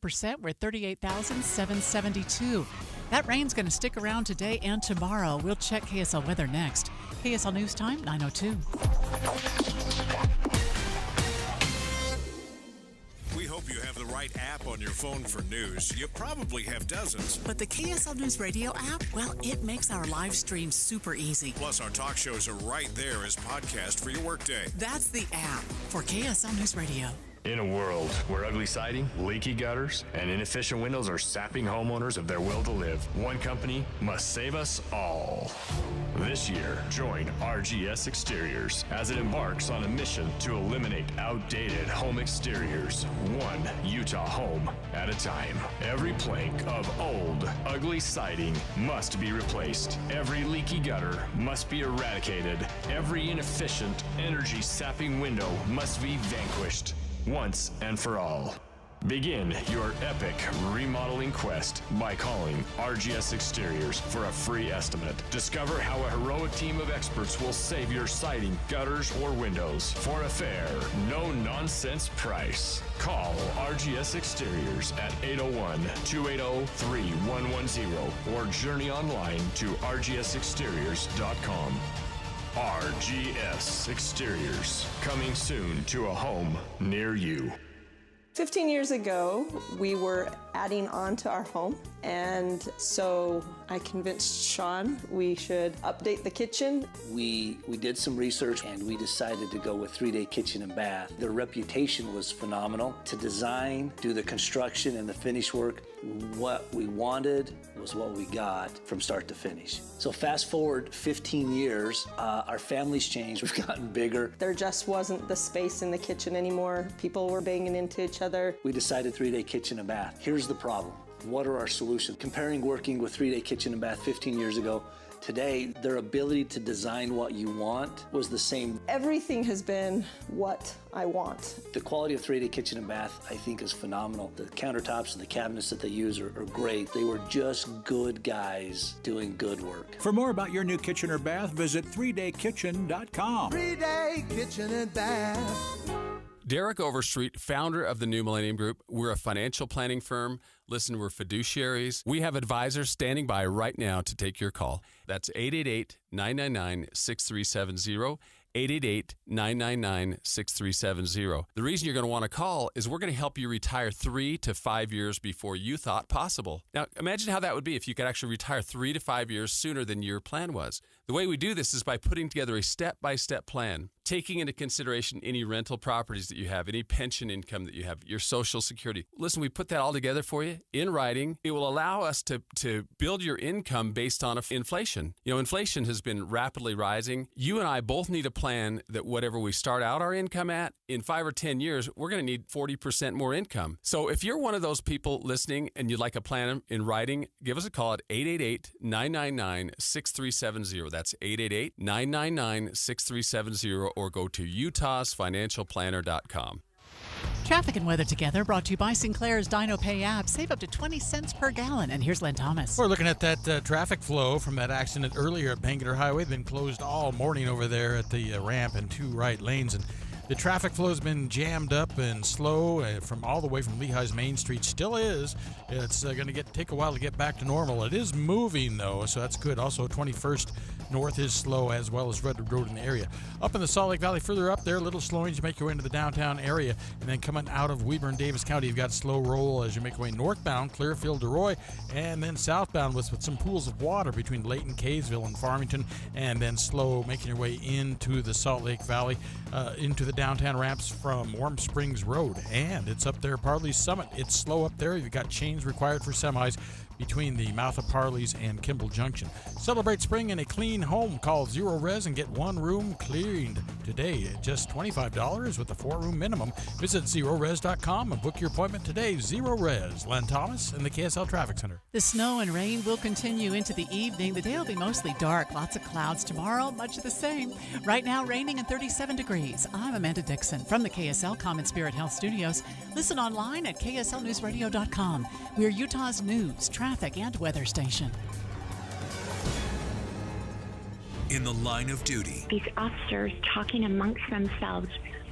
5%. We're at 38,772. That rain's going to stick around today and tomorrow. We'll check KSL weather next. KSL News Time, 9:02. We hope you have the right app on your phone for news. You probably have dozens. But the KSL News Radio app, well, it makes our live stream super easy. Plus, our talk shows are right there as podcast for your workday. That's the app for KSL News Radio. In a world where ugly siding, leaky gutters, and inefficient windows are sapping homeowners of their will to live, one company must save us all. This year, join RGS Exteriors as it embarks on a mission to eliminate outdated home exteriors, one Utah home at a time. Every plank of old, ugly siding must be replaced. Every leaky gutter must be eradicated. Every inefficient, energy-sapping window must be vanquished. Once and for all. Begin your epic remodeling quest by calling RGS Exteriors for a free estimate. Discover how a heroic team of experts will save your siding, gutters, or windows for a fair, no-nonsense price. Call RGS Exteriors at 801-280-3110 or journey online to rgsexteriors.com. RGS Exteriors, coming soon to a home near you. 15 years ago, we were adding on to our home, and so I convinced Sean we should update the kitchen. We did some research and we decided to go with 3-Day Kitchen and Bath. Their reputation was phenomenal. To design, do the construction and the finish work, what we wanted was what we got from start to finish. So fast forward 15 years, our family's changed, we've gotten bigger. There just wasn't the space in the kitchen anymore. People were banging into each other. We decided 3-Day Kitchen and Bath. Here's the problem. What are our solutions? Comparing working with 3-Day Kitchen and Bath 15 years ago, today, their ability to design what you want was the same. Everything has been what I want. The quality of 3-Day Kitchen and Bath, I think, is phenomenal. The countertops and the cabinets that they use are great. They were just good guys doing good work. For more about your new kitchen or bath, visit 3daykitchen.com. 3-Day Kitchen and Bath. Derek Overstreet, founder of the New Millennium Group. We're a financial planning firm. Listen, we're fiduciaries. We have advisors standing by right now to take your call. That's 888-999-6370. 888-999-6370. The reason you're going to want to call is we're going to help you retire 3 to 5 years before you thought possible. Now, imagine how that would be if you could actually retire 3 to 5 years sooner than your plan was. The way we do this is by putting together a step-by-step plan, taking into consideration any rental properties that you have, any pension income that you have, your Social Security. Listen, we put that all together for you in writing. It will allow us to build your income based on inflation. You know, inflation has been rapidly rising. You and I both need a plan that whatever we start out our income at, in 5 or 10 years, we're going to need 40% more income. So if you're one of those people listening and you'd like a plan in writing, give us a call at 888-999-6370. That's 888-999-6370, or go to utahsfinancialplanner.com. Traffic and weather together, brought to you by Sinclair's Dino Pay app. Save up to 20 cents per gallon. And here's Len Thomas. We're looking at that traffic flow from that accident earlier at Bangerter Highway. Been closed all morning over there at the ramp in 2 right lanes. And the traffic flow has been jammed up and slow from all the way from Lehigh's Main Street. Still is. It's going to take a while to get back to normal. It is moving, though, so that's good. Also, 21st North is slow, as well as Redwood Road in the area. Up in the Salt Lake Valley, further up there, a little slowing as you make your way into the downtown area. And then coming out of Weber and Davis County, you've got slow roll as you make your way northbound, Clearfield to Roy, and then southbound with some pools of water between Layton, Kaysville, and Farmington, and then slow making your way into the Salt Lake Valley, into the downtown ramps from Warm Springs Road. And it's up there, Parley's Summit. It's slow up there. You've got chains required for semis between the mouth of Parley's and Kimball Junction. Celebrate spring in a clean home. Call Zero Res and get one room cleaned today at just $25 with a 4-room minimum. Visit ZeroRes.com and book your appointment today. Zero Res. Len Thomas and the KSL Traffic Center. The snow and rain will continue into the evening. The day will be mostly dark. Lots of clouds tomorrow, much the same. Right now, raining and 37 degrees. I'm Amanda Dixon from the KSL Common Spirit Health Studios. Listen online at kslnewsradio.com. We're Utah's news, traffic, and weather station. In the line of duty, these officers talking amongst themselves,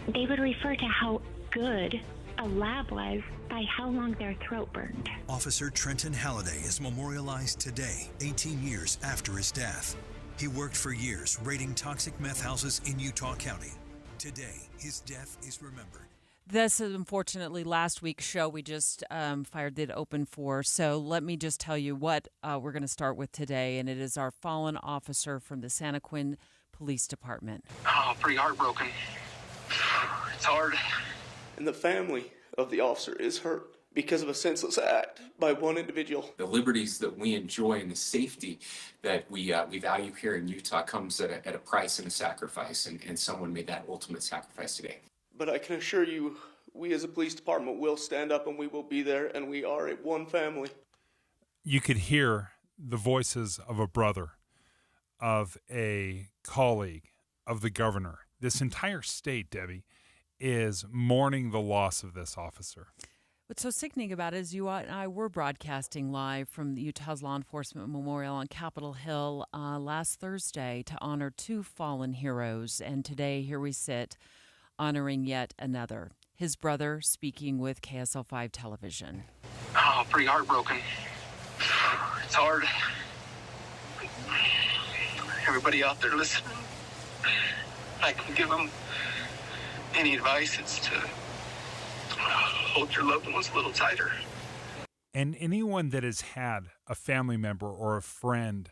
they would refer to how good a lab was by how long their throat burned. Officer Trenton Halliday is memorialized today, 18 years after his death. He worked for years raiding toxic meth houses in Utah County. Today, his death is remembered. This is unfortunately last week's show we just fired it open for. So let me just tell you what we're going to start with today, and it is our fallen officer from the Santaquin Police Department. Oh, pretty heartbroken. It's hard. And the family of the officer is hurt because of a senseless act by one individual. The liberties that we enjoy and the safety that we value here in Utah comes at a price and a sacrifice, and someone made that ultimate sacrifice today. But I can assure you, we as a police department will stand up and we will be there, and we are one family. You could hear the voices of a brother, of a colleague, of the governor. This entire state, Debbie, is mourning the loss of this officer. What's so sickening about it is you and I were broadcasting live from the Utah's Law Enforcement Memorial on Capitol Hill last Thursday to honor two fallen heroes. And today, here we sit, honoring yet another. His brother speaking with KSL 5 television. Oh, pretty heartbroken. It's hard. Everybody out there listening, if I can give them any advice, it's to hold your loved ones a little tighter. And anyone that has had a family member or a friend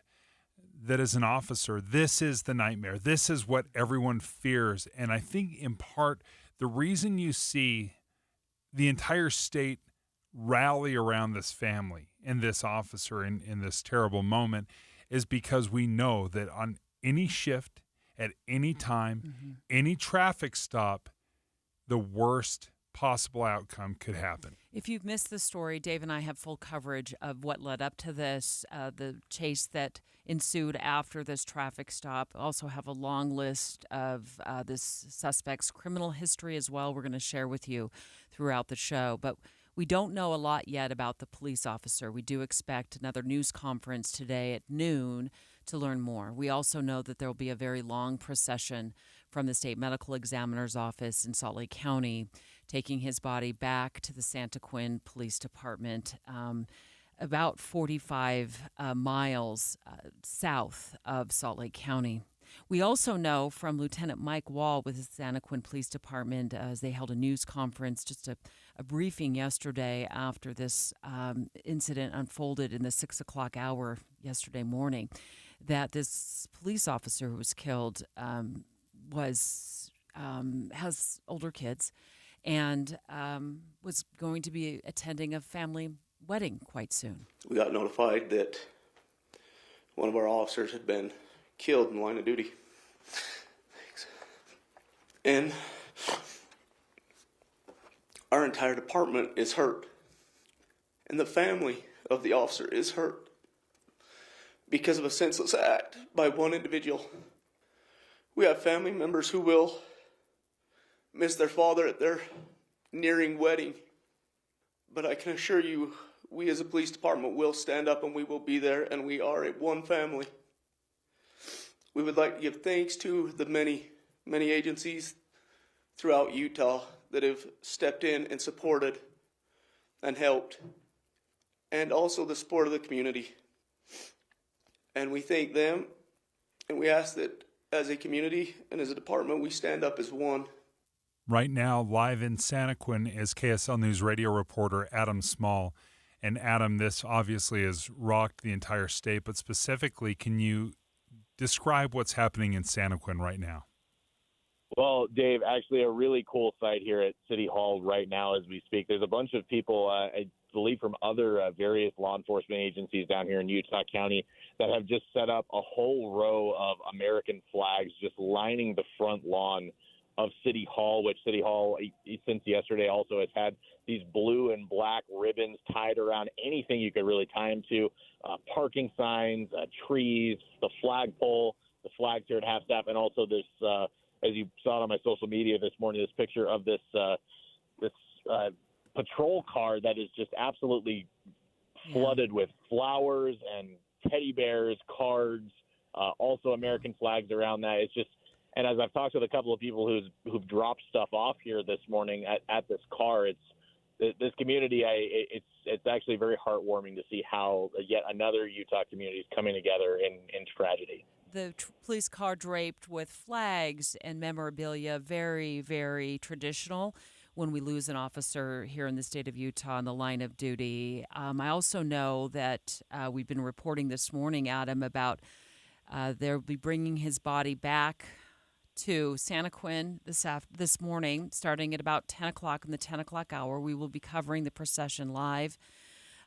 that is an officer, this is the nightmare. This is what everyone fears. And I think in part, the reason you see the entire state rally around this family and this officer in this terrible moment is because we know that on any shift, at any time, any traffic stop, the worst possible outcome could happen. If you've missed the story, Dave and I have full coverage of what led up to this, the chase that ensued after this traffic stop. Also have a long list of this suspect's criminal history as well we're going to share with you throughout the show. But we don't know a lot yet about the police officer. We do expect another news conference today at noon to learn more. We also know that there will be a very long procession from the state medical examiner's office in Salt Lake County, taking his body back to the Santaquin Police Department, about 45 miles south of Salt Lake County. We also know from Lieutenant Mike Wall with the Santaquin Police Department, as they held a news conference, just a briefing yesterday after this incident unfolded in the 6 o'clock hour yesterday morning, that this police officer who was killed has older kids and was going to be attending a family wedding quite soon. We got notified that one of our officers had been killed in the line of duty. And our entire department is hurt. And the family of the officer is hurt because of a senseless act by one individual. We have family members who will miss their father at their nearing wedding. But I can assure you, we as a police department will stand up and we will be there, and we are one family. We would like to give thanks to the many, many agencies throughout Utah that have stepped in and supported and helped, and also the support of the community. And we thank them, and we ask that as a community and as a department, we stand up as one. Right now, live in Santaquin is KSL News radio reporter Adam Small. And Adam, this obviously has rocked the entire state, but specifically, can you describe what's happening in Santaquin right now? Well, Dave, actually a really cool sight here at City Hall right now as we speak. There's a bunch of people, I believe from other various law enforcement agencies down here in Utah County that have just set up a whole row of American flags just lining the front lawn of City Hall, which City Hall since yesterday also has had these blue and black ribbons tied around anything you could really tie them to, parking signs, trees, the flagpole, the flags here at Half Staff, and also this, as you saw it on my social media this morning, this picture of this patrol car that is just absolutely flooded with flowers and teddy bears, cards, also American flags around that. It's just, and as I've talked with a couple of people who've dropped stuff off here this morning at this car, it's this community, it's actually very heartwarming to see how yet another Utah community is coming together in tragedy. The police car draped with flags and memorabilia, very, very traditional when we lose an officer here in the state of Utah in the line of duty. I also know that we've been reporting this morning, Adam, about they'll be bringing his body back to Santaquin this morning, starting at about 10 o'clock in the 10 o'clock hour. We will be covering the procession live.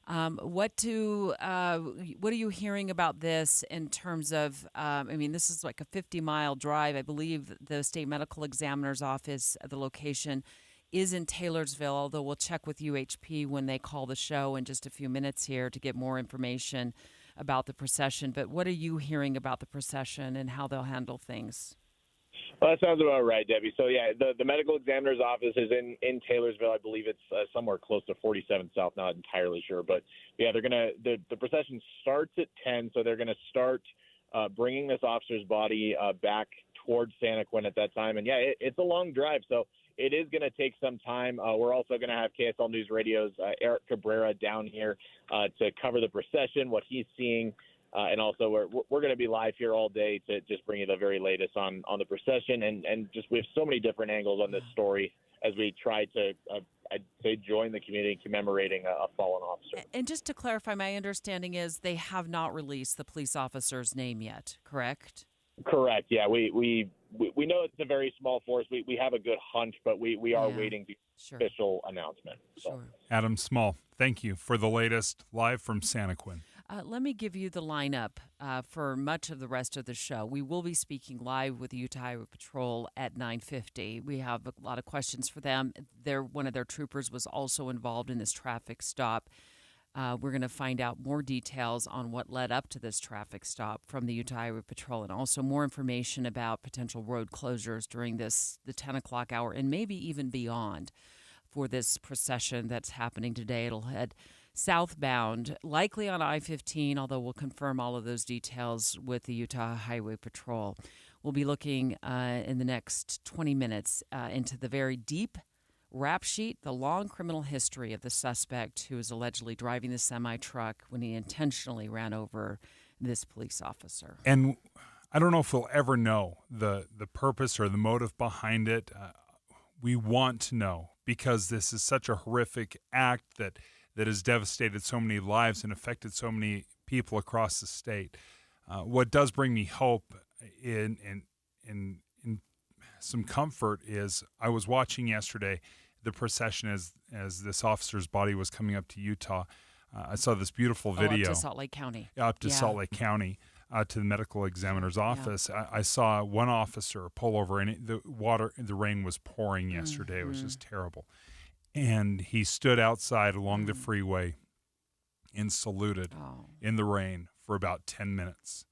What are you hearing about this in terms of, this is like a 50-mile drive. I believe the state medical examiner's office, the location is in Taylorsville, although we'll check with UHP when they call the show in just a few minutes here to get more information about the procession. But what are you hearing about the procession and how they'll handle things? Well, that sounds about right, Debbie. So, yeah, the medical examiner's office is in Taylorsville. I believe it's somewhere close to 47 South, not entirely sure. But, yeah, the procession starts at 10, so they're going to start bringing this officer's body back towards Santaquin at that time. And, yeah, it's a long drive, so it is going to take some time. We're also going to have KSL News Radio's Eric Cabrera down here to cover the procession, what he's seeing. And also, we're going to be live here all day to just bring you the very latest on the procession. And just we have so many different angles on this story as we try to, I'd say, join the community commemorating a fallen officer. And just to clarify, my understanding is they have not released the police officer's name yet, correct? Correct, yeah. We know it's a very small force. We have a good hunch, but we are waiting for the official announcement. So. Sure. Adam Small, thank you for the latest live from Santaquin. Let me give you the lineup for much of the rest of the show. We will be speaking live with the Utah Highway Patrol at 9:50. We have a lot of questions for them. One of their troopers was also involved in this traffic stop. We're going to find out more details on what led up to this traffic stop from the Utah Highway Patrol, and also more information about potential road closures during the 10 o'clock hour and maybe even beyond for this procession that's happening today. It'll head southbound, likely on I-15, although we'll confirm all of those details with the Utah Highway Patrol. We'll be looking in the next 20 minutes into the very deep rap sheet, the long criminal history of the suspect who is allegedly driving the semi-truck when he intentionally ran over this police officer. And I don't know if we'll ever know the purpose or the motive behind it. We want to know, because this is such a horrific act that has devastated so many lives and affected so many people across the state. What does bring me hope in some comfort is I was watching yesterday the procession as this officer's body was coming up to Utah. I saw this beautiful video. Up to Salt Lake County. Up to Salt Lake County, to the medical examiner's office. Yeah. I saw one officer pull over, and the rain was pouring yesterday. It was just terrible. And he stood outside along the freeway and saluted in the rain for about 10 minutes,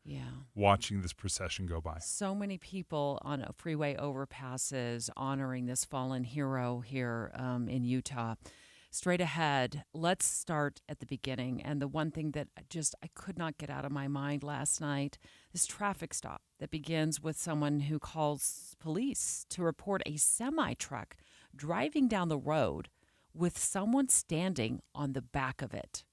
watching this procession go by. So many people on freeway overpasses honoring this fallen hero here in Utah. Straight ahead, let's start at the beginning. And the one thing that I could not get out of my mind last night, this traffic stop that begins with someone who calls police to report a semi-truck driving down the road with someone standing on the back of it.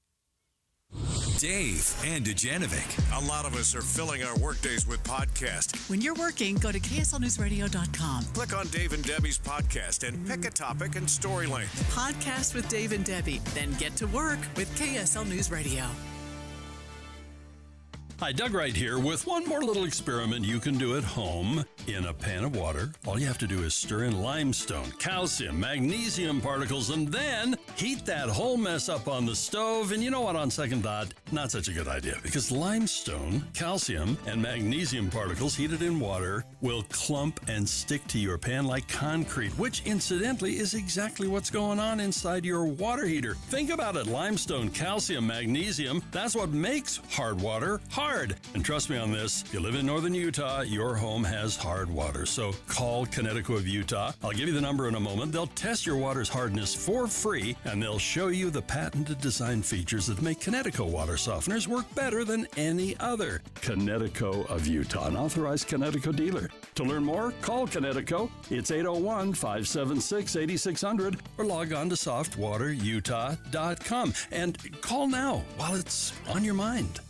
Dave and Dujanovic. A lot of us are filling our workdays with podcasts. When you're working, go to KSLNewsRadio.com. Click on Dave and Debbie's podcast and pick a topic and story length. Podcast with Dave and Debbie. Then get to work with KSL News Radio. Hi, Doug Wright here with one more little experiment you can do at home. In a pan of water, all you have to do is stir in limestone, calcium, magnesium particles, and then heat that whole mess up on the stove. And you know what, on second thought, not such a good idea, because limestone, calcium, and magnesium particles heated in water will clump and stick to your pan like concrete, which incidentally is exactly what's going on inside your water heater. Think about it, limestone, calcium, magnesium, that's what makes hard water hard. hard. And trust me on this, if you live in northern Utah, your home has hard water. So call Connecticut of Utah. I'll give you the number in a moment. They'll test your water's hardness for free, and they'll show you the patented design features that make Connecticut water softeners work better than any other. Connecticut of Utah, an authorized Connecticut dealer. To learn more, call Connecticut. It's 801-576-8600 or log on to softwaterutah.com. And call now while it's on your mind.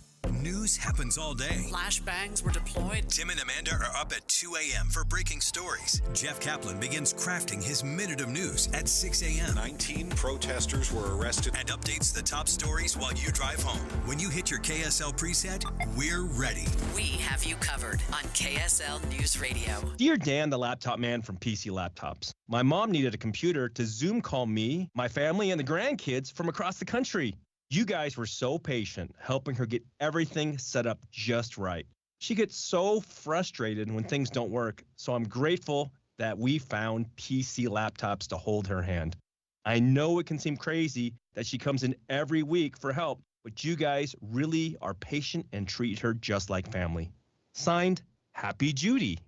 News happens all day. Flashbangs were deployed. Tim and Amanda are up at 2 a.m. for breaking stories. Jeff Kaplan begins crafting his minute of news at 6 a.m. 19 protesters were arrested. And updates the top stories while you drive home. When you hit your KSL preset, we're ready. We have you covered on KSL News Radio. Dear Dan, the laptop man from PC Laptops. My mom needed a computer to Zoom call me, my family, and the grandkids from across the country. You guys were so patient, helping her get everything set up just right. She gets so frustrated when things don't work, so I'm grateful that we found PC Laptops to hold her hand. I know it can seem crazy that she comes in every week for help, but you guys really are patient and treat her just like family. Signed, Happy Judy.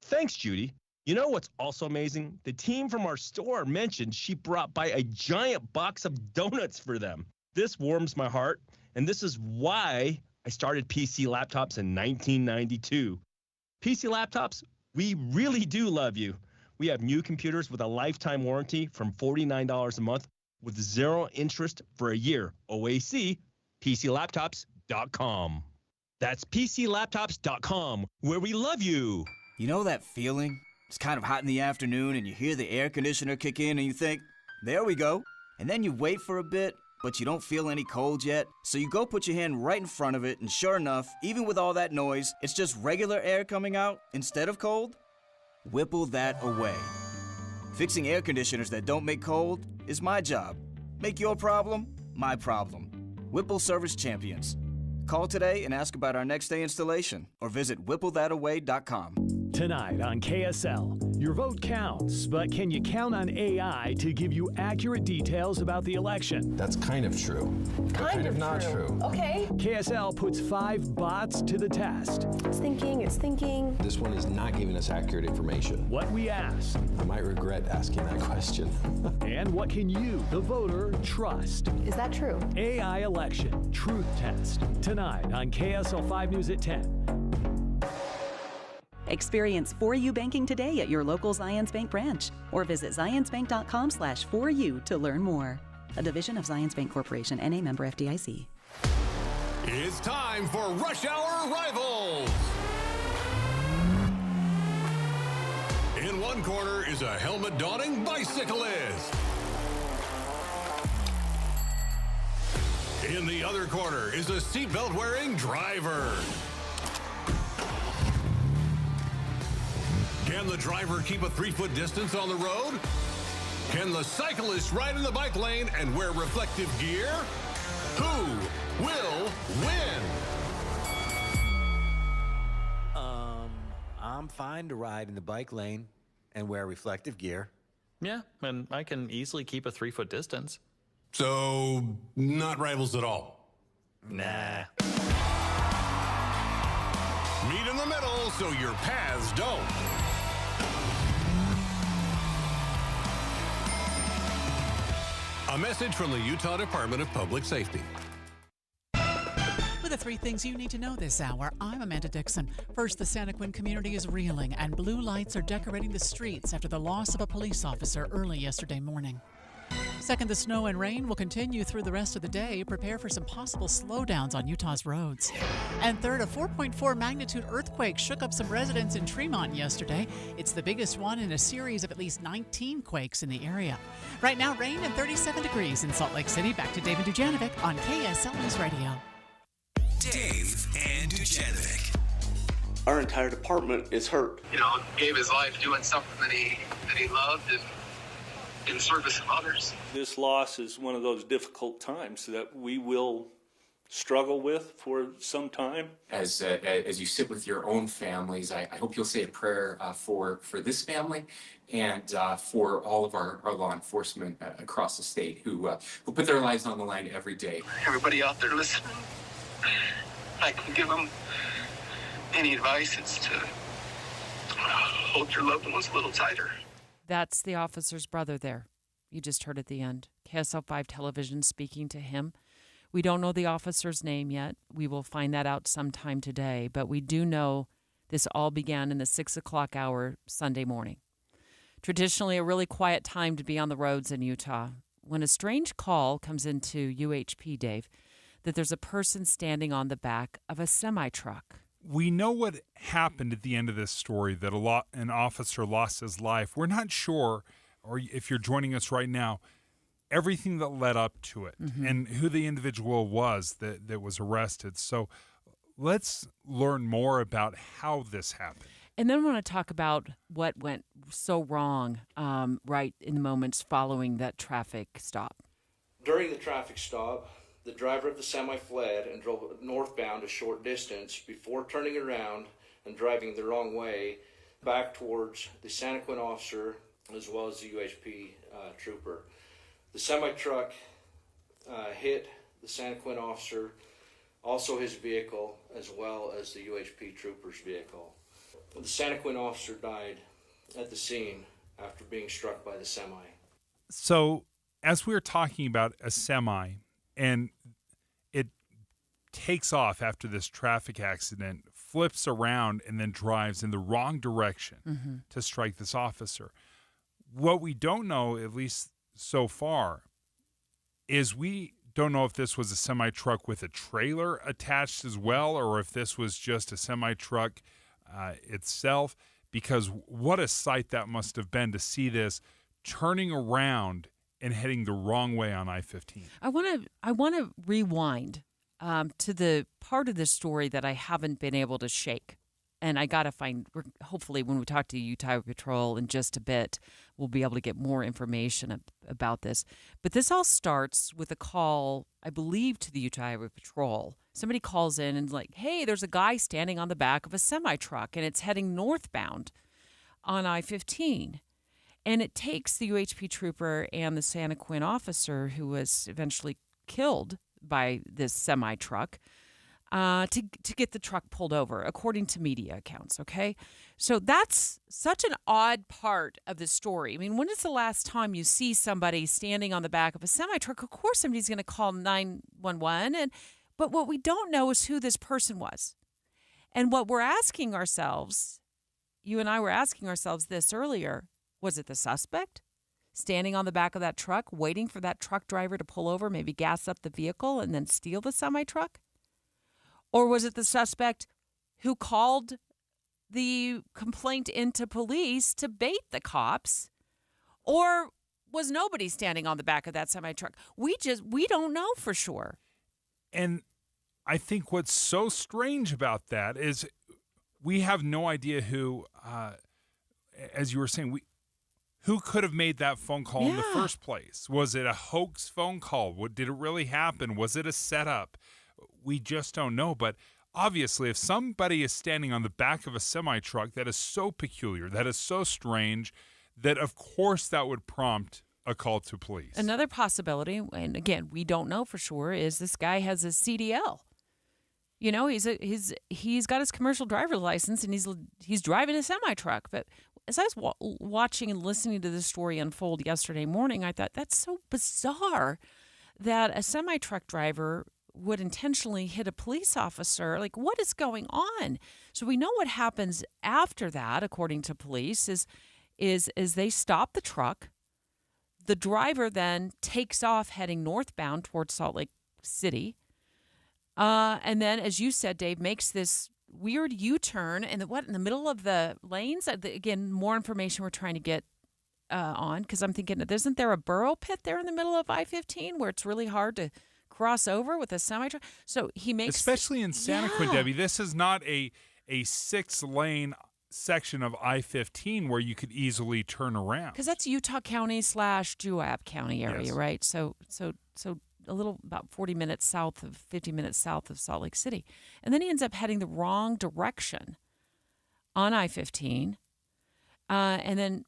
Thanks, Judy. You know what's also amazing? The team from our store mentioned she brought by a giant box of donuts for them. This warms my heart, and this is why I started PC Laptops in 1992. PC Laptops, we really do love you. We have new computers with a lifetime warranty from $49 a month with 0 interest for a year. OAC, PCLaptops.com. That's PCLaptops.com, where we love you. You know that feeling? It's kind of hot in the afternoon, and you hear the air conditioner kick in, and you think, there we go. And then you wait for a bit, but you don't feel any cold yet, so you go put your hand right in front of it, and sure enough, even with all that noise, it's just regular air coming out instead of cold? Whipple that away. Fixing air conditioners that don't make cold is my job. Make your problem my problem. Whipple Service Champions. Call today and ask about our next day installation, or visit whipplethataway.com. Tonight on KSL, your vote counts, but can you count on AI to give you accurate details about the election? That's kind of true. Kind of not true. Okay. KSL puts 5 bots to the test. It's thinking. This one is not giving us accurate information. What we ask. I might regret asking that question. And what can you, the voter, trust? Is that true? AI Election Truth Test. Tonight on KSL 5 News at 10. Experience 4U banking today at your local Zions Bank branch or visit zionsbank.com/4U to learn more. A division of Zions Bank Corporation, N.A. member FDIC. It's time for Rush Hour Rivals. In one corner is a helmet-donning bicyclist. In the other corner is a seatbelt-wearing driver. Can the driver keep a 3-foot distance on the road? Can the cyclist ride in the bike lane and wear reflective gear? Who will win? I'm fine to ride in the bike lane and wear reflective gear. Yeah, and I can easily keep a 3-foot distance. So, not rivals at all? Nah. Meet in the middle so your paths don't. A message from the Utah Department of Public Safety. With the 3 things you need to know this hour, I'm Amanda Dixon. First, the Santaquin community is reeling, and blue lights are decorating the streets after the loss of a police officer early yesterday morning. Second, the snow and rain will continue through the rest of the day. Prepare for some possible slowdowns on Utah's roads. And third, a 4.4 magnitude earthquake shook up some residents in Tremont yesterday. It's the biggest one in a series of at least 19 quakes in the area. Right now, rain and 37 degrees in Salt Lake City. Back to David Dujanovic on KSL News Radio. Dave and Dujanovic. Our entire department is hurt. You know, gave his life doing something that he loved and in service of others. This loss is one of those difficult times that we will struggle with for some time. As you sit with your own families, I hope you'll say a prayer for this family and for all of our law enforcement across the state who put their lives on the line every day. Everybody out there listening, I can give them any advice, it's to hold your loved ones a little tighter. That's the officer's brother there. You just heard at the end. KSL 5 television speaking to him. We don't know the officer's name yet. We will find that out sometime today. But we do know this all began in the 6 o'clock hour Sunday morning. Traditionally, a really quiet time to be on the roads in Utah. When a strange call comes into UHP, Dave, that there's a person standing on the back of a semi-truck. We know what happened at the end of this story, that an officer lost his life. We're not sure, or if you're joining us right now, everything that led up to it and who the individual was that was arrested. So let's learn more about how this happened. And then I want to talk about what went so wrong right in the moments following that traffic stop. During the traffic stop, the driver of the semi fled and drove northbound a short distance before turning around and driving the wrong way back towards the Santa Quin officer as well as the UHP trooper. The semi-truck hit the Santa Quin officer, also his vehicle, as well as the UHP trooper's vehicle. The Santa Quin officer died at the scene after being struck by the semi. So as we were talking about a semi, and it takes off after this traffic accident, flips around, and then drives in the wrong direction to strike this officer. What we don't know, at least so far, is we don't know if this was a semi-truck with a trailer attached as well, or if this was just a semi-truck itself, because what a sight that must have been to see this turning around and heading the wrong way on I-15. I want to rewind to the part of the story that I haven't been able to shake. And I got to find, hopefully when we talk to Utah Patrol in just a bit, we'll be able to get more information about this. But this all starts with a call, I believe, to the Utah Patrol. Somebody calls in and is like, hey, there's a guy standing on the back of a semi-truck, and it's heading northbound on I-15. And it takes the UHP trooper and the Santa Quin officer, who was eventually killed by this semi-truck, to get the truck pulled over, according to media accounts, okay? So that's such an odd part of the story. I mean, when is the last time you see somebody standing on the back of a semi-truck? Of course somebody's going to call 911, but what we don't know is who this person was. And what we're asking ourselves, you and I were asking ourselves this earlier, was it the suspect standing on the back of that truck, waiting for that truck driver to pull over, maybe gas up the vehicle and then steal the semi-truck? Or was it the suspect who called the complaint into police to bait the cops? Or was nobody standing on the back of that semi-truck? We don't know for sure. And I think what's so strange about that is we have no idea who, as you were saying, who could have made that phone call in the first place? Was it a hoax phone call? Did it really happen? Was it a setup? We just don't know. But obviously, if somebody is standing on the back of a semi-truck, that is so peculiar, that is so strange, that of course that would prompt a call to police. Another possibility, and again, we don't know for sure, is this guy has a CDL. You know, he's got his commercial driver's license and he's driving a semi-truck. But as I was watching and listening to this story unfold yesterday morning, I thought that's so bizarre that a semi-truck driver would intentionally hit a police officer. Like, what is going on? So we know what happens after that, according to police, is they stop the truck. The driver then takes off heading northbound towards Salt Lake City. And then, as you said, Dave, makes this weird U-turn in the middle of the lanes. Again, more information we're trying to get on, because I'm thinking, isn't there a burrow pit there in the middle of I-15 where it's really hard to cross over with a semi-truck? So he makes... Especially in Santa Quin, Debbie, this is not a 6-lane section of I-15 where you could easily turn around. Because that's Utah County / Juab County area, yes. Right? So a little about 50 minutes south of Salt Lake City. And then he ends up heading the wrong direction on I-15. And then,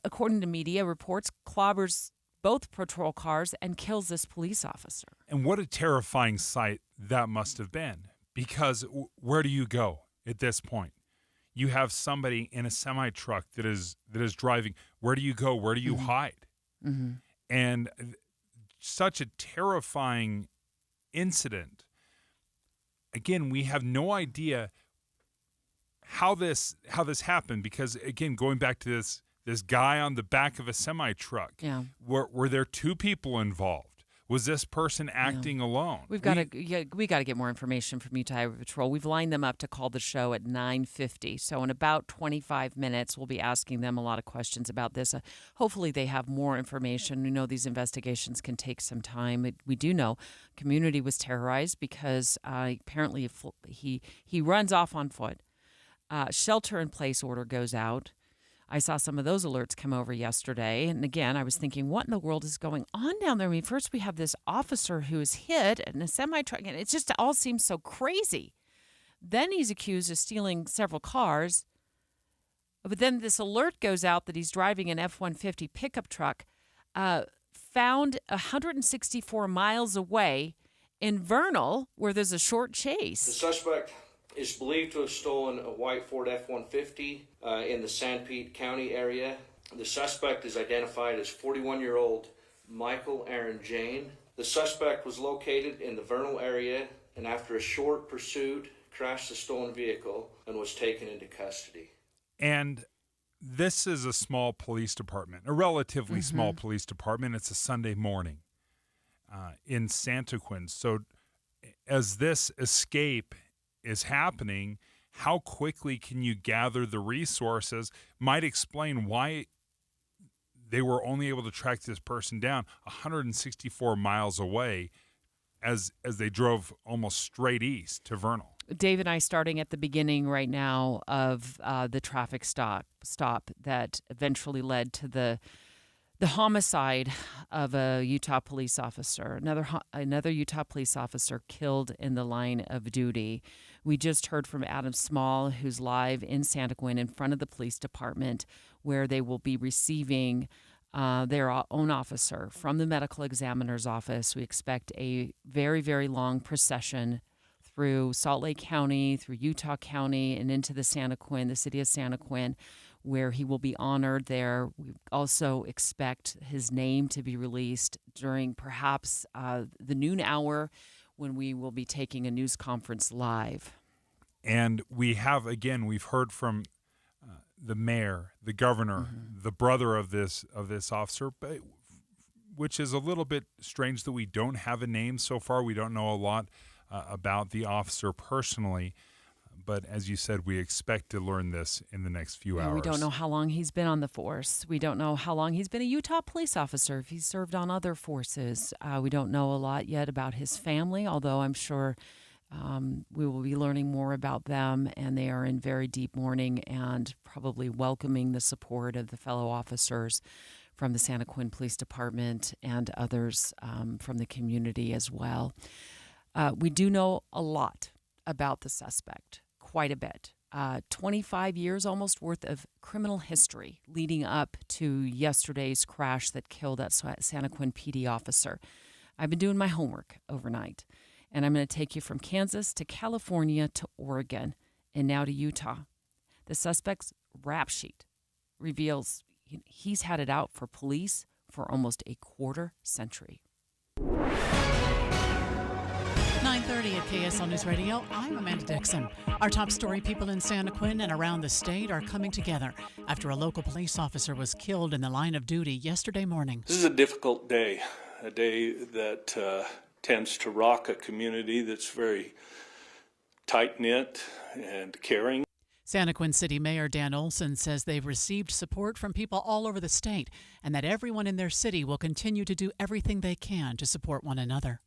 according to media reports, clobbers both patrol cars and kills this police officer. And what a terrifying sight that must have been, because where do you go at this point? You have somebody in a semi-truck that is driving. Where do you go? Where do you hide? Mm-hmm. And such a terrifying incident. Again, we have no idea how this happened, because again, going back to this guy on the back of a semi-truck. Yeah. Were there two people involved? Was this person acting alone? We got to get more information from Utah Highway Patrol. We've lined them up to call the show at 9:50. So in about 25 minutes, we'll be asking them a lot of questions about this. Hopefully they have more information. We know these investigations can take some time. We do know community was terrorized because apparently he runs off on foot. Shelter-in-place order goes out. I saw some of those alerts come over yesterday. And again, I was thinking, what in the world is going on down there? I mean, first we have this officer who is hit in a semi-truck, and it just all seems so crazy. Then he's accused of stealing several cars. But then this alert goes out that he's driving an F-150 pickup truck, found 164 miles away in Vernal, where there's a short chase. The suspect is believed to have stolen a white Ford F-150 in the Sanpete County area. The suspect is identified as 41-year-old Michael Aaron Jane. The suspect was located in the Vernal area, and after a short pursuit, crashed the stolen vehicle and was taken into custody. And this is a small police department, a relatively small police department. It's a Sunday morning in Santaquin. So as this escape is happening, how quickly can you gather the resources? Might explain why they were only able to track this person down 164 miles away as they drove almost straight east to Vernal. Dave and I starting at the beginning right now of the traffic stop that eventually led to the homicide of a Utah police officer, another Utah police officer killed in the line of duty. We just heard from Adam Small, who's live in Santaquin in front of the police department, where they will be receiving their own officer from the medical examiner's office. We expect a very, very long procession through Salt Lake County, through Utah County, and into the city of Santaquin, where he will be honored there. We also expect his name to be released during perhaps the noon hour when we will be taking a news conference live. And we've heard from the mayor, the governor, the brother of this officer, but which is a little bit strange that we don't have a name so far. We don't know a lot about the officer personally. But as you said, we expect to learn this in the next few hours. We don't know how long he's been on the force. We don't know how long he's been a Utah police officer, if he's served on other forces. We don't know a lot yet about his family, although I'm sure we will be learning more about them, and they are in very deep mourning and probably welcoming the support of the fellow officers from the Santaquin Police Department and others from the community as well. We do know a lot about the suspect. Quite a bit. 25 years almost worth of criminal history leading up to yesterday's crash that killed that Santaquin PD officer. I've been doing my homework overnight, and I'm going to take you from Kansas to California to Oregon and now to Utah. The suspect's rap sheet reveals he's had it out for police for almost a quarter century. 9:30 at KSL News Radio. I'm Amanda Dixon. Our top story: people in Santaquin and around the state are coming together after a local police officer was killed in the line of duty yesterday morning. This is a difficult day, a day that tends to rock a community that's very tight-knit and caring. Santaquin City Mayor Dan Olson says they've received support from people all over the state and that everyone in their city will continue to do everything they can to support one another.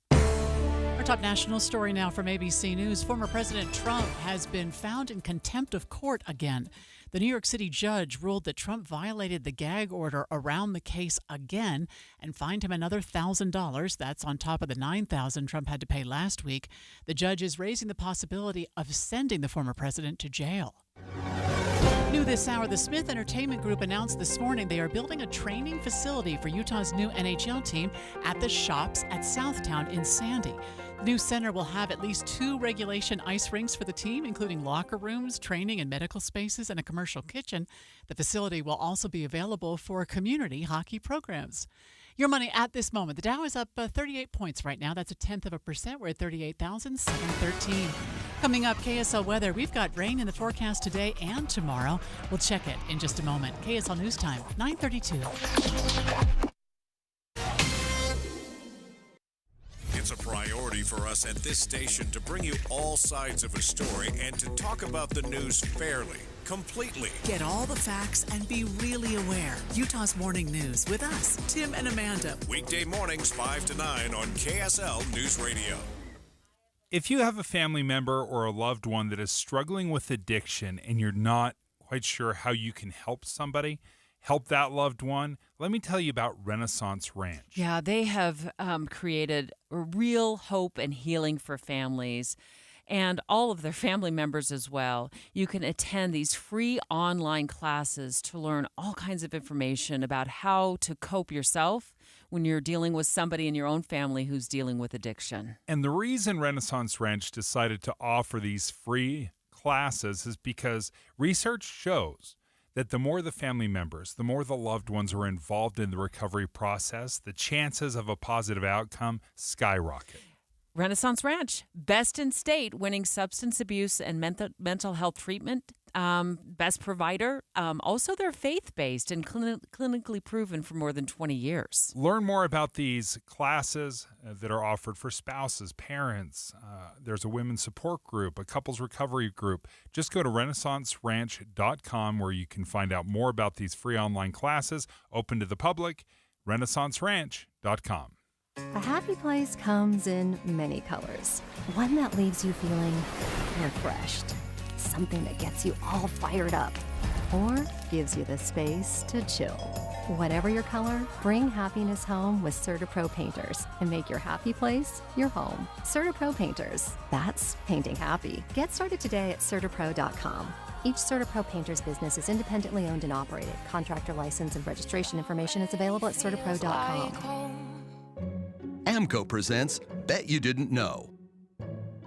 Our top national story now from ABC News. Former President Trump has been found in contempt of court again. The New York City judge ruled that Trump violated the gag order around the case again and fined him another $1,000. That's on top of the $9,000 Trump had to pay last week. The judge is raising the possibility of sending the former president to jail. New this hour, the Smith Entertainment Group announced this morning they are building a training facility for Utah's new NHL team at the Shops at Southtown in Sandy. The new center will have at least 2 regulation ice rinks for the team, including locker rooms, training and medical spaces, and a commercial kitchen. The facility will also be available for community hockey programs. Your money at this moment. The Dow is up 38 points right now. That's 0.1%. We're at 38,713. Coming up, KSL weather. We've got rain in the forecast today and tomorrow. We'll check it in just a moment. KSL News Time, 9:32. It's a priority for us at this station to bring you all sides of a story and to talk about the news fairly, completely. Get all the facts and be really aware. Utah's Morning News with us, Tim and Amanda. Weekday mornings 5 to 9 on KSL News Radio. If you have a family member or a loved one that is struggling with addiction and you're not quite sure how you can help somebody, help that loved one, let me tell you about Renaissance Ranch. Yeah, they have created a real hope and healing for families and all of their family members as well. You can attend these free online classes to learn all kinds of information about how to cope yourself when you're dealing with somebody in your own family who's dealing with addiction. And the reason Renaissance Ranch decided to offer these free classes is because research shows that the more the family members, the more the loved ones are involved in the recovery process, the chances of a positive outcome skyrocket. Renaissance Ranch, best in state, winning substance abuse and mental health treatment, best provider. Also, they're faith-based and clinically proven for more than 20 years. Learn more about these classes that are offered for spouses, parents. There's a women's support group, a couples recovery group. Just go to renaissanceranch.com where you can find out more about these free online classes open to the public, renaissanceranch.com. A happy place comes in many colors. One that leaves you feeling refreshed. Something that gets you all fired up. Or gives you the space to chill. Whatever your color, bring happiness home with CertaPro Painters and make your happy place your home. CertaPro Painters. That's painting happy. Get started today at CertaPro.com. Each CertaPro Painters business is independently owned and operated. Contractor license and registration information is available at CertaPro.com. AMCO presents Bet You Didn't Know.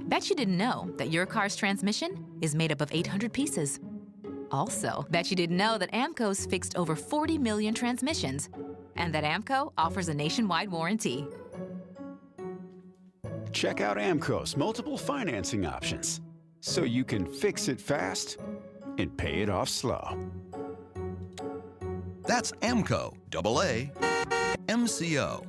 Bet you didn't know that your car's transmission is made up of 800 pieces. Also, bet you didn't know that AMCO's fixed over 40 million transmissions and that AMCO offers a nationwide warranty. Check out AMCO's multiple financing options so you can fix it fast and pay it off slow. That's AMCO, AA, MCO.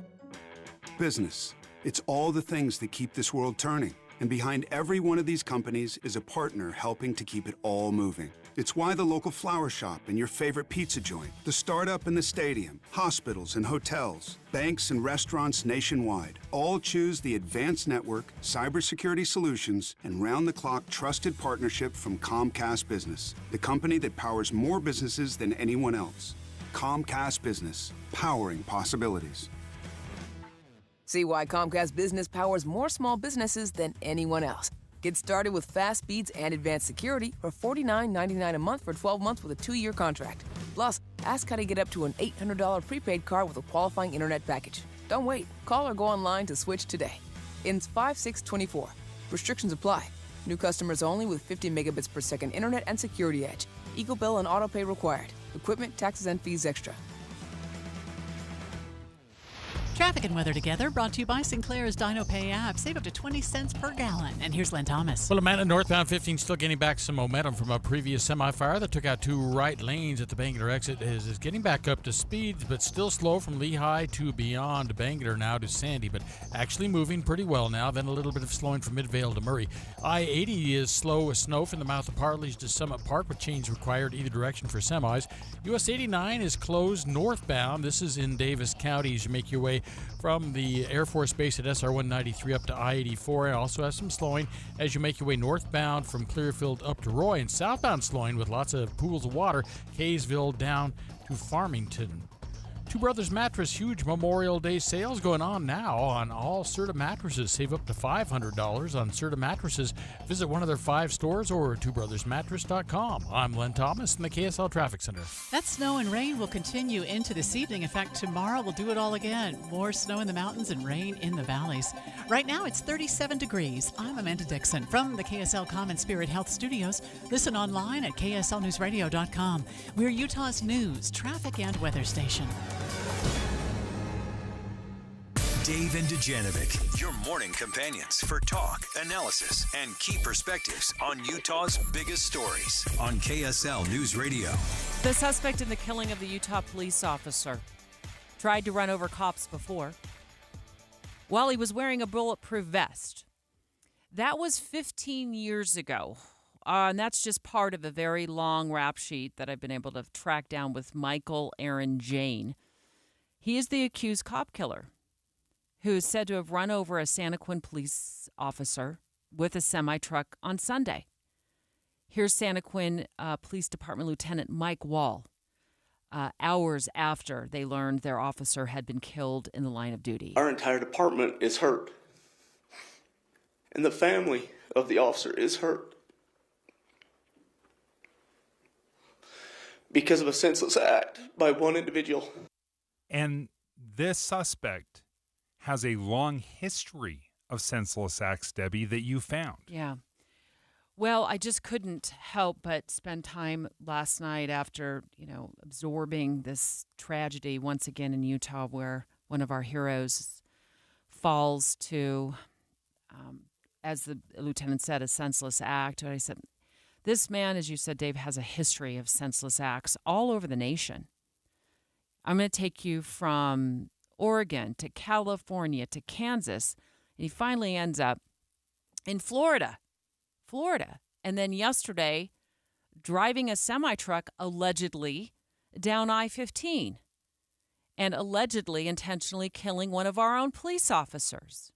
Business. It's all the things that keep this world turning. And behind every one of these companies is a partner helping to keep it all moving. It's why the local flower shop and your favorite pizza joint, the startup and the stadium, hospitals and hotels, banks and restaurants nationwide all choose the advanced network, cybersecurity solutions, and round-the-clock trusted partnership from Comcast Business, the company that powers more businesses than anyone else. Comcast Business, powering possibilities. See why Comcast Business powers more small businesses than anyone else. Get started with fast speeds and advanced security for $49.99 a month for 12 months with a 2-year contract. Plus, ask how to get up to an $800 prepaid card with a qualifying internet package. Don't wait. Call or go online to switch today. Ends 5624. Restrictions apply. New customers only with 50 megabits per second internet and security edge. Eco bill and auto pay required. Equipment, taxes, and fees extra. Traffic and weather together, brought to you by Sinclair's Dino Pay app. Save up to 20 cents per gallon. And here's Len Thomas. Well, Amanda, northbound 15 still getting back some momentum from a previous semi-fire that took out 2 right lanes at the Bangalore exit. Is getting back up to speed, but still slow from Lehigh to beyond Bangalore now to Sandy, but actually moving pretty well now. Then a little bit of slowing from Midvale to Murray. I-80 is slow with snow from the mouth of Parleys to Summit Park, with change required either direction for semis. US 89 is closed northbound. This is in Davis County as you make your way from the Air Force Base at SR-193 up to I-84, and also has some slowing as you make your way northbound from Clearfield up to Roy, and southbound slowing with lots of pools of water, Kaysville down to Farmington. Two Brothers Mattress huge Memorial Day sales going on now on all Serta mattresses. Save up to $500 on Serta mattresses. Visit one of their 5 stores or twobrothersmattress.com. I'm Len Thomas in the KSL Traffic Center. That snow and rain will continue into this evening. In fact, tomorrow we'll do it all again. More snow in the mountains and rain in the valleys. Right now it's 37 degrees. I'm Amanda Dixon from the KSL Common Spirit Health Studios. Listen online at kslnewsradio.com. We're Utah's news, traffic, and weather station. Dave and Dujanovic, your morning companions for talk, analysis, and key perspectives on Utah's biggest stories. On KSL News Radio. The suspect in the killing of the Utah police officer tried to run over cops before while he was wearing a bulletproof vest. That was 15 years ago. And that's just part of a very long rap sheet that I've been able to track down with Michael Aaron Jane. He is the accused cop killer who is said to have run over a Santaquin police officer with a semi-truck on Sunday. Here's Santaquin Police Department Lieutenant Mike Wall, hours after they learned their officer had been killed in the line of duty. Our entire department is hurt, and the family of the officer is hurt because of a senseless act by one individual. And this suspect has a long history of senseless acts, Debbie, that you found. Yeah. Well, I just couldn't help but spend time last night after, absorbing this tragedy once again in Utah where one of our heroes falls to, as the lieutenant said, a senseless act. And I said, this man, as you said, Dave, has a history of senseless acts all over the nation. I'm going to take you from Oregon to California to Kansas, and he finally ends up in Florida. And then yesterday, driving a semi-truck allegedly down I-15 and allegedly intentionally killing one of our own police officers.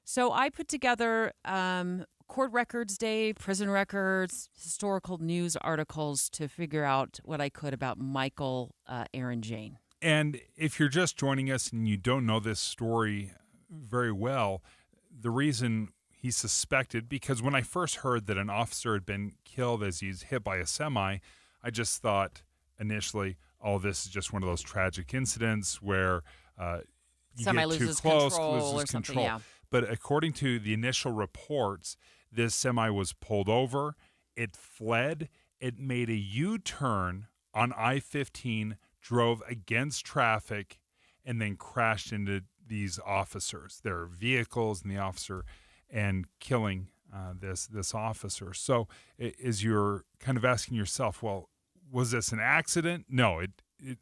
So I put together court records, Dave, prison records, historical news articles to figure out what I could about Michael Aaron Jane. And if you're just joining us and you don't know this story very well, the reason he's suspected, because when I first heard that an officer had been killed as he's hit by a semi, I just thought initially, oh, this is just one of those tragic incidents where you Semi get too loses close, control loses or something, control. yeah. But according to the initial reports, this semi was pulled over, it fled, it made a U-turn on I-15, drove against traffic, and then crashed into these officers, their vehicles and the officer, and killing this officer. So as you're kind of asking yourself, well, was this an accident? No,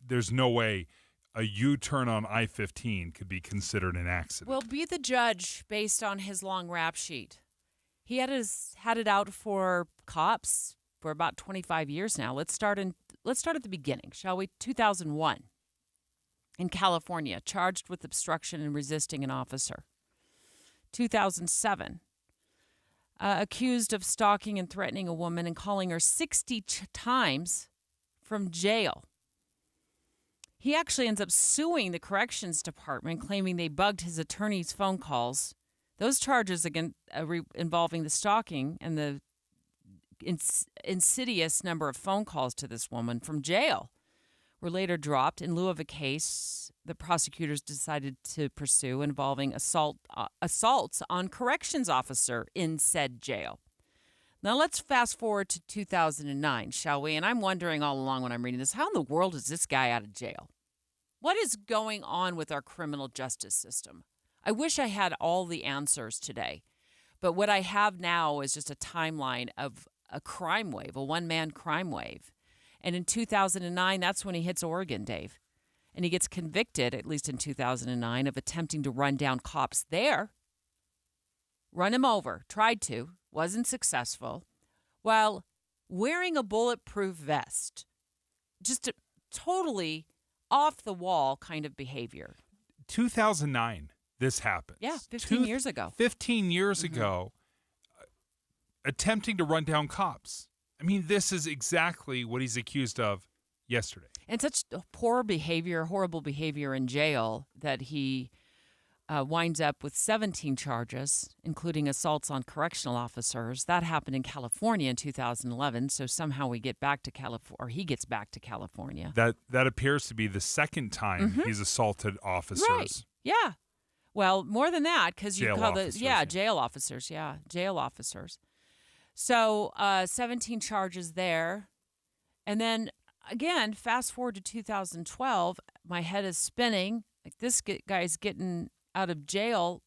there's no way a U-turn on I-15 could be considered an accident. Well, be the judge based on his long rap sheet. He had it out for cops for about 25 years now. Let's start at the beginning, shall we? 2001 in California, charged with obstruction and resisting an officer. 2007, accused of stalking and threatening a woman and calling her 60 times from jail. He actually ends up suing the corrections department, claiming they bugged his attorney's phone calls. Those charges again involving the stalking and the insidious number of phone calls to this woman from jail were later dropped in lieu of a case the prosecutors decided to pursue involving assaults on corrections officer in said jail. Now let's fast forward to 2009, shall we? And I'm wondering all along when I'm reading this, how in the world is this guy out of jail? What is going on with our criminal justice system? I wish I had all the answers today. But what I have now is just a timeline of a crime wave, a one-man crime wave. And in 2009, that's when he hits Oregon, Dave. And he gets convicted, at least in 2009, of attempting to run down cops there. Run him over. Tried to. Wasn't successful. While wearing a bulletproof vest. Just a totally off-the-wall kind of behavior. 2009, this happened. Yeah, 15 years ago. 15 years ago, attempting to run down cops. I mean, this is exactly what he's accused of yesterday. And such poor behavior, horrible behavior in jail that he winds up with 17 charges, including assaults on correctional officers. That happened in California in 2011. So somehow we get back to California, or he gets back to California. That appears to be the second time he's assaulted officers. Right. Yeah. Well, more than that, because you call jail officers. Yeah, jail officers. So 17 charges there. And then again, fast forward to 2012, my head is spinning. Like, this guy's getting out of jail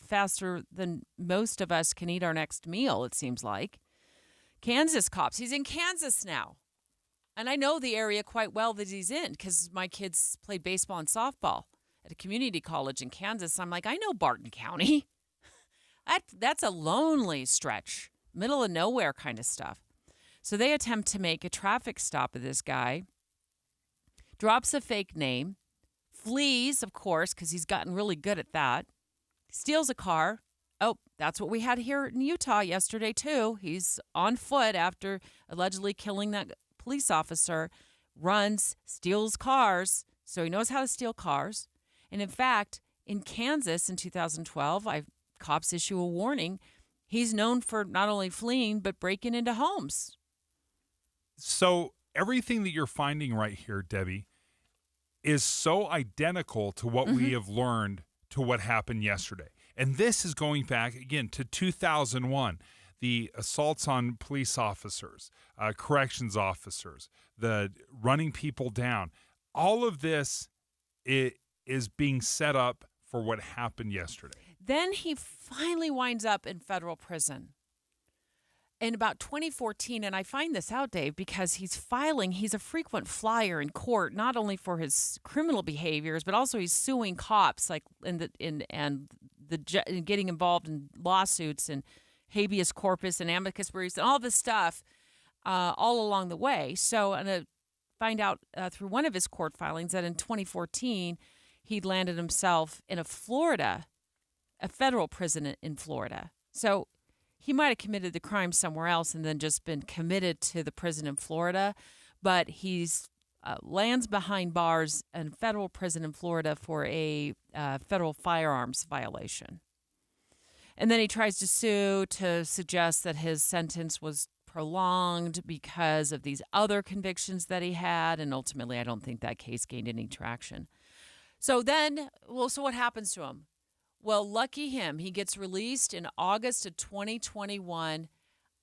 faster than most of us can eat our next meal, it seems like. Kansas cops. He's in Kansas now. And I know the area quite well that he's in because my kids played baseball and softball at a community college in Kansas. I'm like, I know Barton County. That's a lonely stretch, middle of nowhere kind of stuff. So they attempt to make a traffic stop of this guy, drops a fake name, flees, of course, because he's gotten really good at that, steals a car. Oh, that's what we had here in Utah yesterday, too. He's on foot after allegedly killing that police officer, runs, steals cars, so he knows how to steal cars. And in fact, in Kansas in 2012, cops issue a warning. He's known for not only fleeing, but breaking into homes. So everything that you're finding right here, Debbie, is so identical to what we have learned to what happened yesterday. And this is going back, again, to 2001. The assaults on police officers, corrections officers, the running people down. All of this is being set up for what happened yesterday. Then he finally winds up in federal prison in about 2014, and I find this out, Dave, because he's a frequent flyer in court, not only for his criminal behaviors, but also he's suing cops, like getting involved in lawsuits and habeas corpus and amicus briefs and all this stuff all along the way. So I'm going to find out through one of his court filings that in 2014, he landed himself in a federal prison in Florida. So he might have committed the crime somewhere else and then just been committed to the prison in Florida, but he's lands behind bars in federal prison in Florida for a federal firearms violation. And then he tries to sue to suggest that his sentence was prolonged because of these other convictions that he had, and ultimately I don't think that case gained any traction. So what happens to him? Well, lucky him. He gets released in August of 2021.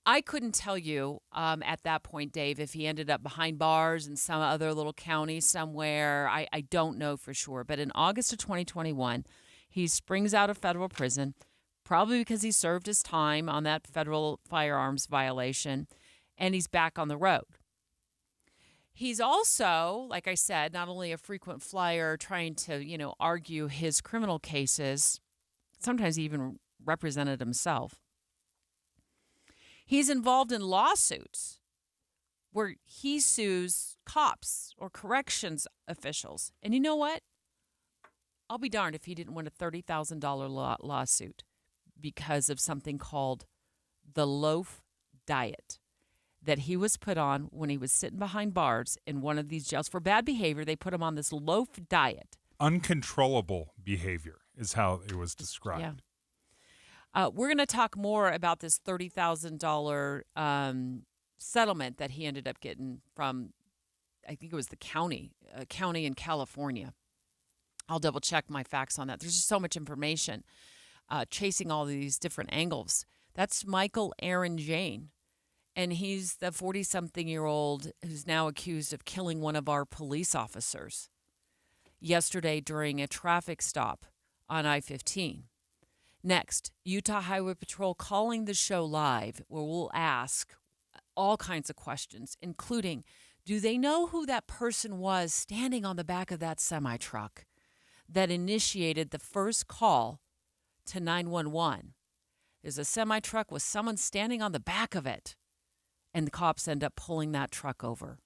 I couldn't tell you at that point, Dave, if he ended up behind bars in some other little county somewhere. I don't know for sure. But in August of 2021, he springs out of federal prison, probably because he served his time on that federal firearms violation, and he's back on the road. He's also, like I said, not only a frequent flyer trying to, argue his criminal cases, sometimes he even represented himself. He's involved in lawsuits where he sues cops or corrections officials. And you know what? I'll be darned if he didn't win a $30,000 lawsuit because of something called the loaf diet that he was put on when he was sitting behind bars in one of these jails. For bad behavior, they put him on this loaf diet. Uncontrollable behavior is how it was described. Yeah. We're going to talk more about this $30,000 settlement that he ended up getting from, I think it was the county in California. I'll double check my facts on that. There's just so much information chasing all these different angles. That's Michael Aaron Jane, and he's the 40-something-year-old who's now accused of killing one of our police officers yesterday during a traffic stop on I-15. Next, Utah Highway Patrol calling the show live, where we'll ask all kinds of questions, including, do they know who that person was standing on the back of that semi-truck that initiated the first call to 911? There's a semi-truck with someone standing on the back of it, and the cops end up pulling that truck over.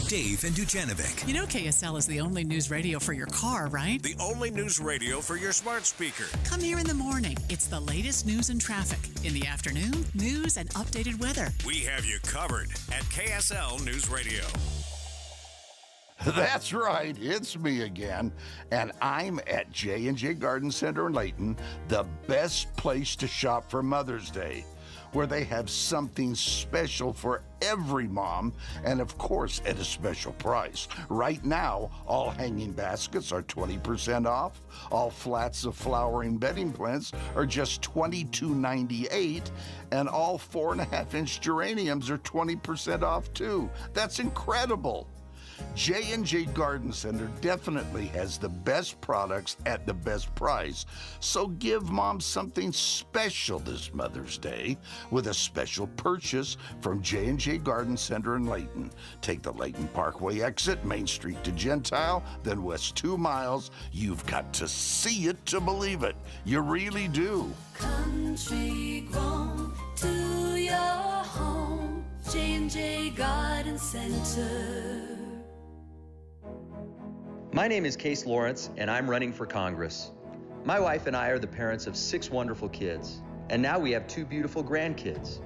Dave and Dujanovic. You know KSL is the only news radio for your car, right? The only news radio for your smart speaker. Come here in the morning. It's the latest news and traffic. In the afternoon, news and updated weather. We have you covered at KSL News Radio. That's right, it's me again, and I'm at J&J Garden Center in Layton, the best place to shop for Mother's Day, where they have something special for every mom, and of course at a special price. Right now, all hanging baskets are 20% off, all flats of flowering bedding plants are just $22.98, and all 4.5-inch geraniums are 20% off too. That's incredible. J&J Garden Center definitely has the best products at the best price, so give Mom something special this Mother's Day with a special purchase from J&J Garden Center in Layton. Take the Layton Parkway exit, Main Street to Gentile, then west 2 miles. You've got to see it to believe it. You really do. Country grown to your home, J&J Garden Center. My name is Case Lawrence, and I'm running for Congress. My wife and I are the parents of 6 wonderful kids, and now we have 2 beautiful grandkids.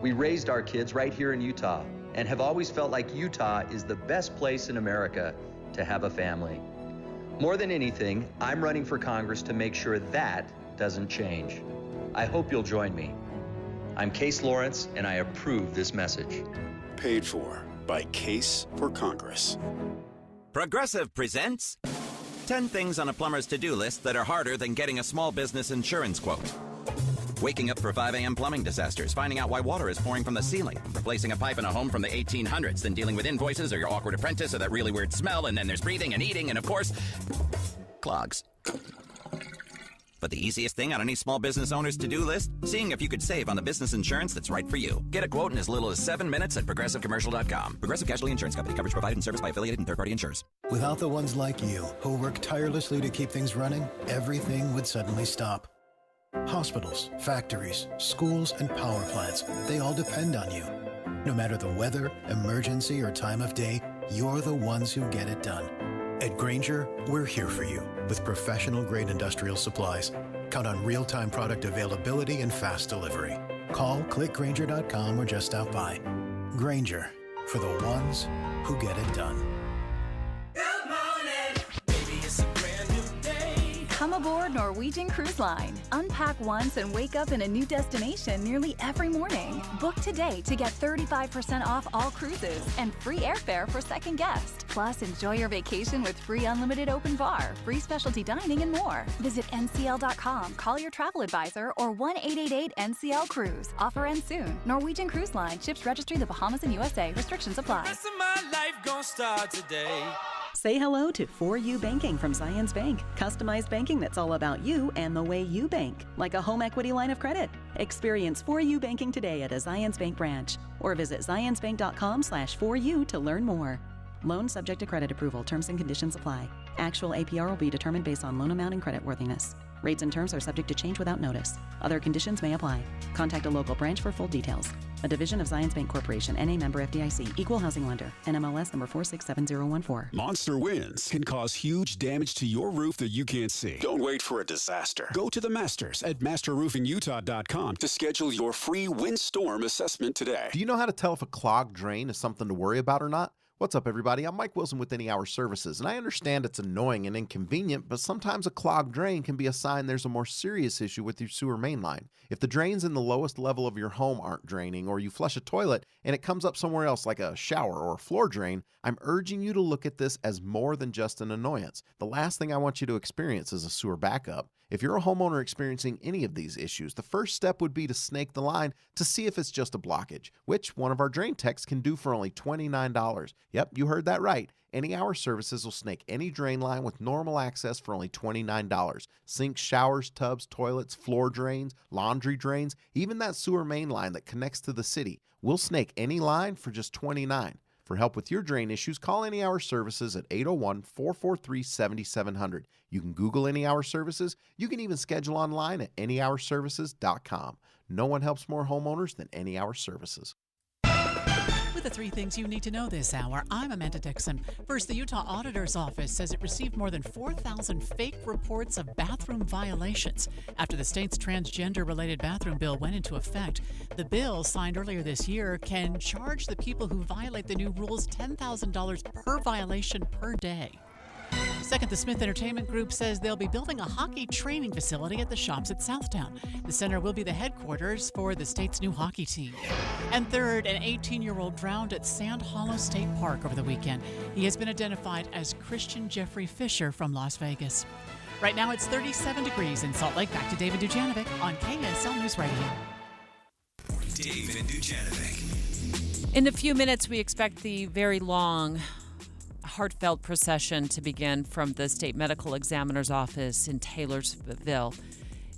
We raised our kids right here in Utah and have always felt like Utah is the best place in America to have a family. More than anything, I'm running for Congress to make sure that doesn't change. I hope you'll join me. I'm Case Lawrence, and I approve this message. Paid for by Case for Congress. Progressive presents 10 things on a plumber's to-do list that are harder than getting a small business insurance quote. Waking up for 5 a.m. plumbing disasters, finding out why water is pouring from the ceiling, replacing a pipe in a home from the 1800s, then dealing with invoices or your awkward apprentice or that really weird smell, and then there's breathing and eating and, of course, clogs. But the easiest thing on any small business owner's to-do list? Seeing if you could save on the business insurance that's right for you. Get a quote in as little as 7 minutes at ProgressiveCommercial.com. Progressive Casualty Insurance Company. Coverage provided and serviced by affiliated and third-party insurers. Without the ones like you, who work tirelessly to keep things running, everything would suddenly stop. Hospitals, factories, schools, and power plants, they all depend on you. No matter the weather, emergency, or time of day, you're the ones who get it done. At Grainger, we're here for you with professional-grade industrial supplies. Count on real-time product availability and fast delivery. Call, click Grainger.com, or just stop by. Grainger, for the ones who get it done. Come aboard Norwegian Cruise Line. Unpack once and wake up in a new destination nearly every morning. Book today to get 35% off all cruises and free airfare for second guest. Plus, enjoy your vacation with free unlimited open bar, free specialty dining, and more. Visit ncl.com, call your travel advisor, or 1-888-NCL-CRUISE. Offer ends soon. Norwegian Cruise Line. Ships registry the Bahamas and USA. Restrictions apply. The rest of my life gon' start today. Say hello to For You Banking from Zions Bank. Customized banking that's all about you and the way you bank, like a home equity line of credit. Experience For You Banking today at a Zions Bank branch or visit zionsbank.com/4u to learn more. Loan subject to credit approval. Terms and conditions apply. Actual APR will be determined based on loan amount and creditworthiness. Rates and terms are subject to change without notice. Other conditions may apply. Contact a local branch for full details. A division of Zions Bank Corporation, N.A. member FDIC, equal housing lender, NMLS number 467014. Monster winds can cause huge damage to your roof that you can't see. Don't wait for a disaster. Go to the Masters at masterroofingutah.com to schedule your free windstorm assessment today. Do you know how to tell if a clogged drain is something to worry about or not? What's up, everybody? I'm Mike Wilson with Any Hour Services, and I understand it's annoying and inconvenient, but sometimes a clogged drain can be a sign there's a more serious issue with your sewer main line. If the drains in the lowest level of your home aren't draining, or you flush a toilet and it comes up somewhere else like a shower or a floor drain, I'm urging you to look at this as more than just an annoyance. The last thing I want you to experience is a sewer backup. If you're a homeowner experiencing any of these issues, the first step would be to snake the line to see if it's just a blockage, which one of our drain techs can do for only $29. Yep, you heard that right. Any Hour Services will snake any drain line with normal access for only $29. Sinks, showers, tubs, toilets, floor drains, laundry drains, even that sewer main line that connects to the city. We'll snake any line for just $29. For help with your drain issues, call Any Hour Services at 801-443-7700. You can Google Any Hour Services. You can even schedule online at anyhourservices.com. No one helps more homeowners than Any Hour Services. With the 3 things you need to know this hour, I'm Amanda Dixon. First, the Utah Auditor's Office says it received more than 4,000 fake reports of bathroom violations after the state's transgender-related bathroom bill went into effect. The bill, signed earlier this year, can charge the people who violate the new rules $10,000 per violation per day. Second, the Smith Entertainment Group says they'll be building a hockey training facility at the Shops at Southtown. The center will be the headquarters for the state's new hockey team. And third, an 18-year-old drowned at Sand Hollow State Park over the weekend. He has been identified as Christian Jeffrey Fisher from Las Vegas. Right now it's 37 degrees in Salt Lake. Back to David Dujanovic on KSL News Radio. David Dujanovic. In a few minutes, we expect the very long, heartfelt procession to begin from the State Medical Examiner's Office in Taylorsville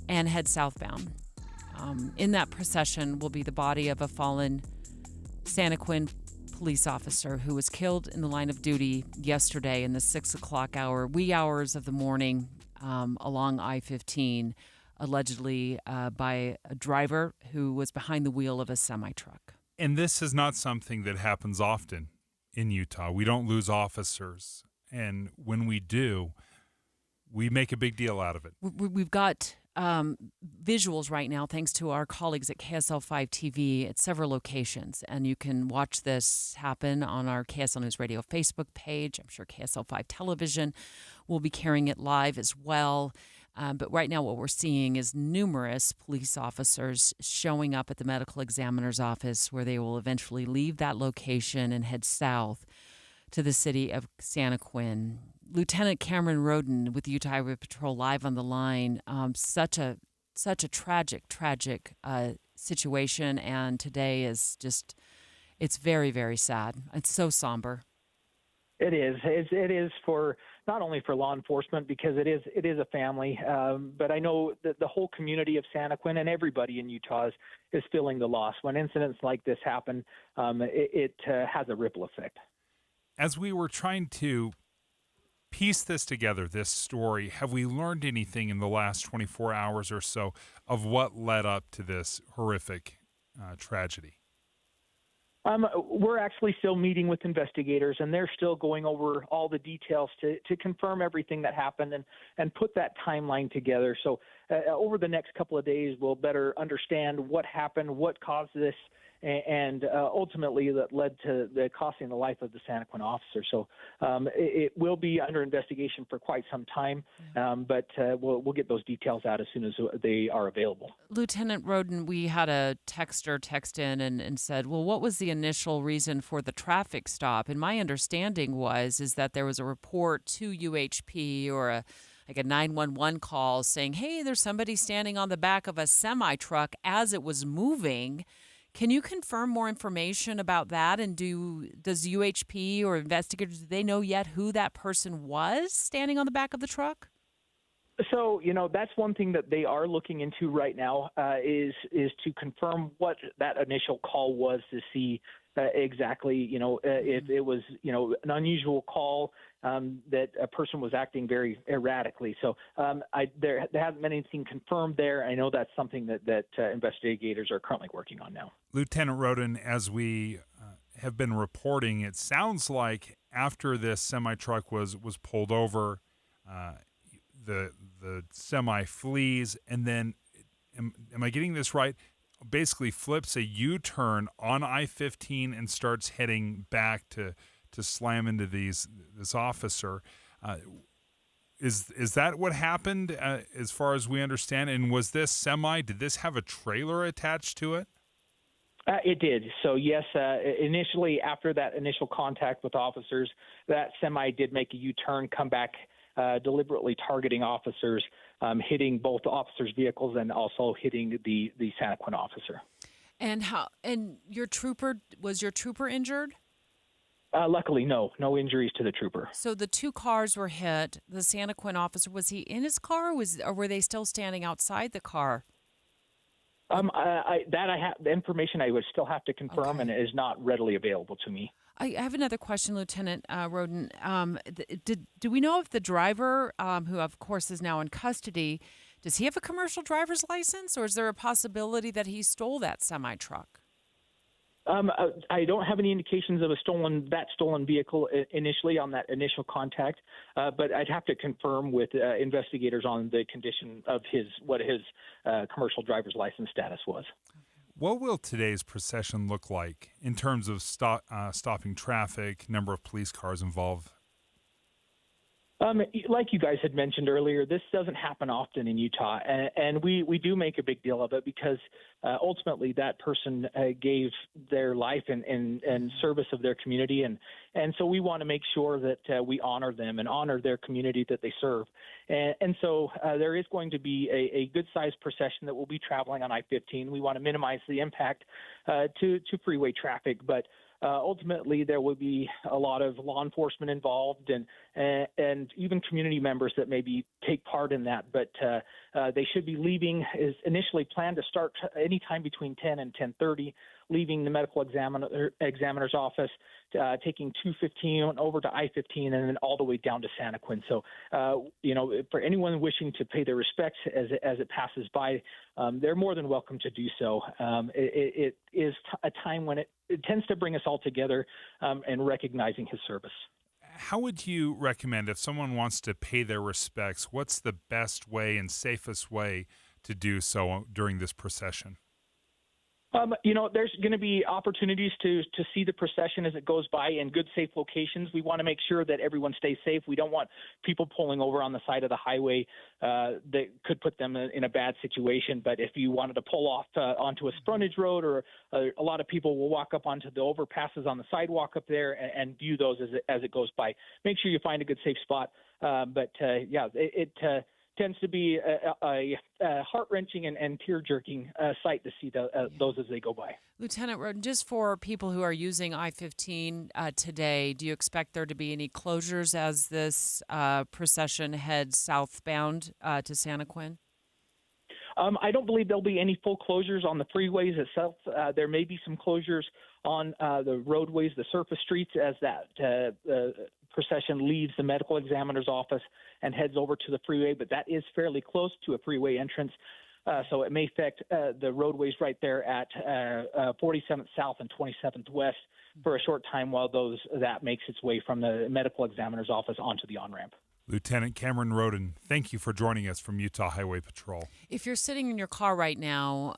and head southbound. In that procession will be the body of a fallen Santaquin police officer who was killed in the line of duty yesterday in the 6 o'clock hour, wee hours of the morning along I-15, allegedly by a driver who was behind the wheel of a semi-truck. And this is not something that happens often in Utah. We don't lose officers. And when we do, we make a big deal out of it. We've got visuals right now, thanks to our colleagues at KSL5 TV at several locations. And you can watch this happen on our KSL News Radio Facebook page. I'm sure KSL5 Television will be carrying it live as well. But right now what we're seeing is numerous police officers showing up at the medical examiner's office, where they will eventually leave that location and head south to the city of Santaquin. Lieutenant Cameron Roden with the Utah Highway Patrol live on the line. Such a tragic situation, and today is just, it's very, very sad. It's so somber. It is. It is for not only for law enforcement, because it is a family, but I know that the whole community of Santaquin and everybody in Utah is feeling the loss. When incidents like this happen, it has a ripple effect. As we were trying to piece this together, this story, have we learned anything in the last 24 hours or so of what led up to this horrific tragedy? We're actually still meeting with investigators, and they're still going over all the details to confirm everything that happened and put that timeline together. So over the next couple of days, we'll better understand what happened, what caused this, and ultimately that led to the costing the life of the Santaquin officer. So it will be under investigation for quite some time, but we'll get those details out as soon as they are available. Lieutenant Roden, we had a texter text in and said, well, what was the initial reason for the traffic stop? And my understanding is that there was a report to UHP or a 911 call saying, hey, there's somebody standing on the back of a semi-truck as it was moving. Can you confirm more information about that? And does UHP or investigators, do they know yet who that person was standing on the back of the truck? So, that's one thing that they are looking into right now, is to confirm what that initial call was, to see exactly, if it was, an unusual call, that a person was acting very erratically. So there hasn't been anything confirmed there. I know that's something that investigators are currently working on now. Lieutenant Roden, as we have been reporting, it sounds like after this semi-truck was pulled over, the semi flees, and then, am I getting this right, basically flips a U-turn on I-15 and starts heading back to slam into this officer. Is that what happened, as far as we understand? And was this semi, did this have a trailer attached to it? It did. So, yes, initially, after that initial contact with officers, that semi did make a U-turn, come back, deliberately targeting officers, hitting both officers' vehicles and also hitting the Santaquin officer. And was your trooper injured? Luckily, no injuries to the trooper. So the two cars were hit. The Santaquin officer, was he in his car, or were they still standing outside the car? The information I would still have to confirm, and it is not readily available to me. I have another question, Lieutenant Roden. Do we know if the driver, who of course is now in custody, does he have a commercial driver's license, or is there a possibility that he stole that semi-truck? I don't have any indications of a stolen vehicle initially on that initial contact, but I'd have to confirm with investigators on the condition of what his commercial driver's license status was. What will today's procession look like in terms of stopping traffic, number of police cars involved? Like you guys had mentioned earlier, this doesn't happen often in Utah, and we do make a big deal of it because ultimately that person gave their life in service of their community, and so we want to make sure that we honor them and honor their community that they serve. And so there is going to be a good-sized procession that will be traveling on I-15. We want to minimize the impact to freeway traffic, but ultimately, there will be a lot of law enforcement involved and even community members that maybe take part in that. But they should be leaving, is initially planned to start anytime between 10 and 10:30, leaving the medical examiner's office, taking 215 over to I-15 and then all the way down to Santaquin. So, for anyone wishing to pay their respects as it passes by, they're more than welcome to do so. It is a time when it tends to bring us all together and recognizing his service. How would you recommend if someone wants to pay their respects, what's the best way and safest way to do so during this procession? There's going to be opportunities to see the procession as it goes by in good, safe locations. We want to make sure that everyone stays safe. We don't want people pulling over on the side of the highway that could put them in a bad situation. But if you wanted to pull off onto a frontage road, or a lot of people will walk up onto the overpasses on the sidewalk up there and view those as it goes by. Make sure you find a good, safe spot. It tends to be a heart-wrenching and tear-jerking sight to see those as they go by. Lieutenant Roden, just for people who are using I-15 today, do you expect there to be any closures as this procession heads southbound to Santaquin? I don't believe there'll be any full closures on the freeways itself. There may be some closures on the roadways, the surface streets, as that procession leaves the medical examiner's office and heads over to the freeway, but that is fairly close to a freeway entrance. So it may affect the roadways right there at 47th South and 27th West for a short time while that makes its way from the medical examiner's office onto the on-ramp. Lieutenant Cameron Roden, thank you for joining us from Utah Highway Patrol. If you're sitting in your car right now,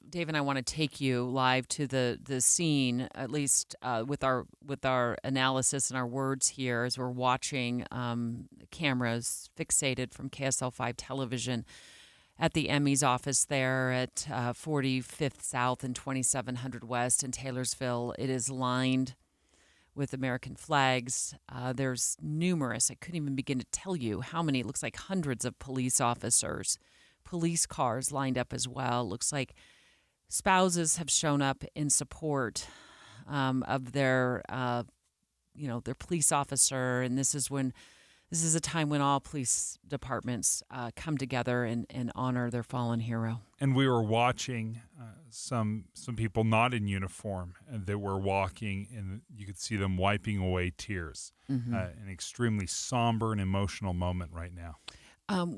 Dave and I want to take you live to the scene, at least with our analysis and our words here as we're watching cameras fixated from KSL5 television at the Emmys office there at 45th South and 2700 West in Taylorsville. It is lined with American flags. There's numerous, I couldn't even begin to tell you how many, it looks like hundreds of police officers, police cars lined up as well. Looks like spouses have shown up in support of their police officer. And this is a time when all police departments come together and honor their fallen hero. And we were watching some people not in uniform that were walking, and you could see them wiping away tears. Mm-hmm. An extremely somber and emotional moment right now.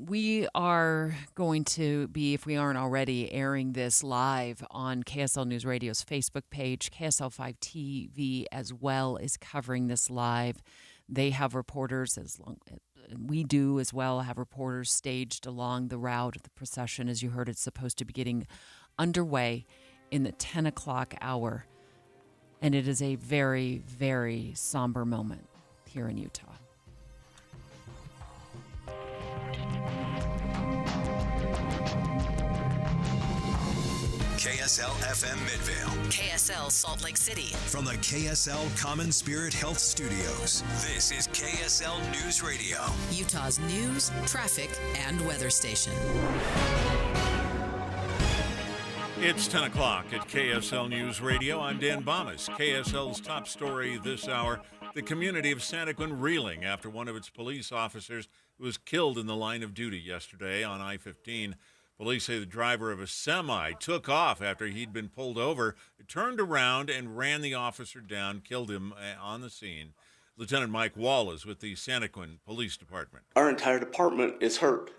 We are going to be, if we aren't already, airing this live on KSL News Radio's Facebook page. KSL5 TV as well is covering this live. They have reporters, we do as well, have reporters staged along the route of the procession. As you heard, it's supposed to be getting underway in the 10 o'clock hour. And it is a very, very somber moment here in Utah. KSL FM Midvale. KSL Salt Lake City. From the KSL Common Spirit Health Studios, this is KSL News Radio. Utah's news, traffic, and weather station. It's 10 o'clock at KSL News Radio. I'm Dan Bomas. KSL's top story this hour, the community of Santaquin reeling after one of its police officers was killed in the line of duty yesterday on I-15. Police say the driver of a semi took off after he'd been pulled over, turned around and ran the officer down, killed him on the scene. Lieutenant Mike Wall is with the Santaquin Police Department. Our entire department is hurt,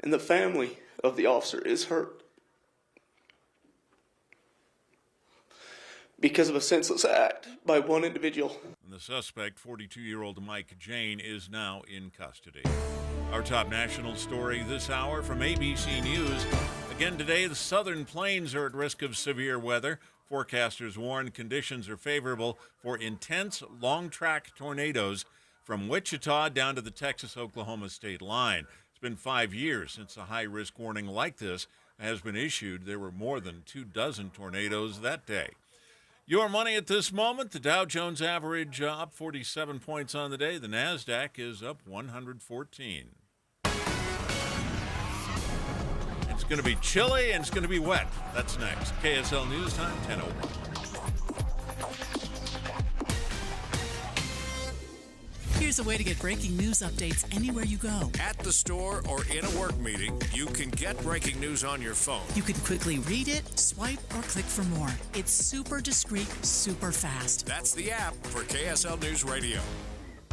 and the family of the officer is hurt. because of a senseless act by one individual. And the suspect, 42-year-old Mike Jane, is now in custody. Our top national story this hour from ABC News. Again today, the southern plains are at risk of severe weather. Forecasters warn conditions are favorable for intense long-track tornadoes from Wichita down to the Texas-Oklahoma state line. It's been 5 years since a high-risk warning like this has been issued. There were more than 24 tornadoes that day. Your money at this moment, the Dow Jones average up 47 points on the day. The NASDAQ is up 114. It's going to be chilly and it's going to be wet. That's next. KSL News Time, 10:01. Here's a way to get breaking news updates anywhere you go. At the store or in a work meeting, you can get breaking news on your phone. You can quickly read it, swipe, or click for more. It's super discreet, super fast. That's the app for KSL News Radio.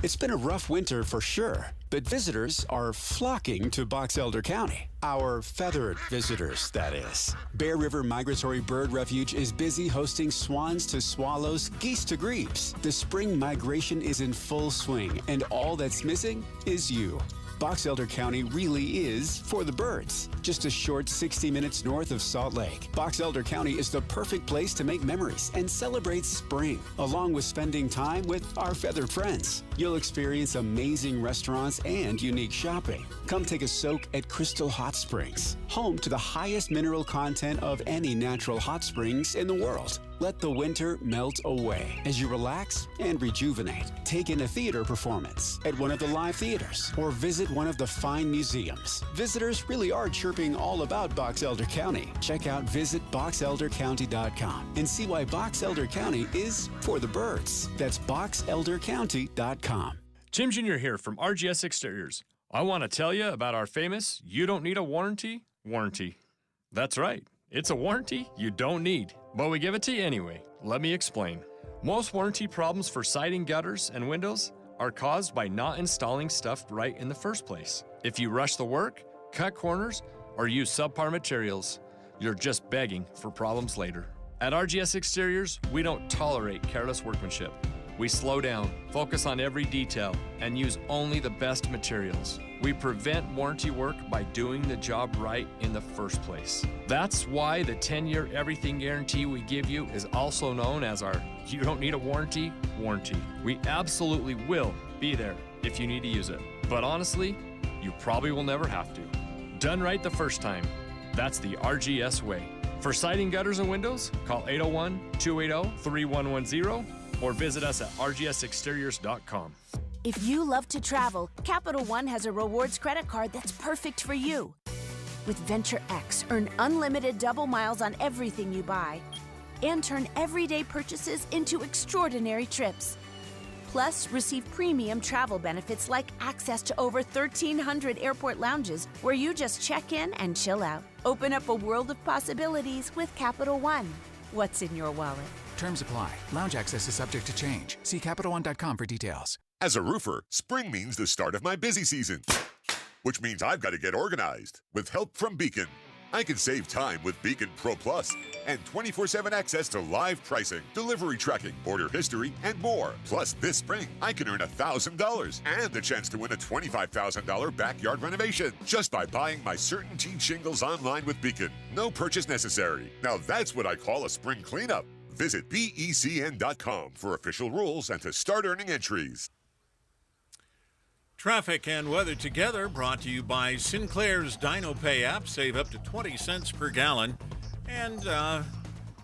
It's been a rough winter for sure, but visitors are flocking to Box Elder County. Our feathered visitors, that is. Bear River Migratory Bird Refuge is busy hosting swans to swallows, geese to grebes. The spring migration is in full swing, and all that's missing is you. Box Elder County really is for the birds. Just a short 60 minutes north of Salt Lake, Box Elder County is the perfect place to make memories and celebrate spring, along with spending time with our feathered friends. You'll experience amazing restaurants and unique shopping. Come take a soak at Crystal Hot Springs, home to the highest mineral content of any natural hot springs in the world. Let the winter melt away as you relax and rejuvenate. Take in a theater performance at one of the live theaters or visit one of the fine museums. Visitors really are chirping all about Box Elder County. Check out visitboxeldercounty.com and see why Box Elder County is for the birds. That's boxeldercounty.com. Jim Jr. here from RGS Exteriors. I want to tell you about our famous "You Don't Need a Warranty" warranty. That's right. It's a warranty you don't need, but we give it to you anyway. Let me explain. Most warranty problems for siding, gutters, and windows are caused by not installing stuff right in the first place. If you rush the work, cut corners, or use subpar materials, you're just begging for problems later. At RGS Exteriors, we don't tolerate careless workmanship. We slow down, focus on every detail, and use only the best materials. We prevent warranty work by doing the job right in the first place. That's why the 10-year everything guarantee we give you is also known as our "You Don't Need a Warranty" warranty. We absolutely will be there if you need to use it. But honestly, you probably will never have to. Done right the first time. That's the RGS way. For siding, gutters, and windows, call 801-280-3110 or visit us at rgsexteriors.com. If you love to travel, Capital One has a rewards credit card that's perfect for you. With Venture X, earn unlimited double miles on everything you buy and turn everyday purchases into extraordinary trips. Plus, receive premium travel benefits like access to over 1,300 airport lounges where you just check in and chill out. Open up a world of possibilities with Capital One. What's in your wallet? Terms apply. Lounge access is subject to change. See CapitalOne.com for details. As a roofer, spring means the start of my busy season, which means I've got to get organized. With help from Beacon, I can save time with Beacon Pro Plus and 24/7 access to live pricing, delivery tracking, order history, and more. Plus, this spring, I can earn $1,000 and the chance to win a $25,000 backyard renovation just by buying my Certainty shingles online with Beacon. No purchase necessary. Now that's what I call a spring cleanup. Visit BECN.com for official rules and to start earning entries. Traffic and weather together brought to you by Sinclair's Dino Pay app. Save up to 20 cents per gallon. And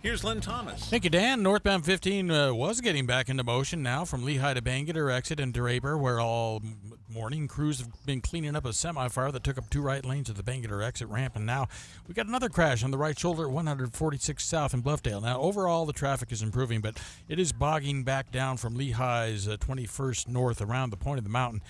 here's Lynn Thomas. Thank you, Dan. Northbound 15 was getting back into motion now from Lehigh to Bangor exit and Draper, where all morning crews have been cleaning up a semi-fire that took up 2 right lanes of the Bangor exit ramp. And now we got another crash on the right shoulder at 146 South in Bluffdale. Now, overall, the traffic is improving, but it is bogging back down from Lehigh's 21st North around the point of the mountain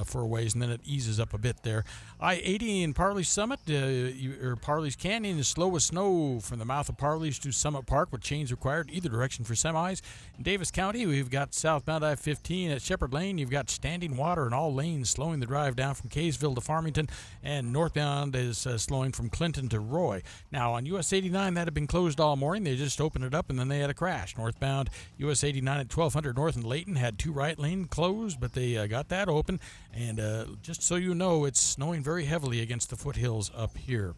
for a ways, and then it eases up a bit there. I-80 in Parley's Summit, or Parley's Canyon, is slow with snow from the mouth of Parley's to Summit Park with chains required either direction for semis. In Davis County, we've got southbound I-15 at Shepherd Lane. You've got standing water in all lanes lanes, slowing the drive down from Kaysville to Farmington, and northbound is slowing from Clinton to Roy. Now, on US 89, that had been closed all morning. They just opened it up, and then they had a crash. Northbound US 89 at 1200 North in Layton had 2 right lanes closed, but they got that open. And just so you know, it's snowing very heavily against the foothills up here.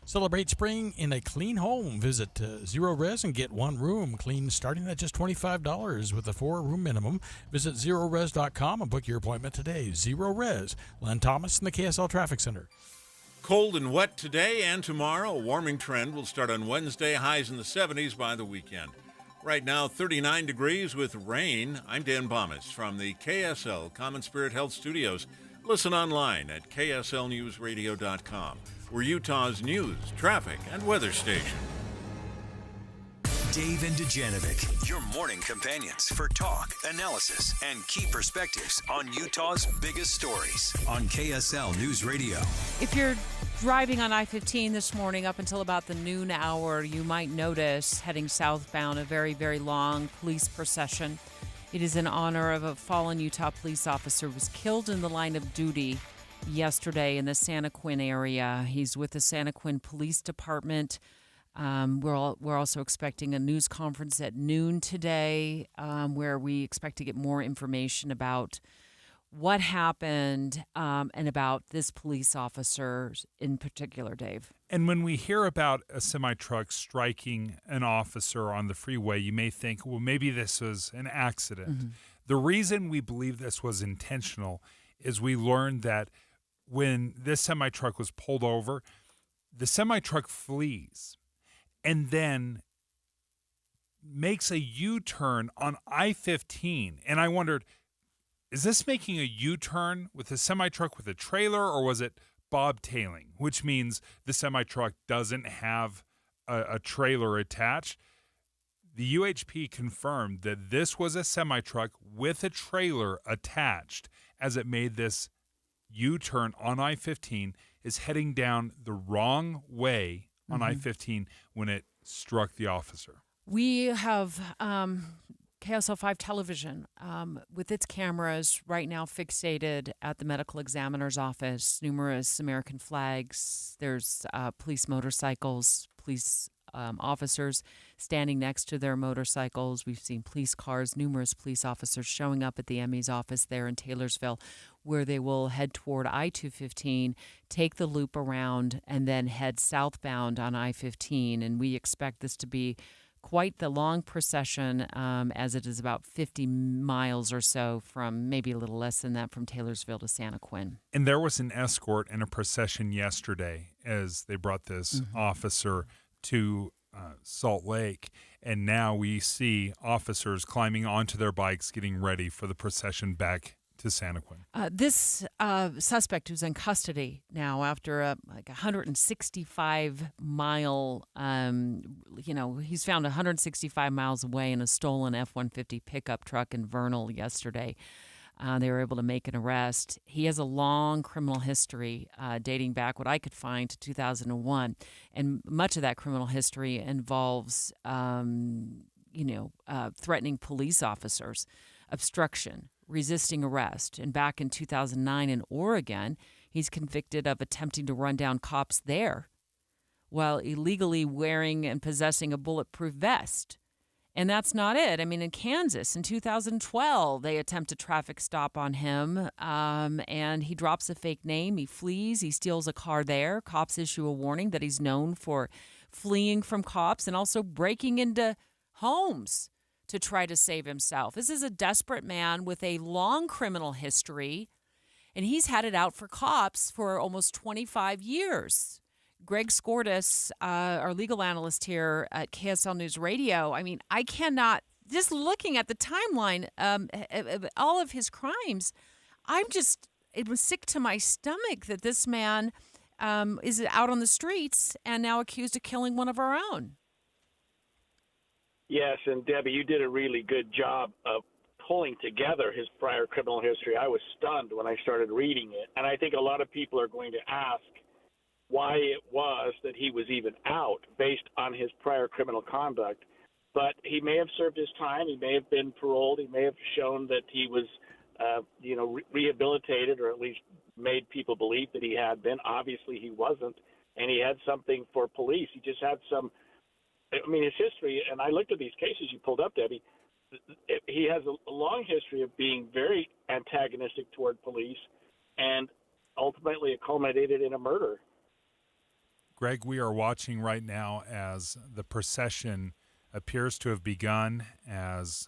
Celebrate spring in a clean home. Visit Zero Res and get 1 room clean starting at just $25 with a 4-room minimum. Visit ZeroRes.com and book your appointment today. Zero Res, Len Thomas in the KSL Traffic Center. Cold and wet today and tomorrow. A warming trend will start on Wednesday. Highs in the 70s by the weekend. Right now, 39 degrees with rain. I'm Dan Bomis from the KSL Common Spirit Health Studios. Listen online at kslnewsradio.com. We're Utah's news, traffic, and weather station. Dave and Dujanovic, your morning companions for talk, analysis, and key perspectives on Utah's biggest stories on KSL News Radio. If you're driving on I-15 this morning up until about the noon hour, you might notice heading southbound a very, very long police procession. It is in honor of a fallen Utah police officer who was killed in the line of duty yesterday in the Santaquin area. He's with the Santaquin Police Department. We're also expecting a news conference at noon today where we expect to get more information about what happened and about this police officer in particular, Dave. And when we hear about a semi-truck striking an officer on the freeway, you may think, well, maybe this was an accident. Mm-hmm. The reason we believe this was intentional is we learned that when this semi-truck was pulled over, the semi-truck flees and then makes a U-turn on I-15. And I wondered, is this making a U-turn with a semi-truck with a trailer, or was it bobtailing, which means the semi-truck doesn't have a trailer attached? The UHP confirmed that this was a semi-truck with a trailer attached as it made this U-turn on I-15, is heading down the wrong way on I-15 when it struck the officer. We have KSL 5 television with its cameras right now fixated at the medical examiner's office, numerous American flags. There's police motorcycles, police officers standing next to their motorcycles. We've seen police cars, numerous police officers showing up at the ME's office there in Taylorsville, where they will head toward I-215, take the loop around, and then head southbound on I-15. And we expect this to be quite the long procession, as it is about 50 miles or so from, maybe a little less than that, from Taylorsville to Santaquin. And there was an escort and a procession yesterday as they brought this officer to Salt Lake. And now we see officers climbing onto their bikes, getting ready for the procession back to Santaquin. This suspect who's in custody now after a 165-mile, he's found 165 miles away in a stolen F-150 pickup truck in Vernal yesterday. They were able to make an arrest. He has a long criminal history dating back, what I could find, to 2001. And much of that criminal history involves, threatening police officers, obstruction, resisting arrest. And back in 2009 in Oregon, he's convicted of attempting to run down cops there while illegally wearing and possessing a bulletproof vest. And that's not it. I mean, in Kansas in 2012, they attempt a traffic stop on him, and he drops a fake name. He flees. He steals a car there. Cops issue a warning that he's known for fleeing from cops and also breaking into homes to try to save himself. This is a desperate man with a long criminal history, and he's had it out for cops for almost 25 years. Greg Skordas, our legal analyst here at KSL News Radio, I mean, I cannot, just looking at the timeline of all of his crimes, it was sick to my stomach that this man is out on the streets and now accused of killing one of our own. Yes, and Debbie, you did a really good job of pulling together his prior criminal history. I was stunned when I started reading it, and I think a lot of people are going to ask why it was that he was even out based on his prior criminal conduct. But he may have served his time. He may have been paroled. He may have shown that he was rehabilitated, or at least made people believe that he had been. Obviously, he wasn't, and he had something for police. He just had some. I mean, his history, and I looked at these cases you pulled up, Debbie. He has a long history of being very antagonistic toward police, and ultimately it culminated in a murder. Greg, we are watching right now as the procession appears to have begun, as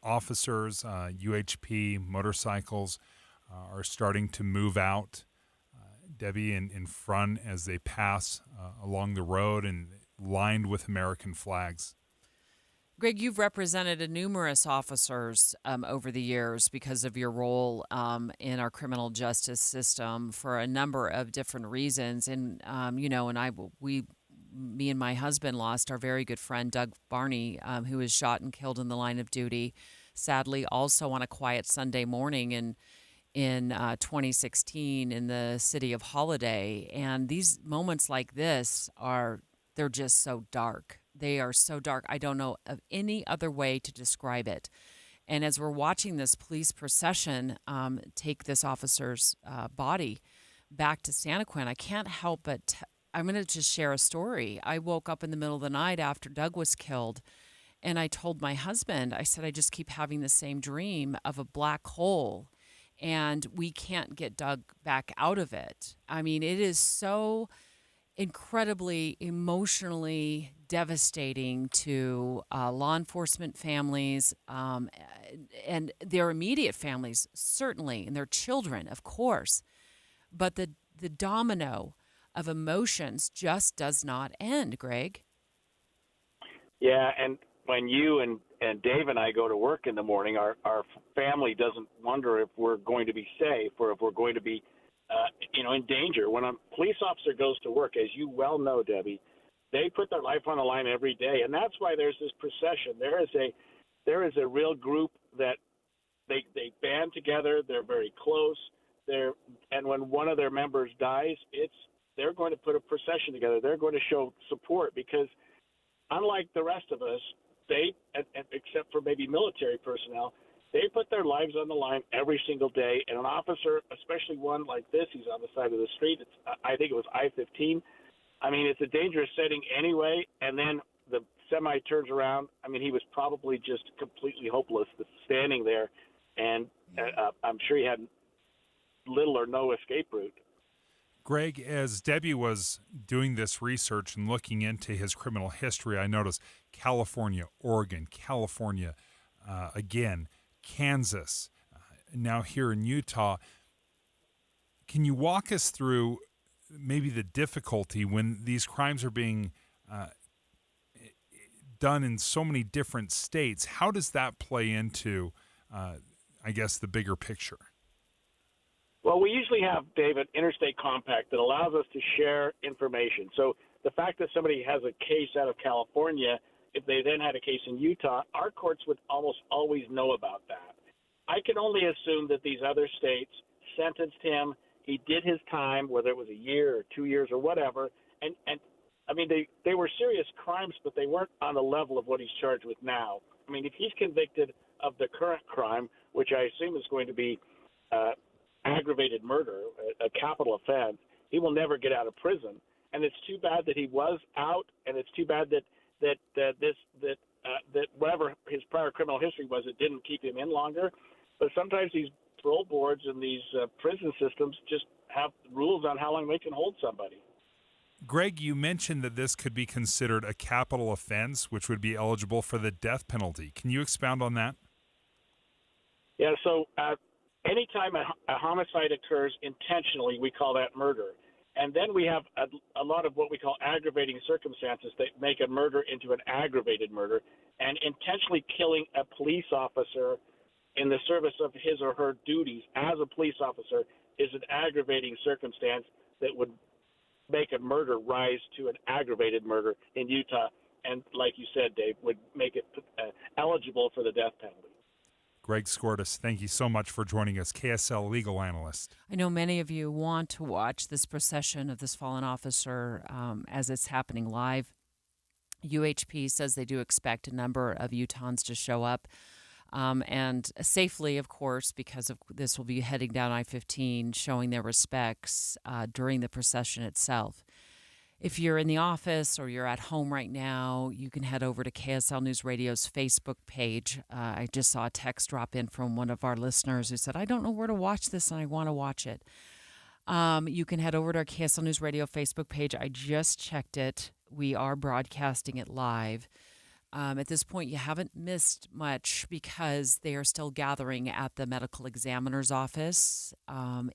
officers, UHP, motorcycles are starting to move out. Debbie, in front as they pass along the road and lined with American flags. Greg, you've represented numerous officers over the years because of your role in our criminal justice system for a number of different reasons. And, me and my husband lost our very good friend, Doug Barney, who was shot and killed in the line of duty, sadly, also on a quiet Sunday morning in 2016 in the city of Holiday. And these moments like this they're just so dark. They are so dark. I don't know of any other way to describe it. And as we're watching this police procession take this officer's body back to Santaquin, I can't help but I'm going to just share a story. I woke up in the middle of the night after Doug was killed, and I told my husband, I said, I just keep having the same dream of a black hole, and we can't get Doug back out of it. I mean, it is so incredibly emotionally devastating to law enforcement families and their immediate families, certainly, and their children, of course. But the domino of emotions just does not end, Greg. Yeah, and when you and Dave and I go to work in the morning, our family doesn't wonder if we're going to be safe or if we're going to be in danger. When a police officer goes to work, as you well know, Debbie, they put their life on the line every day, and that's why there's this procession. There is a real group that they band together. They're very close. And when one of their members dies, they're going to put a procession together. They're going to show support because, unlike the rest of us, they, except for maybe military personnel, they put their lives on the line every single day. And an officer, especially one like this, he's on the side of the street. I think it was I-15. I mean, it's a dangerous setting anyway. And then the semi turns around. I mean, he was probably just completely hopeless standing there. And I'm sure he had little or no escape route. Greg, as Debbie was doing this research and looking into his criminal history, I noticed California, Oregon, California, again, Kansas, now here in Utah. Can you walk us through maybe the difficulty when these crimes are being done in so many different states? How does that play into, I guess, the bigger picture? Well, we usually have, David, interstate compact that allows us to share information. So the fact that somebody has a case out of California, if they then had a case in Utah, our courts would almost always know about that. I can only assume that these other states sentenced him. He did his time, whether it was a year or 2 years or whatever. And I mean, they were serious crimes, but they weren't on the level of what he's charged with now. I mean, if he's convicted of the current crime, which I assume is going to be aggravated murder, a capital offense, he will never get out of prison. And it's too bad that he was out, and it's too bad that whatever his prior criminal history was, it didn't keep him in longer. But sometimes these parole boards and these prison systems just have rules on how long they can hold somebody. Greg, you mentioned that this could be considered a capital offense, which would be eligible for the death penalty. Can you expound on that? Yeah, so anytime a homicide occurs intentionally, we call that murder. And then we have a lot of what we call aggravating circumstances that make a murder into an aggravated murder. And intentionally killing a police officer in the service of his or her duties as a police officer is an aggravating circumstance that would make a murder rise to an aggravated murder in Utah. And like you said, Dave, would make it eligible for the death penalty. Greg Skordas, thank you so much for joining us, KSL legal analyst. I know many of you want to watch this procession of this fallen officer as it's happening live. UHP says they do expect a number of Utahns to show up. and safely, of course, because of this will be heading down I-15, showing their respects during the procession itself. If you're in the office or you're at home right now, you can head over to KSL News Radio's Facebook page. I just saw a text drop in from one of our listeners who said, I don't know where to watch this and I want to watch it. You can head over to our KSL News Radio Facebook page. I just checked it. We are broadcasting it live. At this point, you haven't missed much because they are still gathering at the medical examiner's office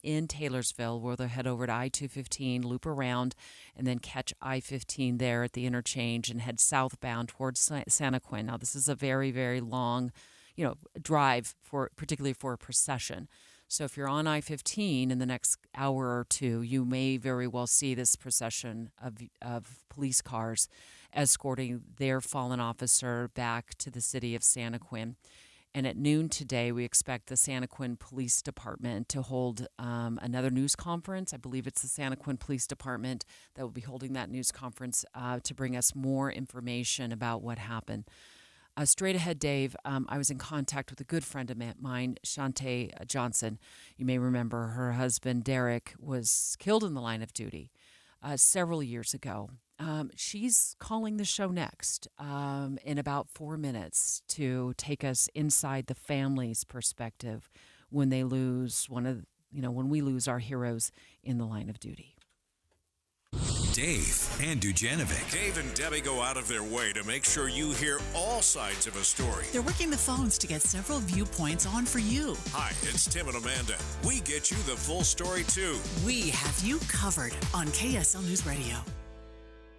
in Taylorsville, where they'll head over to I-215, loop around, and then catch I-15 there at the interchange and head southbound towards Santaquin. Now, this is a very, very long, drive particularly for a procession. So if you're on I-15 in the next hour or two, you may very well see this procession of police cars escorting their fallen officer back to the city of Santaquin. And at noon today, we expect the Santaquin Police Department to hold another news conference. I believe it's the Santaquin Police Department that will be holding that news conference to bring us more information about what happened. Straight ahead, Dave, I was in contact with a good friend of mine, Shantae Johnson. You may remember her husband, Derek, was killed in the line of duty several years ago. She's calling the show next in about 4 minutes to take us inside the family's perspective when they lose when we lose our heroes in the line of duty. Dave and Dujanovic. Dave and Debbie go out of their way to make sure you hear all sides of a story. They're working the phones to get several viewpoints on for you. Hi, it's Tim and Amanda. We get you the full story, too. We have you covered on KSL News Radio.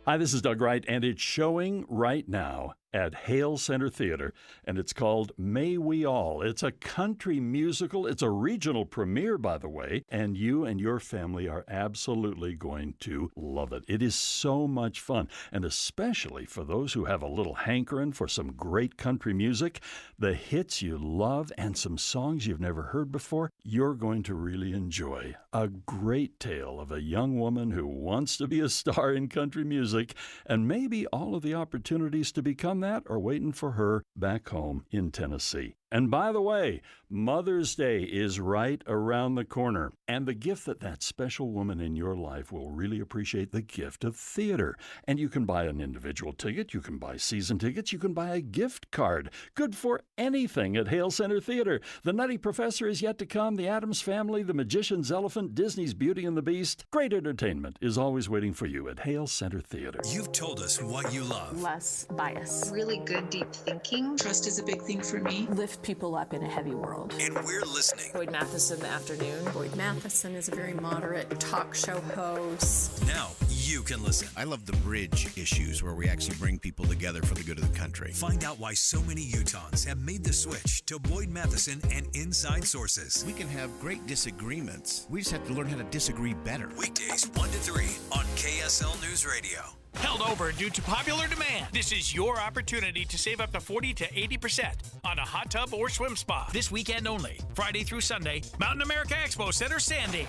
Hi, this is Doug Wright, and it's showing right now at Hale Center Theater, and it's called May We All. It's a country musical. It's a regional premiere, by the way, and you and your family are absolutely going to love it. It is so much fun, and especially for those who have a little hankering for some great country music, the hits you love, and some songs you've never heard before, you're going to really enjoy. A great tale of a young woman who wants to be a star in country music, and maybe all of the opportunities to become that are waiting for her back home in Tennessee. And by the way, Mother's Day is right around the corner. And the gift that special woman in your life will really appreciate, the gift of theater. And you can buy an individual ticket, you can buy season tickets, you can buy a gift card. Good for anything at Hale Center Theater. The Nutty Professor is yet to come, The Addams Family, The Magician's Elephant, Disney's Beauty and the Beast. Great entertainment is always waiting for you at Hale Center Theater. You've told us what you love. Less bias. Really good, deep thinking. Trust is a big thing for me. Lift people up in a heavy world. And we're listening. Boyd Matheson, The Afternoon. Boyd Matheson is a very moderate talk show host. Now you can listen. I love the bridge issues where we actually bring people together for the good of the country. Find out why so many Utahns have made the switch to Boyd Matheson and Inside Sources. We can have great disagreements. We just have to learn how to disagree better. Weekdays 1 to 3 on KSL News Radio. Held over due to popular demand. This is your opportunity to save up to 40 to 80% on a hot tub or swim spa. This weekend only, Friday through Sunday, Mountain America Expo Center, Sandy.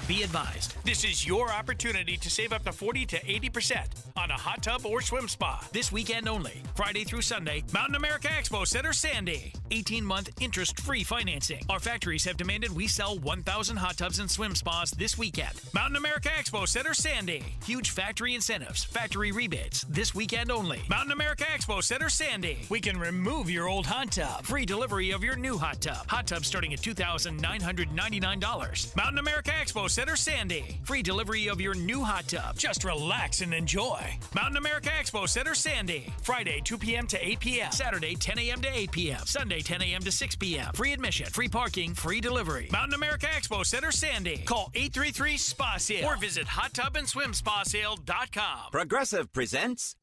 Be advised, this is your opportunity to save up to 40 to 80% on a hot tub or swim spa. This weekend only, Friday through Sunday, Mountain America Expo Center, Sandy. 18-month interest-free financing. Our factories have demanded we sell 1,000 hot tubs and swim spas this weekend. Mountain America Expo Center, Sandy. Huge factory incentives, factory rebates, this weekend only. Mountain America Expo Center, Sandy. We can remove your old hot tub. Free delivery of your new hot tub. Hot tub starting at $2,999. Mountain America Expo Center, Sandy. Free delivery of your new hot tub. Just relax and enjoy. Mountain America Expo Center, Sandy. Friday, 2 p.m. to 8 p.m. Saturday, 10 a.m. to 8 p.m. Sunday, 10 a.m. to 6 p.m. Free admission, free parking, free delivery. Mountain America Expo Center, Sandy. Call 833-SPA-SALE or visit hottubandSwimSpaSale.com. Progressive presents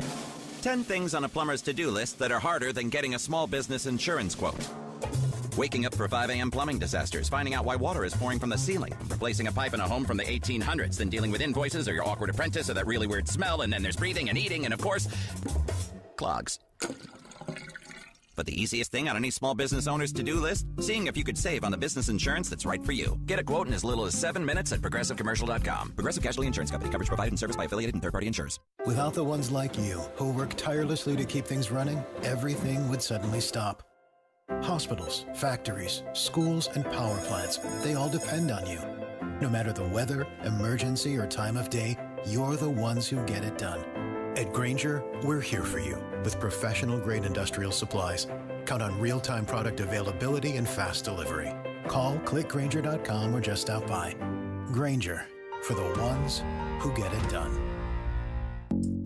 10 things on a plumber's to-do list that are harder than getting a small business insurance quote. Waking up for 5 a.m. plumbing disasters, finding out why water is pouring from the ceiling, replacing a pipe in a home from the 1800s, then dealing with invoices or your awkward apprentice or that really weird smell, and then there's breathing and eating and, of course, clogs. But the easiest thing on any small business owner's to-do list? Seeing if you could save on the business insurance that's right for you. Get a quote in as little as 7 minutes at ProgressiveCommercial.com. Progressive Casualty Insurance Company. Coverage provided and serviced by affiliated and third-party insurers. Without the ones like you, who work tirelessly to keep things running, everything would suddenly stop. Hospitals, factories, schools, and power plants, they all depend on you. No matter the weather, emergency, or time of day, you're the ones who get it done. At Grainger, we're here for you with professional-grade industrial supplies. Count on real-time product availability and fast delivery. Call, click Grainger.com, or just stop by. Grainger, for the ones who get it done.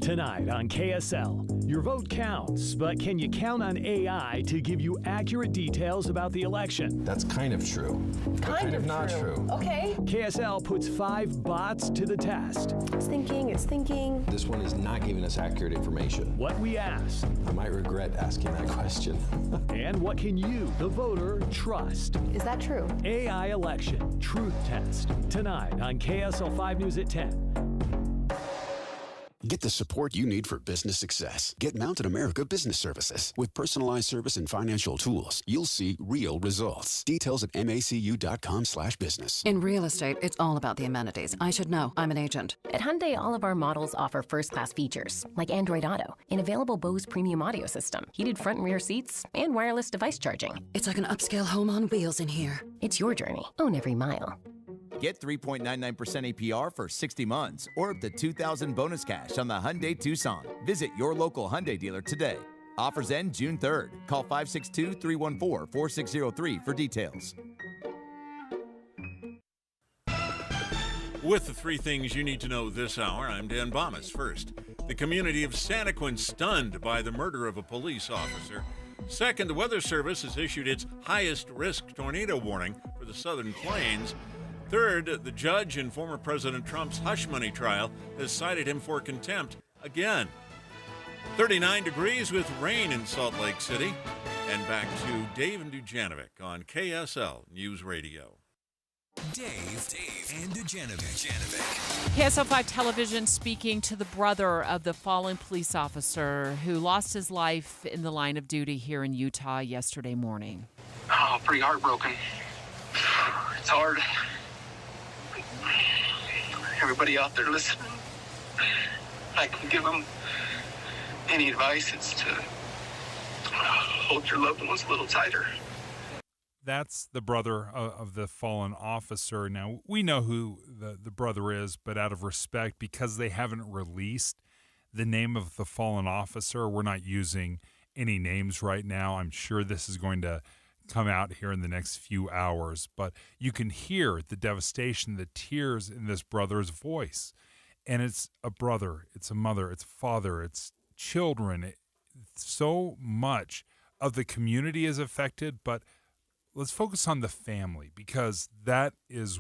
Tonight on KSL, your vote counts, but can you count on AI to give you accurate details about the election? That's kind of true. Kind of not true. Okay. KSL puts 5 bots to the test. It's thinking. This one is not giving us accurate information. What we asked. I might regret asking that question. And what can you, the voter, trust? Is that true? AI Election Truth Test. Tonight on KSL 5 News at 10. Get the support you need for business success. Get Mountain America Business Services. With personalized service and financial tools, you'll see real results. Details at macu.com/business. In real estate, it's all about the amenities. I should know. I'm an agent. At Hyundai, all of our models offer first-class features, like Android Auto, an available Bose premium audio system, heated front and rear seats, and wireless device charging. It's like an upscale home on wheels in here. It's your journey. Own every mile. Get 3.99% APR for 60 months or up to $2,000 bonus cash on the Hyundai Tucson. Visit your local Hyundai dealer today. Offers end June 3rd. Call 562-314-4603 for details. With the 3 things you need to know this hour, I'm Dan Bomas. First, the community of Santaquin stunned by the murder of a police officer. Second, the Weather Service has issued its highest risk tornado warning for the Southern Plains. Third, the judge in former President Trump's hush money trial has cited him for contempt again. 39 degrees with rain in Salt Lake City. And back to Dave and Dujanovic on KSL News Radio. Dave and Dujanovic. KSL 5 Television speaking to the brother of the fallen police officer who lost his life in the line of duty here in Utah yesterday morning. Oh, pretty heartbroken. It's hard. Everybody out there listening, I can give them any advice. It's to hold your loved ones a little tighter. That's the brother of the fallen officer. Now, we know who the brother is, but out of respect, because they haven't released the name of the fallen officer, we're not using any names right now. I'm sure this is going to come out here in the next few hours, but you can hear the devastation, the tears in this brother's voice. And it's a brother, it's a mother, it's a father, it's children. So much of the community is affected, but let's focus on the family, because that is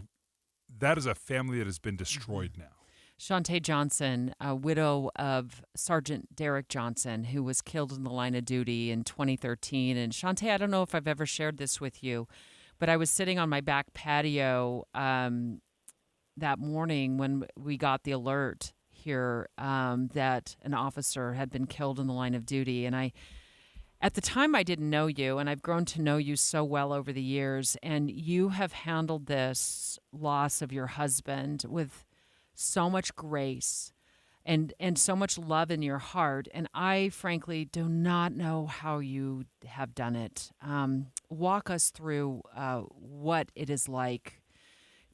a family that has been destroyed now. Shantae Johnson, a widow of Sergeant Derek Johnson, who was killed in the line of duty in 2013. And Shantae, I don't know if I've ever shared this with you, but I was sitting on my back patio that morning when we got the alert here that an officer had been killed in the line of duty. And at the time, I didn't know you, and I've grown to know you so well over the years. And you have handled this loss of your husband with so much grace and so much love in your heart. And I frankly do not know how you have done it. Walk us through what it is like.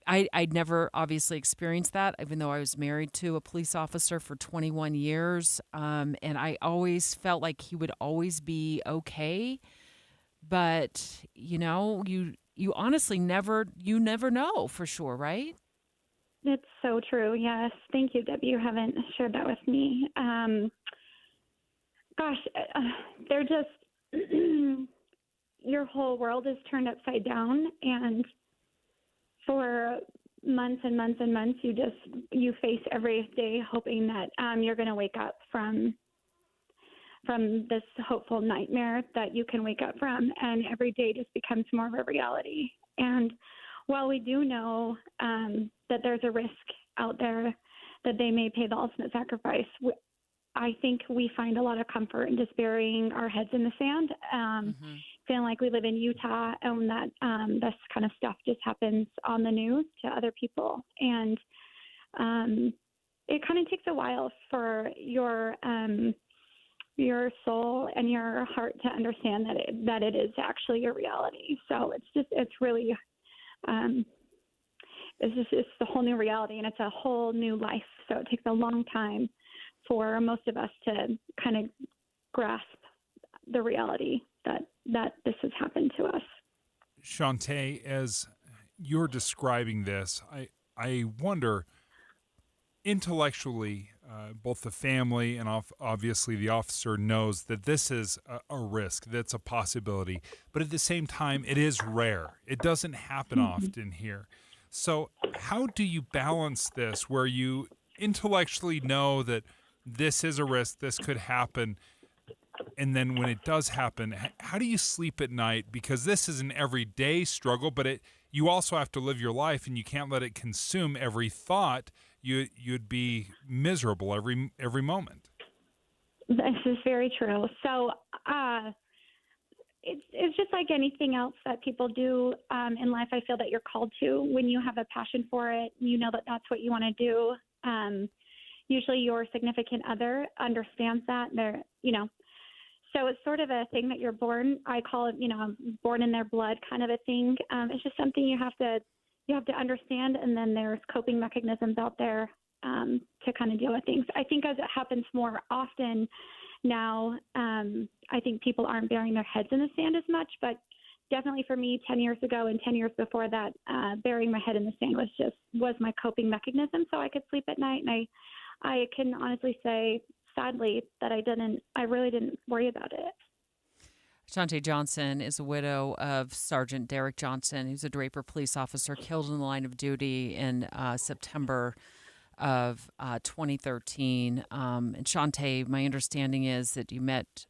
I'd never obviously experienced that, even though I was married to a police officer for 21 years. And I always felt like he would always be okay. But, you honestly never know for sure, right? It's so true. Yes. Thank you, Debbie. You haven't shared that with me. They're just, your whole world is turned upside down. And for months and months and months, you face every day hoping that you're going to wake up from this hopeful nightmare that you can wake up from. And every day just becomes more of a reality. And while we do know that there's a risk out there that they may pay the ultimate sacrifice, I think we find a lot of comfort in just burying our heads in the sand, feeling like we live in Utah and that this kind of stuff just happens on the news to other people. And it kind of takes a while for your your soul and your heart to understand that it is actually a reality. So it's really, it's a whole new reality, and it's a whole new life. So it takes a long time for most of us to kind of grasp the reality that this has happened to us. Shantae, as you're describing this, I wonder, intellectually, both the family and obviously the officer knows that this is a risk, that's a possibility, but at the same time, it is rare. It doesn't happen often here. So how do you balance this where you intellectually know that this is a risk, this could happen, and then when it does happen, how do you sleep at night? Because this is an everyday struggle, but you also have to live your life, and you can't let it consume every thought. You'd be miserable every moment. This is very true. So it's just like anything else that people do in life. I feel that you're called to when you have a passion for it. You know that that's what you want to do. Usually your significant other understands that. They're, so it's sort of a thing that you're born. I call it, born in their blood kind of a thing. It's just something you have to understand, and then there's coping mechanisms out there to kind of deal with things. I think as it happens more often now, I think people aren't burying their heads in the sand as much, but definitely for me 10 years ago and 10 years before that, burying my head in the sand was my coping mechanism, so I could sleep at night. And I can honestly say, sadly, that I really didn't worry about it. Shantae Johnson is a widow of Sergeant Derek Johnson, who's a Draper police officer killed in the line of duty in September of 2013. And Shantae, my understanding is that you met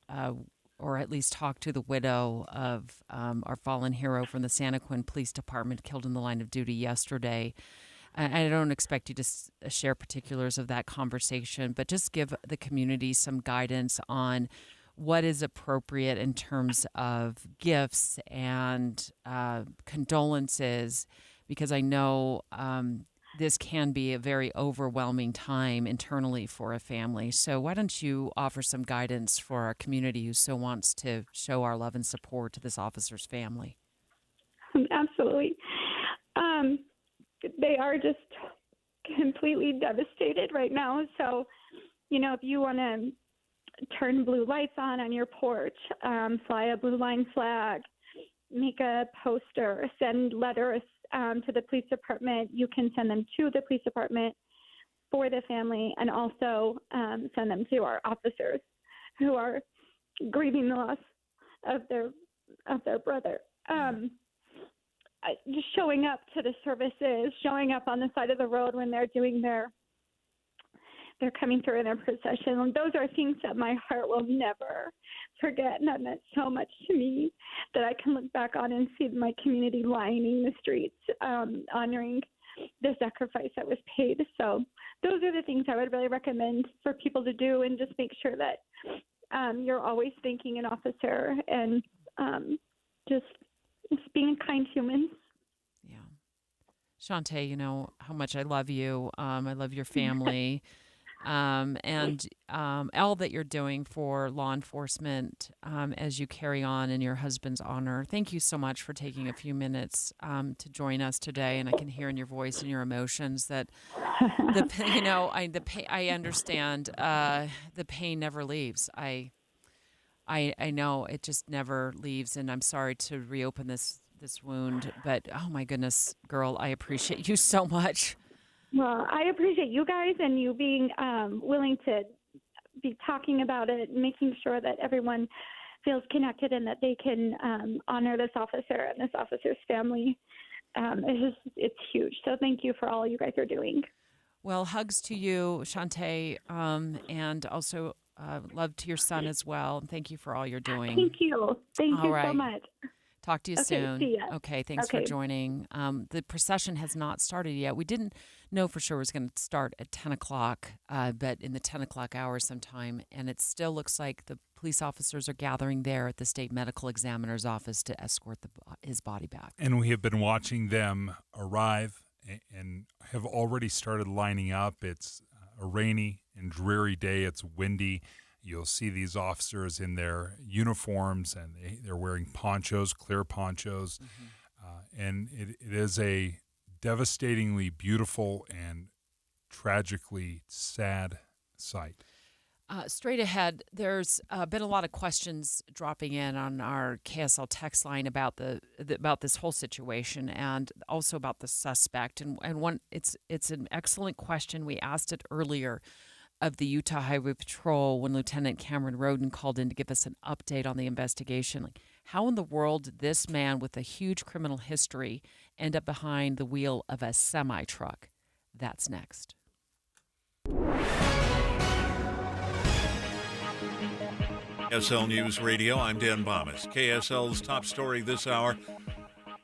or at least talked to the widow of our fallen hero from the Santaquin Police Department killed in the line of duty yesterday. I don't expect you to share particulars of that conversation, but just give the community some guidance on what is appropriate in terms of gifts and condolences, because I know this can be a very overwhelming time internally for a family. So why don't you offer some guidance for our community who so wants to show our love and support to this officer's family? Absolutely. They are just completely devastated right now. So, if you want to turn blue lights on your porch, fly a blue line flag, make a poster, send letters to the police department. You can send them to the police department for the family, and also send them to our officers who are grieving the loss of their brother. Just showing up to the services, showing up on the side of the road when they're doing they're coming through in their procession. And those are things that my heart will never forget, and that meant so much to me, that I can look back on and see my community lining the streets, honoring the sacrifice that was paid. So those are the things I would really recommend for people to do, and just make sure that you're always thanking an officer and just being kind humans. Yeah. Shantae, you know how much I love you. I love your family. And all that you're doing for law enforcement as you carry on in your husband's honor. Thank you so much for taking a few minutes to join us today. And I can hear in your voice and your emotions that I understand the pain never leaves. I know it just never leaves, and I'm sorry to reopen this wound. But oh my goodness, girl, I appreciate you so much. Well, I appreciate you guys and you being willing to be talking about it, making sure that everyone feels connected and that they can honor this officer and this officer's family. It's huge. So thank you for all you guys are doing. Well, hugs to you, Shantae, and also love to your son as well. Thank you for all you're doing. Thank you. Thank you so much. Talk to you soon. See ya. Okay, thanks for joining. The procession has not started yet. We didn't know for sure it was going to start at 10 o'clock, but in the 10 o'clock hour sometime, and it still looks like the police officers are gathering there at the state medical examiner's office to escort his body back. And we have been watching them arrive and have already started lining up. It's a rainy and dreary day. It's windy. You'll see these officers in their uniforms, and they're wearing ponchos, clear ponchos. And it is a devastatingly beautiful and tragically sad sight. Straight ahead, there's been a lot of questions dropping in on our KSL text line about about this whole situation, and also about the suspect. And one, it's an excellent question. We asked it earlier of the Utah Highway Patrol when Lieutenant Cameron Roden called in to give us an update on the investigation. Like, how in the world did this man with a huge criminal history end up behind the wheel of a semi-truck? That's next. KSL News Radio, I'm Dan Bomas. KSL's top story this hour.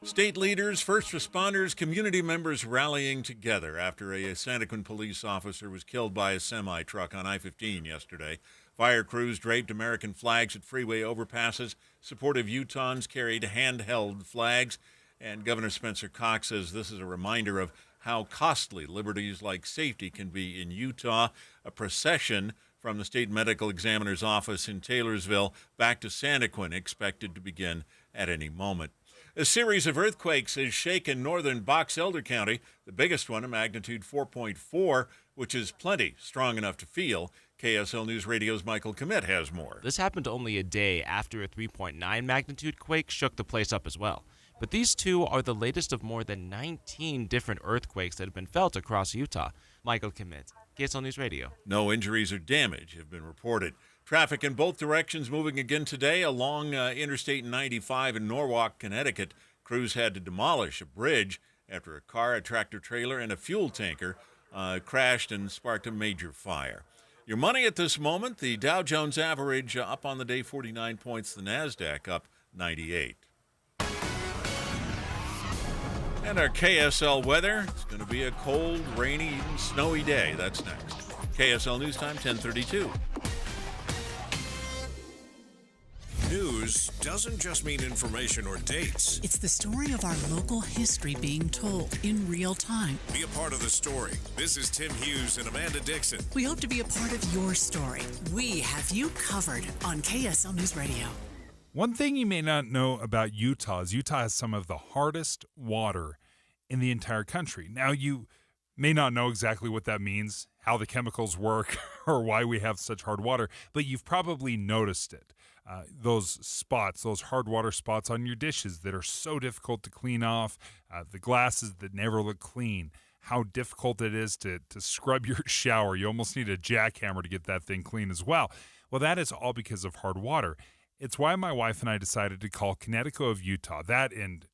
State leaders, first responders, community members rallying together after a Santaquin police officer was killed by a semi-truck on I-15 yesterday. Fire crews draped American flags at freeway overpasses. Supportive Utahns carried handheld flags. And Governor Spencer Cox says this is a reminder of how costly liberties like safety can be in Utah. A procession from the state medical examiner's office in Taylorsville back to Santaquin expected to begin at any moment. A series of earthquakes has shaken northern Box Elder County, the biggest one, a magnitude 4.4, which is plenty strong enough to feel. KSL News Radio's Michael Commit has more. This happened only a day after a 3.9 magnitude quake shook the place up as well. But these two are the latest of more than 19 different earthquakes that have been felt across Utah. Michael Commit, KSL News Radio. No injuries or damage have been reported. Traffic in both directions moving again today along Interstate 95 in Norwalk, Connecticut. Crews had to demolish a bridge after a car, a tractor-trailer, and a fuel tanker crashed and sparked a major fire. Your money at this moment, the Dow Jones average up on the day 49 points, the NASDAQ up 98. And our KSL weather, it's going to be a cold, rainy, even snowy day. That's next. KSL News Time, 10:32. News doesn't just mean information or dates. It's the story of our local history being told in real time. Be a part of the story. This is Tim Hughes and Amanda Dixon. We hope to be a part of your story. We have you covered on KSL News Radio. One thing you may not know about Utah is Utah has some of the hardest water in the entire country. Now, you may not know exactly what that means, how the chemicals work, or why we have such hard water, but you've probably noticed it. Those spots, those hard water spots on your dishes that are so difficult to clean off, the glasses that never look clean, how difficult it is to scrub your shower. You almost need a jackhammer to get that thing clean as well. Well, that is all because of hard water. It's why my wife and I decided to call Connecticut of Utah. That, and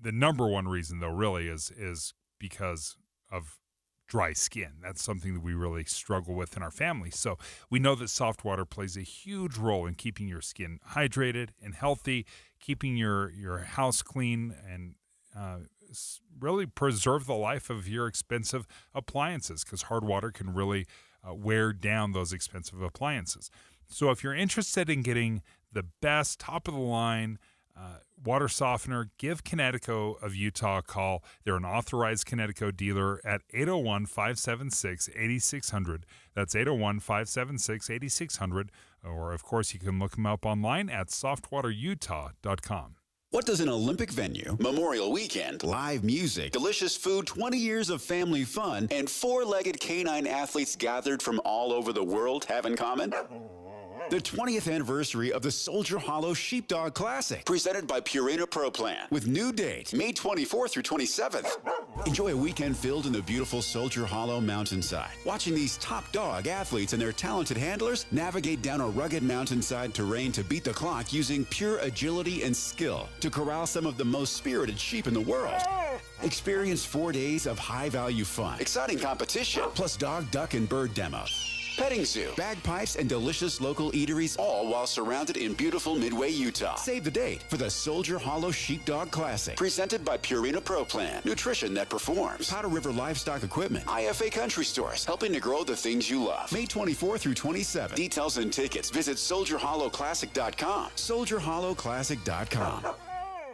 the number one reason, though, really is because of dry skin. That's something that we really struggle with in our family. So we know that soft water plays a huge role in keeping your skin hydrated and healthy, keeping your house clean, and really preserve the life of your expensive appliances, because hard water can really wear down those expensive appliances. So if you're interested in getting the best, top-of-the-line water softener, give Connecticut of Utah a call. They're an authorized Connecticut dealer at 801-576-8600. That's 801-576-8600. Or, of course, you can look them up online at softwaterutah.com. What does an Olympic venue, Memorial Weekend, live music, delicious food, 20 years of family fun, and four-legged canine athletes gathered from all over the world have in common? The 20th anniversary of the Soldier Hollow Sheepdog Classic, presented by Purina Pro Plan, with new date, May 24th through 27th. Enjoy a weekend filled in the beautiful Soldier Hollow mountainside, watching these top dog athletes and their talented handlers navigate down a rugged mountainside terrain to beat the clock using pure agility and skill to corral some of the most spirited sheep in the world. Experience 4 days of high-value fun, exciting competition, plus dog, duck, and bird demos, petting zoo, bagpipes, and delicious local eateries, all while surrounded in beautiful Midway, Utah. Save the date for the Soldier Hollow Sheepdog Classic, presented by Purina Pro Plan, nutrition that performs. Powder River Livestock Equipment, IFA Country Stores, helping to grow the things you love. May 24 through 27. Details and tickets, visit SoldierHollowClassic.com. SoldierHollowClassic.com.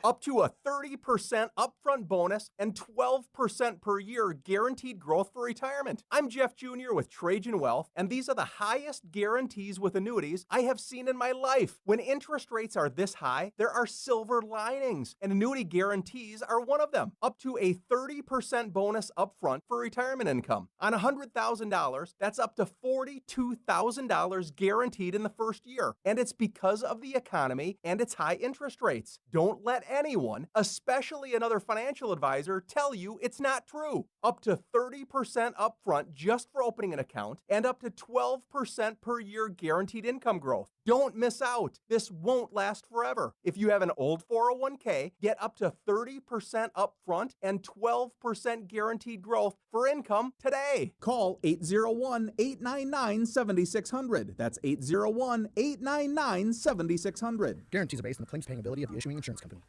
up to a 30% upfront bonus and 12% per year guaranteed growth for retirement. I'm Jeff Jr. with Trajan Wealth, and these are the highest guarantees with annuities I have seen in my life. When interest rates are this high, there are silver linings, and annuity guarantees are one of them. Up to a 30% bonus upfront for retirement income. On $100,000, that's up to $42,000 guaranteed in the first year. And it's because of the economy and its high interest rates. Don't let anyone, especially another financial advisor, tell you it's not true. Up to 30% upfront just for opening an account and up to 12% per year guaranteed income growth. Don't miss out. This won't last forever. If you have an old 401k, get up to 30% upfront and 12% guaranteed growth for income today. Call 801-899-7600. That's 801-899-7600. Guarantees are based on the claims paying ability of the issuing insurance company.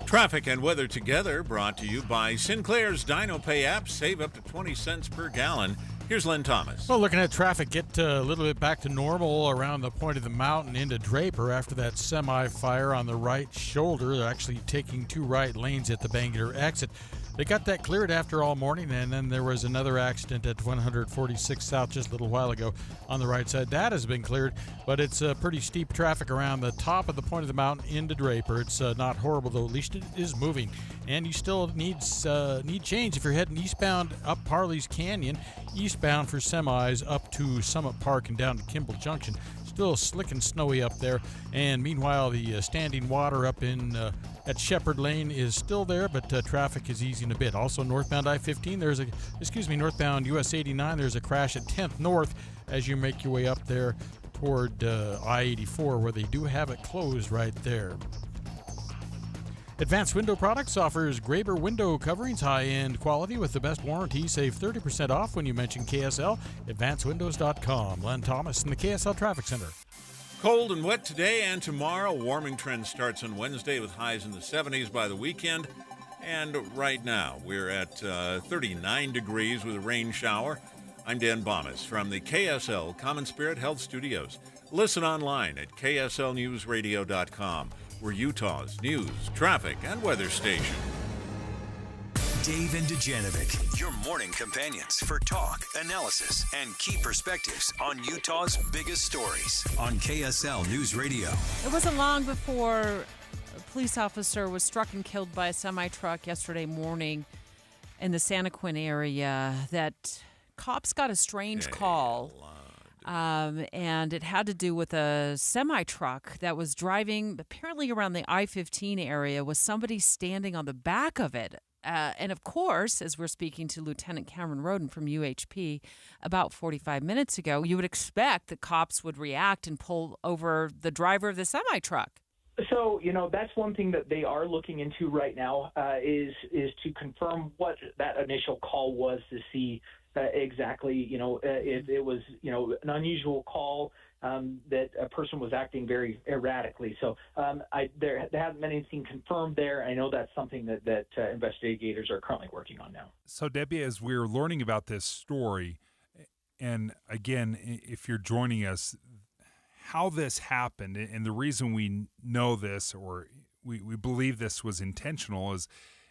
Traffic and weather together brought to you by Sinclair's DinoPay app. Save up to 20 cents per gallon. Here's Len Thomas. Well, looking at traffic, get a little bit back to normal around the point of the mountain into Draper after that semi-fire on the right shoulder. They're actually taking two right lanes at the Bangor exit. They got that cleared after all morning, and then there was another accident at 146 South just a little while ago on the right side. That has been cleared, but it's pretty steep traffic around the top of the point of the mountain into Draper. It's not horrible, though. At least it is moving. And you still need change if you're heading eastbound up Parley's Canyon, eastbound for semis up to Summit Park and down to Kimball Junction. Still slick and snowy up there. And meanwhile, the standing water up in at Shepherd Lane is still there, but traffic is easing a bit. Also, northbound I-15, northbound US 89, there's a crash at 10th North as you make your way up there toward I-84, where they do have it closed right there. Advanced Window Products offers Graber window coverings, high-end quality with the best warranty. Save 30% off when you mention KSL. AdvancedWindows.com. Len Thomas in the KSL Traffic Center. Cold and wet today and tomorrow. Warming trend starts on Wednesday with highs in the 70s by the weekend. And right now, we're at 39 degrees with a rain shower. I'm Dan Bomas from the KSL Common Spirit Health Studios. Listen online at KSLNewsRadio.com. We're Utah's news, traffic, and weather station. Dave and Dujanovic, your morning companions for talk, analysis, and key perspectives on Utah's biggest stories on KSL News Radio. It wasn't long before a police officer was struck and killed by a semi-truck yesterday morning in the Santaquin area that cops got a strange call. And it had to do with a semi-truck that was driving apparently around the I-15 area with somebody standing on the back of it. And of course, as we're speaking to Lieutenant Cameron Roden from UHP about 45 minutes ago, you would expect that cops would react and pull over the driver of the semi-truck. So, that's one thing that they are looking into right now is to confirm what that initial call was to see exactly, if it was, an unusual call that a person was acting very erratically. So there hasn't been anything confirmed there. I know that's something that investigators are currently working on now. So, Debbie, as we're learning about this story, and again, if you're joining us, how this happened, and the reason we know this or we believe this was intentional is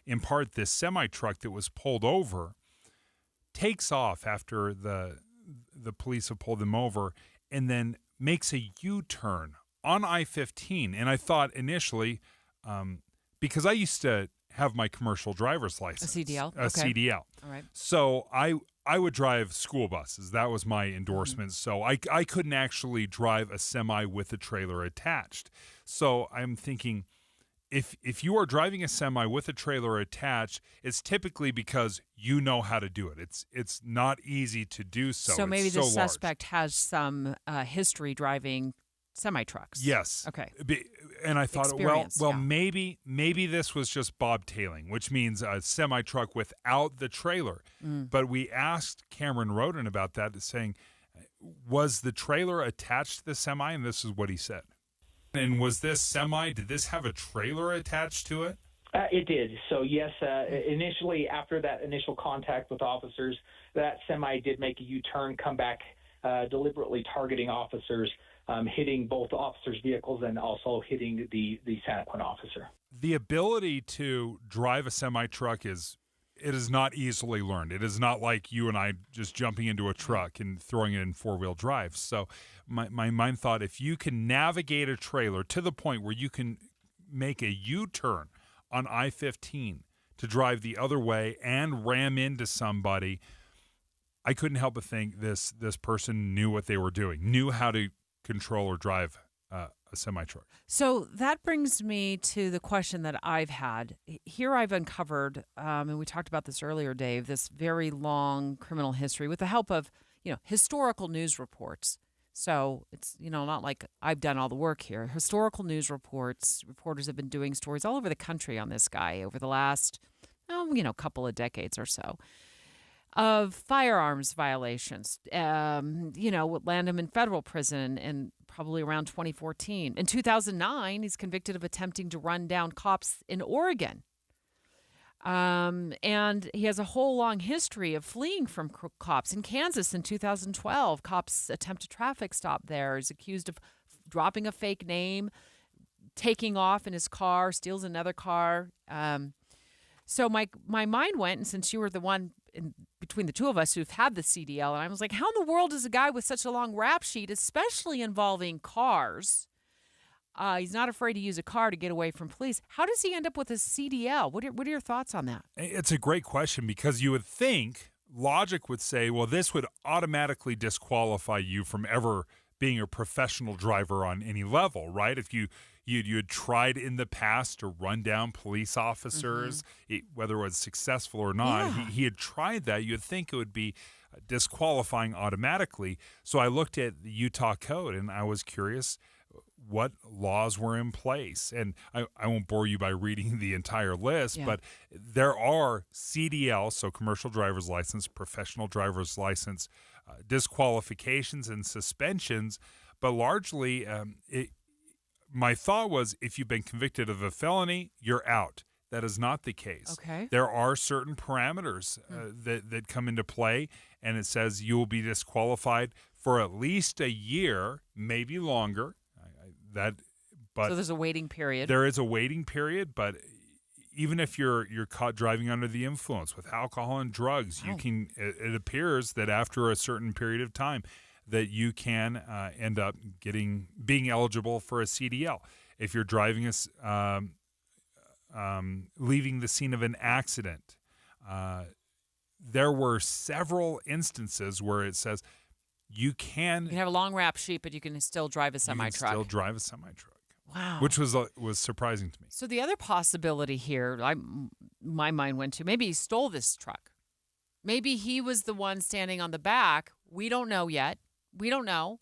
in part this semi-truck that was pulled over takes off after the police have pulled them over and then makes a U-turn on I-15. And I thought initially, because I used to have my commercial driver's license. A CDL? CDL. All right. So I would drive school buses. That was my endorsement. So I couldn't actually drive a semi with a trailer attached. So I'm thinking, if you are driving a semi with a trailer attached, it's typically because you know how to do it. It's not easy to do so. So maybe the suspect has some history driving semi-trucks. Yes. Okay. And I thought, maybe this was just bobtailing, which means a semi-truck without the trailer. But we asked Cameron Roden about that, saying, was the trailer attached to the semi? And this is what he said. And was this semi, did this have a trailer attached to it? It did. So, yes, initially, after that initial contact with officers, that semi did make a U-turn, come back deliberately targeting officers, hitting both officers' vehicles and also hitting the Santaquin officer. The ability to drive a semi-truck is not easily learned. It is not like you and I just jumping into a truck and throwing it in four-wheel drive. So my mind thought, if you can navigate a trailer to the point where you can make a U-turn on I-15 to drive the other way and ram into somebody, I couldn't help but think this person knew what they were doing, knew how to control or drive a semi-truck. So that brings me to the question that I've had. Here I've uncovered, and we talked about this earlier, Dave, this very long criminal history with the help of, historical news reports. So it's, not like I've done all the work here. Historical news reports, reporters have been doing stories all over the country on this guy over the last, couple of decades or so, of firearms violations, would land him in federal prison and probably around 2014. In 2009, he's convicted of attempting to run down cops in Oregon. And he has a whole long history of fleeing from cops. In Kansas in 2012, cops attempt a traffic stop there. He's accused of dropping a fake name, taking off in his car, steals another car. So my mind went, and since you were the one between the two of us who've had the CDL, and I was like, how in the world is a guy with such a long rap sheet, especially involving cars, he's not afraid to use a car to get away from police. How does he end up with a CDL? What are your thoughts on that? It's a great question, because you would think, logic would say, well, this would automatically disqualify you from ever being a professional driver on any level, right? If you had tried in the past to run down police officers, whether it was successful or not, he had tried that. You'd think it would be disqualifying automatically. So I looked at the Utah code, and I was curious what laws were in place. And I won't bore you by reading the entire list, but there are CDL, so commercial driver's license, professional driver's license, disqualifications and suspensions, but largely my thought was, if you've been convicted of a felony, you're out. That is not the case. Okay. There are certain parameters that come into play, and it says you will be disqualified for at least a year, maybe longer. So there's a waiting period. There is a waiting period, but even if you're caught driving under the influence with alcohol and drugs, you can. It appears that after a certain period of time, that you can end up being eligible for a CDL. If you're driving leaving the scene of an accident, there were several instances where it says you can have a long rap sheet, but you can still drive a semi-truck. Still drive a semi-truck. Wow. Which was surprising to me. So the other possibility here, my mind went to, maybe he stole this truck. Maybe he was the one standing on the back. We don't know yet. We don't know,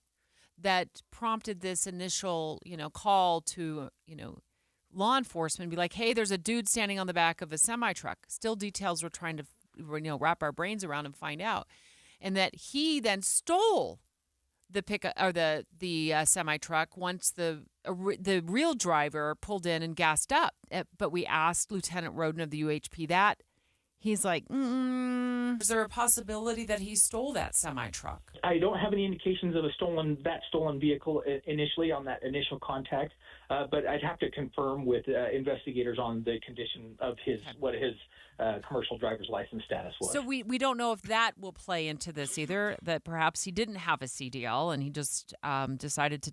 that prompted this initial, call to, law enforcement, be like, hey, there's a dude standing on the back of a semi-truck. Still details we're trying to, wrap our brains around and find out. And that he then stole the pickup or the semi-truck once the real driver pulled in and gassed up. But we asked Lieutenant Roden of the UHP that. He's like, is there a possibility that he stole that semi-truck? I don't have any indications of stolen vehicle initially on that initial contact, but I'd have to confirm with investigators on the condition of what his commercial driver's license status was. So we don't know if that will play into this either, that perhaps he didn't have a CDL and he just decided to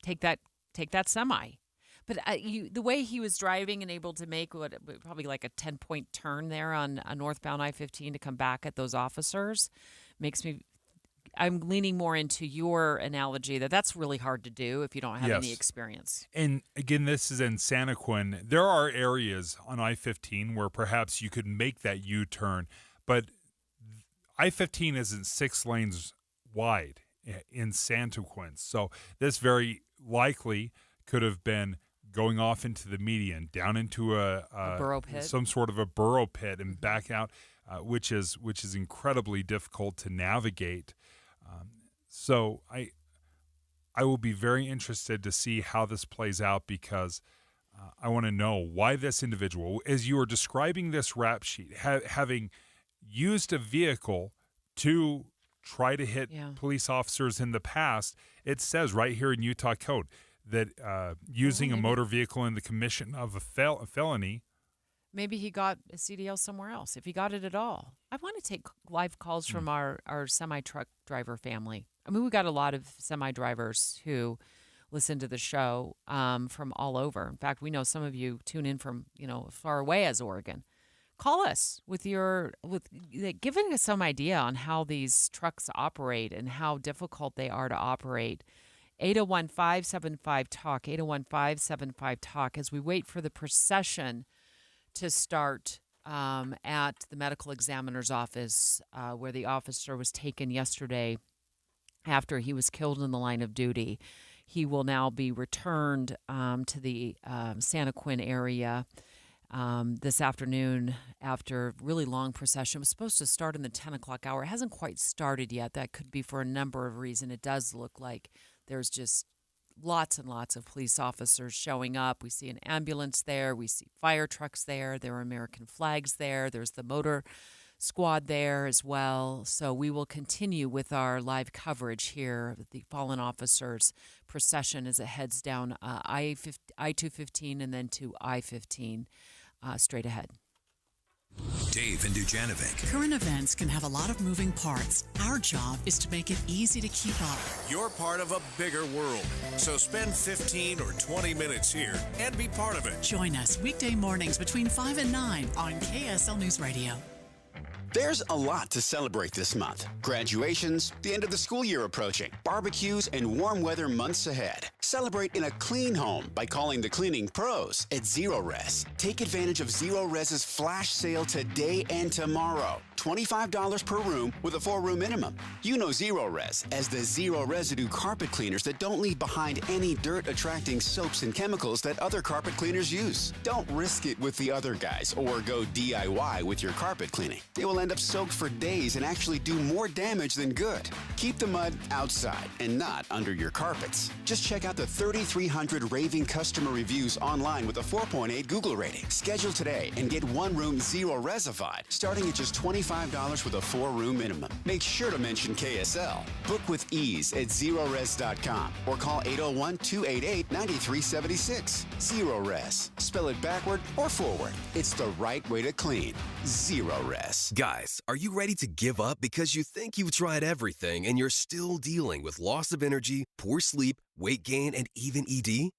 take that semi. But the way he was driving and able to make probably like a 10-point turn there on a northbound I-15 to come back at those officers makes me. I'm leaning more into your analogy that's really hard to do if you don't have any experience. And again, this is in Santaquin. There are areas on I-15 where perhaps you could make that U-turn, but I-15 isn't 6 lanes wide in Santaquin. So this very likely could have been going off into the median, down into a burrow pit, some sort of a burrow pit, and back out, which is incredibly difficult to navigate. So I will be very interested to see how this plays out, because I want to know why this individual, as you were describing this rap sheet, having used a vehicle to try to hit police officers in the past, it says right here in Utah code that using a motor vehicle in the commission of a felony. Maybe he got a CDL somewhere else, if he got it at all. I want to take live calls from our semi-truck driver family. I mean, we got a lot of semi-drivers who listen to the show from all over. In fact, we know some of you tune in from, as far away as Oregon. Call us giving us some idea on how these trucks operate and how difficult they are to operate. 801-575-TALK, 801-575-TALK, as we wait for the procession to start at the medical examiner's office where the officer was taken yesterday after he was killed in the line of duty. He will now be returned to the Santaquin area this afternoon after a really long procession. It was supposed to start in the 10 o'clock hour. It hasn't quite started yet. That could be for a number of reasons. It does look like there's just lots and lots of police officers showing up. We see an ambulance there. We see fire trucks there. There are American flags there. There's the motor squad there as well. So we will continue with our live coverage here of the fallen officers procession as it heads down I-215 and then to I-15 straight ahead. Dave and Dujanovic. Current events can have a lot of moving parts. Our job is to make it easy to keep up. You're part of a bigger world, so spend 15 or 20 minutes here and be part of it. Join us weekday mornings between 5 and 9 on KSL News Radio. There's a lot to celebrate this month. Graduations, the end of the school year approaching, barbecues, and warm weather months ahead. Celebrate in a clean home by calling the cleaning pros at Zero Res. Take advantage of Zero Res's flash sale today and tomorrow. $25 per room with a 4-room minimum. You know Zero Res as the zero residue carpet cleaners that don't leave behind any dirt-attracting soaps and chemicals that other carpet cleaners use. Don't risk it with the other guys or go DIY with your carpet cleaning. It will end up soaked for days and actually do more damage than good. Keep the mud outside and not under your carpets. Just check out the 3,300 raving customer reviews online with a 4.8 Google rating. Schedule today and get one room Zero Resified, starting at just $25 with a 4-room minimum. Make sure to mention KSL. Book with ease at ZeroRes.com or call 801-288-9376. Zero Res. Spell it backward or forward. It's the right way to clean. Zero Res. Guys, are you ready to give up because you think you've tried everything and you're still dealing with loss of energy, poor sleep, weight gain, and even ED?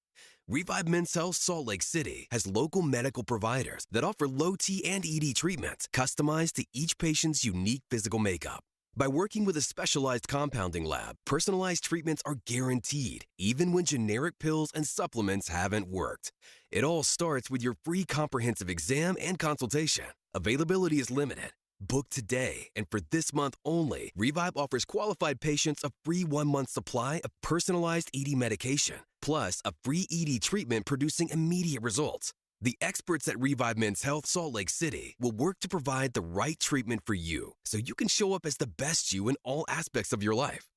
Revive Men's Health Salt Lake City has local medical providers that offer low T and ED treatments customized to each patient's unique physical makeup. By working with a specialized compounding lab, personalized treatments are guaranteed, even when generic pills and supplements haven't worked. It all starts with your free comprehensive exam and consultation. Availability is limited. Book today, and for this month only, Revive offers qualified patients a free 1-month supply of personalized ED medication, plus a free ED treatment producing immediate results. The experts at Revive Men's Health Salt Lake City will work to provide the right treatment for you so you can show up as the best you in all aspects of your life.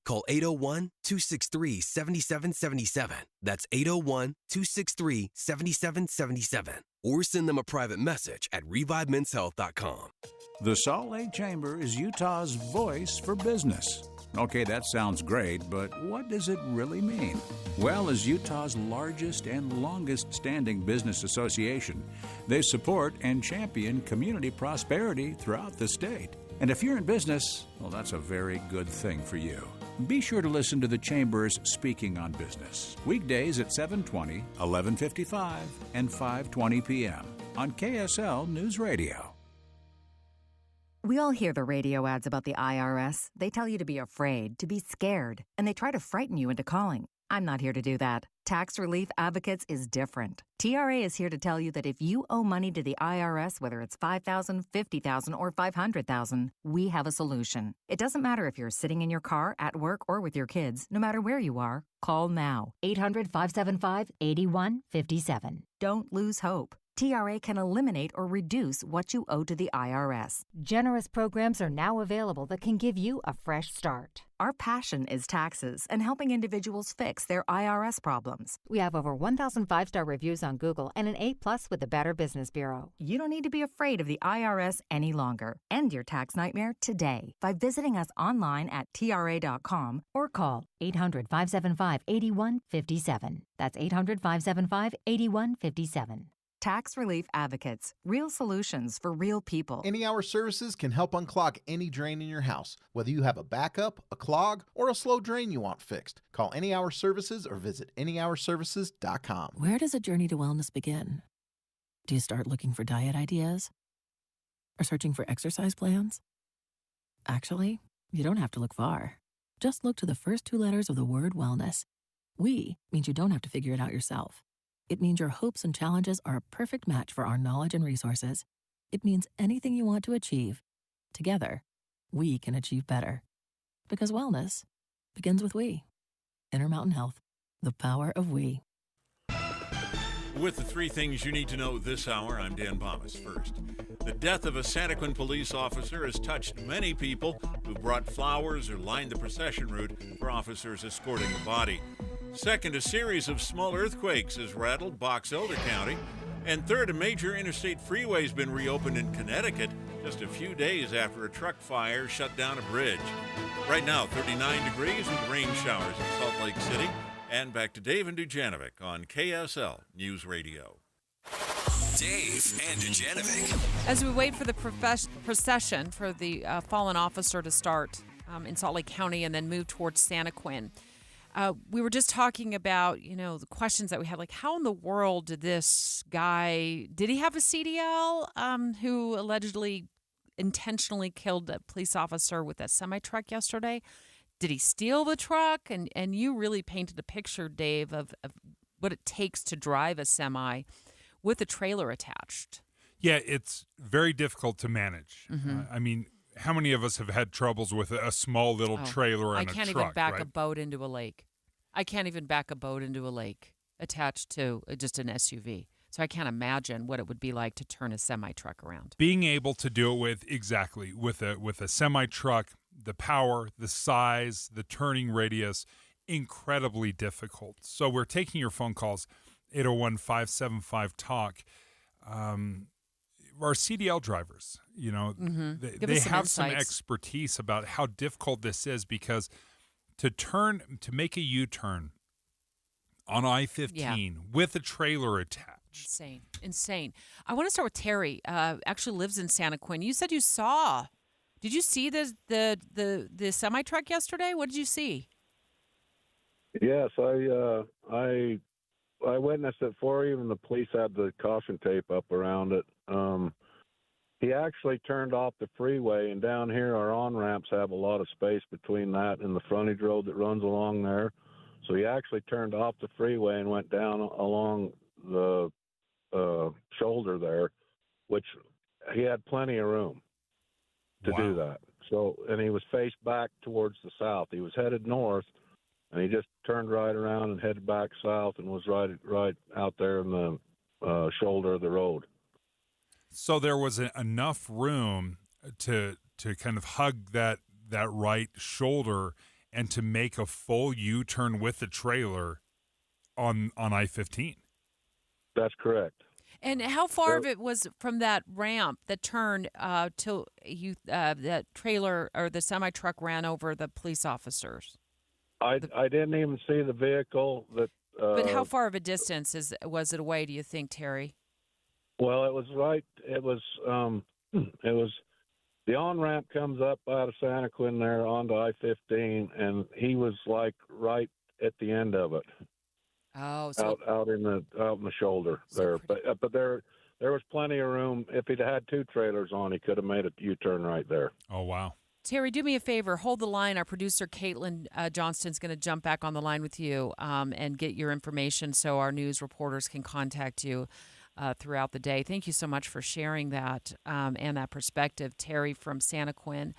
Call 801-263-7777. That's 801-263-7777. Or send them a private message at revivemenshealth.com. The Salt Lake Chamber is Utah's voice for business. Okay, that sounds great, but what does it really mean? Well, as Utah's largest and longest-standing business association, they support and champion community prosperity throughout the state. And if you're in business, well, that's a very good thing for you. Be sure to listen to the Chamber's Speaking on Business, weekdays at 7:20, 11:55, and 5:20 p.m. on KSL News Radio. We all hear the radio ads about the IRS. They tell you to be afraid, to be scared, and they try to frighten you into calling. I'm not here to do that. Tax Relief Advocates is different. TRA is here to tell you that if you owe money to the IRS, whether it's $5,000, $50,000, or $500,000, we have a solution. It doesn't matter if you're sitting in your car, at work, or with your kids. No matter where you are, call now. 800-575-8157. Don't lose hope. TRA can eliminate or reduce what you owe to the IRS. Generous programs are now available that can give you a fresh start. Our passion is taxes and helping individuals fix their IRS problems. We have over 1,000 5-star reviews on Google and an A+ with the Better Business Bureau. You don't need to be afraid of the IRS any longer. End your tax nightmare today by visiting us online at TRA.com or call 800-575-8157. That's 800-575-8157. Tax Relief Advocates. Real solutions for real people. Any Hour Services can help unclog any drain in your house, whether you have a backup, a clog, or a slow drain you want fixed. Call Any Hour Services or visit anyhourservices.com. Where does a journey to wellness begin? Do you start looking for diet ideas? Or searching for exercise plans? Actually, you don't have to look far. Just look to the first 2 letters of the word wellness. We means you don't have to figure it out yourself. It means your hopes and challenges are a perfect match for our knowledge and resources. It means anything you want to achieve, together, we can achieve better. Because wellness begins with we. Intermountain Health, the power of we. With the 3 things you need to know this hour, I'm Dan Bomas. First, the death of a Santaquin police officer has touched many people who brought flowers or lined the procession route for officers escorting the body. Second, a series of small earthquakes has rattled Box Elder County. And third, a major interstate freeway has been reopened in Connecticut just a few days after a truck fire shut down a bridge. Right now, 39 degrees with rain showers in Salt Lake City. And back to Dave and Dujanovic on KSL News Radio. Dave and Dujanovic. As we wait for the procession for the fallen officer to start in Salt Lake County and then move towards Santaquin, we were just talking about, the questions that we had, like how in the world did this guy, did he have a CDL who allegedly intentionally killed a police officer with a semi-truck yesterday? Did he steal the truck? And you really painted a picture, Dave, of what it takes to drive a semi with a trailer attached. Yeah, it's very difficult to manage. Mm-hmm. I mean, how many of us have had troubles with a small little trailer and a truck? I can't even back a boat into a lake. I can't even back a boat into a lake attached to just an SUV. So I can't imagine what it would be like to turn a semi-truck around. Being able to do it with a semi-truck, the power, the size, the turning radius, incredibly difficult. So we're taking your phone calls, 801-575-TALK. Our CDL drivers, they have some expertise about how difficult this is, because to make a U-turn on I-15 with a trailer attached. Insane. I want to start with Terry. Actually lives in Santaquin. You said did you see the semi-truck yesterday? What did you see? Yes, I witnessed it for you, and the police had the caution tape up around it. He actually turned off the freeway, and down here our on-ramps have a lot of space between that and the frontage road that runs along there. So he actually turned off the freeway and went down along the shoulder there, which he had plenty of room to do that. So, and he was faced back towards the south. He was headed north, and he just turned right around and headed back south and was right out there in the shoulder of the road. So there was enough room to kind of hug that right shoulder and to make a full U-turn with the trailer on I-15. That's correct. And how far of it was from that ramp, the turn, till that trailer or the semi-truck ran over the police officers? I didn't even see the vehicle. But how far of a distance was it away, do you think, Terry? Well, it was right. It was the on-ramp comes up out of Santaquin there onto I-15, and he was like right at the end of it. Oh, so out in the shoulder there. But there was plenty of room. If he'd had 2 trailers on, he could have made a U-turn right there. Oh, wow. Terry, do me a favor. Hold the line. Our producer, Caitlin Johnston's going to jump back on the line with you and get your information so our news reporters can contact you throughout the day. Thank you so much for sharing that and that perspective, Terry from Santaquin.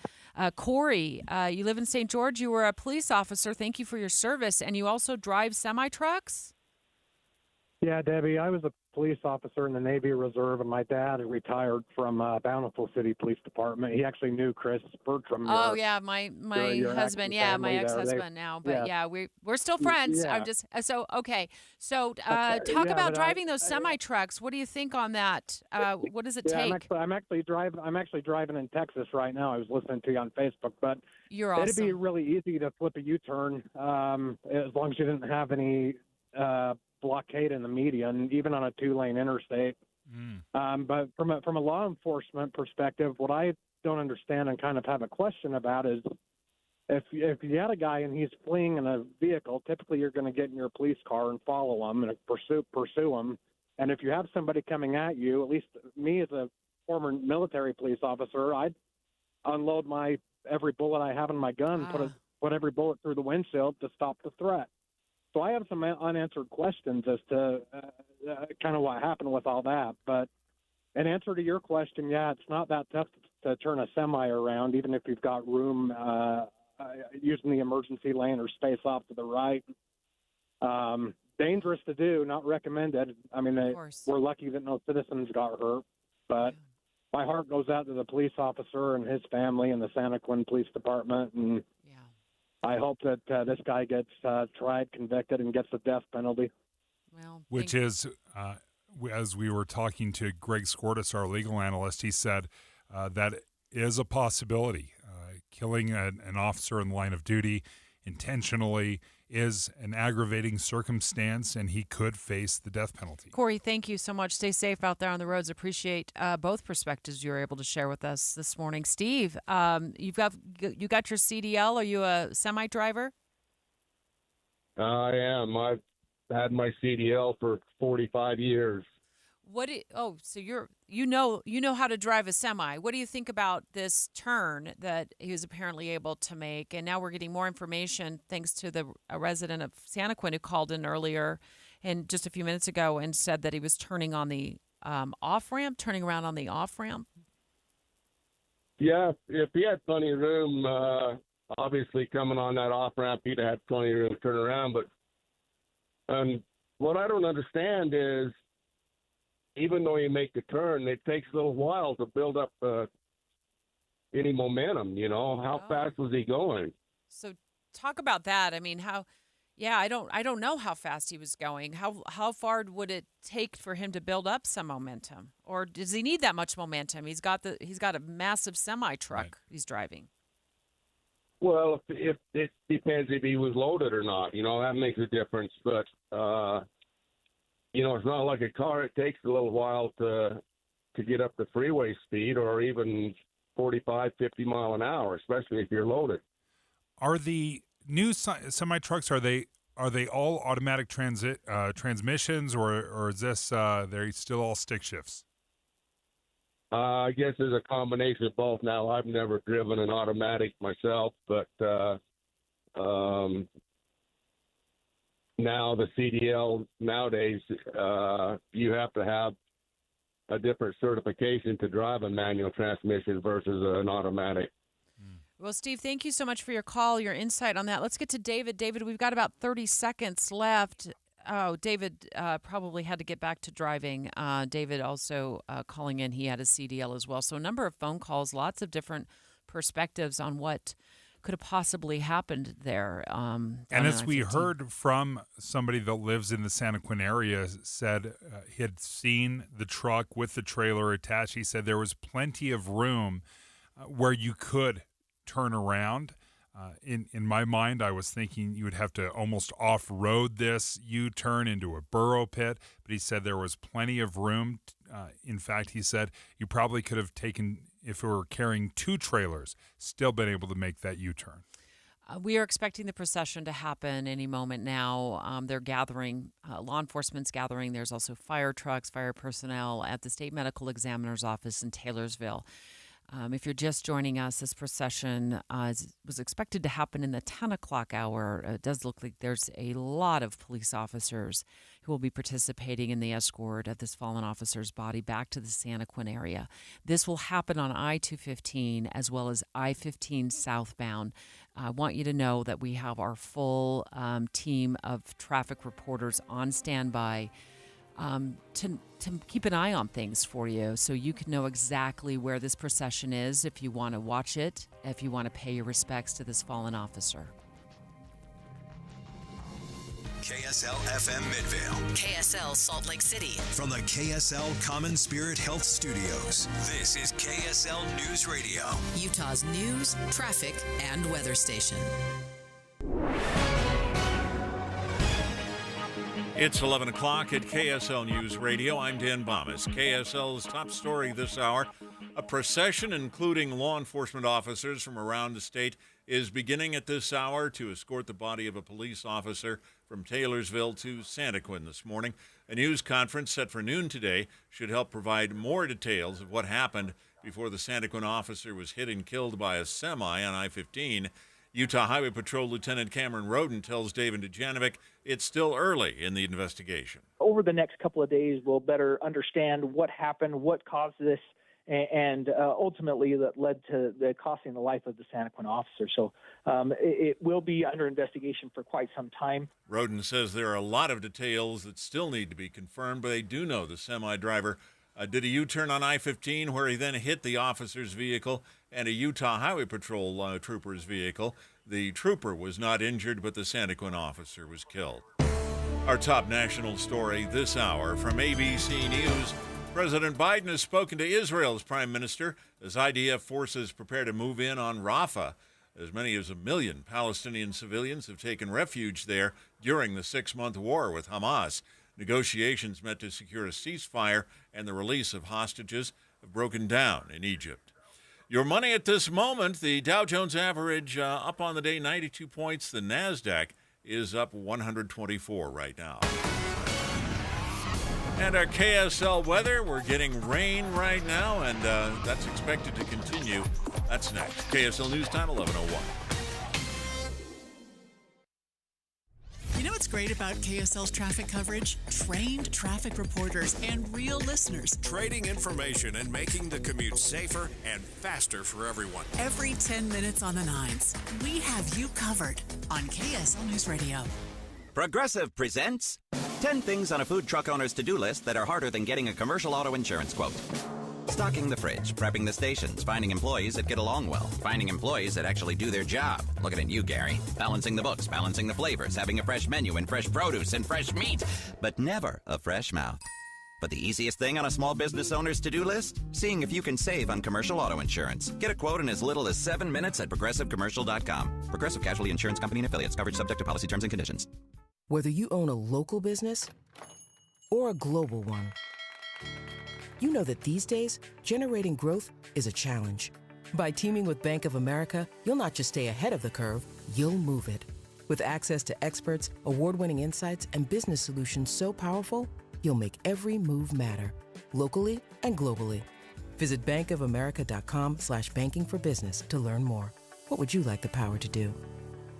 Corey, you live in St. George. You were a police officer. Thank you for your service. And you also drive semi-trucks? Yeah, Debbie, I was a police officer in the Navy Reserve, and my dad retired from Bountiful City Police Department. He actually knew Chris Bertram. Oh yeah, my husband, my ex-husband now, but we're still friends. Yeah. I'm just so okay. So Okay, talk yeah, about but driving those semi trucks. What do you think on that? What does it take? I'm actually driving in Texas right now. I was listening to you on Facebook, but You're it'd be awesome. really easy to flip a U-turn as long as you didn't have any blockade in the median, even on a 2-lane interstate. But from a law enforcement perspective, what I don't understand and kind of have a question about is if you had a guy and he's fleeing in a vehicle, typically you're going to get in your police car and follow him and pursue him. And if you have somebody coming at you, at least me as a former military police officer, I'd unload every bullet I have in my gun, put every bullet through the windshield to stop the threat. So I have some unanswered questions as to kind of what happened with all that. But in answer to your question, it's not that tough to turn a semi around, even if you've got room using the emergency lane or space off to the right. Dangerous to do, not recommended. I mean, we're lucky that no citizens got hurt. But my heart goes out to the police officer and his family and the Santaquin Police Department. And I hope that this guy gets tried, convicted, and gets the death penalty. Which is, as we were talking to Greg Skordas, our legal analyst, he said that is a possibility. Killing an officer in the line of duty intentionally is an aggravating circumstance, and he could face the death penalty. Corey, thank you so much. Stay safe out there on the roads. Appreciate both perspectives you were able to share with us this morning. Steve, you got your CDL. Are you a semi driver? I am. I've had my CDL for 45 years. So you know how to drive a semi. What do you think about this turn that he was apparently able to make? And now we're getting more information thanks to a resident of Santaquin who called in earlier and just a few minutes ago and said that he was turning on the turning around on the off ramp. Yeah, if he had plenty of room, obviously coming on that off ramp, he'd have had plenty of room to turn around. But what I don't understand is, even though you make the turn, it takes a little while to build up any momentum. How fast was he going? So talk about that. I mean, I don't know how fast he was going. How far would it take for him to build up some momentum, or does he need that much momentum? He's got a massive semi truck he's driving. Well, if it depends if he was loaded or not. That makes a difference. But it's not like a car. It takes a little while to get up to freeway speed or even 45, 50 mile an hour, especially if you're loaded. Are the new semi trucks, are they all automatic transmissions, or is this they're still all stick shifts? I guess there's a combination of both now. I've never driven an automatic myself, but now the CDL nowadays, you have to have a different certification to drive a manual transmission versus an automatic. Well, Steve, thank you so much for your call, your insight on that. Let's get to David. David, we've got about 30 seconds left. Oh, David probably had to get back to driving. David also calling in. He had a CDL as well. So a number of phone calls, lots of different perspectives on what could have possibly happened there. And as we heard from somebody that lives in the Santaquin area, said he had seen the truck with the trailer attached. He said there was plenty of room where you could turn around. In my mind, I was thinking you would have to almost off-road this U-turn into a burrow pit, but he said there was plenty of room. In fact, he said you probably could have taken, if we were carrying 2 trailers, still been able to make that U-turn. We are expecting the procession to happen any moment now. They're gathering, law enforcement's gathering. There's also fire trucks, fire personnel at the State Medical Examiner's office in Taylorsville. If you're just joining us, this procession was expected to happen in the 10 o'clock hour. It does look like there's a lot of police officers who will be participating in the escort of this fallen officer's body back to the Santaquin area. This will happen on I-215 as well as I-15 southbound. I want you to know that we have our full team of traffic reporters on standby to keep an eye on things for you so you can know exactly where this procession is if you want to watch it, if you want to pay your respects to this fallen officer. KSL FM Midvale. KSL Salt Lake City. From the KSL Common Spirit Health Studios, this is KSL News Radio. Utah's news, traffic, and weather station. It's 11 o'clock at KSL News Radio. I'm Dan Bomas. KSL's top story this hour. A procession including law enforcement officers from around the state is beginning at this hour to escort the body of a police officer from Taylorsville to Santaquin this morning. A news conference set for noon today should help provide more details of what happened before the Santaquin officer was hit and killed by a semi on I-15. Utah Highway Patrol Lieutenant Cameron Roden tells David Dujanovic it's still early in the investigation. Over the next couple of days, we'll better understand what happened, what caused this, and ultimately that led to the costing the life of the Santaquin officer. So it will be under investigation for quite some time. Roden says there are a lot of details that still need to be confirmed, but they do know the semi-driver did a U-turn on I-15 where he then hit the officer's vehicle and a Utah Highway Patrol trooper's vehicle. The trooper was not injured, but the Santaquin officer was killed. Our top national story this hour from ABC News. President Biden has spoken to Israel's prime minister as IDF forces prepare to move in on Rafah. As many as 1 million Palestinian civilians have taken refuge there during the 6-month war with Hamas. Negotiations meant to secure a ceasefire and the release of hostages have broken down in Egypt. Your money at this moment, the Dow Jones average up on the day 92 points. The NASDAQ is up 124 right now. And our KSL weather, we're getting rain right now, and that's expected to continue. That's next. KSL News Time, 11:01. You know what's great about KSL's traffic coverage? Trained traffic reporters and real listeners. Trading information and making the commute safer and faster for everyone. Every 10 minutes on the 9s, we have you covered on KSL News Radio. Progressive presents 10 things on a food truck owner's to-do list that are harder than getting a commercial auto insurance quote. Stocking the fridge, prepping the stations, finding employees that get along well, finding employees that actually do their job. Looking at you, Gary. Balancing the books, balancing the flavors, having a fresh menu and fresh produce and fresh meat, but never a fresh mouth. But the easiest thing on a small business owner's to-do list? Seeing if you can save on commercial auto insurance. Get a quote in as little as 7 minutes at ProgressiveCommercial.com. Progressive Casualty Insurance Company and Affiliates. Coverage subject to policy terms and conditions. Whether you own a local business or a global one, you know that these days, generating growth is a challenge. By teaming with Bank of America, you'll not just stay ahead of the curve, you'll move it. With access to experts, award-winning insights, and business solutions so powerful, you'll make every move matter, locally and globally. Visit bankofamerica.com/banking for business to learn more. What would you like the power to do?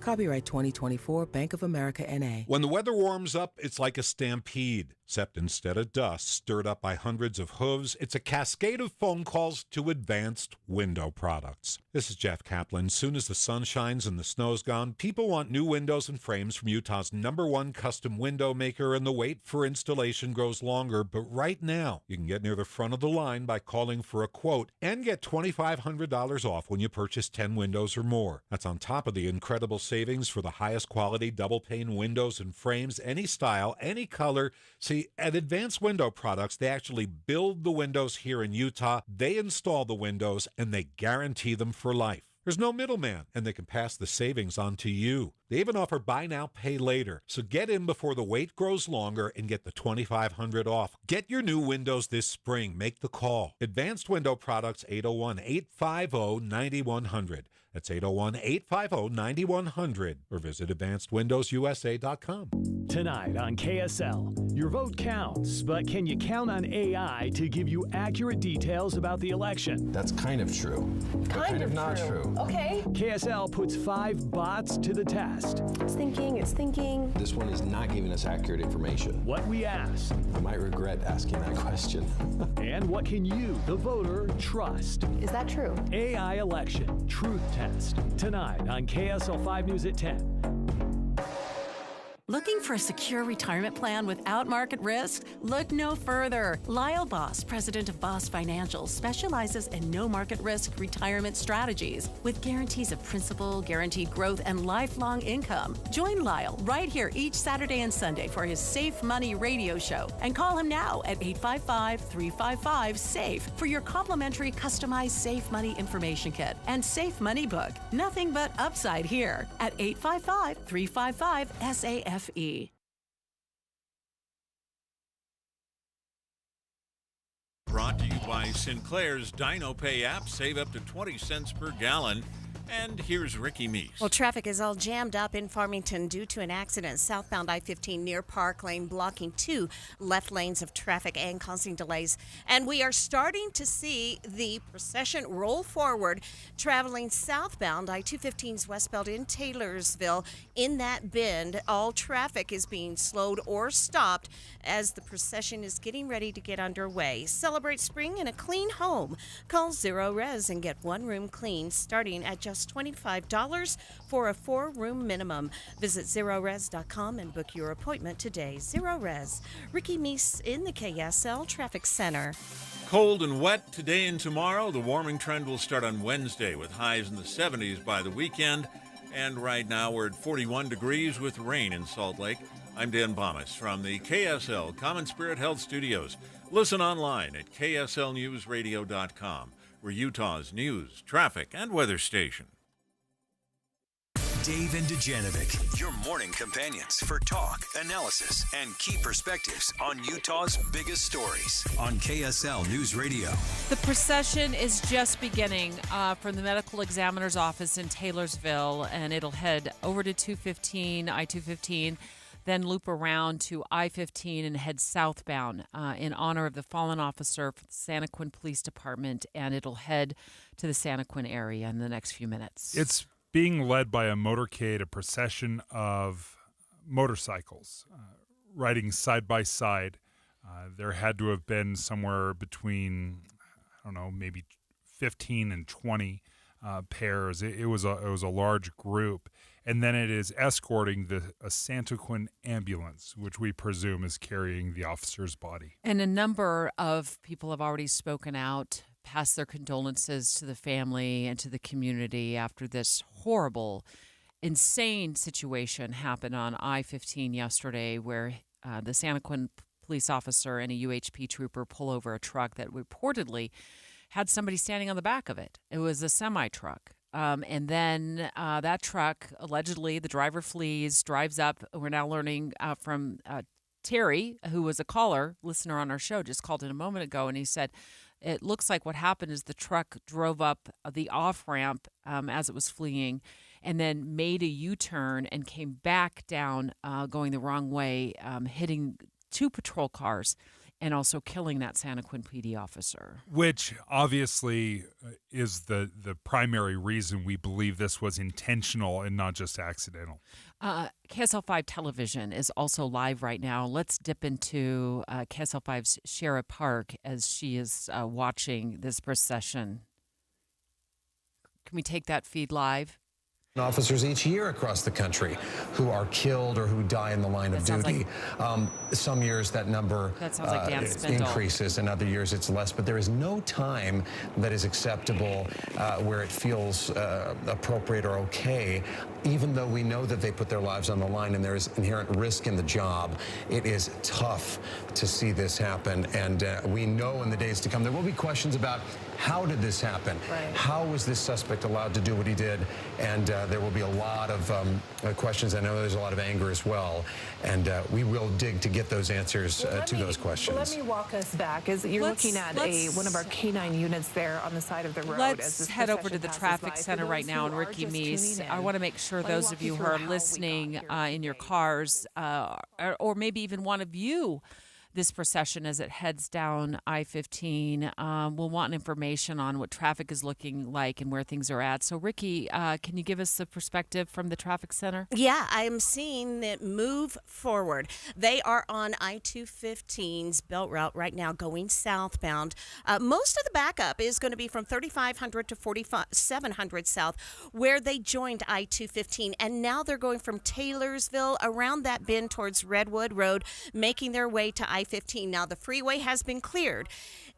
Copyright 2024 Bank of America N.A. When the weather warms up, it's like a stampede, except instead of dust stirred up by hundreds of hooves, it's a cascade of phone calls to Advanced Window Products. This is Jeff Kaplan. Soon as the sun shines and the snow's gone, people want new windows and frames from Utah's #1 custom window maker, and the wait for installation grows longer. But right now, you can get near the front of the line by calling for a quote and get $2,500 off when you purchase 10 windows or more. That's on top of the incredible savings for the highest quality double-pane windows and frames, any style, any color. See, at Advanced Window Products, they actually build the windows here in Utah, they install the windows, and they guarantee them for life. There's no middleman, and they can pass the savings on to you. They even offer buy now, pay later. So get in before the wait grows longer and get the $2,500 off. Get your new windows this spring. Make the call. Advanced Window Products, 801-850-9100. That's 801-850-9100. Or visit AdvancedWindowsUSA.com. Tonight on KSL, your vote counts, but can you count on AI to give you accurate details about the election? That's kind of true, but kind of not true. Okay. KSL puts 5 bots to the test. It's thinking. This one is not giving us accurate information. What we ask. I might regret asking that question. And what can you, the voter, trust? Is that true? AI election truth test. Tonight on KSL 5 News at 10. Looking for a secure retirement plan without market risk? Look no further. Lyle Boss, president of Boss Financial, specializes in no market risk retirement strategies with guarantees of principal, guaranteed growth, and lifelong income. Join Lyle right here each Saturday and Sunday for his Safe Money radio show, and call him now at 855-355-SAFE for your complimentary customized Safe Money information kit and Safe Money book. Nothing but upside here at 855-355-SAFE. Brought to you by Sinclair's DinoPay app. Save up to 20 cents per gallon. And here's Ricky Meese. Well, traffic is all jammed up in Farmington due to an accident southbound I-15 near Park Lane, blocking 2 left lanes of traffic and causing delays. And we are starting to see the procession roll forward, traveling southbound I-215's westbound in Taylorsville. In that bend, all traffic is being slowed or stopped as the procession is getting ready to get underway. Celebrate spring in a clean home. Call Zero Res and get one room clean starting at just $25 for a 4-room minimum. Visit ZeroRes.com and book your appointment today. Zero Res. Ricky Meese in the KSL Traffic Center. Cold and wet today and tomorrow. The warming trend will start on Wednesday with highs in the 70s by the weekend. And right now we're at 41 degrees with rain in Salt Lake. I'm Dan Bomas from the KSL Common Spirit Health Studios. Listen online at kslnewsradio.com. We're Utah's news, traffic, and weather station. Dave and Dujanovic, your morning companions for talk, analysis, and key perspectives on Utah's biggest stories on KSL News Radio. The procession is just beginning from the medical examiner's office in Taylorsville, and it'll head over to I-215, then loop around to I-15 and head southbound in honor of the fallen officer for the Santaquin Police Department, and it'll head to the Santaquin area in the next few minutes. It's being led by a motorcade, a procession of motorcycles riding side by side. There had to have been somewhere between, I don't know, maybe 15 and 20 pairs. It was a large group. And then it is escorting a Santaquin ambulance, which we presume is carrying the officer's body. And a number of people have already spoken out, passed their condolences to the family and to the community after this horrible, insane situation happened on I-15 yesterday, where the Santaquin police officer and a UHP trooper pull over a truck that reportedly had somebody standing on the back of it. It was a semi-truck. And then that truck, allegedly, the driver flees, drives up. We're now learning from Terry, who was a caller, listener on our show, just called in a moment ago, and he said it looks like what happened is the truck drove up the off-ramp as it was fleeing and then made a U-turn and came back down going the wrong way, hitting 2 patrol cars and also killing that Santaquin PD officer. Which obviously is the primary reason we believe this was intentional and not just accidental. KSL5 television is also live right now. Let's dip into KSL5's Shara Park as she is watching this procession. Can we take that feed live? Officers each year across the country who are killed or who die in the line of duty. Some years that number increases, and other years it's less. But there is no time that is acceptable where it feels appropriate or okay, even though we know that they put their lives on the line and there is inherent risk in the job. It is tough to see this happen, and we know in the days to come there will be questions about how did this happen? Right. How was this suspect allowed to do what he did? And there will be a lot of questions. I know there's a lot of anger as well. And we will dig to get those answers to those questions. Let me walk us back. As you're looking at one of our K9 units there on the side of the road. Let's head over to the traffic center right now. And Ricky Meese, I want to make sure those of you who are listening in your cars, or maybe even one of you this procession as it heads down I-15. We'll want information on what traffic is looking like and where things are at. So, Ricky, can you give us a perspective from the traffic center? Yeah, I'm seeing it move forward. They are on I-215's belt route right now going southbound. Most of the backup is going to be from 3500 to 4700 south, where they joined I-215. And now they're going from Taylorsville around that bend towards Redwood Road, making their way to I-15. Now, the freeway has been cleared.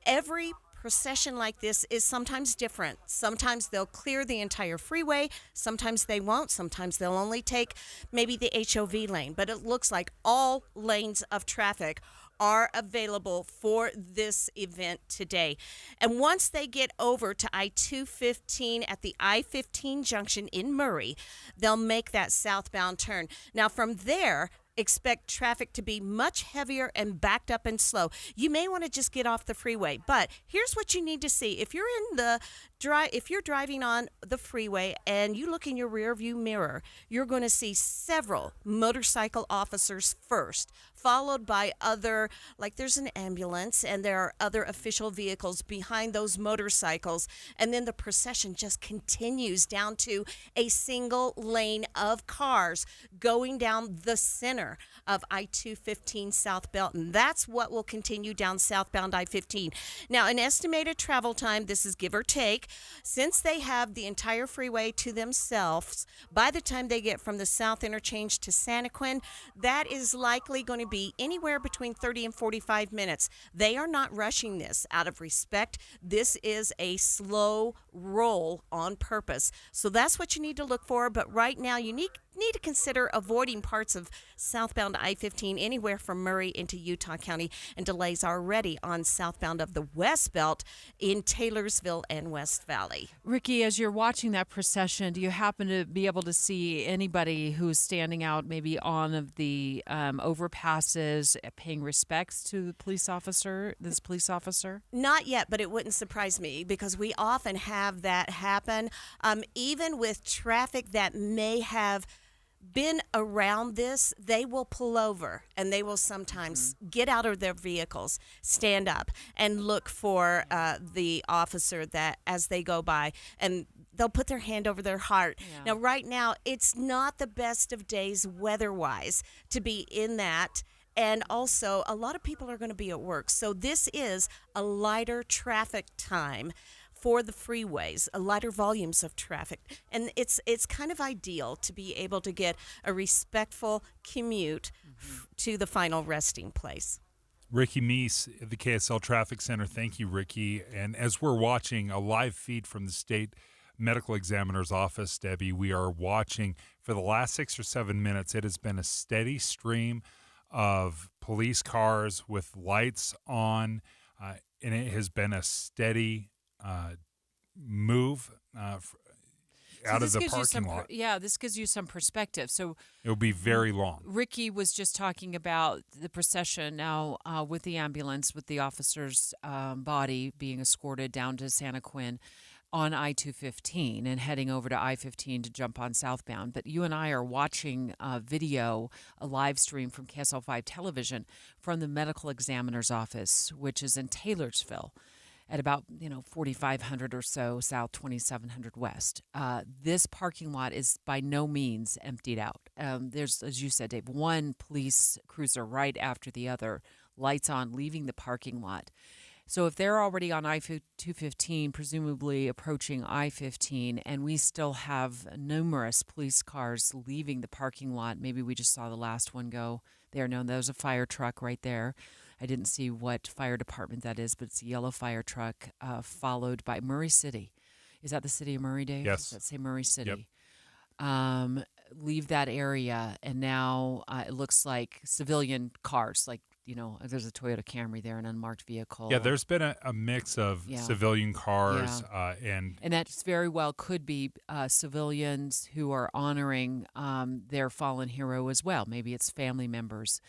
Every procession like this is sometimes different. Sometimes they'll clear the entire freeway. Sometimes they won't. Sometimes they'll only take maybe the HOV lane. But it looks like all lanes of traffic are available for this event today. And once they get over to I-215 at the I-15 junction in Murray, they'll make that southbound turn. Now, from there, expect traffic to be much heavier and backed up and slow. You may want to just get off the freeway, but here's what you need to see. If you're driving on the freeway and you look in your rear view mirror, you're going to see several motorcycle officers first, followed by other, like there's an ambulance and there are other official vehicles behind those motorcycles. And then the procession just continues down to a single lane of cars going down the center of I-215 South Belton. That's what will continue down southbound I-15. Now, an estimated travel time, this is give or take, since they have the entire freeway to themselves, by the time they get from the South Interchange to Santaquin, that is likely going to be anywhere between 30 and 45 minutes. They are not rushing this out of respect. This is a slow roll on purpose. So that's what you need to look for. But right now, you need to consider avoiding parts of southbound I-15 anywhere from Murray into Utah County, and delays are already on southbound of the West Belt in Taylorsville and West Valley. Ricky, as you're watching that procession, do you happen to be able to see anybody who's standing out maybe on the overpasses, paying respects to this police officer? Not yet, but it wouldn't surprise me because we often have that happen, even with traffic that may have been around this. They will pull over and they will sometimes get out of their vehicles, stand up, and look for the officer that as they go by, and they'll put their hand over their heart. Yeah. Now, right now, it's not the best of days weather-wise to be in that. And also, a lot of people are going to be at work. So this is a lighter traffic time for the freeways, lighter volumes of traffic. And it's kind of ideal to be able to get a respectful commute to the final resting place. Ricky Meese at the KSL Traffic Center. Thank you, Ricky. And as we're watching a live feed from the state medical examiner's office, Debbie, we are watching for the last 6 or 7 minutes. It has been a steady stream of police cars with lights on, and it has been a steady move out of the parking lot. Yeah, this gives you some perspective. So it'll be very long. Ricky was just talking about the procession now with the ambulance, with the officer's body being escorted down to Santaquin on I-215 and heading over to I-15 to jump on southbound. But you and I are watching a live stream from KSL 5 television from the medical examiner's office, which is in Taylorsville, at about 4,500 or so south, 2,700 west. This parking lot is by no means emptied out. There's, as you said, Dave, one police cruiser right after the other, lights on, leaving the parking lot. So if they're already on I-215, presumably approaching I-15, and we still have numerous police cars leaving the parking lot, maybe we just saw the last one go there. No, there's a fire truck right there. I didn't see what fire department that is, but it's a yellow fire truck, followed by Murray City. Is that the city of Murray, Dave? Yes. Does that say Murray City? Yep. Leave that area, and now it looks like civilian cars, like, there's a Toyota Camry there, an unmarked vehicle. Yeah, there's been a mix of civilian cars and that very well could be civilians who are honoring their fallen hero as well. Maybe it's family members.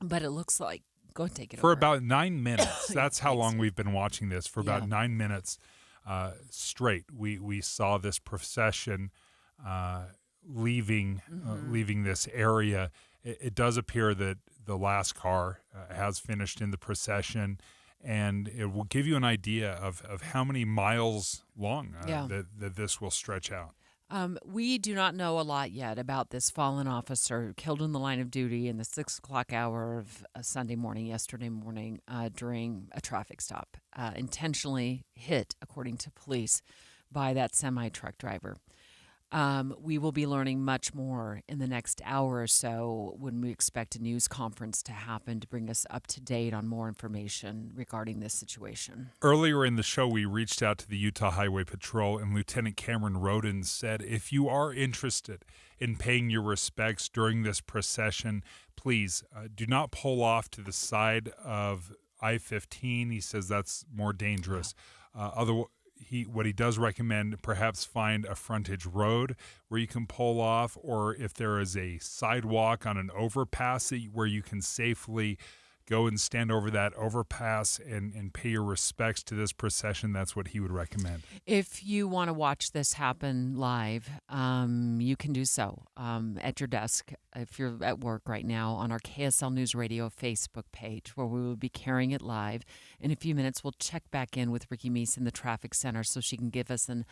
But it looks like, go and take it for over. about 9 minutes. That's how long we've been watching this. For about 9 minutes straight, we saw this procession leaving this area. It does appear that the last car has finished in the procession, and it will give you an idea of how many miles long that this will stretch out. We do not know a lot yet about this fallen officer killed in the line of duty in the 6 o'clock hour of yesterday morning, during a traffic stop, intentionally hit, according to police, by that semi-truck driver. We will be learning much more in the next hour or so when we expect a news conference to happen to bring us up to date on more information regarding this situation. Earlier in the show, we reached out to the Utah Highway Patrol, and Lieutenant Cameron Roden said, if you are interested in paying your respects during this procession, please do not pull off to the side of I-15. He says that's more dangerous. What he does recommend, perhaps find a frontage road where you can pull off, or if there is a sidewalk on an overpass where you can safely go and stand over that overpass and pay your respects to this procession, that's what he would recommend. If you want to watch this happen live, you can do so at your desk if you're at work right now on our KSL News Radio Facebook page, where we will be carrying it live. In a few minutes, we'll check back in with Ricky Meese in the traffic center so she can give us an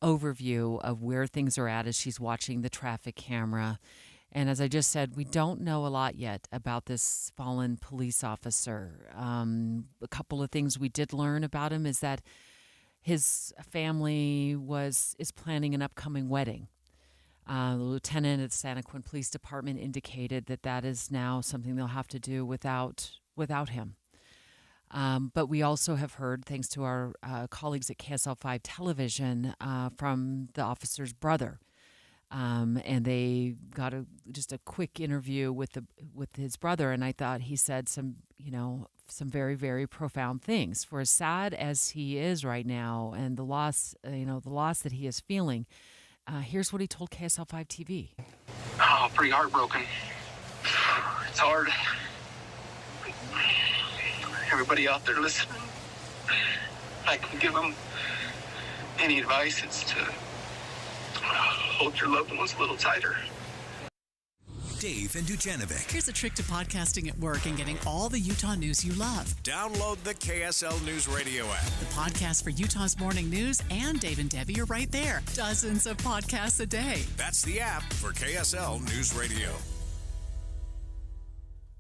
overview of where things are at as she's watching the traffic camera. And as I just said, we don't know a lot yet about this fallen police officer. A couple of things we did learn about him is that his family is planning an upcoming wedding. The lieutenant at the Santa Quin Police Department indicated that is now something they'll have to do without him. But we also have heard, thanks to our colleagues at KSL5 Television, from the officer's brother. And they got just a quick interview with his brother, and I thought he said some very, very profound things. For as sad as he is right now, and the loss that he is feeling, here's what he told KSL5 TV. Oh, pretty heartbroken. It's hard. Everybody out there listening, if I can give them any advice, it's to hold your loved ones a little tighter. Dave and Dujanovic. Here's a trick to podcasting at work and getting all the Utah news you love. Download the KSL News Radio app. The podcast for Utah's morning news and Dave and Debbie are right there. Dozens of podcasts a day. That's the app for KSL News Radio.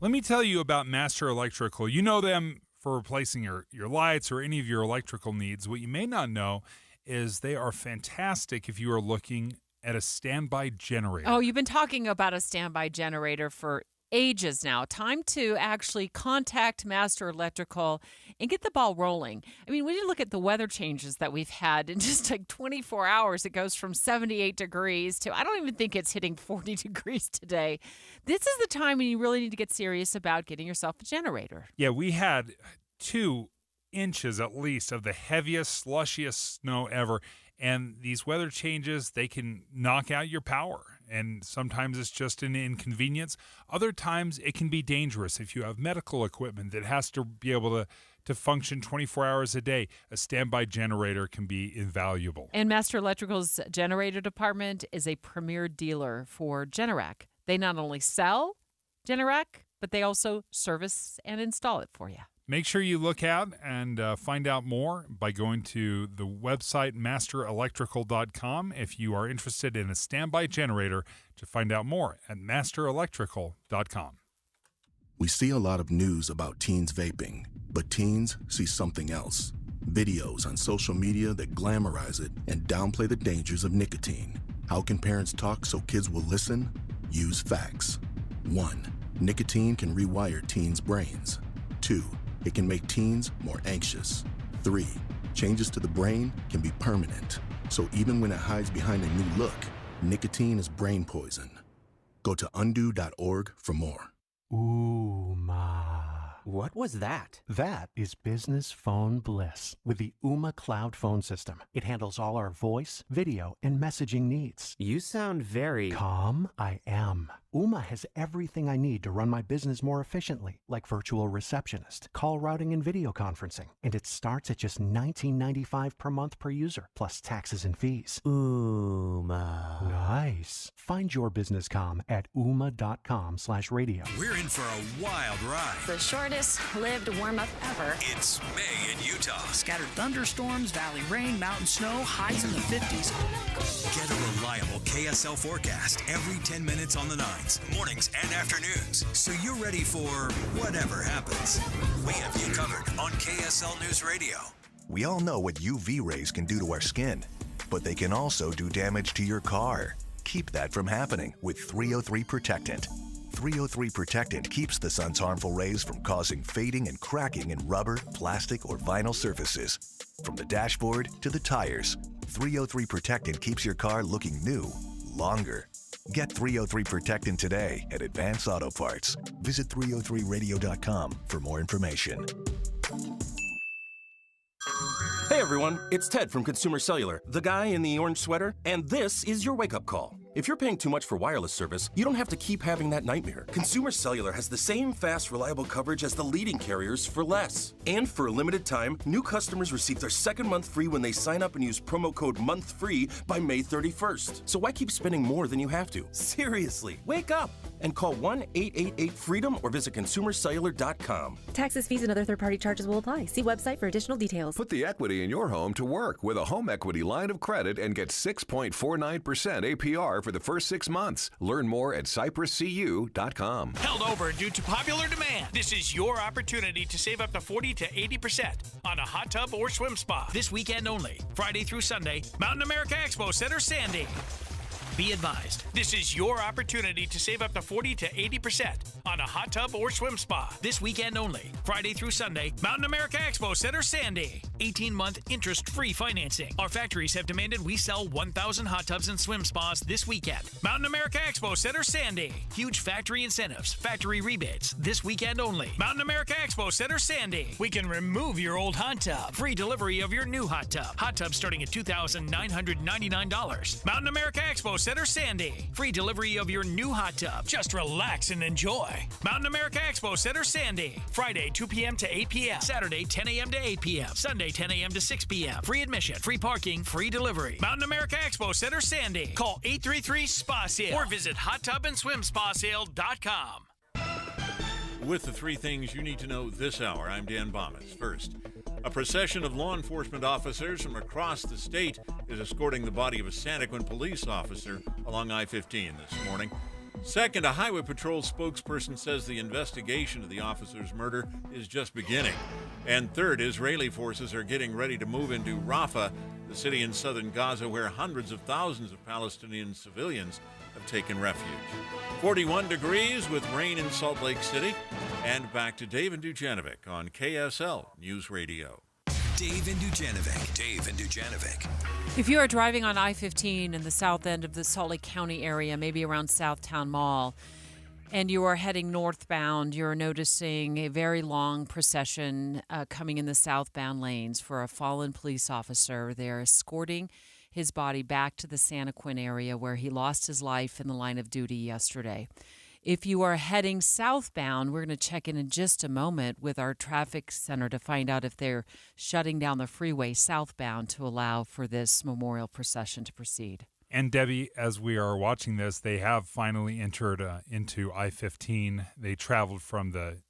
Let me tell you about Master Electrical. You know them for replacing your lights or any of your electrical needs. What you may not know is they are fantastic if you are looking at a standby generator. Oh, you've been talking about a standby generator for ages now. Time to actually contact Master Electrical and get the ball rolling. I mean, when you look at the weather changes that we've had in just like 24 hours, it goes from 78 degrees to, I don't even think it's hitting 40 degrees today. This is the time when you really need to get serious about getting yourself a generator. Yeah, we had 2 inches at least of the heaviest, slushiest snow ever. And these weather changes, they can knock out your power. And sometimes it's just an inconvenience. Other times it can be dangerous. If you have medical equipment that has to be able to function 24 hours a day, a standby generator can be invaluable. And Master Electrical's generator department is a premier dealer for Generac. They not only sell Generac, but they also service and install it for you. Make sure you look out and find out more by going to the website masterelectrical.com if you are interested in a standby generator, to find out more at masterelectrical.com. We see a lot of news about teens vaping, but teens see something else. Videos on social media that glamorize it and downplay the dangers of nicotine. How can parents talk so kids will listen? Use facts. 1. Nicotine can rewire teens' brains. 2. It can make teens more anxious. 3. Changes to the brain can be permanent. So even when it hides behind a new look, nicotine is brain poison. Go to undo.org for more. Ooh, ma. What was that? That is business phone bliss with the Ooma Cloud phone system. It handles all our voice, video, and messaging needs. You sound very... Calm? I am. Ooma has everything I need to run my business more efficiently, like virtual receptionist, call routing, and video conferencing. And it starts at just $19.95 per month per user, plus taxes and fees. Ooma. Nice. Find your business comm at ooma.com/radio. We're in for a wild ride. The shortest lived warm-up ever. It's May in Utah. Scattered thunderstorms, valley rain, mountain snow, highs in the 50s. Get a reliable KSL forecast every 10 minutes on the 9s, mornings and afternoons, so you're ready for whatever happens. We have you covered on KSL News Radio. We all know what UV rays can do to our skin, but they can also do damage to your car. Keep that from happening with 303 Protectant. 303 Protectant keeps the sun's harmful rays from causing fading and cracking in rubber, plastic, or vinyl surfaces. From the dashboard to the tires, 303 Protectant keeps your car looking new longer. Get 303 Protectant today at Advance Auto Parts. Visit 303radio.com for more information. Hey everyone, it's Ted from Consumer Cellular, the guy in the orange sweater, and this is your wake-up call. If you're paying too much for wireless service, you don't have to keep having that nightmare. Consumer Cellular has the same fast, reliable coverage as the leading carriers for less. And for a limited time, new customers receive their second month free when they sign up and use promo code MONTHFREE by May 31st. So why keep spending more than you have to? Seriously, wake up and call 1-888-FREEDOM or visit consumercellular.com. Taxes, fees, and other third-party charges will apply. See website for additional details. Put the equity in your home to work with a home equity line of credit and get 6.49% APR for the first 6 months. Learn more at cypresscu.com. Held over due to popular demand. This is your opportunity to save up to 40 to 80% on a hot tub or swim spa. This weekend only, Friday through Sunday, Mountain America Expo Center, Sandy. Be advised, this is your opportunity to save up to 40 to 80% on a hot tub or swim spa. This weekend only, Friday through Sunday, Mountain America Expo Center, Sandy. 18-month interest-free financing. Our factories have demanded we sell 1,000 hot tubs and swim spas this weekend. Mountain America Expo Center, Sandy. Huge factory incentives, factory rebates. This weekend only, Mountain America Expo Center, Sandy. We can remove your old hot tub. Free delivery of your new hot tub. Hot tub starting at $2,999. Mountain America Expo Center, Sandy. Free delivery of your new hot tub. Just relax and enjoy. Mountain America Expo Center, Sandy. Friday, 2 p.m. to 8 p.m. Saturday, 10 a.m. to 8 p.m. Sunday, 10 a.m. to 6 p.m. Free admission, free parking, free delivery. Mountain America Expo Center, Sandy. Call 833-SPA-SALE or visit hottubandSwimSpaSale.com. With the three things you need to know this hour, I'm Dan Bomas. First, a procession of law enforcement officers from across the state is escorting the body of a Santaquin police officer along I-15 this morning. Second, a Highway Patrol spokesperson says the investigation of the officer's murder is just beginning. And third, Israeli forces are getting ready to move into Rafah, the city in southern Gaza where hundreds of thousands of Palestinian civilians have taken refuge. 41 degrees with rain in Salt Lake City. And back to Dave and Dujanovic on KSL News Radio. Dave and Dujanovic. If you are driving on I-15 in the south end of the Salt Lake County area, maybe around Southtown Mall, and you are heading northbound, you're noticing a very long procession coming in the southbound lanes for a fallen police officer. They're escorting his body back to the Santaquin area where he lost his life in the line of duty yesterday. If you are heading southbound, we're going to check in just a moment with our traffic center to find out if they're shutting down the freeway southbound to allow for this memorial procession to proceed. And Debbie, as we are watching this, they have finally entered into I-15. They traveled from the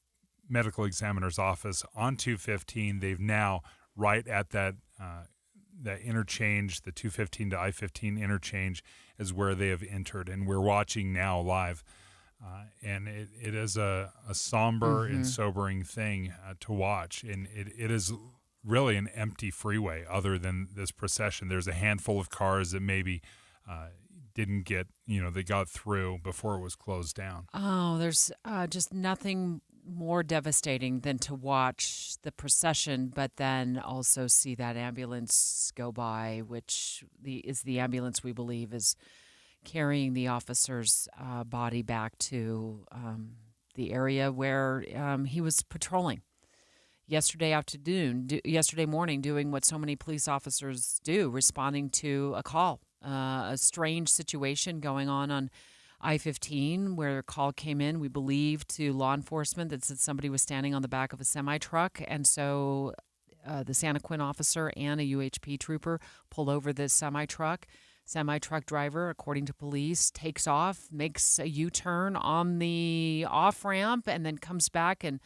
medical examiner's office onto 15. They've now, right at that interchange, the 215 to I-15 interchange, is where they have entered. And we're watching now live. And it is a somber and sobering thing to watch. And it is really an empty freeway other than this procession. There's a handful of cars that maybe didn't get, they got through before it was closed down. Oh, there's just nothing more devastating than to watch the procession, but then also see that ambulance go by, which is the ambulance we believe is carrying the officer's body back to the area where he was patrolling yesterday morning, doing what so many police officers do, responding to a call, a strange situation going on I-15, where a call came in, we believe, to law enforcement that said somebody was standing on the back of a semi-truck. And so the Santaquin officer and a UHP trooper pull over this semi-truck. Semi-truck driver, according to police, takes off, makes a U-turn on the off-ramp, and then comes back and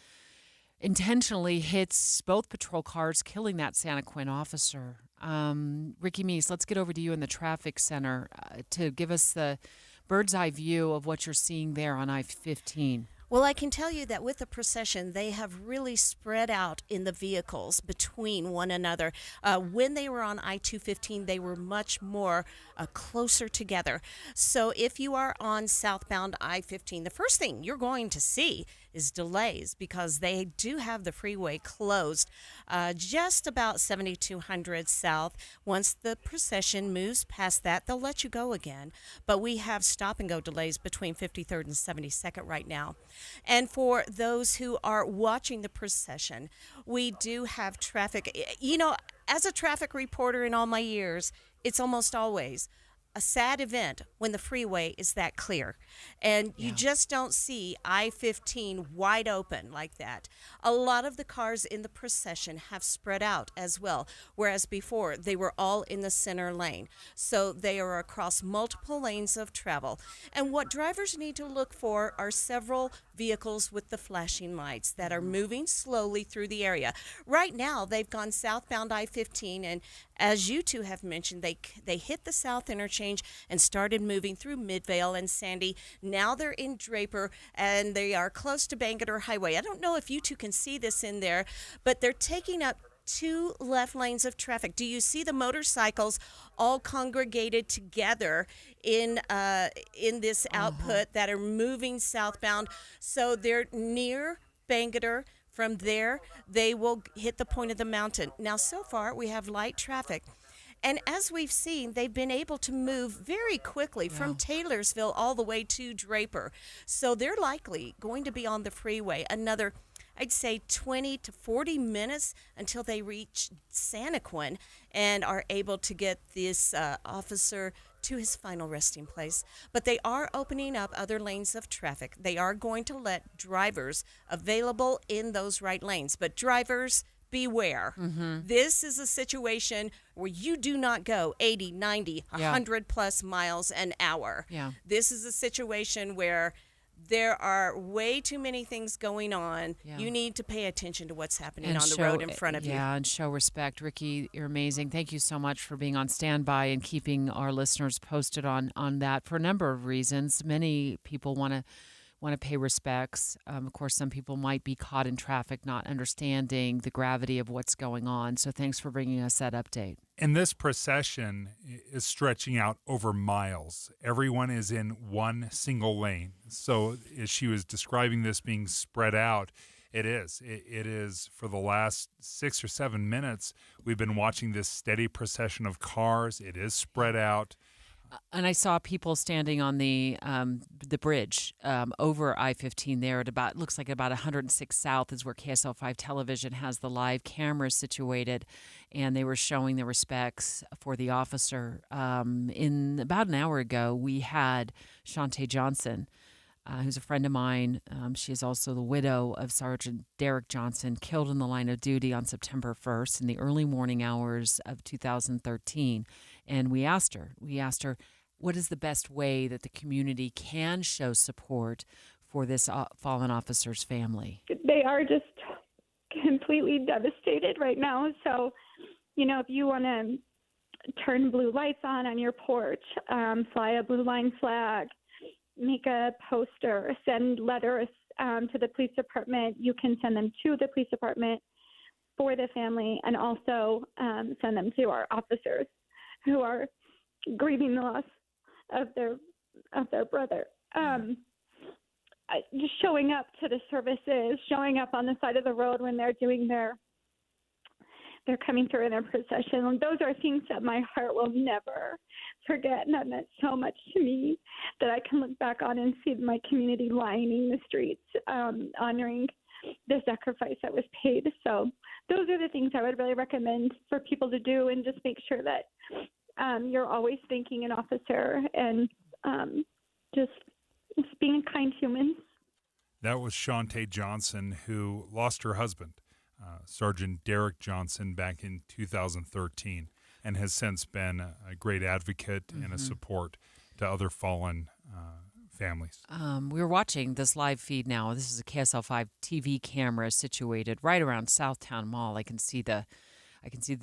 intentionally hits both patrol cars, killing that Santaquin officer. Ricky Meese, let's get over to you in the traffic center to give us the bird's eye view of what you're seeing there on I-15. Well, I can tell you that with the procession, they have really spread out in the vehicles between one another. When they were on I-215, they were much more closer together. So if you are on southbound I-15, the first thing you're going to see is delays because they do have the freeway closed just about 7200 south. Once the procession moves past that, they'll let you go again. But we have stop-and-go delays between 53rd and 72nd right now. And for those who are watching the procession, we do have traffic. You know, as a traffic reporter in all my years, it's almost always a sad event when the freeway is that clear. And you just don't see I-15 wide open like that. A lot of the cars in the procession have spread out as well, whereas before they were all in the center lane. So they are across multiple lanes of travel. And what drivers need to look for are several vehicles with the flashing lights that are moving slowly through the area. Right now, they've gone southbound I-15, and as you two have mentioned, they hit the south interchange and started moving through Midvale and Sandy. Now they're in Draper, and they are close to Bangerter Highway. I don't know if you two can see this in there, but they're taking up 2 left lanes of traffic. Do you see the motorcycles all congregated together in this output that are moving southbound? So they're near Bangerter. From there, they will hit the point of the mountain. Now, so far, we have light traffic. And as we've seen, they've been able to move very quickly from Taylorsville all the way to Draper. So they're likely going to be on the freeway another, I'd say, 20 to 40 minutes until they reach Santaquin and are able to get this officer to his final resting place. But they are opening up other lanes of traffic. They are going to let drivers available in those right lanes. But drivers, beware. This is a situation where you do not go 80, 90, 100 plus miles an hour. This is a situation where there are way too many things going on. You need to pay attention to what's happening on the road in front of you. Yeah, and show respect. Ricky, you're amazing. Thank you so much for being on standby and keeping our listeners posted on that for a number of reasons. Many people want to pay respects. Of course, some people might be caught in traffic not understanding the gravity of what's going on. So thanks for bringing us that update. And this procession is stretching out over miles. Everyone is in one single lane. So as she was describing this being spread out, it is. It is for the last 6 or 7 minutes, we've been watching this steady procession of cars. It is spread out. And I saw people standing on the bridge over I-15 there at looks like about 106 South is where KSL 5 Television has the live cameras situated, and they were showing the respects for the officer. In about an hour ago, we had Shantae Johnson, who's a friend of mine. She is also the widow of Sergeant Derek Johnson, killed in the line of duty on September 1st in the early morning hours of 2013. And we asked her, what is the best way that the community can show support for this fallen officer's family? They are just completely devastated right now. So, if you want to turn blue lights on your porch, fly a blue line flag, make a poster, send letters to the police department. You can send them to the police department for the family, and also send them to our officers who are grieving the loss of their brother. Just showing up to the services, showing up on the side of the road when they're doing their they're coming through in their procession. And those are things that my heart will never forget, and that meant so much to me, that I can look back on and see my community lining the streets, honoring the sacrifice that was paid. So those are the things I would really recommend for people to do, and just make sure that you're always thanking an officer and just being kind humans. That was Shantae Johnson, who lost her husband, Sergeant Derek Johnson, back in 2013, and has since been a great advocate and a support to other fallen families. We're watching this live feed now. This is a KSL5 TV camera situated right around Southtown Mall. I can see the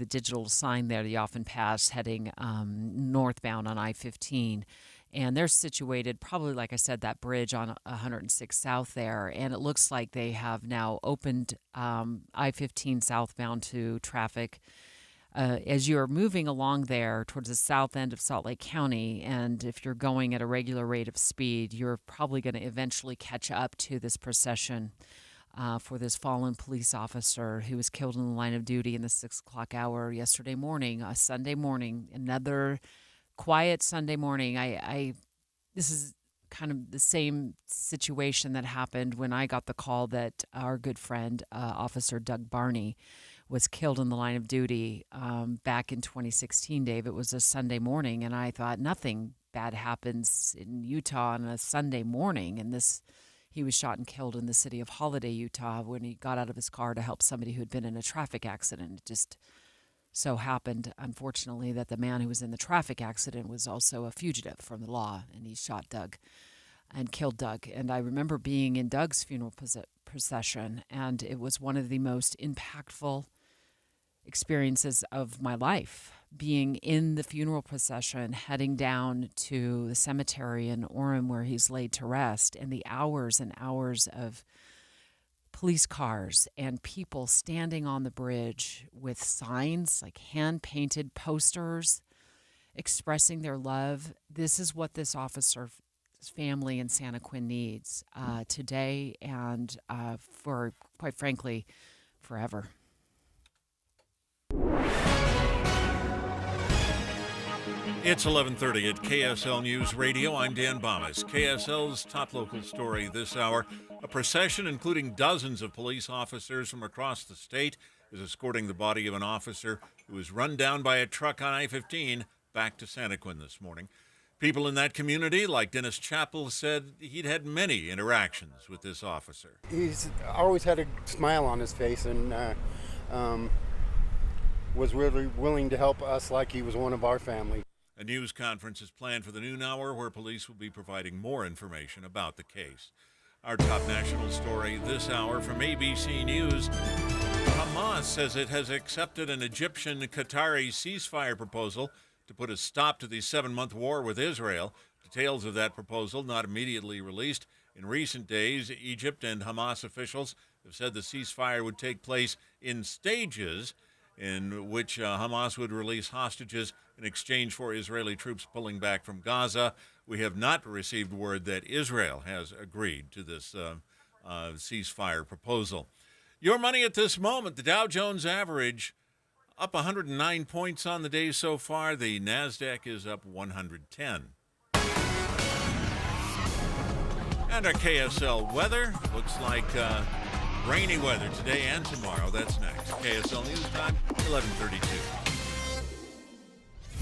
digital sign there that you often pass heading northbound on I-15. And they're situated probably, like I said, that bridge on 106 South there. And it looks like they have now opened I-15 southbound to traffic as you're moving along there towards the south end of Salt Lake County. And if you're going at a regular rate of speed, you're probably going to eventually catch up to this procession for this fallen police officer who was killed in the line of duty in the 6 o'clock hour yesterday morning, a Sunday morning, another quiet Sunday morning. This is kind of the same situation that happened when I got the call that our good friend, Officer Doug Barney, was killed in the line of duty back in 2016, Dave. It was a Sunday morning, and I thought nothing bad happens in Utah on a Sunday morning. And he was shot and killed in the city of Holiday, Utah, when he got out of his car to help somebody who had been in a traffic accident. It just so happened, unfortunately, that the man who was in the traffic accident was also a fugitive from the law, and he shot Doug and killed Doug. And I remember being in Doug's funeral procession, and it was one of the most impactful experiences of my life, being in the funeral procession, heading down to the cemetery in Orem where he's laid to rest, and the hours and hours of police cars and people standing on the bridge with signs, like hand-painted posters expressing their love. This is what this officer's family in Santaquin needs today and for, quite frankly, forever. It's 11:30 at KSL News Radio. I'm Dan Bomas. KSL's top local story this hour. A procession including dozens of police officers from across the state is escorting the body of an officer who was run down by a truck on I-15 back to Santaquin this morning. People in that community, like Dennis Chappell, said he'd had many interactions with this officer. He's always had a smile on his face and was really willing to help us like he was one of our family. A news conference is planned for the noon hour where police will be providing more information about the case. Our top national story this hour from ABC News. Hamas says it has accepted an Egyptian-Qatari ceasefire proposal to put a stop to the 7-month war with Israel. Details of that proposal not immediately released. In recent days, Egypt and Hamas officials have said the ceasefire would take place in stages, in which Hamas would release hostages in exchange for Israeli troops pulling back from Gaza. We have not received word that Israel has agreed to this ceasefire proposal. Your money at this moment, the Dow Jones average up 109 points on the day so far. The NASDAQ is up 110. And our KSL weather looks like rainy weather today and tomorrow. That's next. KSL News Time, 11:32.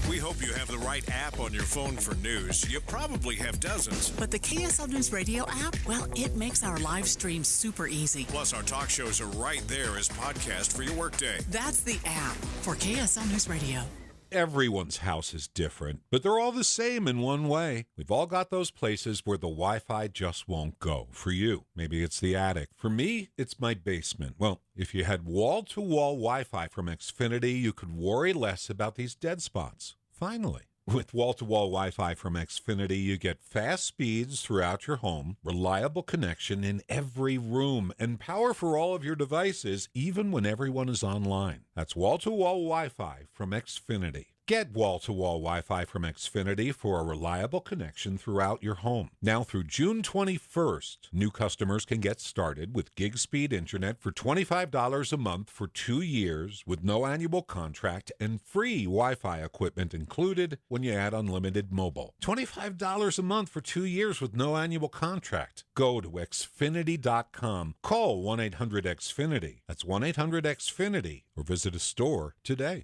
We hope you have the right app on your phone for news. You probably have dozens. But the KSL News Radio app, well, it makes our live stream super easy. Plus, our talk shows are right there as podcast for your workday. That's the app for KSL News Radio. Everyone's house is different, but they're all the same in one way. We've all got those places where the Wi-Fi just won't go. For you, maybe it's the attic. For me, it's my basement. Well, if you had wall-to-wall Wi-Fi from Xfinity, you could worry less about these dead spots. Finally. With wall-to-wall Wi-Fi from Xfinity, you get fast speeds throughout your home, reliable connection in every room, and power for all of your devices, even when everyone is online. That's wall-to-wall Wi-Fi from Xfinity. Get wall-to-wall Wi-Fi from Xfinity for a reliable connection throughout your home. Now through June 21st, new customers can get started with gig speed internet for $25 a month for 2 years with no annual contract and free Wi-Fi equipment included when you add unlimited mobile. $25 a month for 2 years with no annual contract. Go to Xfinity.com. Call 1-800-XFINITY. That's 1-800-XFINITY. Or visit a store today.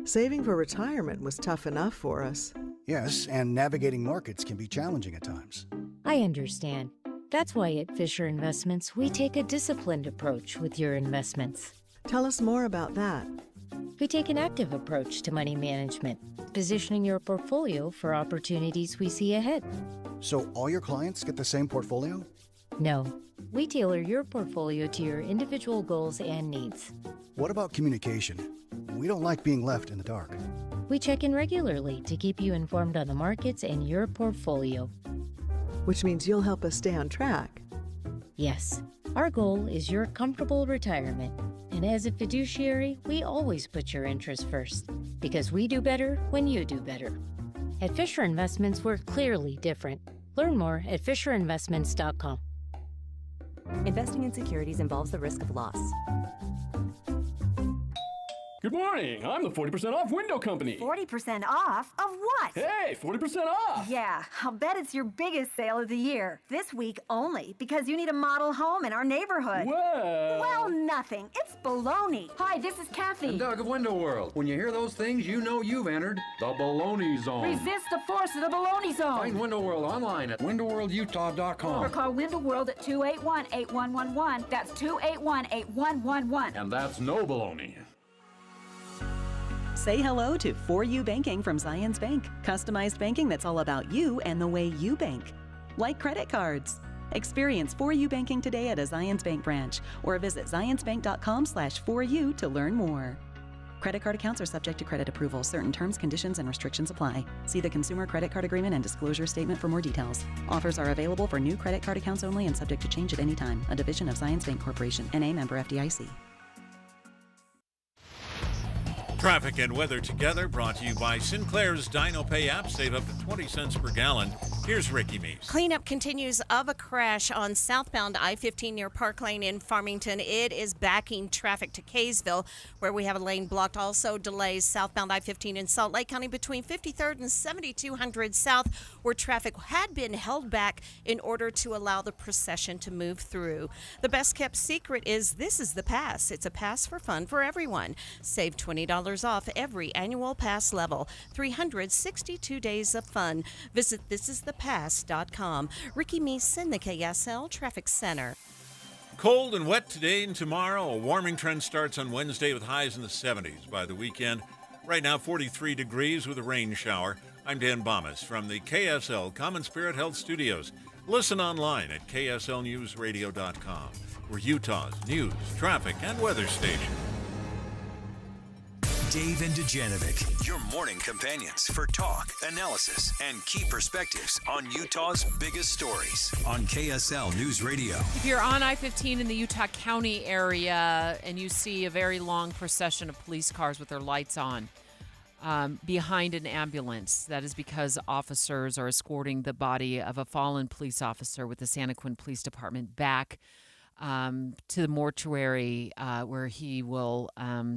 Saving for retirement was tough enough for us. Yes, and navigating markets can be challenging at times. I understand. That's why at Fisher Investments, we take a disciplined approach with your investments. Tell us more about that. We take an active approach to money management, positioning your portfolio for opportunities we see ahead. So all your clients get the same portfolio? No, we tailor your portfolio to your individual goals and needs. What about communication? We don't like being left in the dark. We check in regularly to keep you informed on the markets and your portfolio. Which means you'll help us stay on track. Yes, our goal is your comfortable retirement. And as a fiduciary, we always put your interests first, because we do better when you do better. At Fisher Investments, we're clearly different. Learn more at FisherInvestments.com. Investing in securities involves the risk of loss. Good morning. I'm the 40% off window company. 40% off? Of what? Hey, 40% off! Yeah, I'll bet it's your biggest sale of the year. This week only, because you need a model home in our neighborhood. Well, nothing. It's baloney. Hi, this is Kathy. I'm Doug of Window World. When you hear those things, you know you've entered the baloney zone. Resist the force of the baloney zone. Find Window World online at windowworldutah.com. Or call Window World at 281-8111. That's 281-8111. And that's no baloney. Say hello to For You Banking from Zions Bank. Customized banking that's all about you and the way you bank. Like credit cards. Experience For You Banking today at a Zions Bank branch or visit zionsbank.com/4u to learn more. Credit card accounts are subject to credit approval. Certain terms, conditions, and restrictions apply. See the Consumer Credit Card Agreement and Disclosure Statement for more details. Offers are available for new credit card accounts only and subject to change at any time. A division of Zions Bank Corporation. N.A. member FDIC. Traffic and weather together brought to you by Sinclair's Dino Pay app. Save up to 20 cents per gallon. Here's Ricky Meese. Cleanup continues of a crash on southbound I-15 near Park Lane in Farmington. It is backing traffic to Kaysville, where we have a lane blocked. Also delays southbound I-15 in Salt Lake County between 53rd and 7200 South, where traffic had been held back in order to allow the procession to move through. The best kept secret is this is the pass. It's a pass for fun for everyone. Save $20 off every annual pass level. 362 days of fun. Visit thisisthepass.com. Ricky Meese in the KSL Traffic Center. Cold and wet today and tomorrow. A warming trend starts on Wednesday with highs in the 70s by the weekend. Right now, 43 degrees with a rain shower. I'm Dan Bomas from the KSL Common Spirit Health Studios. Listen online at kslnewsradio.com. We're Utah's news, traffic, and weather station. Dave and Dujanovic, your morning companions for talk, analysis, and key perspectives on Utah's biggest stories on KSL News Radio. If you're on I-15 in the Utah County area and you see a very long procession of police cars with their lights on behind an ambulance, that is because officers are escorting the body of a fallen police officer with the Santa Quin Police Department back to the mortuary where he will,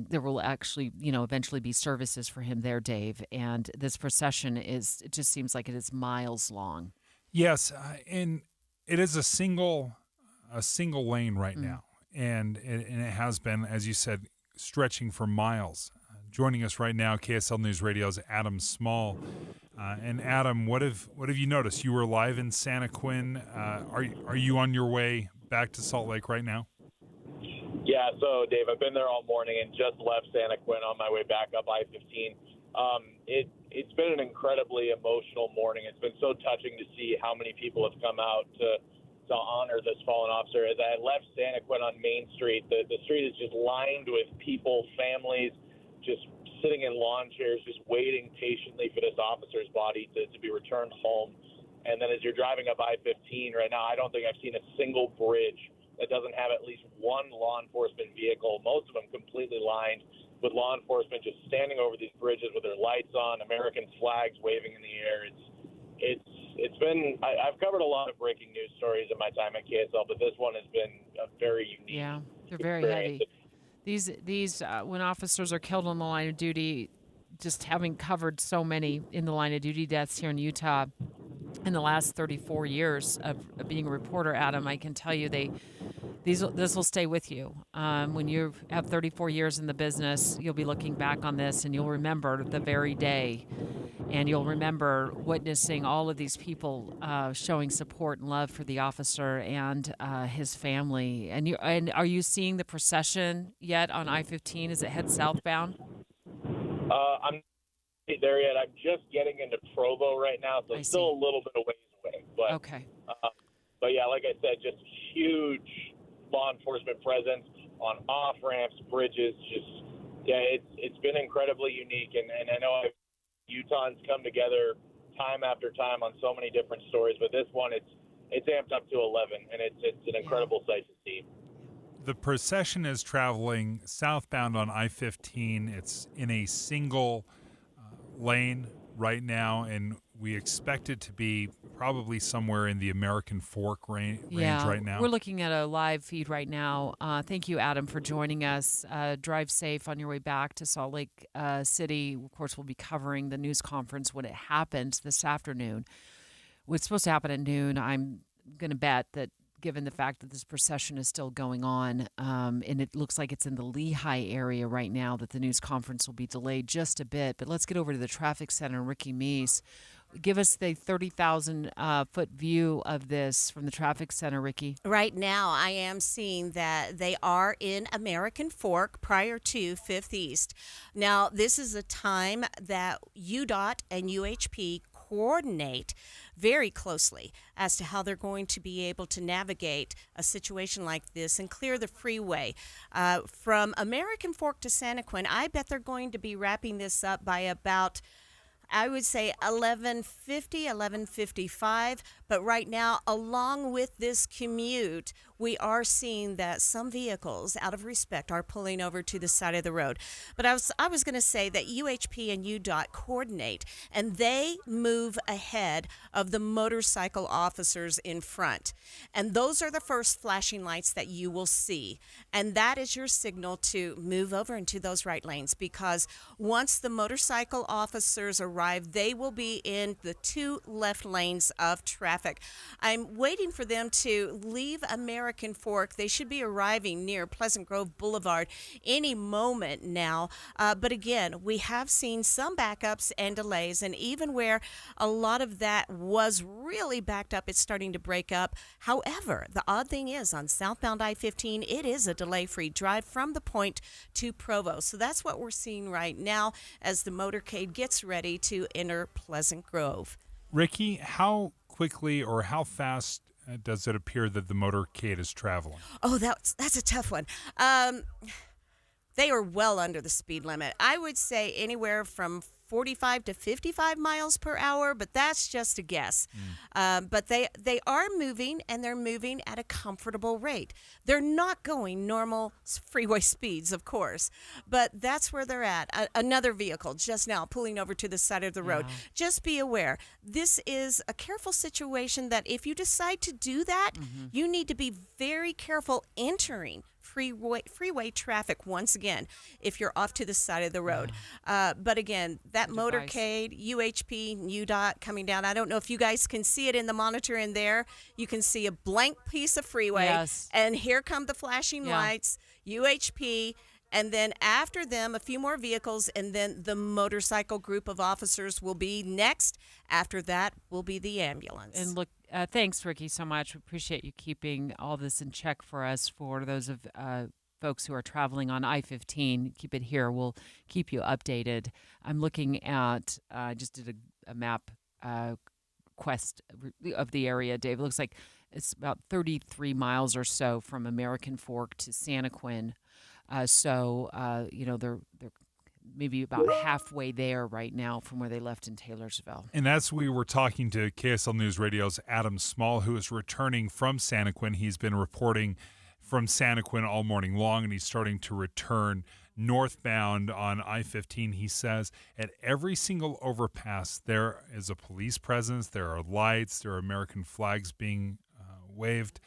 there will actually, eventually be services for him there, Dave. And this procession it just seems like it is miles long. Yes, and it is a single lane right now. And it has been, as you said, stretching for miles. Joining us right now, KSL News Radio's Adam Small. And Adam, what have you noticed? You were live in Santa Quin. Are you on your way back to Salt Lake right now? Yeah, so Dave, I've been there all morning and just left Santa Quin on my way back up I-15. It's been an incredibly emotional morning. It's been so touching to see how many people have come out to honor this fallen officer. As I left Santa Quin on Main Street, the street is just lined with people, families, just sitting in lawn chairs, just waiting patiently for this officer's body to be returned home. And then as you're driving up I-15 right now, I don't think I've seen a single bridge that doesn't have at least one law enforcement vehicle, most of them completely lined. with law enforcement just standing over these bridges with their lights on, American flags waving in the air. It's been I've covered a lot of breaking news stories in my time at KSL, but this one has been a very unique. Yeah, they're very experience. heavy. These when officers are killed on the line of duty, just having covered so many in the line of duty deaths here in Utah in the last 34 years of being a reporter, Adam, I can tell you this will stay with you. When you have 34 years in the business, you'll be looking back on this and you'll remember the very day, and you'll remember witnessing all of these people showing support and love for the officer and his family. And are you seeing the procession yet on I-15 as it heads southbound? I'm not there yet. I'm just getting into Provo right now, so it's still a little bit of ways away. But, okay. But yeah, like I said, just huge law enforcement presence on off ramps, bridges. It's been incredibly unique, and I know Utahns come together time after time on so many different stories, but this one it's amped up to 11, and it's an incredible sight to see. The procession is traveling southbound on I-15. It's in a single lane right now, and we expect it to be probably somewhere in the American Fork range right now. We're looking at a live feed right now. Thank you, Adam, for joining us. Drive safe on your way back to Salt Lake City. Of course, we'll be covering the news conference when it happens this afternoon. It's supposed to happen at noon. I'm going to bet that given the fact that this procession is still going on, and it looks like it's in the Lehigh area right now, that the news conference will be delayed just a bit. But let's get over to the traffic center. Ricky Meese, give us the 30,000-foot view of this from the traffic center, Ricky. Right now, I am seeing that they are in American Fork prior to 5th East. Now, this is a time that UDOT and UHP coordinate very closely as to how they're going to be able to navigate a situation like this and clear the freeway. From American Fork to Santaquin, I bet they're going to be wrapping this up by about, I would say, 11:50, 11:55. But right now, along with this commute, we are seeing that some vehicles, out of respect, are pulling over to the side of the road. But I was going to say that UHP and UDOT coordinate, and they move ahead of the motorcycle officers in front. And those are the first flashing lights that you will see. And that is your signal to move over into those right lanes, because once the motorcycle officers arrive, they will be in the 2 left lanes of traffic. I'm waiting for them to leave American Fork. They should be arriving near Pleasant Grove Boulevard any moment now. But again, we have seen some backups and delays, and even where a lot of that was really backed up, it's starting to break up. However, the odd thing is on southbound I-15, it is a delay-free drive from the point to Provo. So that's what we're seeing right now as the motorcade gets ready to enter Pleasant Grove. Ricky, how quickly or how fast does it appear that the motorcade is traveling? Oh, that's a tough one. They are well under the speed limit. I would say anywhere from 45 to 55 miles per hour, but that's just a guess. But they are moving, and they're moving at a comfortable rate. They're not going normal freeway speeds, of course, but that's where they're at. Another vehicle just now pulling over to the side of the road. Just be aware. This is a careful situation that if you decide to do that, you need to be very careful entering freeway traffic once again if you're off to the side of the road. But again, that motorcade, UHP, UDOT coming down. I don't know if you guys can see it in the monitor in there. You can see a blank piece of freeway. Yes. And here come the flashing lights, UHP, and then after them, a few more vehicles, and then the motorcycle group of officers will be next. After that will be the ambulance. And look, thanks, Ricky, so much. We appreciate you keeping all this in check for us. For those of folks who are traveling on I-15, keep it here. We'll keep you updated. I'm looking at, I just did a map quest of the area, Dave. It looks like it's about 33 miles or so from American Fork to Santaquin. They're maybe about halfway there right now from where they left in Taylorsville. And as we were talking to KSL News Radio's Adam Small, who is returning from Santaquin, he's been reporting from Santaquin all morning long, and he's starting to return northbound on I-15. He says at every single overpass there is a police presence, there are lights, there are American flags being waved.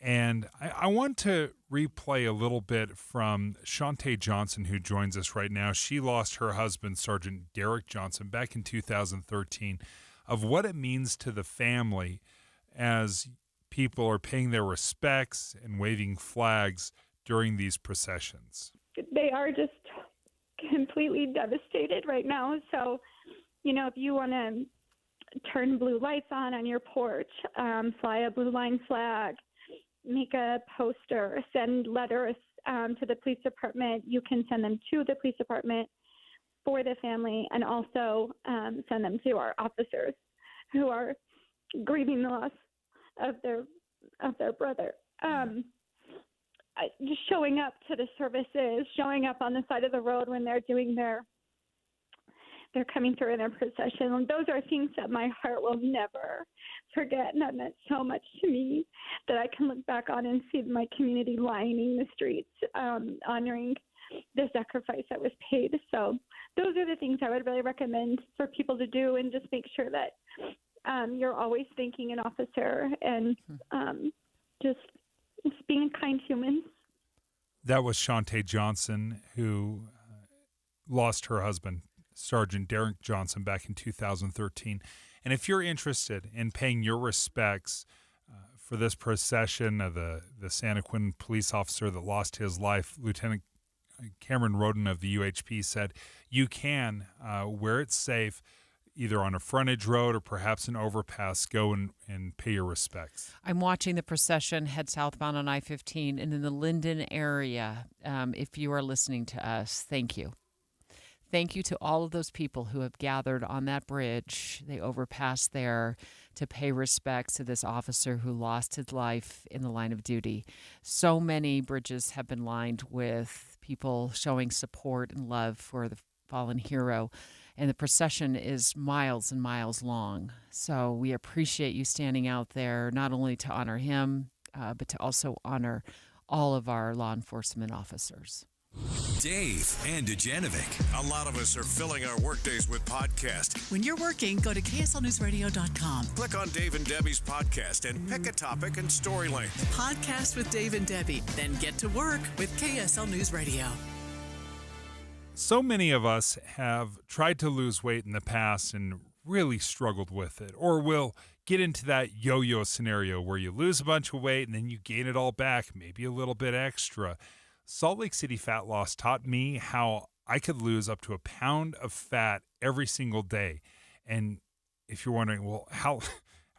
And I want to replay a little bit from Shantae Johnson, who joins us right now. She lost her husband, Sergeant Derek Johnson, back in 2013, of what it means to the family as people are paying their respects and waving flags during these processions. They are just completely devastated right now. So, if you want to turn blue lights on your porch, fly a blue line flag, make a poster, send letters to the police department. You can send them to the police department for the family, and also send them to our officers who are grieving the loss of their brother. Just showing up to the services, showing up on the side of the road when they're doing they're coming through in their procession. And those are things that my heart will never forget, and that meant so much to me, that I can look back on and see my community lining the streets, honoring the sacrifice that was paid. So those are the things I would really recommend for people to do, and just make sure that you're always thanking an officer and just being kind humans. That was Shantae Johnson, who lost her husband, Sergeant Derek Johnson, back in 2013. And if you're interested in paying your respects for this procession of the Santaquin police officer that lost his life, Lieutenant Cameron Roden of the UHP said you can, where it's safe, either on a frontage road or perhaps an overpass, go and pay your respects. I'm watching the procession head southbound on I-15 and in the Linden area. If you are listening to us, thank you. Thank you to all of those people who have gathered on that bridge, the overpass there, to pay respects to this officer who lost his life in the line of duty. So many bridges have been lined with people showing support and love for the fallen hero. And the procession is miles and miles long. So we appreciate you standing out there, not only to honor him, but to also honor all of our law enforcement officers. Dave and Dujanovic. A lot of us are filling our workdays with podcasts. When you're working, go to KSLNewsRadio.com. Click on Dave and Debbie's podcast and pick a topic and story length. Podcast with Dave and Debbie. Then get to work with KSL News Radio. So many of us have tried to lose weight in the past and really struggled with it, or will get into that yo-yo scenario where you lose a bunch of weight and then you gain it all back, maybe a little bit extra. Salt Lake City Fat Loss taught me how I could lose up to a pound of fat every single day. And if you're wondering, well, how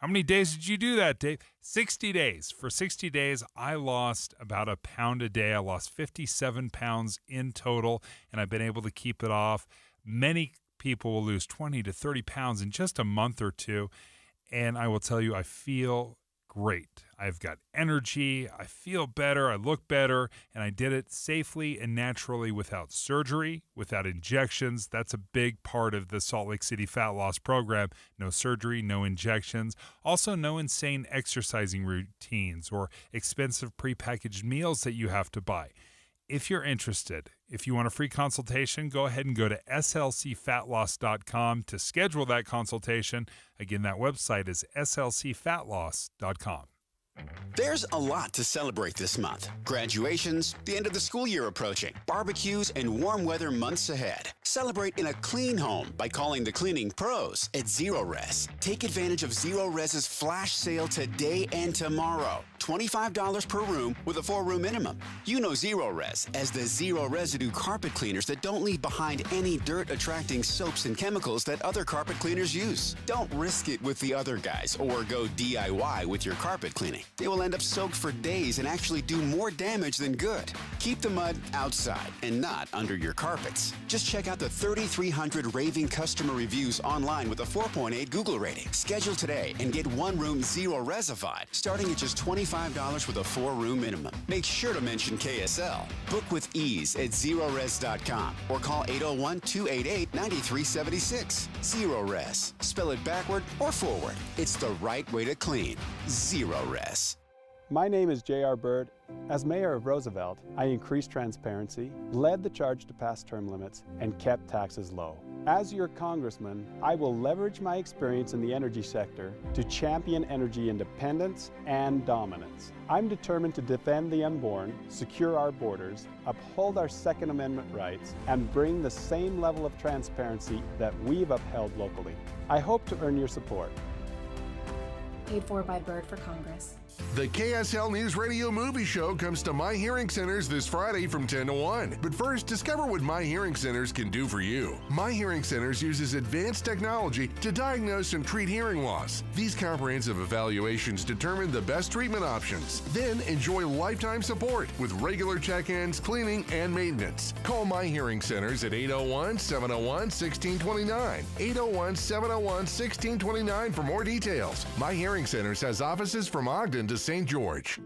many days did you do that, Dave? 60 days. For 60 days, I lost about a pound a day. I lost 57 pounds in total, and I've been able to keep it off. Many people will lose 20 to 30 pounds in just a month or two. And I will tell you, I feel great. I've got energy. I feel better. I look better. And I did it safely and naturally without surgery, without injections. That's a big part of the Salt Lake City Fat Loss Program. No surgery, no injections. Also, no insane exercising routines or expensive prepackaged meals that you have to buy. If you're interested, if you want a free consultation, go ahead and go to slcfatloss.com to schedule that consultation. Again, that website is slcfatloss.com. There's a lot to celebrate this month. Graduations, the end of the school year approaching, barbecues, and warm weather months ahead. Celebrate in a clean home by calling the cleaning pros at Zero Res. Take advantage of Zero Res's flash sale today and tomorrow. $25 per room with a 4-room minimum. You know Zero Res as the zero residue carpet cleaners that don't leave behind any dirt-attracting soaps and chemicals that other carpet cleaners use. Don't risk it with the other guys or go DIY with your carpet cleaning. They will end up soaked for days and actually do more damage than good. Keep the mud outside and not under your carpets. Just check out the 3,300 raving customer reviews online with a 4.8 Google rating. Schedule today and get one room Zero Resified, starting at just $25 with a 4-room minimum. Make sure to mention KSL. Book with ease at ZeroRes.com or call 801-288-9376. Zero Res. Spell it backward or forward. It's the right way to clean. Zero Res. My name is J.R. Bird. As mayor of Roosevelt, I increased transparency, led the charge to pass term limits, and kept taxes low. As your congressman, I will leverage my experience in the energy sector to champion energy independence and dominance. I'm determined to defend the unborn, secure our borders, uphold our Second Amendment rights, and bring the same level of transparency that we've upheld locally. I hope to earn your support. Paid for by Bird for Congress. The KSL News Radio Movie Show comes to My Hearing Centers this Friday from 10 to 1. But first, discover what My Hearing Centers can do for you. My Hearing Centers uses advanced technology to diagnose and treat hearing loss. These comprehensive evaluations determine the best treatment options. Then enjoy lifetime support with regular check-ins, cleaning, and maintenance. Call My Hearing Centers at 801-701-1629. 801-701-1629 for more details. My Hearing Centers has offices from Ogden to St. George.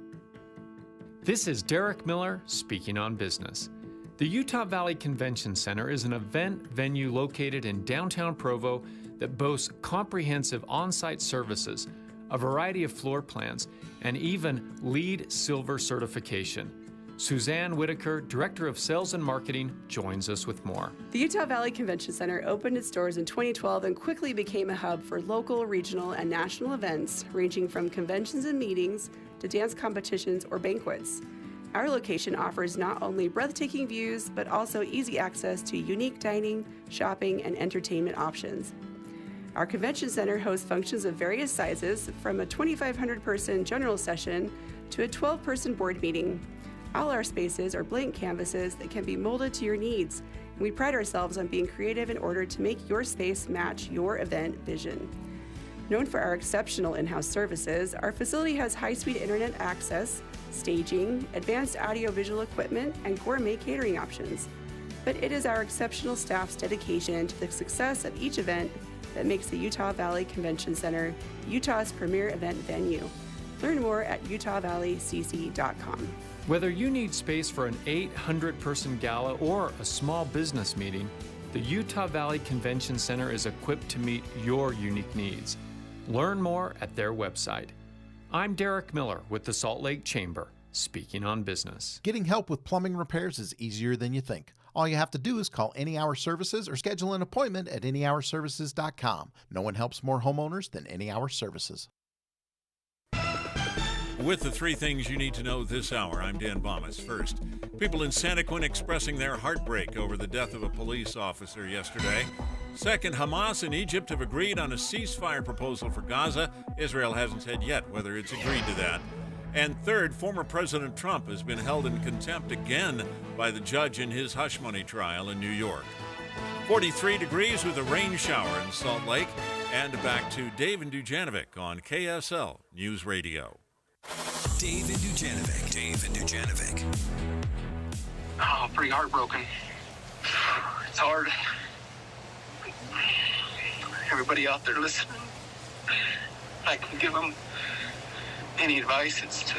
This is Derek Miller speaking on business. The Utah Valley Convention Center is an event venue located in downtown Provo that boasts comprehensive on-site services, a variety of floor plans, and even LEED Silver certification. Suzanne Whitaker, Director of Sales and Marketing, joins us with more. The Utah Valley Convention Center opened its doors in 2012 and quickly became a hub for local, regional, and national events, ranging from conventions and meetings to dance competitions or banquets. Our location offers not only breathtaking views, but also easy access to unique dining, shopping, and entertainment options. Our convention center hosts functions of various sizes, from a 2,500-person general session to a 12-person board meeting. All our spaces are blank canvases that can be molded to your needs, and we pride ourselves on being creative in order to make your space match your event vision. Known for our exceptional in-house services, our facility has high-speed internet access, staging, advanced audio-visual equipment, and gourmet catering options. But it is our exceptional staff's dedication to the success of each event that makes the Utah Valley Convention Center Utah's premier event venue. Learn more at utahvalleycc.com. Whether you need space for an 800-person gala or a small business meeting, the Utah Valley Convention Center is equipped to meet your unique needs. Learn more at their website. I'm Derek Miller with the Salt Lake Chamber, speaking on business. Getting help with plumbing repairs is easier than you think. All you have to do is call Any Hour Services or schedule an appointment at anyhourservices.com. No one helps more homeowners than Any Hour Services. With the three things you need to know this hour, I'm Dan Bomas. First, people in Santaquin expressing their heartbreak over the death of a police officer yesterday. Second, Hamas and Egypt have agreed on a ceasefire proposal for Gaza. Israel hasn't said yet whether it's agreed to that. And third, former President Trump has been held in contempt again by the judge in his hush money trial in New York. 43 degrees with a rain shower in Salt Lake. And back to David Dujanovic on KSL News Radio. David Dujanovic. Oh, pretty heartbroken. It's hard. Everybody out there listening, I can give them any advice. It's to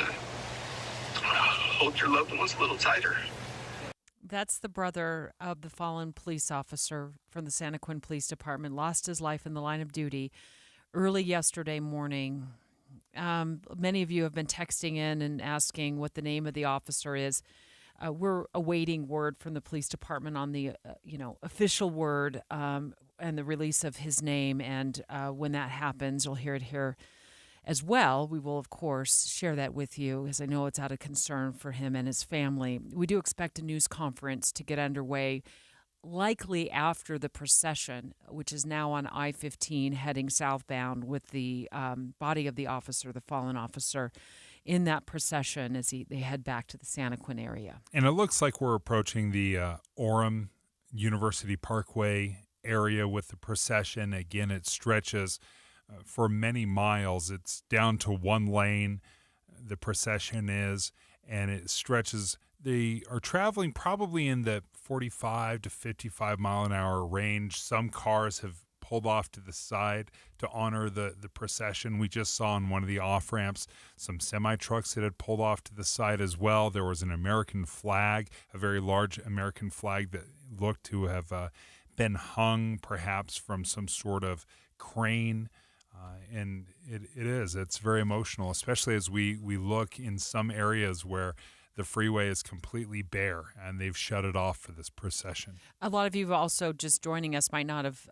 hold your loved ones a little tighter. That's the brother of the fallen police officer from the Santaquin Police Department. Lost his life in the line of duty early yesterday morning. Many of you have been texting in and asking what the name of the officer is. We're awaiting word from the police department on the, official word and the release of his name. And when that happens, you'll hear it here as well. We will, of course, share that with you, as I know it's out of concern for him and his family. We do expect a news conference to get underway likely after the procession, which is now on I-15 heading southbound with the body of the officer, the fallen officer, in that procession as they head back to the Santaquin area. And it looks like we're approaching the Orem University Parkway area with the procession. Again, it stretches for many miles. It's down to one lane, the procession is, and it stretches. They are traveling probably in the 45 to 55 mile an hour range. Some cars have pulled off to the side to honor the procession. We just saw on one of the off-ramps some semi-trucks that had pulled off to the side as well. There was an American flag, a very large American flag that looked to have been hung perhaps from some sort of crane. And it's very emotional, especially as we look in some areas where the freeway is completely bare and they've shut it off for this procession. A lot of you also just joining us might not have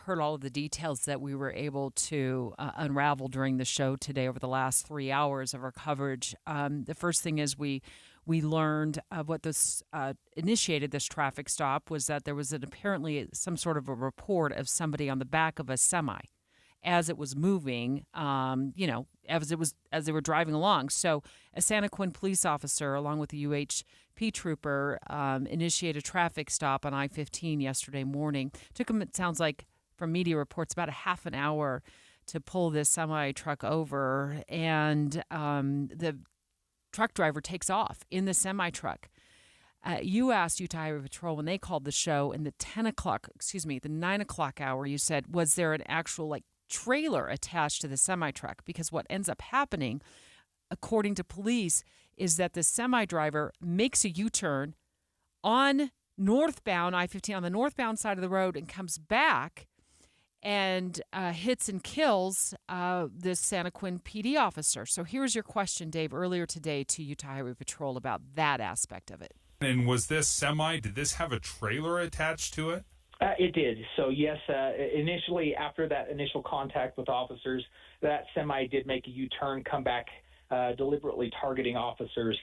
heard all of the details that we were able to unravel during the show today over the last 3 hours of our coverage. The first thing is we learned what this initiated this traffic stop was that there was apparently some sort of a report of somebody on the back of a semi as it was moving, as they were driving along. So a Santaquin police officer, along with the UHP trooper, initiated a traffic stop on I-15 yesterday morning. Took them, it sounds like, from media reports, about a half an hour to pull this semi-truck over. And the truck driver takes off in the semi-truck. You asked Utah Highway Patrol when they called the show in the 9 o'clock hour, you said, was there an actual trailer attached to the semi-truck? Because what ends up happening, according to police, is that the semi-driver makes a U-turn on northbound I-15, on the northbound side of the road, and comes back and hits and kills this Santaquin PD officer. So here's your question, Dave, earlier today to Utah Highway Patrol about that aspect of it. And was this semi, did this have a trailer attached to it? It did. So, yes, initially, after that initial contact with officers, that semi did make a U-turn, come back, deliberately targeting officers,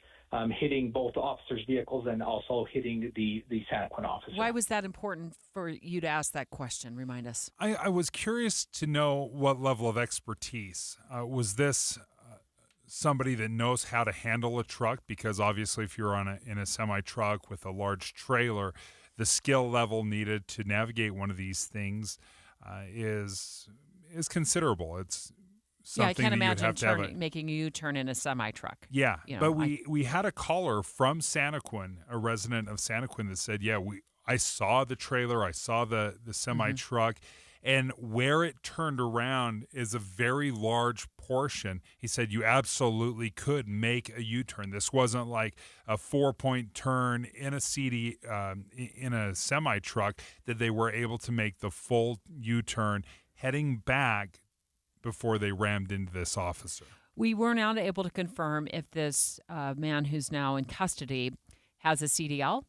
hitting both officers' vehicles and also hitting the Santaquin officer. Why was that important for you to ask that question? Remind us. I was curious to know what level of expertise. Was this somebody that knows how to handle a truck? Because obviously if you're in a semi-truck with a large trailer, the skill level needed to navigate one of these things is considerable. It's something I can't imagine making a U-turn in a semi-truck. Yeah, but we had a caller from Santaquin, a resident of Santaquin, that said, I saw the trailer, I saw the semi-truck, and where it turned around is a very large portion. He said you absolutely could make a U-turn. This wasn't like a 4-point turn in a in a semi-truck, that they were able to make the full U-turn heading back before they rammed into this officer. We were not able to confirm if this man who's now in custody has a CDL.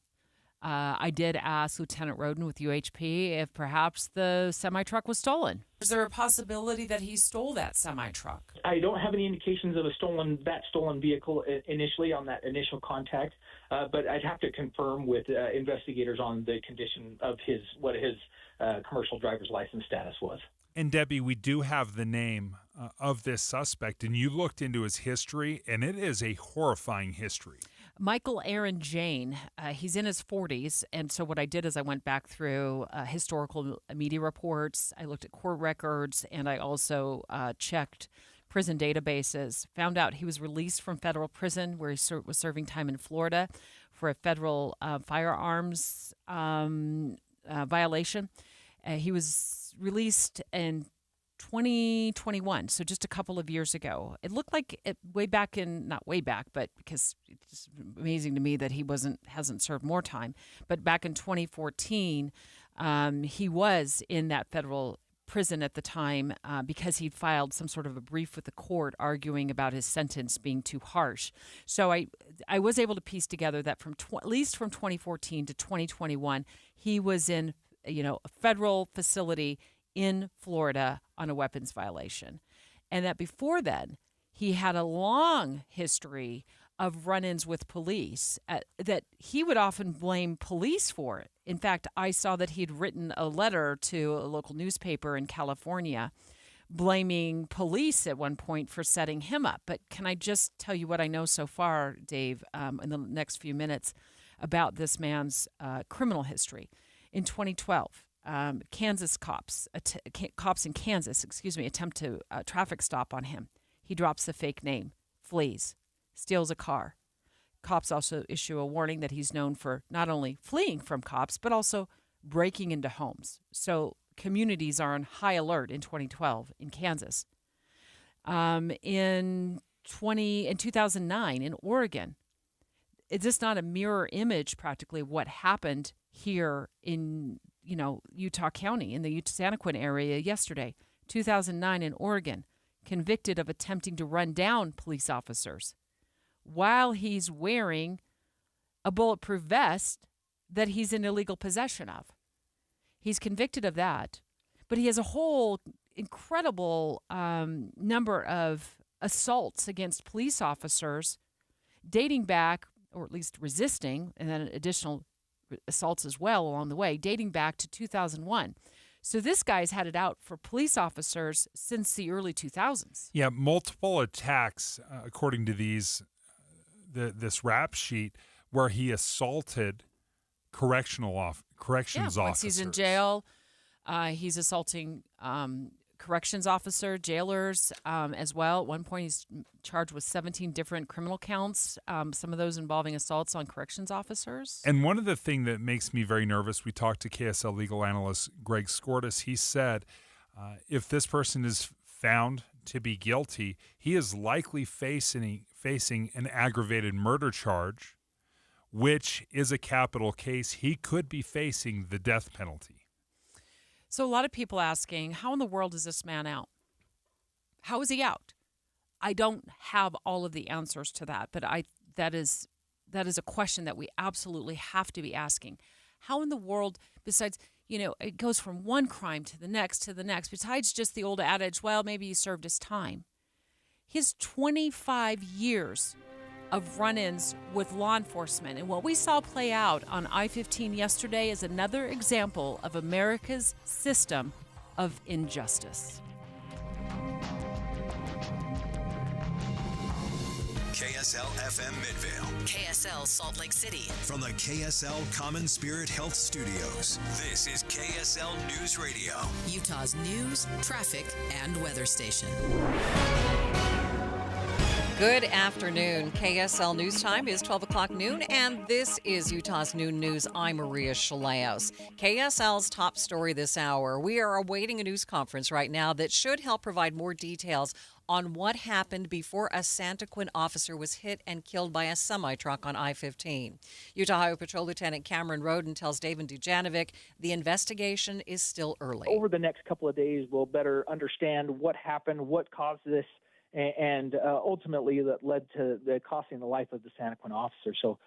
I did ask Lieutenant Roden with UHP if perhaps the semi-truck was stolen. Is there a possibility that he stole that semi-truck? I don't have any indications of that stolen vehicle initially on that initial contact, but I'd have to confirm with investigators on the condition of what his commercial driver's license status was. And Debbie, we do have the name of this suspect, and you looked into his history, and it is a horrifying history. Michael Aaron Jane, he's in his 40s, and so what I did is I went back through historical media reports, I looked at court records, and I also checked prison databases, found out he was released from federal prison where he was serving time in Florida for a federal firearms violation. He was released in 2021, so just a couple of years ago. It looked like not way back, but because it's amazing to me that he hasn't served more time. But back in 2014, he was in that federal prison at the time because he'd filed some sort of a brief with the court arguing about his sentence being too harsh. So I was able to piece together that from at least from 2014 to 2021, he was in a federal facility in Florida on a weapons violation. And that before then, he had a long history of run-ins with police that he would often blame police for it. In fact, I saw that he'd written a letter to a local newspaper in California blaming police at one point for setting him up. But can I just tell you what I know so far, Dave, in the next few minutes about this man's criminal history? In 2012, Kansas cops in Kansas, attempt to traffic stop on him. He drops the fake name, flees, steals a car. Cops also issue a warning that he's known for not only fleeing from cops, but also breaking into homes. So communities are on high alert in 2012 in Kansas. In 2009 in Oregon, is this not a mirror image practically of what happened here in Utah County, in the Santaquin area yesterday? 2009 in Oregon, convicted of attempting to run down police officers while he's wearing a bulletproof vest that he's in illegal possession of. He's convicted of that, but he has a whole incredible number of assaults against police officers dating back, or at least resisting, and then additional assaults as well along the way, dating back to 2001. So this guy's had it out for police officers since the early 2000s. Yeah, multiple attacks, according to this rap sheet, where he assaulted corrections officers. Once he's in jail, he's assaulting corrections officer, jailers as well. At one point, he's charged with 17 different criminal counts, some of those involving assaults on corrections officers. And one of the things that makes me very nervous, we talked to KSL legal analyst Greg Skordas. He said if this person is found to be guilty, he is likely facing an aggravated murder charge, which is a capital case. He could be facing the death penalty. So a lot of people asking, how in the world is this man out? How is he out? I don't have all of the answers to that, but that is a question that we absolutely have to be asking. How in the world, besides, it goes from one crime to the next, besides just the old adage, well, maybe he served his time. His 25 years of run-ins with law enforcement. And what we saw play out on I-15 yesterday is another example of America's system of injustice. KSL FM Midvale. KSL Salt Lake City. From the KSL Common Spirit Health Studios, this is KSL News Radio. Utah's news, traffic, and weather station. Good afternoon. KSL News Time is 12 o'clock noon, and this is Utah's Noon News. I'm Maria Shaleos. KSL's top story this hour. We are awaiting a news conference right now that should help provide more details on what happened before a Santaquin officer was hit and killed by a semi-truck on I-15. Utah Highway Patrol Lieutenant Cameron Roden tells David Dujanovic the investigation is still early. Over the next couple of days, we'll better understand what happened, what caused this, and ultimately that led to the costing the life of the Santaquin officer. So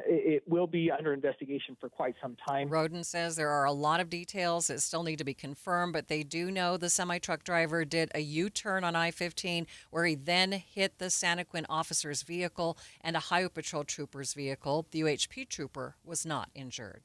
it will be under investigation for quite some time. Roden says there are a lot of details that still need to be confirmed, but they do know the semi-truck driver did a U-turn on I-15 where he then hit the Santaquin officer's vehicle and a Highway Patrol trooper's vehicle. The UHP trooper was not injured.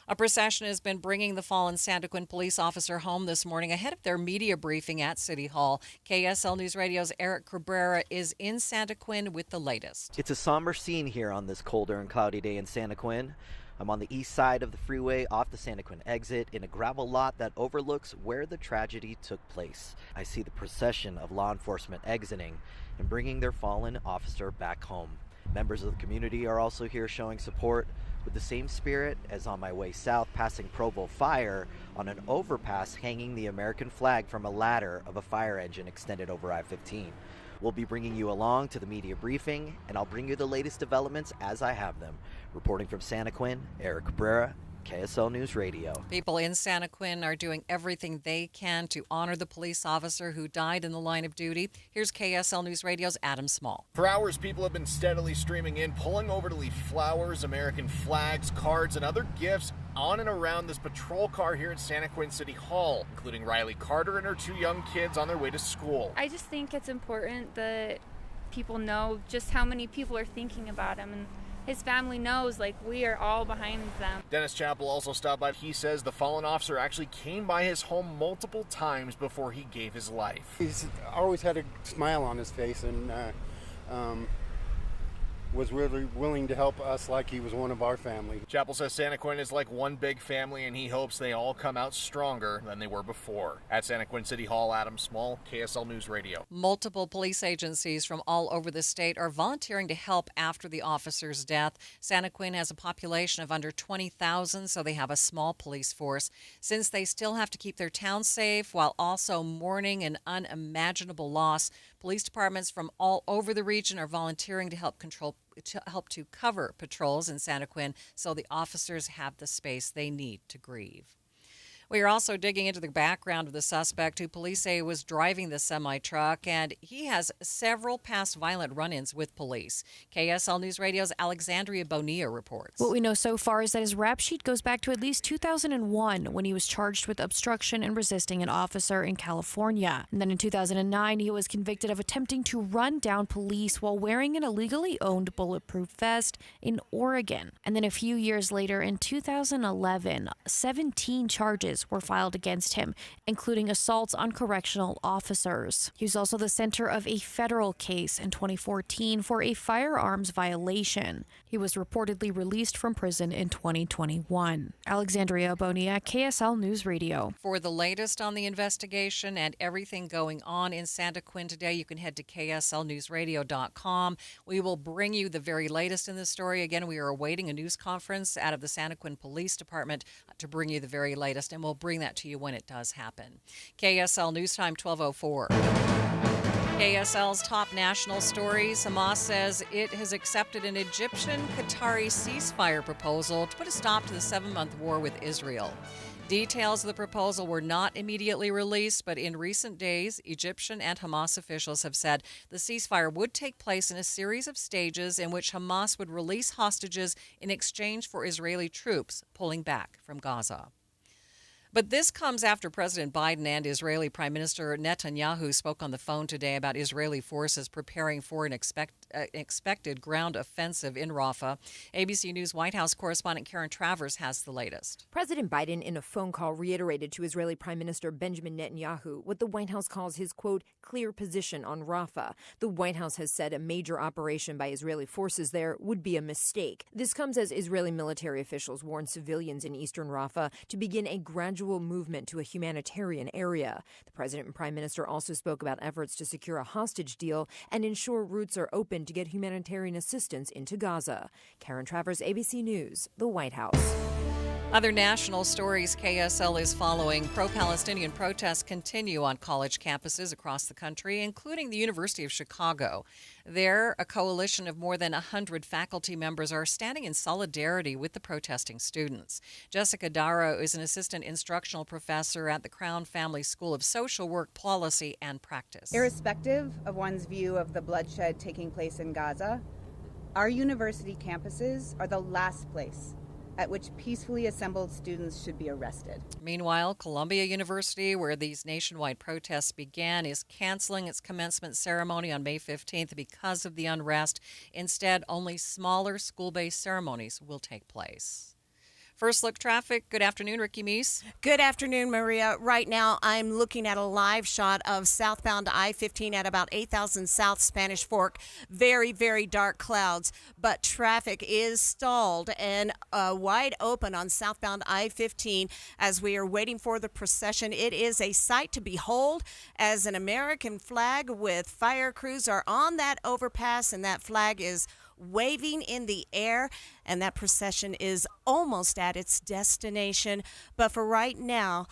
A procession has been bringing the fallen Santaquin police officer home this morning ahead of their media briefing at City Hall. KSL News Radio's Eric Cabrera is in Santaquin with the latest. It's a somber scene here on this colder and cloudy day in Santaquin. I'm on the east side of the freeway off the Santaquin exit in a gravel lot that overlooks where the tragedy took place. I see the procession of law enforcement exiting and bringing their fallen officer back home. Members of the community are also here showing support with the same spirit as on my way south passing Provo Fire on an overpass hanging the American flag from a ladder of a fire engine extended over I-15. We'll be bringing you along to the media briefing, and I'll bring you the latest developments as I have them. Reporting from Santaquin, Eric Cabrera, KSL News Radio. People in Santaquin are doing everything they can to honor the police officer who died in the line of duty. Here's KSL News Radio's Adam Small. For hours, people have been steadily streaming in, pulling over to leave flowers, American flags, cards, and other gifts on and around this patrol car here at Santaquin City Hall, including Riley Carter and her two young kids on their way to school. I just think it's important that people know just how many people are thinking about him, and his family knows, we are all behind them. Dennis Chappell also stopped by. He says the fallen officer actually came by his home multiple times before he gave his life. He's always had a smile on his face and was really willing to help us like he was one of our family. Chappell says Santaquin is like one big family, and he hopes they all come out stronger than they were before. At Santaquin City Hall, Adam Small, KSL News Radio. Multiple police agencies from all over the state are volunteering to help after the officer's death. Santaquin has a population of under 20,000, so they have a small police force. Since they still have to keep their town safe while also mourning an unimaginable loss, police departments from all over the region are volunteering to help to cover patrols in Santaquin so the officers have the space they need to grieve. We are also digging into the background of the suspect who police say was driving the semi-truck, and he has several past violent run-ins with police. KSL News Radio's Alexandria Bonilla reports. What we know so far is that his rap sheet goes back to at least 2001 when he was charged with obstruction and resisting an officer in California. And then in 2009, he was convicted of attempting to run down police while wearing an illegally owned bulletproof vest in Oregon. And then a few years later, in 2011, 17 charges were filed against him, including assaults on correctional officers. He was also the center of a federal case in 2014 for a firearms violation. He was reportedly released from prison in 2021. Alexandria Bonilla, KSL News Radio. For the latest on the investigation and everything going on in Santaquin today, you can head to KSLNewsRadio.com. We will bring you the very latest in this story. Again, we are awaiting a news conference out of the Santaquin Police Department to bring you the very latest, and we'll bring that to you when it does happen. KSL News Time 12:04. KSL's top national stories. Hamas says it has accepted an Egyptian-Qatari ceasefire proposal to put a stop to the 7-month war with Israel. Details of the proposal were not immediately released, but in recent days, Egyptian and Hamas officials have said the ceasefire would take place in a series of stages in which Hamas would release hostages in exchange for Israeli troops pulling back from Gaza. But this comes after President Biden and Israeli Prime Minister Netanyahu spoke on the phone today about Israeli forces preparing for an expected ground offensive in Rafah. ABC News White House correspondent Karen Travers has the latest. President Biden, in a phone call, reiterated to Israeli Prime Minister Benjamin Netanyahu what the White House calls his, quote, clear position on Rafah. The White House has said a major operation by Israeli forces there would be a mistake. This comes as Israeli military officials warn civilians in eastern Rafah to begin a gradual movement to a humanitarian area. The president and prime minister also spoke about efforts to secure a hostage deal and ensure routes are open to get humanitarian assistance into Gaza. Karen Travers, ABC News, the White House. Other national stories KSL is following. Pro-Palestinian protests continue on college campuses across the country, including the University of Chicago. There, a coalition of more than 100 faculty members are standing in solidarity with the protesting students. Jessica Darrow is an assistant instructional professor at the Crown Family School of Social Work, Policy, and Practice. Irrespective of one's view of the bloodshed taking place in Gaza, our university campuses are the last place at which peacefully assembled students should be arrested. Meanwhile, Columbia University, where these nationwide protests began, is canceling its commencement ceremony on May 15th because of the unrest. Instead, only smaller school-based ceremonies will take place. First Look Traffic. Good afternoon, Ricky Meese. Good afternoon, Maria. Right now, I'm looking at a live shot of southbound I-15 at about 8,000 South Spanish Fork. Very, very dark clouds, but traffic is stalled and wide open on southbound I-15 as we are waiting for the procession. It is a sight to behold as an American flag with fire crews are on that overpass, and that flag is waving in the air, and that procession is almost at its destination. But for right now,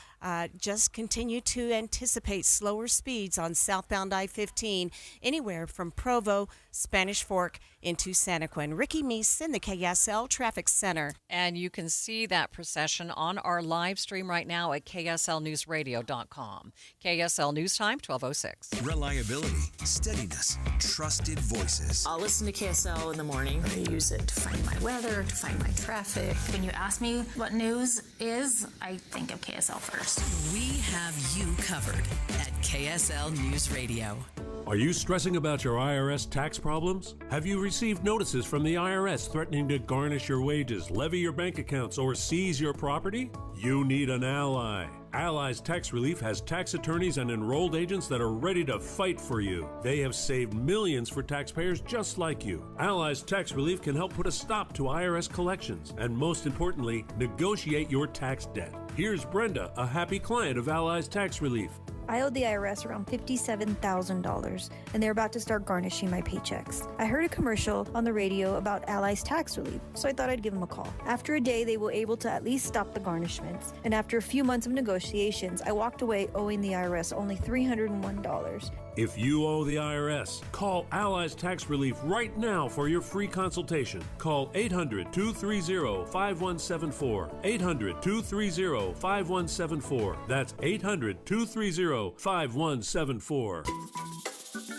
just continue to anticipate slower speeds on southbound I-15, anywhere from Provo, Spanish Fork, into Santaquin. Ricky Meese in the KSL Traffic Center. And you can see that procession on our live stream right now at KSLNewsRadio.com. KSL News Time, 12:06. Reliability, steadiness, trusted voices. I'll listen to KSL in the morning. I use it to find my weather, to find my traffic. When you ask me what news is, I think of KSL first. We have you covered at KSL News Radio. Are you stressing about your IRS tax problems? Have you received notices from the IRS threatening to garnish your wages, levy your bank accounts, or seize your property? You need an ally. Allies Tax Relief has tax attorneys and enrolled agents that are ready to fight for you. They have saved millions for taxpayers just like you. Allies Tax Relief can help put a stop to IRS collections and, most importantly, negotiate your tax debt. Here's Brenda, a happy client of Allies Tax Relief. I owed the IRS around $57,000, and they're about to start garnishing my paychecks. I heard a commercial on the radio about Allies Tax Relief, so I thought I'd give them a call. After a day, they were able to at least stop the garnishments, and after a few months of negotiations, I walked away owing the IRS only $301. If you owe the IRS, call Allies Tax Relief right now for your free consultation. Call 800-230-5174. 800-230-5174. That's 800-230-5174.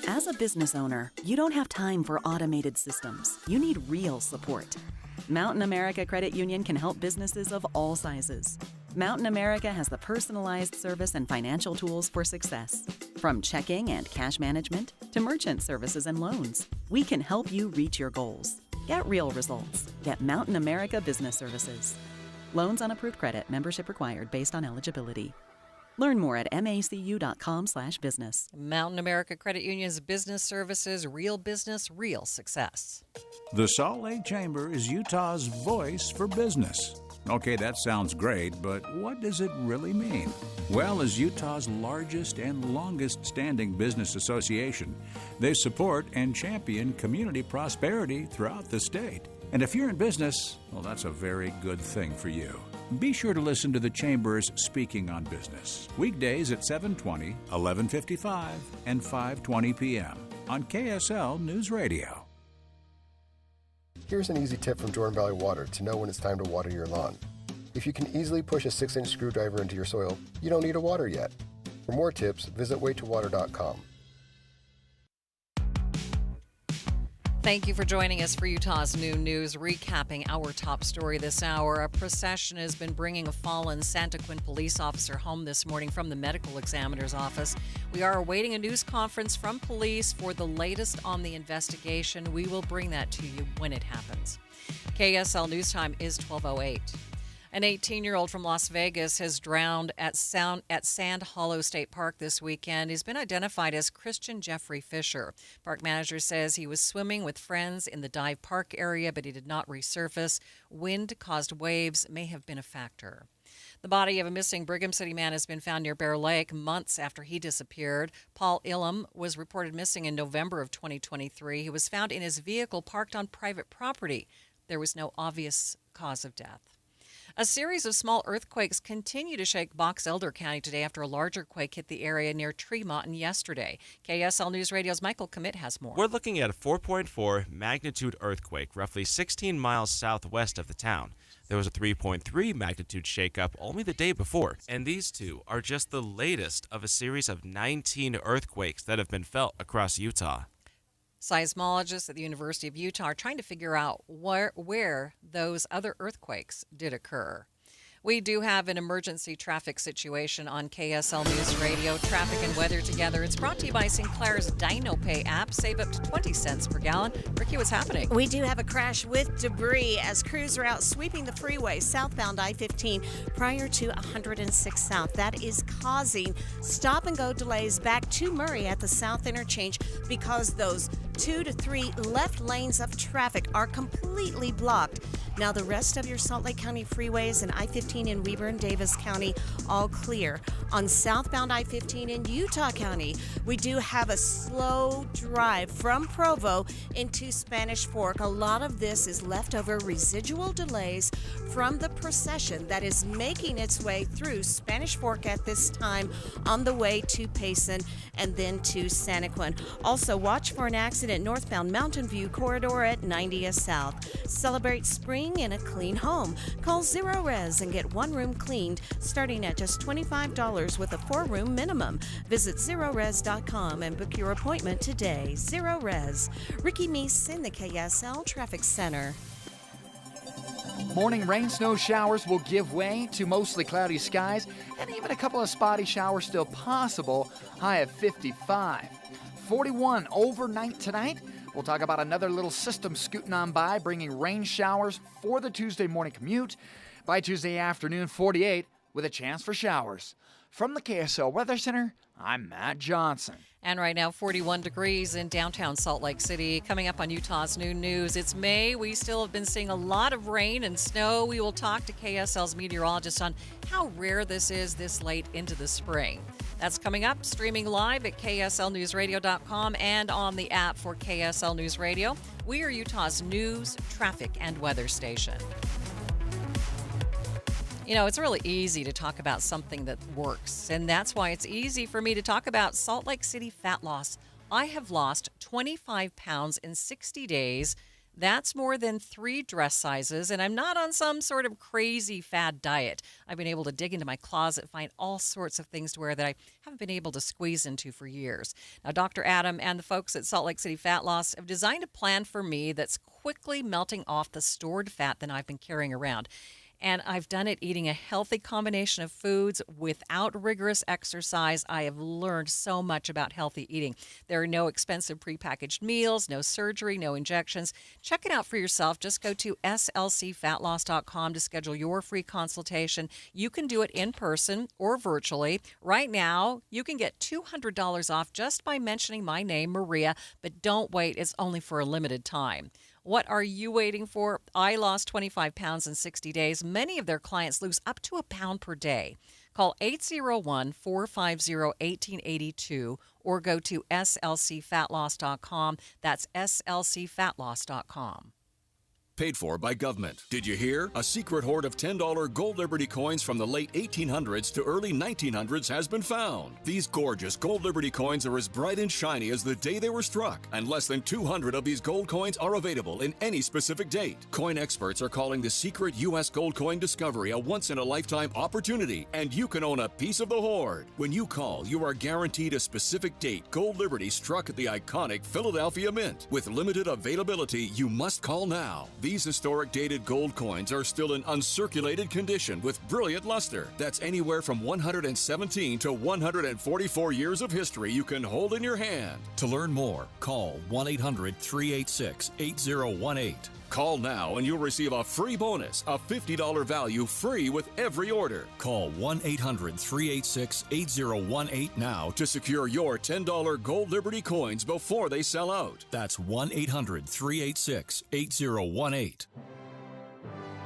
As a business owner, you don't have time for automated systems. You need real support. Mountain America Credit Union can help businesses of all sizes. Mountain America has the personalized service and financial tools for success. From checking and cash management to merchant services and loans, we can help you reach your goals. Get real results. Get Mountain America Business Services. Loans on approved credit. Membership required based on eligibility. Learn more at macu.com/business. Mountain America Credit Union's business services, real business, real success. The Salt Lake Chamber is Utah's voice for business. Okay, that sounds great, but what does it really mean? Well, as Utah's largest and longest standing business association, they support and champion community prosperity throughout the state. And if you're in business, well, that's a very good thing for you. Be sure to listen to the Chamber's Speaking on Business, weekdays at 7:20, 11:55, and 5:20 p.m. on KSL News Radio. Here's an easy tip from Jordan Valley Water to know when it's time to water your lawn. If you can easily push a 6-inch screwdriver into your soil, you don't need a water yet. For more tips, visit waytowater.com. Thank you for joining us for Utah's Noon News, recapping our top story this hour. A procession has been bringing a fallen Santaquin police officer home this morning from the medical examiner's office. We are awaiting a news conference from police for the latest on the investigation. We will bring that to you when it happens. KSL News Time is 12:08. An 18-year-old from Las Vegas has drowned at Sand Hollow State Park this weekend. He's been identified as Christian Jeffrey Fisher. Park manager says he was swimming with friends in the dive park area, but he did not resurface. Wind-caused waves may have been a factor. The body of a missing Brigham City man has been found near Bear Lake months after he disappeared. Paul Illam was reported missing in November of 2023. He was found in his vehicle parked on private property. There was no obvious cause of death. A series of small earthquakes continue to shake Box Elder County today after a larger quake hit the area near Tremont yesterday. KSL News Radio's Michael Commit has more. We're looking at a 4.4 magnitude earthquake, roughly 16 miles southwest of the town. There was a 3.3 magnitude shakeup only the day before, and these two are just the latest of a series of 19 earthquakes that have been felt across Utah. Seismologists at the University of Utah are trying to figure out where those other earthquakes did occur. We do have an emergency traffic situation on KSL News Radio. Traffic and weather together. It's brought to you by Sinclair's DinoPay app. Save up to 20 cents per gallon. Ricky, what's happening? We do have a crash with debris as crews are out sweeping the freeway southbound I-15 prior to 106 South. That is causing stop-and-go delays back to Murray at the South Interchange because those 2 to 3 left lanes of traffic are completely blocked. Now, the rest of your Salt Lake County freeways and I-15 in Weber and Davis County, all clear. On southbound I-15 in Utah County, we do have a slow drive from Provo into Spanish Fork. A lot of this is leftover residual delays from the procession that is making its way through Spanish Fork at this time on the way to Payson and then to Santaquin. Also, watch for an accident northbound Mountain View corridor at 90th South. Celebrate spring in a clean home. Call Zero Res and get one room cleaned starting at just $25 with a 4-room minimum. Visit ZeroRes.com and book your appointment today. Zero Res. Ricky Meese in the KSL Traffic Center. Morning rain, snow showers will give way to mostly cloudy skies, and even a couple of spotty showers still possible, high of 55. 41 overnight tonight. We'll talk about another little system scooting on by, bringing rain showers for the Tuesday morning commute. By Tuesday afternoon, 48 with a chance for showers. From the KSL Weather Center, I'm Matt Johnson. And right now, 41 degrees in downtown Salt Lake City. Coming up on Utah's Noon News, it's May. We still have been seeing a lot of rain and snow. We will talk to KSL's meteorologist on how rare this is this late into the spring. That's coming up, streaming live at KSLNewsRadio.com and on the app for KSL News Radio. We are Utah's news, traffic, and weather station. You know, it's really easy to talk about something that works, and that's why it's easy for me to talk about Salt Lake City fat loss. I have lost 25 pounds in 60 days. That's more than 3 dress sizes, and I'm not on some sort of crazy fad diet. I've been able to dig into my closet, find all sorts of things to wear that I haven't been able to squeeze into for years. Now, Dr. Adam and the folks at Salt Lake City Fat Loss have designed a plan for me that's quickly melting off the stored fat that I've been carrying around. And I've done it eating a healthy combination of foods without rigorous exercise. I have learned so much about healthy eating. There are no expensive prepackaged meals, no surgery, no injections. Check it out for yourself. Just go to slcfatloss.com to schedule your free consultation. You can do it in person or virtually. Right now, you can get $200 off just by mentioning my name, Maria, but don't wait. It's only for a limited time. What are you waiting for? I lost 25 pounds in 60 days. Many of their clients lose up to a pound per day. Call 801-450-1882 or go to slcfatloss.com. That's slcfatloss.com. Paid for by government. Did you hear? A secret hoard of $10 Gold Liberty coins from the late 1800s to early 1900s has been found. These gorgeous Gold Liberty coins are as bright and shiny as the day they were struck, and less than 200 of these gold coins are available in any specific date. Coin experts are calling the secret U.S. gold coin discovery a once-in-a-lifetime opportunity, and you can own a piece of the hoard. When you call, you are guaranteed a specific date Gold Liberty struck at the iconic Philadelphia Mint. With limited availability, you must call now. These historic dated gold coins are still in uncirculated condition with brilliant luster. That's anywhere from 117 to 144 years of history you can hold in your hand. To learn more, call 1-800-386-8018. Call now and you'll receive a free bonus, a $50 value free with every order. Call 1-800-386-8018 now to secure your $10 Gold Liberty coins before they sell out. That's 1-800-386-8018.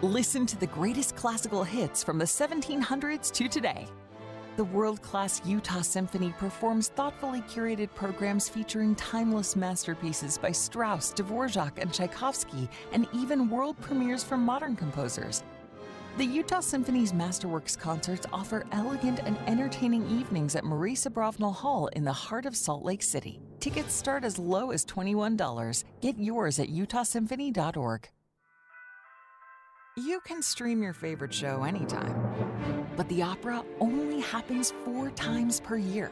Listen to the greatest classical hits from the 1700s to today. The world-class Utah Symphony performs thoughtfully curated programs featuring timeless masterpieces by Strauss, Dvorak, and Tchaikovsky, and even world premieres from modern composers. The Utah Symphony's Masterworks concerts offer elegant and entertaining evenings at Marie Sabrovnal Hall in the heart of Salt Lake City. Tickets start as low as $21. Get yours at utahsymphony.org. You can stream your favorite show anytime, but the opera only happens 4 times per year.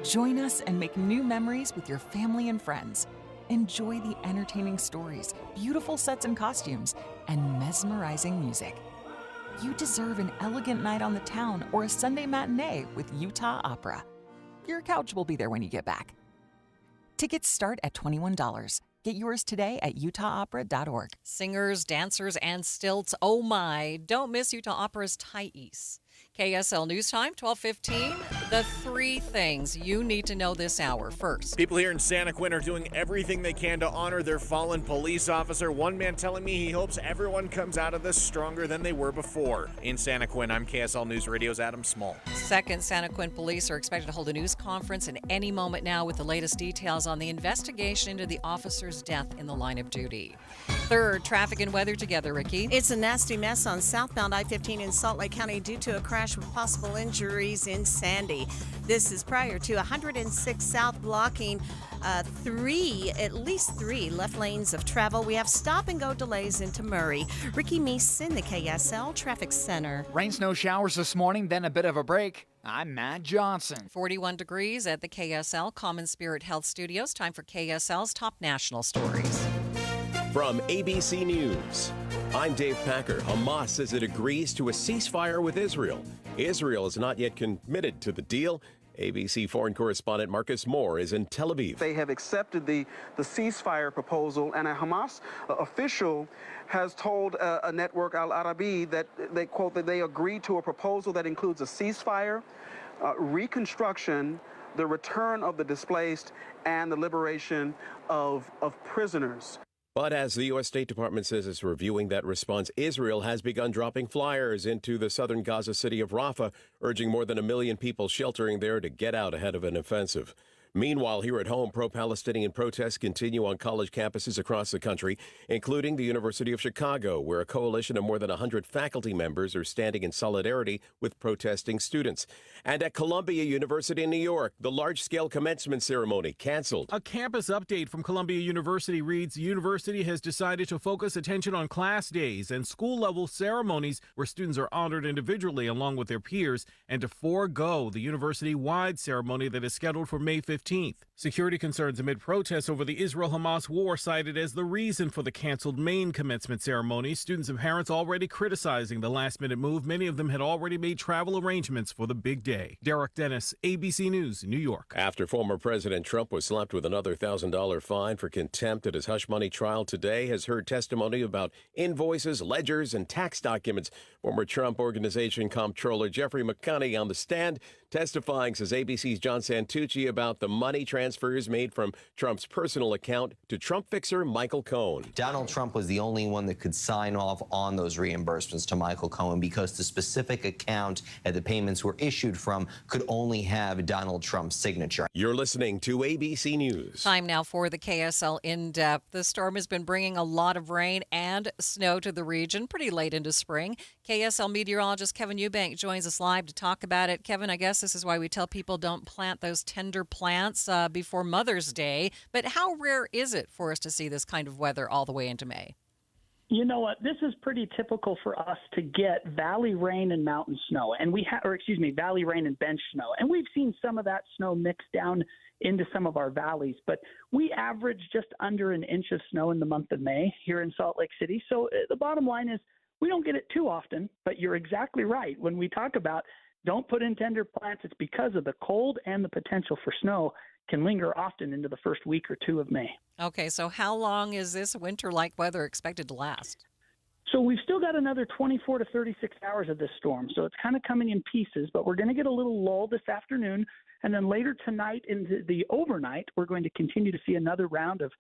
Join us and make new memories with your family and friends. Enjoy the entertaining stories, beautiful sets and costumes, and mesmerizing music. You deserve an elegant night on the town or a Sunday matinee with Utah Opera. Your couch will be there when you get back. Tickets start at $21. Get yours today at utahopera.org. Singers, dancers, and stilts. Oh my. Don't miss Utah Opera's Thais. KSL News Time, 12:15. The 3 things you need to know this hour. First, people here in Santaquin are doing everything they can to honor their fallen police officer. One man telling me he hopes everyone comes out of this stronger than they were before. In Santaquin, I'm KSL News Radio's Adam Small. Second, Santaquin police are expected to hold a news conference at any moment now with the latest details on the investigation into the officer's death in the line of duty. Third, traffic and weather together, Ricky. It's a nasty mess on southbound I-15 in Salt Lake County due to a crash with possible injuries in Sandy. This is prior to 106 South blocking at least three left lanes of travel. We have stop-and-go delays into Murray. Ricky Meese in the KSL Traffic Center. Rain, snow showers this morning, then a bit of a break. I'm Matt Johnson. 41 degrees at the KSL Common Spirit Health Studios. Time for KSL's top national stories. From ABC News, I'm Dave Packer. Hamas says it agrees to a ceasefire with Israel. Israel is not yet committed to the deal. ABC foreign correspondent Marcus Moore is in Tel Aviv. They have accepted the ceasefire proposal, and a Hamas official has told a network, Al Arabi, that they quote that they agreed to a proposal that includes a ceasefire, reconstruction, the return of the displaced, and the liberation of prisoners. But as the U.S. State Department says it's reviewing that response, Israel has begun dropping flyers into the southern Gaza city of Rafah, urging more than 1 million people sheltering there to get out ahead of an offensive. Meanwhile, here at home, pro-Palestinian protests continue on college campuses across the country, including the University of Chicago, where a coalition of more than 100 faculty members are standing in solidarity with protesting students. And at Columbia University in New York, the large-scale commencement ceremony canceled. A campus update from Columbia University reads, the university has decided to focus attention on class days and school-level ceremonies where students are honored individually along with their peers, and to forego the university-wide ceremony that is scheduled for May 15th. Security concerns amid protests over the Israel-Hamas war cited as the reason for the canceled main commencement ceremony. Students and parents already criticizing the last-minute move. Many of them had already made travel arrangements for the big day. Derek Dennis, ABC News, New York. After former President Trump was slapped with another $1,000 fine for contempt at his hush money trial today, has heard testimony about invoices, ledgers, and tax documents. Former Trump Organization Comptroller Jeffrey McConney on the stand testifying, says ABC's John Santucci, about the money transfers made from Trump's personal account to Trump fixer Michael Cohen. Donald Trump was the only one that could sign off on those reimbursements to Michael Cohen because the specific account that the payments were issued from could only have Donald Trump's signature. You're listening to ABC News. Time now for the KSL In-Depth. The storm has been bringing a lot of rain and snow to the region pretty late into spring. KSL meteorologist Kevin Eubank joins us live to talk about it. Kevin, I guess this is why we tell people don't plant those tender plants before Mother's Day. But how rare is it for us to see this kind of weather all the way into May? You know what? This is pretty typical for us to get valley rain and mountain snow, and valley rain and bench snow. And we've seen some of that snow mixed down into some of our valleys, but we average just under an inch of snow in the month of May here in Salt Lake City. So the bottom line is we don't get it too often, but you're exactly right. When we talk about don't put in tender plants, it's because of the cold and the potential for snow can linger often into the first week or two of May. Okay, so how long is this winter-like weather expected to last? So we've still got another 24 to 36 hours of this storm, so it's kind of coming in pieces, but we're going to get a little lull this afternoon, and then later tonight into the overnight, we're going to continue to see another round of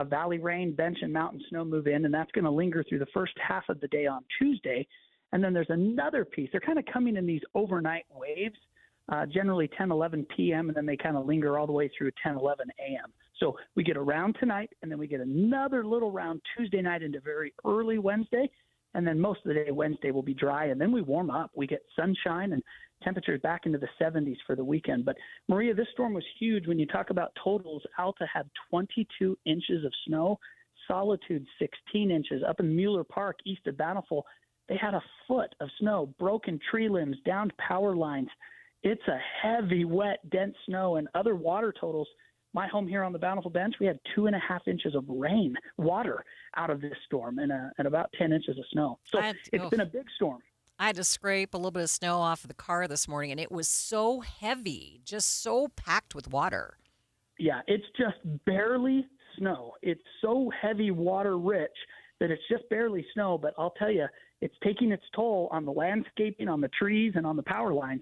valley rain, bench, and mountain snow move in, and that's going to linger through the first half of the day on Tuesday. And then there's another piece. They're kind of coming in these overnight waves, generally 10, 11 p.m., and then they kind of linger all the way through 10, 11 a.m. So we get a round tonight, and then we get another little round Tuesday night into very early Wednesday, and then most of the day Wednesday will be dry, and then we warm up. We get sunshine and temperatures back into the 70s for the weekend. But, Maria, this storm was huge. When you talk about totals, Alta had 22 inches of snow, Solitude 16 inches. Up in Mueller Park, east of Bountiful, they had a foot of snow, broken tree limbs, downed power lines. It's a heavy, wet, dense snow, and other water totals. My home here on the Bountiful Bench, we had 2.5 inches of water out of this storm, and about 10 inches of snow. So it's been a big storm. I had to scrape a little bit of snow off of the car this morning, and it was so heavy, just so packed with water. Yeah, it's just barely snow. It's so heavy, water rich that it's just barely snow. But I'll tell you, it's taking its toll on the landscaping, on the trees, and on the power lines,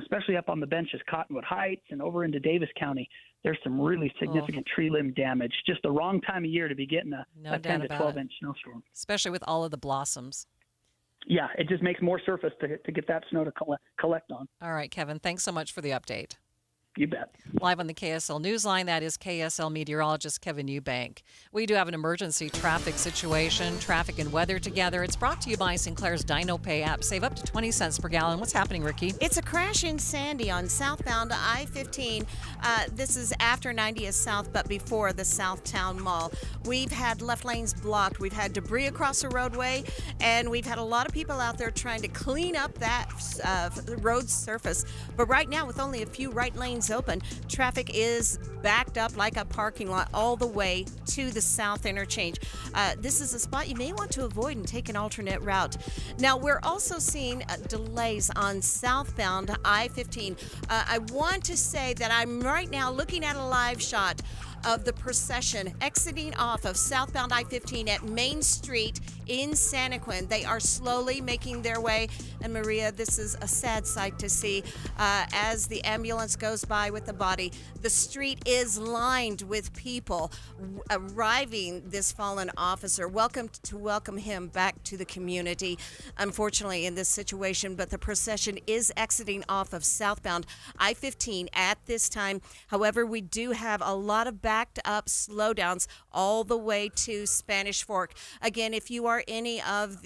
especially up on the benches, Cottonwood Heights and over into Davis County. There's some really significant tree limb damage. Just the wrong time of year to be getting a 10 to 12-inch snowstorm. Especially with all of the blossoms. Yeah, it just makes more surface to get that snow to collect on. All right, Kevin, thanks so much for the update. You bet. Live on the KSL Newsline, that is KSL meteorologist Kevin Eubank. We do have an emergency traffic situation, traffic and weather together. It's brought to you by Sinclair's DinoPay app. Save up to 20 cents per gallon. What's happening, Ricky? It's a crash in Sandy on southbound I-15. This is after 90th South, but before the Southtown Mall. We've had left lanes blocked. We've had debris across the roadway, and we've had a lot of people out there trying to clean up that road surface. But right now, with only a few right lanes open, traffic is backed up like a parking lot all the way to the south interchange. This is a spot you may want to avoid and take an alternate route. Now, we're also seeing delays on southbound I-15. I want to say that I'm right now looking at a live shot of the procession exiting off of southbound I-15 at Main Street in Santaquin. They are slowly making their way. And Maria, this is a sad sight to see as the ambulance goes by with the body. The street is lined with people arriving this fallen officer. Welcome him back to the community, unfortunately, in this situation. But the procession is exiting off of southbound I-15 at this time. However, we do have a lot of backed up slowdowns all the way to Spanish Fork. Again, if you are any of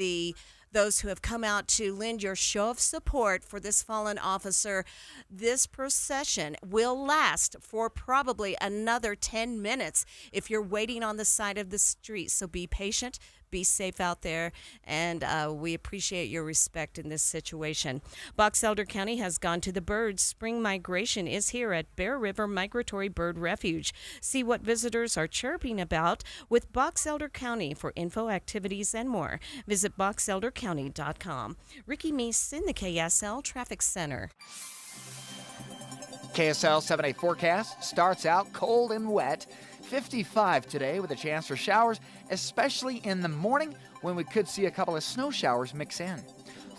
those who have come out to lend your show of support for this fallen officer, this procession will last for probably another 10 minutes if you're waiting on the side of the street. So be patient. Be safe out there, and we appreciate your respect in this situation. Box Elder County has gone to the birds. Spring migration is here at Bear River Migratory Bird Refuge. See what visitors are chirping about with Box Elder County. For info, activities, and more, visit boxeldercounty.com. Ricky Meese in the KSL Traffic Center. KSL 7-day forecast starts out cold and wet. 55 today with a chance for showers, especially in the morning when we could see a couple of snow showers mix in.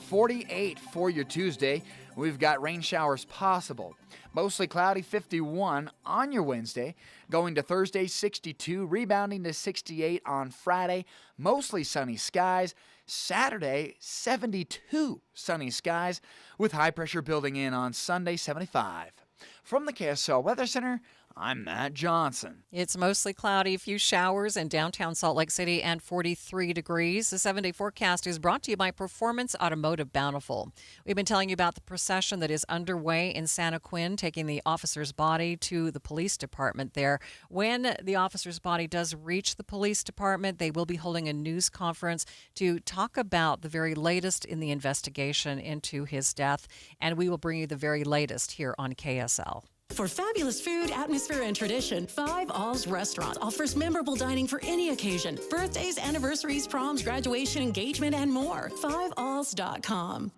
48 for your Tuesday. We've got rain showers possible. Mostly cloudy, 51 on your Wednesday. Going to Thursday, 62, rebounding to 68 on Friday. Mostly sunny skies. Saturday, 72 sunny skies with high pressure building in on Sunday, 75. From the KSL Weather Center, I'm Matt Johnson. It's mostly cloudy, a few showers in downtown Salt Lake City and 43 degrees. The 7-day forecast is brought to you by Performance Automotive Bountiful. We've been telling you about the procession that is underway in Santaquin, taking the officer's body to the police department there. When the officer's body does reach the police department, they will be holding a news conference to talk about the very latest in the investigation into his death, and we will bring you the very latest here on KSL. For fabulous food, atmosphere, and tradition, Five Alls Restaurant offers memorable dining for any occasion. Birthdays, anniversaries, proms, graduation, engagement, and more. FiveAlls.com.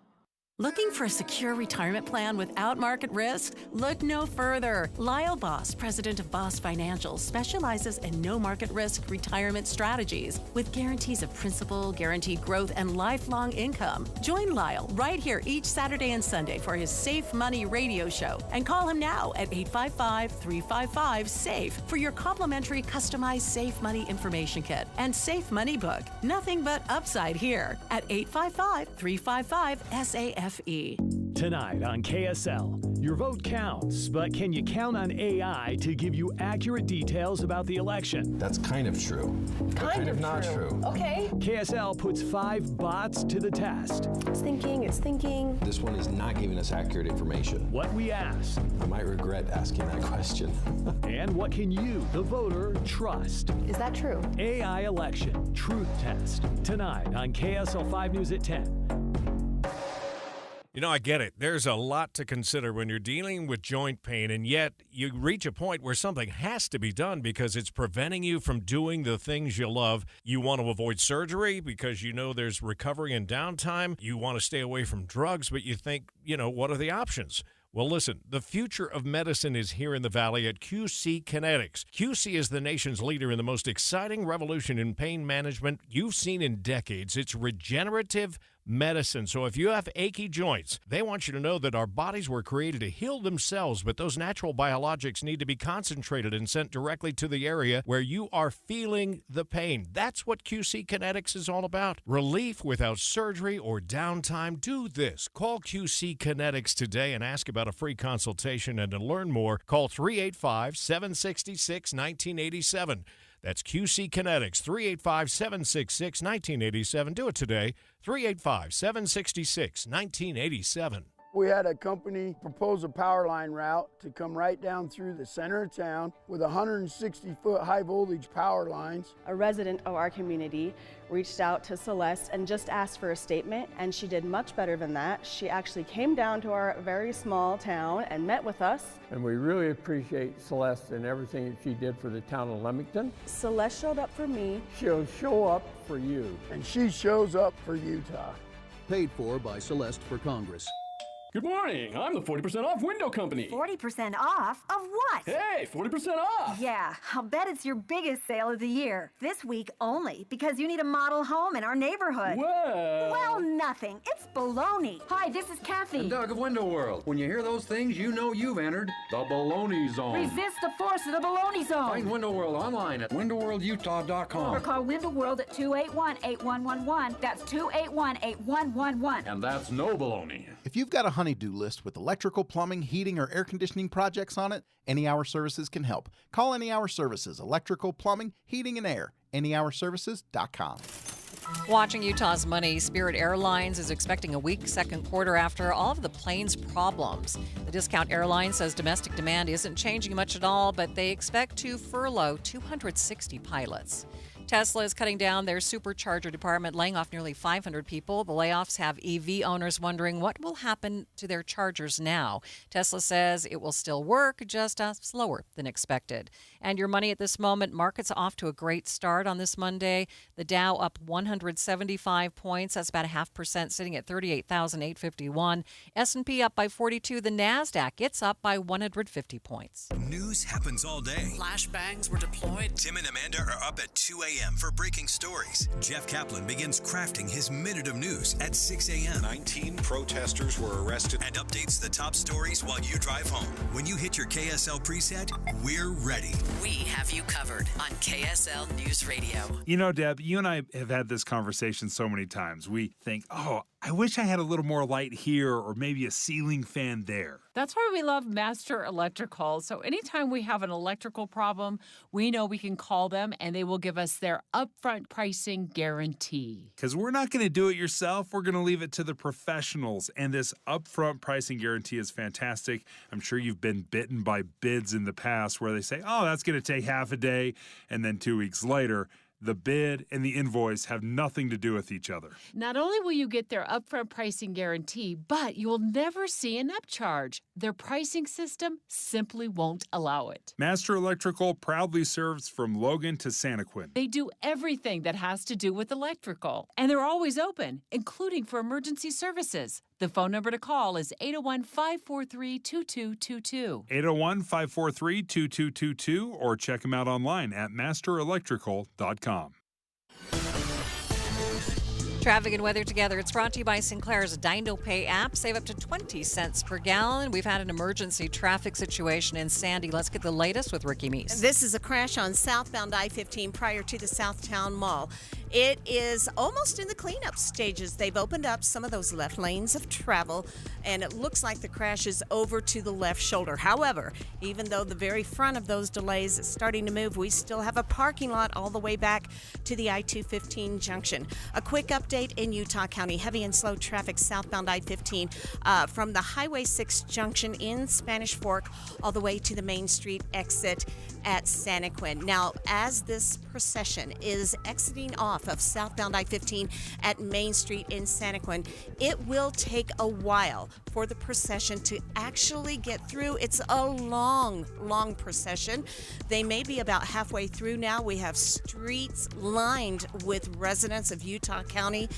Looking for a secure retirement plan without market risk? Look no further. Lyle Boss, president of Boss Financial, specializes in no market risk retirement strategies with guarantees of principal, guaranteed growth, and lifelong income. Join Lyle right here each Saturday and Sunday for his Safe Money radio show, and call him now at 855-355-SAFE for your complimentary customized Safe Money information kit and Safe Money book. Nothing but upside here at 855-355-SAFE. Tonight on KSL, your vote counts, but can you count on AI to give you accurate details about the election? That's kind of true. Kind of not true. Okay. KSL puts 5 bots to the test. It's thinking. This one is not giving us accurate information. What we asked. I might regret asking that question. And what can you, the voter, trust? Is that true? AI Election Truth Test. Tonight on KSL 5 News at 10. You know, I get it. There's a lot to consider when you're dealing with joint pain, and yet you reach a point where something has to be done because it's preventing you from doing the things you love. You want to avoid surgery because you know there's recovery and downtime. You want to stay away from drugs, but you think, what are the options? Well, listen, the future of medicine is here in the Valley at QC Kinetics. QC is the nation's leader in the most exciting revolution in pain management you've seen in decades. It's regenerative medicine. So if you have achy joints, they want you to know that our bodies were created to heal themselves, but those natural biologics need to be concentrated and sent directly to the area where you are feeling the pain. That's what QC Kinetics is all about. Relief without surgery or downtime. Do this. Call QC Kinetics today and ask about a free consultation. And to learn more, call 385-766-1987. That's QC Kinetics, 385-766-1987. Do it today, 385-766-1987. We had a company propose a power line route to come right down through the center of town with 160-foot high voltage power lines. A resident of our community reached out to Celeste and just asked for a statement, and she did much better than that. She actually came down to our very small town and met with us. And we really appreciate Celeste and everything that she did for the town of Leamington. Celeste showed up for me. She'll show up for you. And she shows up for Utah. Paid for by Celeste for Congress. Good morning. I'm the 40% off window company. 40% off? Of what? Hey, 40% off! Yeah, I'll bet it's your biggest sale of the year. This week only, because you need a model home in our neighborhood. Well, nothing. It's baloney. Hi, this is Kathy. And Doug of Window World. When you hear those things, you know you've entered the baloney zone. Resist the force of the baloney zone. Find Window World online at windowworldutah.com. Or call Window World at 281-8111. That's 281-8111. And that's no baloney. If you've got a honey-do list with electrical, plumbing, heating, or air conditioning projects on it, Any Hour Services can help. Call Any Hour Services, electrical, plumbing, heating, and air. AnyHourServices.com. Watching Utah's money, Spirit Airlines is expecting a weak second quarter after all of the plane's problems. The discount airline says domestic demand isn't changing much at all, but they expect to furlough 260 pilots. Tesla is cutting down their supercharger department, laying off nearly 500 people. The layoffs have EV owners wondering what will happen to their chargers now. Tesla says it will still work, just slower than expected. And your money at this moment, markets off to a great start on this Monday. The Dow up 175 points. That's about 0.5%, sitting at 38,851. S&P up by 42. The NASDAQ, it's up by 150 points. News happens all day. Flashbangs were deployed. Tim and Amanda are up at 2 a.m. for breaking stories. Jeff Kaplan begins crafting his minute of news at 6 a.m. 19 protesters were arrested. And updates the top stories while you drive home. When you hit your KSL preset, we're ready. We have you covered on KSL News Radio. You know, Deb, you and I have had this conversation so many times. We think, oh, I wish I had a little more light here or maybe a ceiling fan there. That's why we love Master Electrical. So anytime we have an electrical problem, we know we can call them and they will give us their upfront pricing guarantee. Because we're not going to do it yourself. We're going to leave it to the professionals. And this upfront pricing guarantee is fantastic. I'm sure you've been bitten by bids in the past where they say, oh, that's going to take half a day. And then 2 weeks later, the bid and the invoice have nothing to do with each other. Not only will you get their upfront pricing guarantee, but you will never see an upcharge. Their pricing system simply won't allow it. Master Electrical proudly serves from Logan to Santaquin. They do everything that has to do with electrical, and they're always open, including for emergency services. The phone number to call is 801-543-2222. 801-543-2222, or check them out online at masterelectrical.com. Traffic and weather together. It's brought to you by Sinclair's Dino Pay app. Save up to 20 cents per gallon. We've had an emergency traffic situation in Sandy. Let's get the latest with Ricky Meese. This is a crash on southbound I-15 prior to the Southtown Mall. It is almost in the cleanup stages. They've opened up some of those left lanes of travel, and it looks like the crash is over to the left shoulder. However, even though the very front of those delays is starting to move, we still have a parking lot all the way back to the I-215 junction. A quick update in Utah County. Heavy and slow traffic southbound I-15 from the Highway 6 junction in Spanish Fork all the way to the Main Street exit at Santaquin. Now, as this procession is exiting off of southbound I-15 at Main Street in Santaquin, it will take a while for the procession to actually get through. It's a long, long procession. They may be about halfway through now. We have streets lined with residents of Utah County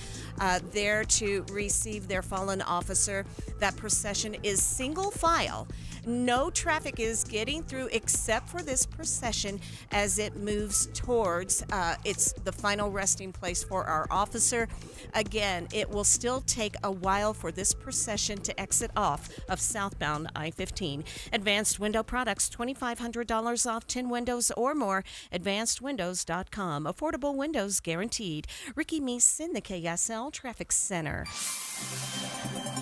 there to receive their fallen officer. That procession is single file. No traffic is getting through except for this procession as it moves towards it's the final resting place for our officer. Again, it will still take a while for this procession to exit off of southbound I-15. Advanced Window Products, $2,500 off 10 windows or more. AdvancedWindows.com. Affordable windows guaranteed. Ricky Meese in the KSL Traffic Center.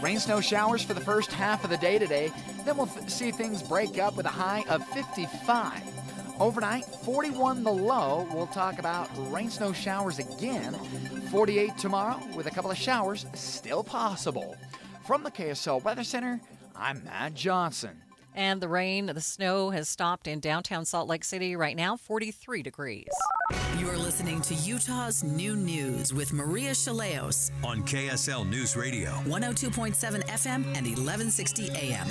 Rain, snow showers for the first half of the day today. Then we'll see things break up with a high of 55. Overnight, 41 the low. We'll talk about rain, snow showers again. 48 tomorrow with a couple of showers still possible. From the KSL Weather Center, I'm Matt Johnson. And the rain, the snow has stopped in downtown Salt Lake City right now, 43 degrees. You're listening to Utah's New News with Maria Chaleos on KSL News Radio, 102.7 FM and 1160 AM.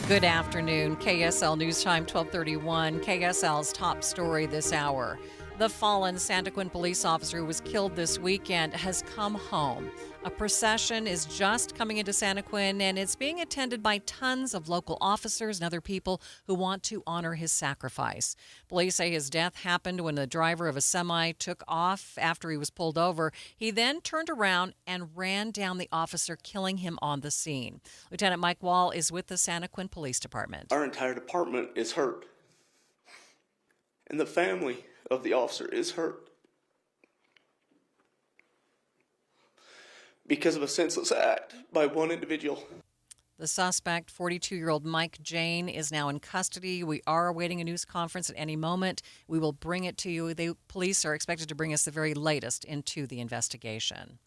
Good afternoon. KSL News Time, 1231. KSL's top story this hour. The fallen Santaquin police officer who was killed this weekend has come home. A procession is just coming into Santaquin, and it's being attended by tons of local officers and other people who want to honor his sacrifice. Police say his death happened when the driver of a semi took off after he was pulled over. He then turned around and ran down the officer, killing him on the scene. Lieutenant Mike Wall is with the Santaquin Police Department. Our entire department is hurt, and the family of the officer is hurt. Because of a senseless act by one individual. The suspect, 42-year-old Mike Jane, is now in custody. We are awaiting a news conference at any moment. We will bring it to you. The police are expected to bring us the very latest into the investigation.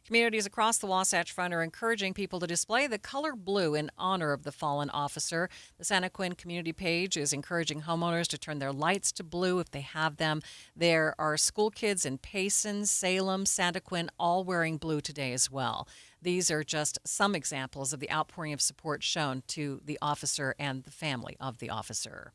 Communities across the Wasatch Front are encouraging people to display the color blue in honor of the fallen officer. The Santaquin community page is encouraging homeowners to turn their lights to blue if they have them. There are school kids in Payson, Salem, Santaquin, all wearing blue today as well. These are just some examples of the outpouring of support shown to the officer and the family of the officer.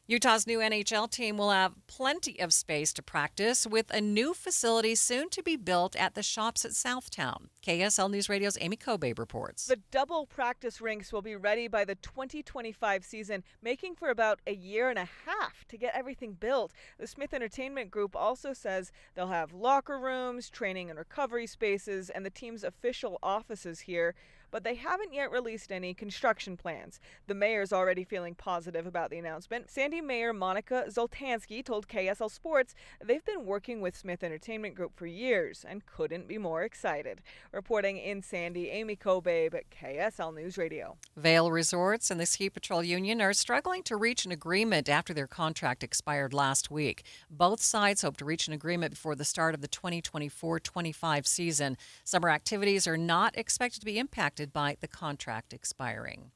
Utah's new NHL team will have plenty of space to practice with a new facility soon to be built at the Shops at Southtown. KSL News Radio's Amy Kobe reports. The double practice rinks will be ready by the 2025 season, making for about a year and a half to get everything built. The Smith Entertainment Group also says they'll have locker rooms, training and recovery spaces, and the team's official offices here. But they haven't yet released any construction plans. The mayor's already feeling positive about the announcement. Sandy Mayor Monica Zoltansky told KSL Sports they've been working with Smith Entertainment Group for years and couldn't be more excited. Reporting in Sandy, Amy Kobe at KSL News Radio. Vail Resorts and the Ski Patrol Union are struggling to reach an agreement after their contract expired last week. Both sides hope to reach an agreement before the start of the 2024-25 season. Summer activities are not expected to be impacted by the contract expiring.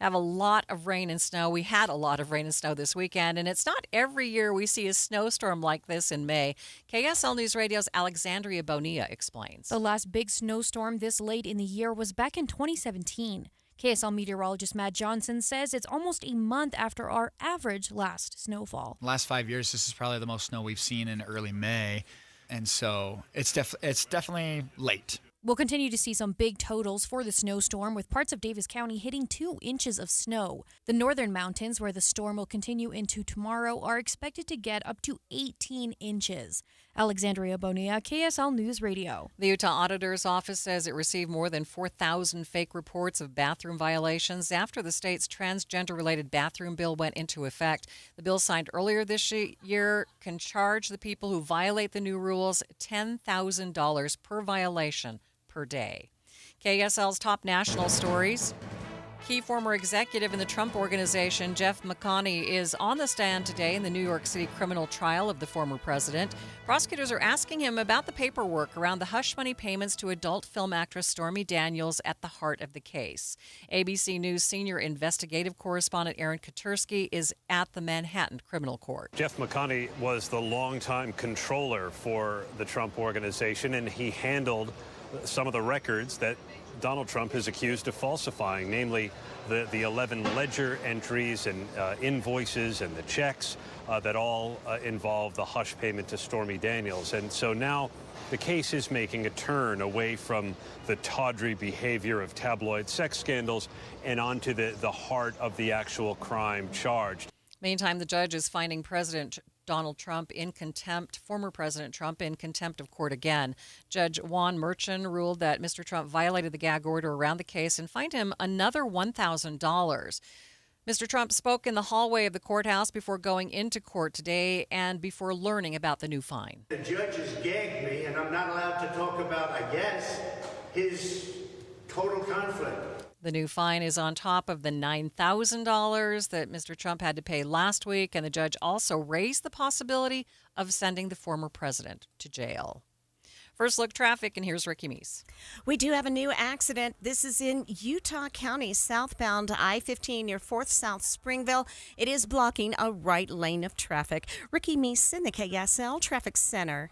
We have a lot of rain and snow. We had a lot of rain and snow this weekend, and it's not every year we see a snowstorm like this in May. KSL News Radio's Alexandria Bonilla explains. The last big snowstorm this late in the year was back in 2017. KSL meteorologist Matt Johnson says it's almost a month after our average last snowfall. Last 5 years, this is probably the most snow we've seen in early May, and so it's definitely late. We'll continue to see some big totals for the snowstorm, with parts of Davis County hitting 2 inches of snow. The northern mountains, where the storm will continue into tomorrow, are expected to get up to 18 inches. Alexandria Bonilla, KSL News Radio. The Utah Auditor's Office says it received more than 4,000 fake reports of bathroom violations after the state's transgender-related bathroom bill went into effect. The bill signed earlier this year can charge the people who violate the new rules $10,000 per violation per day. KSL's top national stories. Key former executive in the Trump Organization, Jeff McConney, is on the stand today in the New York City criminal trial of the former president. Prosecutors are asking him about the paperwork around the hush money payments to adult film actress Stormy Daniels at the heart of the case. ABC News senior investigative correspondent Aaron Katursky is at the Manhattan Criminal Court. Jeff McConney was the longtime controller for the Trump Organization, and he handled some of the records that Donald Trump is accused of falsifying, namely the 11 ledger entries and invoices and the checks that all involve the hush payment to Stormy Daniels. And so now the case is making a turn away from the tawdry behavior of tabloid sex scandals and onto the heart of the actual crime charged. Meantime, the judge is finding President Donald Trump in contempt, former President Trump in contempt of court again. Judge Juan Merchan ruled that Mr. Trump violated the gag order around the case and fined him another $1,000. Mr. Trump spoke in the hallway of the courthouse before going into court today and before learning about the new fine. The judge has gagged me, and I'm not allowed to talk about, I guess, his total conflict. The new fine is on top of the $9,000 that Mr. Trump had to pay last week, and the judge also raised the possibility of sending the former president to jail. First look traffic, and here's Ricky Meese. We do have a new accident. This is in Utah County, southbound I-15 near 4th South Springville. It is blocking a right lane of traffic. Ricky Meese in the KSL Traffic Center.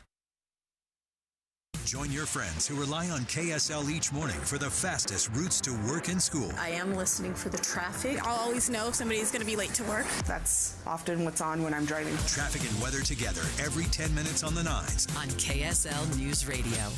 Join your friends who rely on KSL each morning for the fastest routes to work and school. I am listening for the traffic. I'll always know if somebody's going to be late to work. That's often what's on when I'm driving. Traffic and weather together every 10 minutes on the 9s. On KSL News Radio.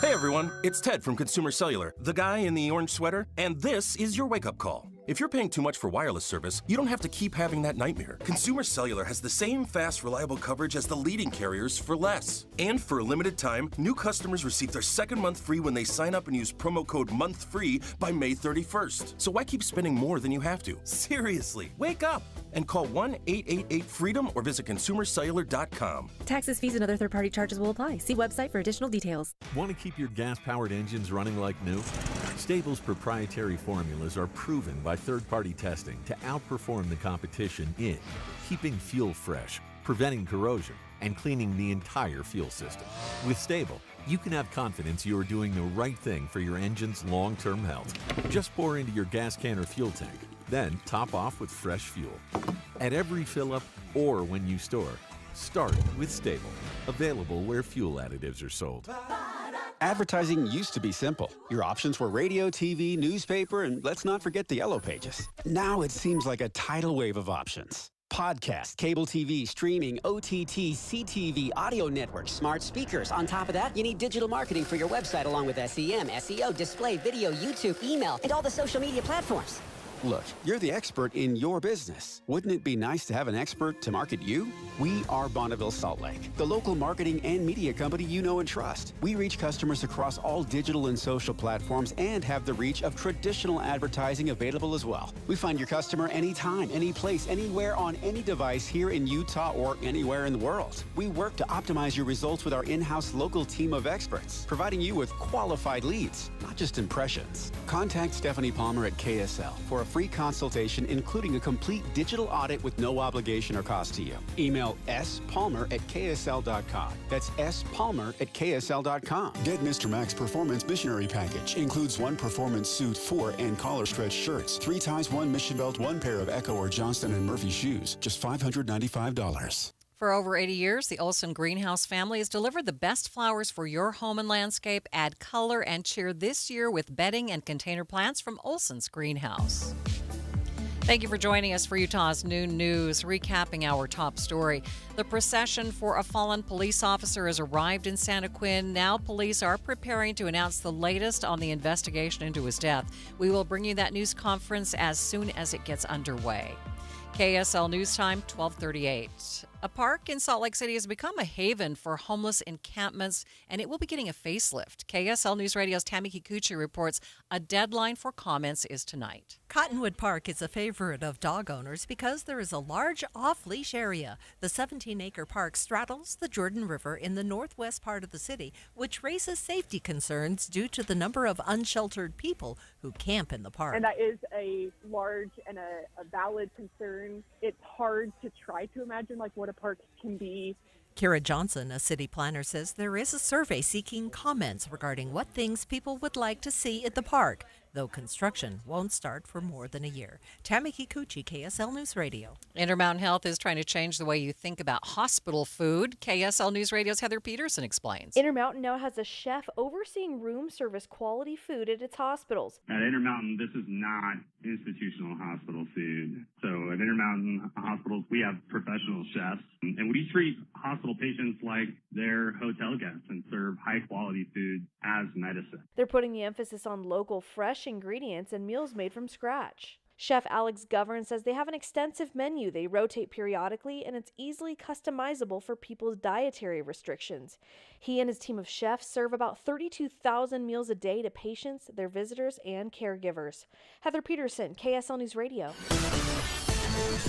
Hey everyone, it's Ted from Consumer Cellular, the guy in the orange sweater, and this is your wake-up call. If you're paying too much for wireless service, you don't have to keep having that nightmare. Consumer Cellular has the same fast, reliable coverage as the leading carriers for less. And for a limited time, new customers receive their second month free when they sign up and use promo code MONTHFREE by May 31st. So why keep spending more than you have to? Seriously, wake up and call 1-888-FREEDOM or visit consumercellular.com. Taxes, fees, and other third-party charges will apply. See website for additional details. Want to keep your gas-powered engines running like new? Stable's proprietary formulas are proven by third-party testing to outperform the competition in keeping fuel fresh, preventing corrosion, and cleaning the entire fuel system. With Stable, you can have confidence you are doing the right thing for your engine's long-term health. Just pour into your gas can or fuel tank, then top off with fresh fuel. At every fill-up or when you store, start with Stable. Available where fuel additives are sold. Advertising used to be simple. Your options were radio, TV, newspaper, and let's not forget the yellow pages. Now it seems like a tidal wave of options. Podcast, cable TV, streaming, OTT, CTV, audio networks, smart speakers. On top of that, you need digital marketing for your website along with SEM, SEO, display, video, YouTube, email, and all the social media platforms. Look, you're the expert in your business. Wouldn't it be nice to have an expert to market you? We are Bonneville Salt Lake, the local marketing and media company you know and trust. We reach customers across all digital and social platforms and have the reach of traditional advertising available as well. We find your customer anytime, any place, anywhere on any device here in Utah or anywhere in the world. We work to optimize your results with our in-house local team of experts, providing you with qualified leads, not just impressions. Contact Stephanie Palmer at KSL for a free consultation, including a complete digital audit with no obligation or cost to you. Email spalmer@ksl.com. That's spalmer@ksl.com. Get Mr. Mac's Performance Missionary Package. Includes 1 performance suit, 4 and collar stretch shirts, 3 ties, 1 mission belt, 1 pair of Echo or Johnston & Murphy shoes. Just $595. For over 80 years, the Olson Greenhouse family has delivered the best flowers for your home and landscape. Add color and cheer this year with bedding and container plants from Olson's Greenhouse. Thank you for joining us for Utah's Noon News, recapping our top story. The procession for a fallen police officer has arrived in Santa Quin. Now police are preparing to announce the latest on the investigation into his death. We will bring you that news conference as soon as it gets underway. KSL News Time, 12:38. A park in Salt Lake City has become a haven for homeless encampments, and it will be getting a facelift. KSL News Radio's Tammy Kikuchi reports a deadline for comments is tonight. Cottonwood Park is a favorite of dog owners because there is a large off-leash area. The 17-acre park straddles the Jordan River in the northwest part of the city, which raises safety concerns due to the number of unsheltered people who camp in the park. And that is a large and a valid concern. It's hard to try to imagine what a park can be. Kira Johnson, a city planner, says there is a survey seeking comments regarding what things people would like to see at the park, though construction won't start for more than a year. Tammy Kikuchi, KSL News Radio. Intermountain Health is trying to change the way you think about hospital food. KSL News Radio's Heather Peterson explains. Intermountain now has a chef overseeing room service quality food at its hospitals. At Intermountain, this is not institutional hospital food. So at Intermountain Hospitals, we have professional chefs, and we treat hospital patients like they're hotel guests and serve high-quality food as medicine. They're putting the emphasis on local, fresh ingredients and meals made from scratch. Chef Alex Govern says they have an extensive menu. They rotate periodically, and it's easily customizable for people's dietary restrictions. He and his team of chefs serve about 32,000 meals a day to patients, their visitors, and caregivers. Heather Peterson, KSL News Radio.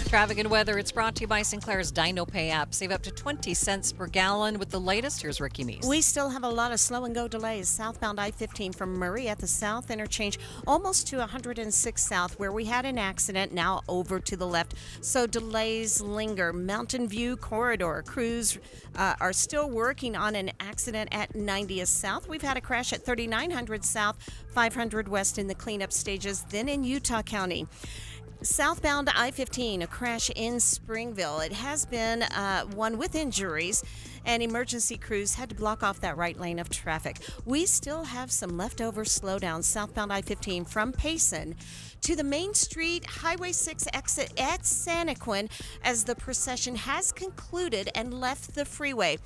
Traffic and weather, it's brought to you by Sinclair's Dino Pay app. Save up to 20 cents per gallon with the latest. Here's Ricky Meese. We still have a lot of slow and go delays. Southbound I-15 from Murray at the South Interchange, almost to 106 South, where we had an accident, now over to the left. So delays linger. Mountain View Corridor crews are still working on an accident at 90th South. We've had a crash at 3900 South, 500 West in the cleanup stages, then in Utah County. Southbound I-15, a crash in Springville. It has been one with injuries, and emergency crews had to block off that right lane of traffic. We still have some leftover slowdowns southbound I-15 from Payson to the Main Street Highway 6 exit at Santaquin as the procession has concluded and left the freeway.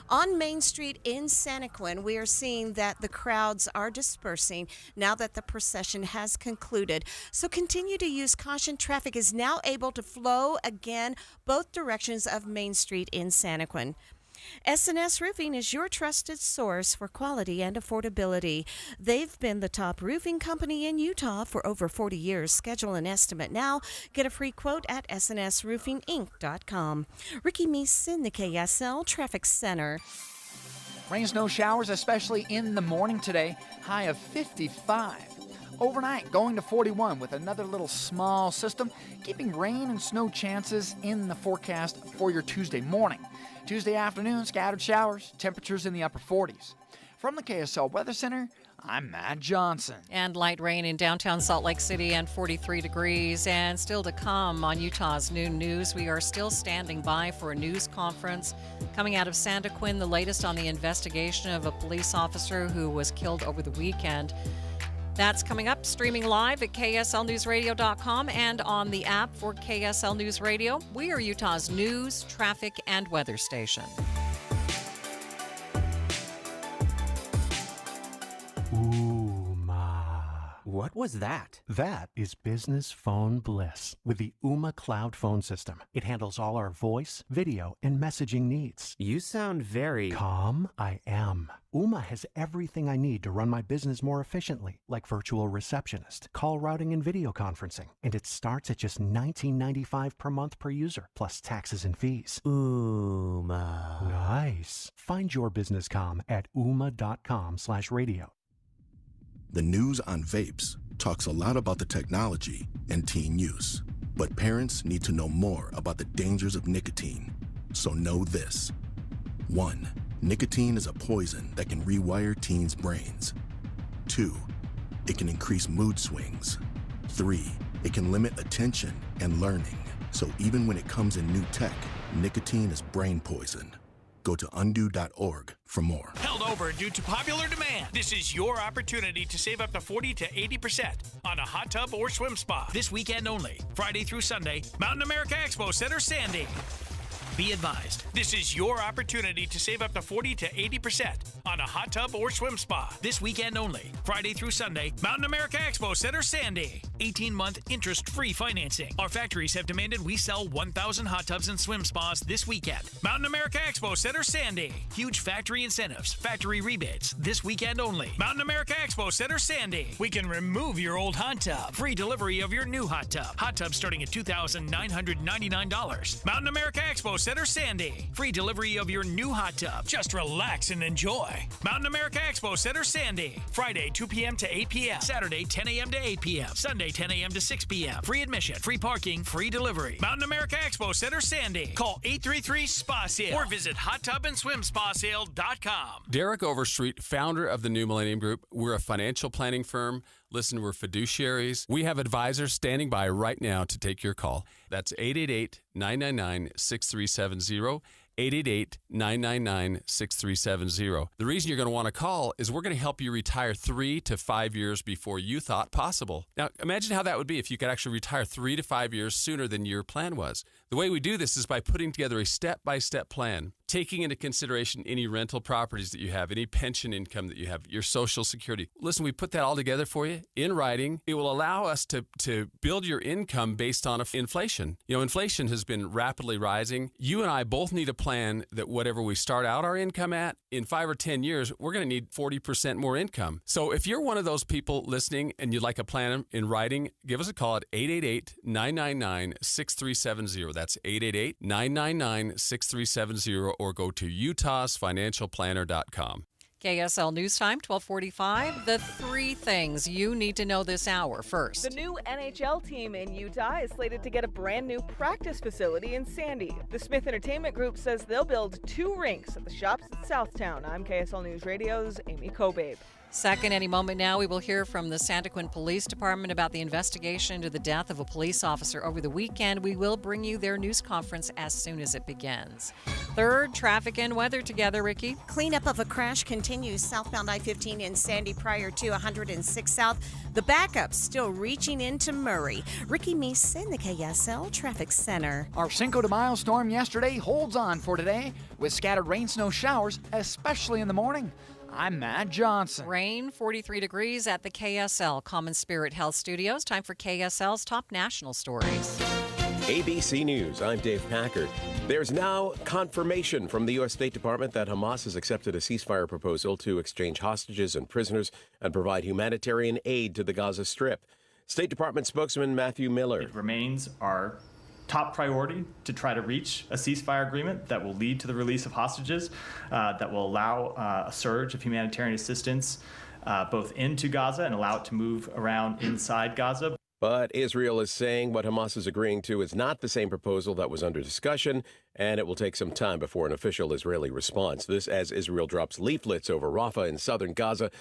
On Main Street in Santaquin, we are seeing that the crowds are dispersing now that the procession has concluded. So continue to use caution. Traffic is now able to flow again both directions of Main Street in Santaquin. S&S Roofing is your trusted source for quality and affordability. They've been the top roofing company in Utah for over 40 years. Schedule an estimate now. Get a free quote at snsroofinginc.com. Ricky Meeson, the KSL Traffic Center. Rain, snow showers, especially in the morning today. High of 55. Overnight, going to 41 with another little small system, keeping rain and snow chances in the forecast for your Tuesday morning. Tuesday afternoon, scattered showers, temperatures in the upper 40s. From the KSL Weather Center, I'm Matt Johnson. And light rain in downtown Salt Lake City and 43 degrees. And still to come on Utah's Noon News, we are still standing by for a news conference coming out of Santaquin, the latest on the investigation of a police officer who was killed over the weekend. That's coming up, streaming live at KSLNewsRadio.com and on the app for KSL News Radio. We are Utah's news, traffic, and weather station. What was that? That is business phone bliss with the Ooma Cloud Phone System. It handles all our voice, video, and messaging needs. You sound very... Calm? I am. Ooma has everything I need to run my business more efficiently, like virtual receptionist, call routing, and video conferencing. And it starts at just $19.95 per month per user, plus taxes and fees. Ooma. Nice. Find your business comm at ooma.com/radio. The news on vapes talks a lot about the technology and teen use, but parents need to know more about the dangers of nicotine. So know this. 1. Nicotine is a poison that can rewire teens' brains. 2. It can increase mood swings. 3. It can limit attention and learning. So even when it comes in new tech, nicotine is brain poison. Go to undo.org for more. Held over due to popular demand. This is your opportunity to save up to 40 to 80% on a hot tub or swim spa. This weekend only, Friday through Sunday, Mountain America Expo Center, Sandy. Be advised, this is your opportunity to save up to 40 to 80% on a hot tub or swim spa. This weekend only, Friday through Sunday, Mountain America Expo Center, Sandy. 18-month interest-free financing. Our factories have demanded we sell 1,000 hot tubs and swim spas this weekend. Mountain America Expo Center, Sandy. Huge factory incentives, factory rebates, this weekend only. Mountain America Expo Center, Sandy. We can remove your old hot tub. Free delivery of your new hot tub. Hot tub starting at $2,999. Mountain America Expo Center, Sandy. Free delivery of your new hot tub. Just relax and enjoy. Mountain America Expo Center, Sandy. Friday, 2 p.m. to 8 p.m. Saturday, 10 a.m. to 8 p.m. Sunday, 10 a.m. to 6 p.m. Free admission, free parking, free delivery. Mountain America Expo Center, Sandy. Call 833-SPA-SALE or visit hottubandSwimSpaSale.com. Derek Overstreet, founder of the New Millennium Group. We're a financial planning firm. Listen, we're fiduciaries. We have advisors standing by right now to take your call. That's 888-999-6370. 888-999-6370. The reason you're going to want to call is we're going to help you retire 3 to 5 years before you thought possible. Now, imagine how that would be if you could actually retire 3 to 5 years sooner than your plan was. The way we do this is by putting together a step-by-step plan, taking into consideration any rental properties that you have, any pension income that you have, your Social Security. Listen, we put that all together for you in writing. It will allow us to build your income based on inflation. You know, inflation has been rapidly rising. You and I both need a plan that whatever we start out our income at, in 5 or 10 years, we're going to need 40% more income. So if you're one of those people listening and you'd like a plan in writing, give us a call at 888-999-6370. That's 888-999-6370, or go to utahsfinancialplanner.com. KSL News Time, 1245. The 3 things you need to know this hour. First, the new NHL team in Utah is slated to get a brand new practice facility in Sandy. The Smith Entertainment Group says they'll build 2 rinks at the shops at Southtown. I'm KSL News Radio's Amy Kobabe. Second, any moment now, we will hear from the Santaquin Police Department about the investigation into the death of a police officer over the weekend. We will bring you their news conference as soon as it begins. Third, traffic and weather together, Ricky. Cleanup of a crash continues southbound I-15 in Sandy prior to 106 South. The backup still reaching into Murray. Ricky Meese in the KSL Traffic Center. Our Cinco de Mayo storm yesterday holds on for today with scattered rain, snow showers, especially in the morning. I'm Matt Johnson. Rain, 43 degrees at the KSL Common Spirit Health Studios. Time for KSL's top national stories. ABC News, I'm Dave Packard. There's now confirmation from the U.S. State Department that Hamas has accepted a ceasefire proposal to exchange hostages and prisoners and provide humanitarian aid to the Gaza Strip. State Department spokesman Matthew Miller. It remains our top priority to try to reach a ceasefire agreement that will lead to the release of hostages, that will allow a surge of humanitarian assistance both into Gaza and allow it to move around inside Gaza. But Israel is saying what Hamas is agreeing to is not the same proposal that was under discussion, and it will take some time before an official Israeli response. This as Israel drops leaflets over Rafah in southern Gaza,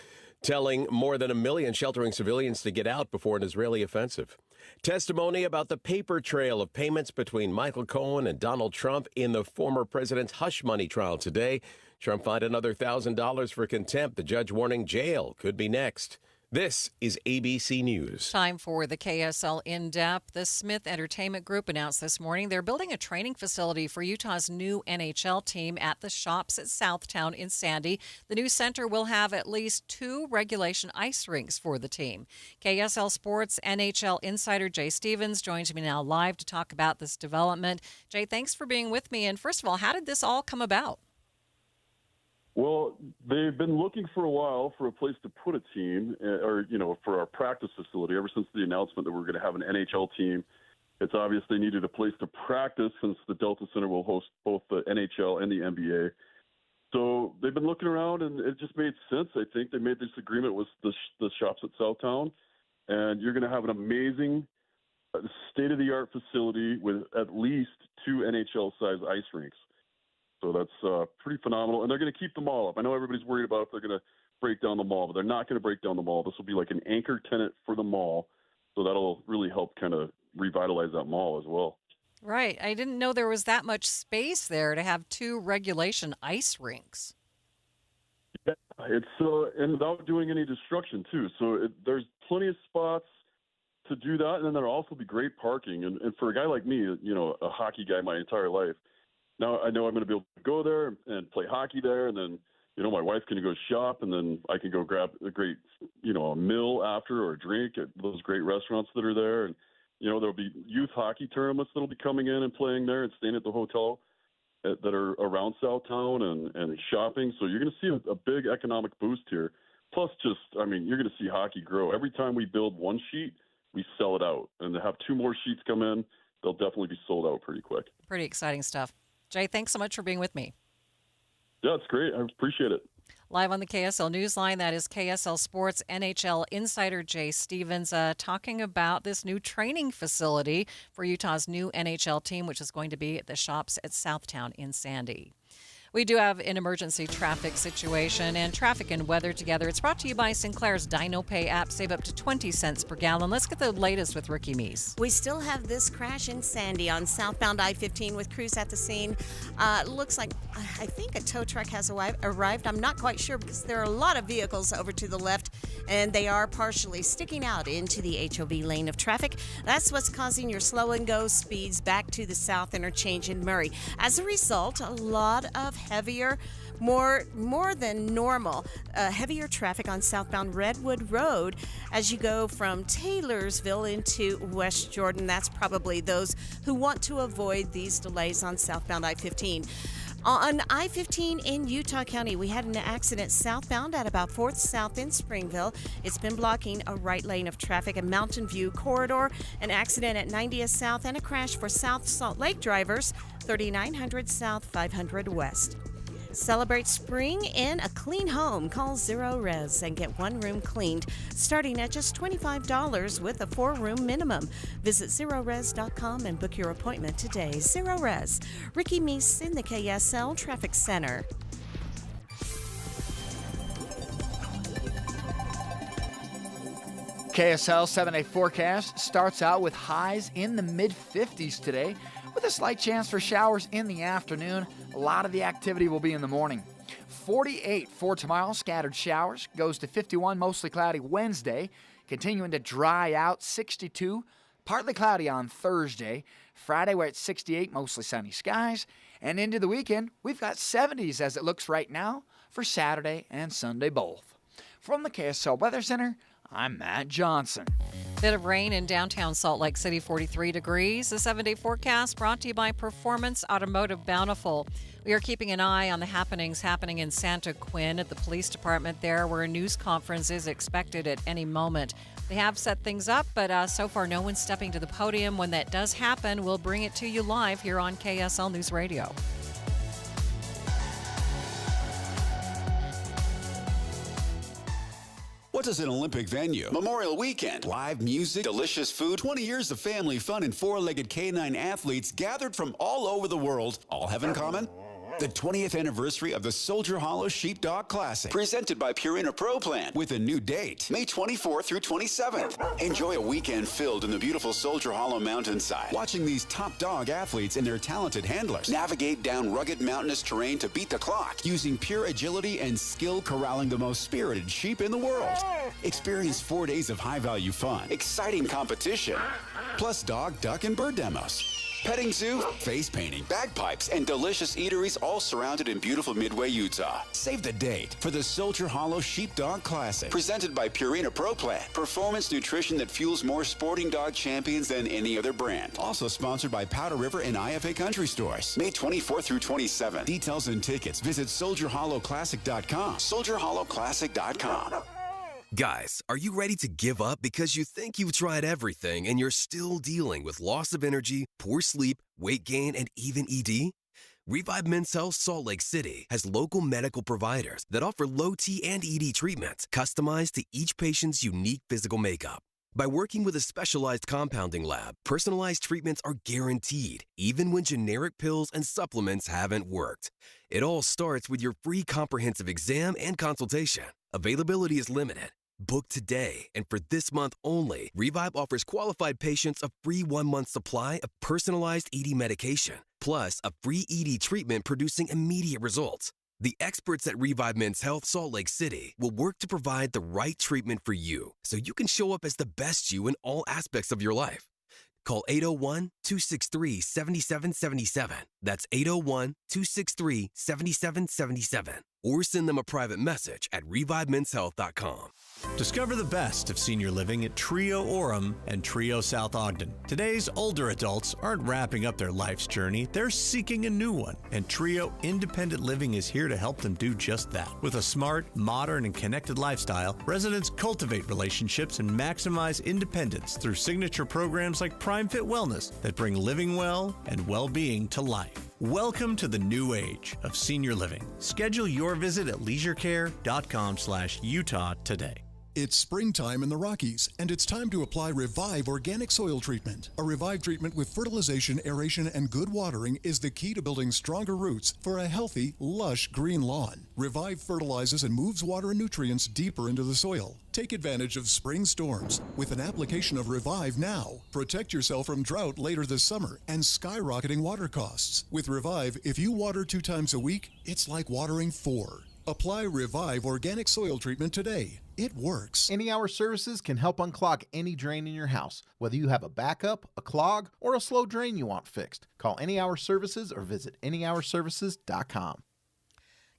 telling more than 1 million sheltering civilians to get out before an Israeli offensive. Testimony about the paper trail of payments between Michael Cohen and Donald Trump in the former president's hush money trial today. Trump fined another $1,000 for contempt. The judge warning jail could be next. This is ABC News. Time for the KSL In-Depth. The Smith Entertainment Group announced this morning they're building a training facility for Utah's new NHL team at the Shops at Southtown in Sandy. The new center will have at least 2 regulation ice rinks for the team. KSL Sports NHL insider Jay Stevens joins me now live to talk about this development. Jay, thanks for being with me. And first of all, how did this all come about? Well, they've been looking for a while for a place to put a team, or, for our practice facility. Ever since the announcement that we're going to have an NHL team, it's obvious they needed a place to practice since the Delta Center will host both the NHL and the NBA. So they've been looking around, and it just made sense. I think they made this agreement with the Shops at Southtown, and you're going to have an amazing state-of-the-art facility with at least 2 NHL-sized ice rinks. So that's pretty phenomenal. And they're going to keep the mall up. I know everybody's worried about if they're going to break down the mall, but they're not going to break down the mall. This will be like an anchor tenant for the mall. So that'll really help kind of revitalize that mall as well. Right. I didn't know there was that much space there to have 2 regulation ice rinks. Yeah, it's and without doing any destruction, too. So there's plenty of spots to do that. And then there'll also be great parking. And for a guy like me, a hockey guy my entire life, now I know I'm going to be able to go there and play hockey there, and then, my wife can go shop, and then I can go grab a great, a meal after or a drink at those great restaurants that are there. And, there'll be youth hockey tournaments that'll be coming in and playing there and staying at the hotel that are around Southtown and shopping. So you're going to see a big economic boost here. Plus you're going to see hockey grow. Every time we build one sheet, we sell it out. And to have 2 more sheets come in, they'll definitely be sold out pretty quick. Pretty exciting stuff. Jay, thanks so much for being with me. Yeah, it's great. I appreciate it. Live on the KSL Newsline, that is KSL Sports NHL insider Jay Stevens talking about this new training facility for Utah's new NHL team, which is going to be at the Shops at Southtown in Sandy. We do have an emergency traffic situation and traffic and weather together. It's brought to you by Sinclair's DinoPay app. Save up to 20 cents per gallon. Let's get the latest with Ricky Meese. We still have this crash in Sandy on southbound I-15 with crews at the scene. Looks like, I think a tow truck has arrived. I'm not quite sure because there are a lot of vehicles over to the left, and they are partially sticking out into the HOV lane of traffic. That's what's causing your slow and go speeds back to the south interchange in Murray. As a result, a lot of heavier, more than normal, heavier traffic on southbound Redwood Road as you go from Taylorsville into West Jordan. That's probably those who want to avoid these delays on southbound I-15. On I-15 in Utah County, we had an accident southbound at about 4th South in Springville. It's been blocking a right lane of traffic in Mountain View Corridor, an accident at 90th South, and a crash for South Salt Lake drivers, 3900 South, 500 West. Celebrate spring in a clean home. Call Zero Res and get 1 room cleaned, starting at just $25 with a 4-room minimum. Visit ZeroRes.com and book your appointment today. Zero Res. Ricky Meese in the KSL Traffic Center. KSL 7-day forecast starts out with highs in the mid-50s today, with a slight chance for showers in the afternoon. A lot of the activity will be in the morning. 48 for tomorrow, scattered showers. Goes to 51, mostly cloudy Wednesday. Continuing to dry out, 62. Partly cloudy on Thursday. Friday, we're at 68, mostly sunny skies. And into the weekend, we've got 70s as it looks right now for Saturday and Sunday both. From the KSL Weather Center, I'm Matt Johnson. Bit of rain in downtown Salt Lake City, 43 degrees. The 7-day forecast brought to you by Performance Automotive Bountiful. We are keeping an eye on the happenings happening in Santa Quin at the police department there, where a news conference is expected at any moment. They have set things up, but so far no one's stepping to the podium. When that does happen, we'll bring it to you live here on KSL News Radio. What does an Olympic venue, Memorial Weekend, live music, delicious food, 20 years of family fun, and four-legged canine athletes gathered from all over the world all have in common? The 20th anniversary of the Soldier Hollow Sheepdog Classic, presented by Purina Pro Plan, with a new date, May 24th through 27th. Enjoy a weekend filled in the beautiful Soldier Hollow mountainside, watching these top dog athletes and their talented handlers navigate down rugged mountainous terrain to beat the clock, using pure agility and skill corralling the most spirited sheep in the world. Experience 4 days of high-value fun, exciting competition, plus dog, duck, and bird demos. Petting zoo, face painting, bagpipes, and delicious eateries all surrounded in beautiful Midway, Utah. Save the date for the Soldier Hollow Sheepdog Classic, presented by Purina Pro Plan, performance nutrition that fuels more sporting dog champions than any other brand. Also sponsored by Powder River and IFA Country Stores. May 24th through 27th. Details and tickets, visit SoldierHollowClassic.com. SoldierHollowClassic.com. Guys, are you ready to give up because you think you've tried everything and you're still dealing with loss of energy, poor sleep, weight gain, and even ED? Revive Men's Health Salt Lake City has local medical providers that offer low T and ED treatments customized to each patient's unique physical makeup. By working with a specialized compounding lab, personalized treatments are guaranteed, even when generic pills and supplements haven't worked. It all starts with your free comprehensive exam and consultation. Availability is limited. Book today, and for this month only, Revive offers qualified patients a free 1-month supply of personalized ED medication, plus a free ED treatment producing immediate results. The experts at Revive Men's Health Salt Lake City will work to provide the right treatment for you so you can show up as the best you in all aspects of your life. Call 801-263-7777. That's 801-263-7777. Or send them a private message at ReviveMen'sHealth.com. Discover the best of senior living at Trio Orem and Trio South Ogden. Today's older adults aren't wrapping up their life's journey, they're seeking a new one. And Trio Independent Living is here to help them do just that. With a smart, modern, and connected lifestyle, residents cultivate relationships and maximize independence through signature programs like Prime Fit Wellness that bring living well and well-being to life. Welcome to the new age of senior living. Schedule your visit at leisurecare.com/Utah today. It's springtime in the Rockies, and it's time to apply Revive Organic Soil Treatment. A Revive treatment with fertilization, aeration, and good watering is the key to building stronger roots for a healthy, lush green lawn. Revive fertilizes and moves water and nutrients deeper into the soil. Take advantage of spring storms with an application of Revive now. Protect yourself from drought later this summer and skyrocketing water costs. With Revive, if you water 2 times a week, it's like watering 4. Apply Revive Organic Soil Treatment today. It works. Any Hour Services can help unclog any drain in your house, whether you have a backup, a clog, or a slow drain you want fixed. Call Any Hour Services or visit anyhourservices.com.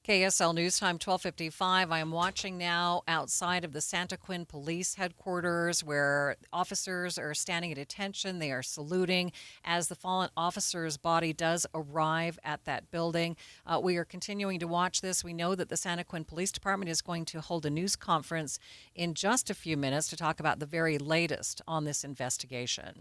KSL News Time, 12:55. I am watching now outside of the Santa Quin Police Headquarters where officers are standing at attention. They are saluting as the fallen officer's body does arrive at that building. We are continuing to watch this. We know that the Santa Quin Police Department is going to hold a news conference in just a few minutes to talk about the very latest on this investigation.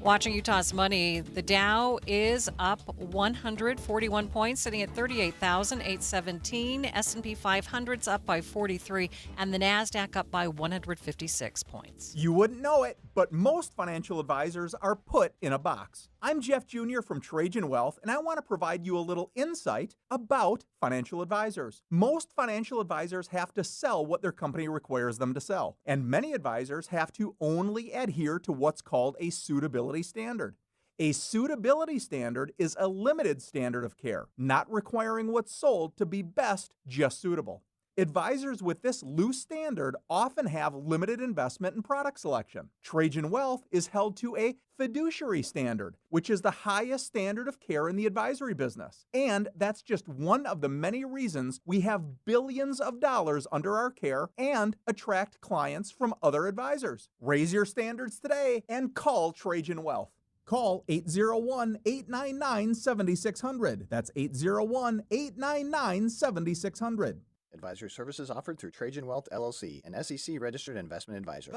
Watching Utah's money, the Dow is up 141 points, sitting at 38,817. S&P 500's up by 43, and the NASDAQ up by 156 points. You wouldn't know it, but most financial advisors are put in a box. I'm Jeff Jr. from Trajan Wealth, and I want to provide you a little insight about financial advisors. Most financial advisors have to sell what their company requires them to sell, and many advisors have to only adhere to what's called a suitability standard. A suitability standard is a limited standard of care, not requiring what's sold to be best, just suitable. Advisors with this loose standard often have limited investment and product selection. Trajan Wealth is held to a fiduciary standard, which is the highest standard of care in the advisory business. And that's just one of the many reasons we have billions of dollars under our care and attract clients from other advisors. Raise your standards today and call Trajan Wealth. Call 801-899-7600. That's 801-899-7600. Advisory services offered through Trajan Wealth, LLC, an SEC-registered investment advisor.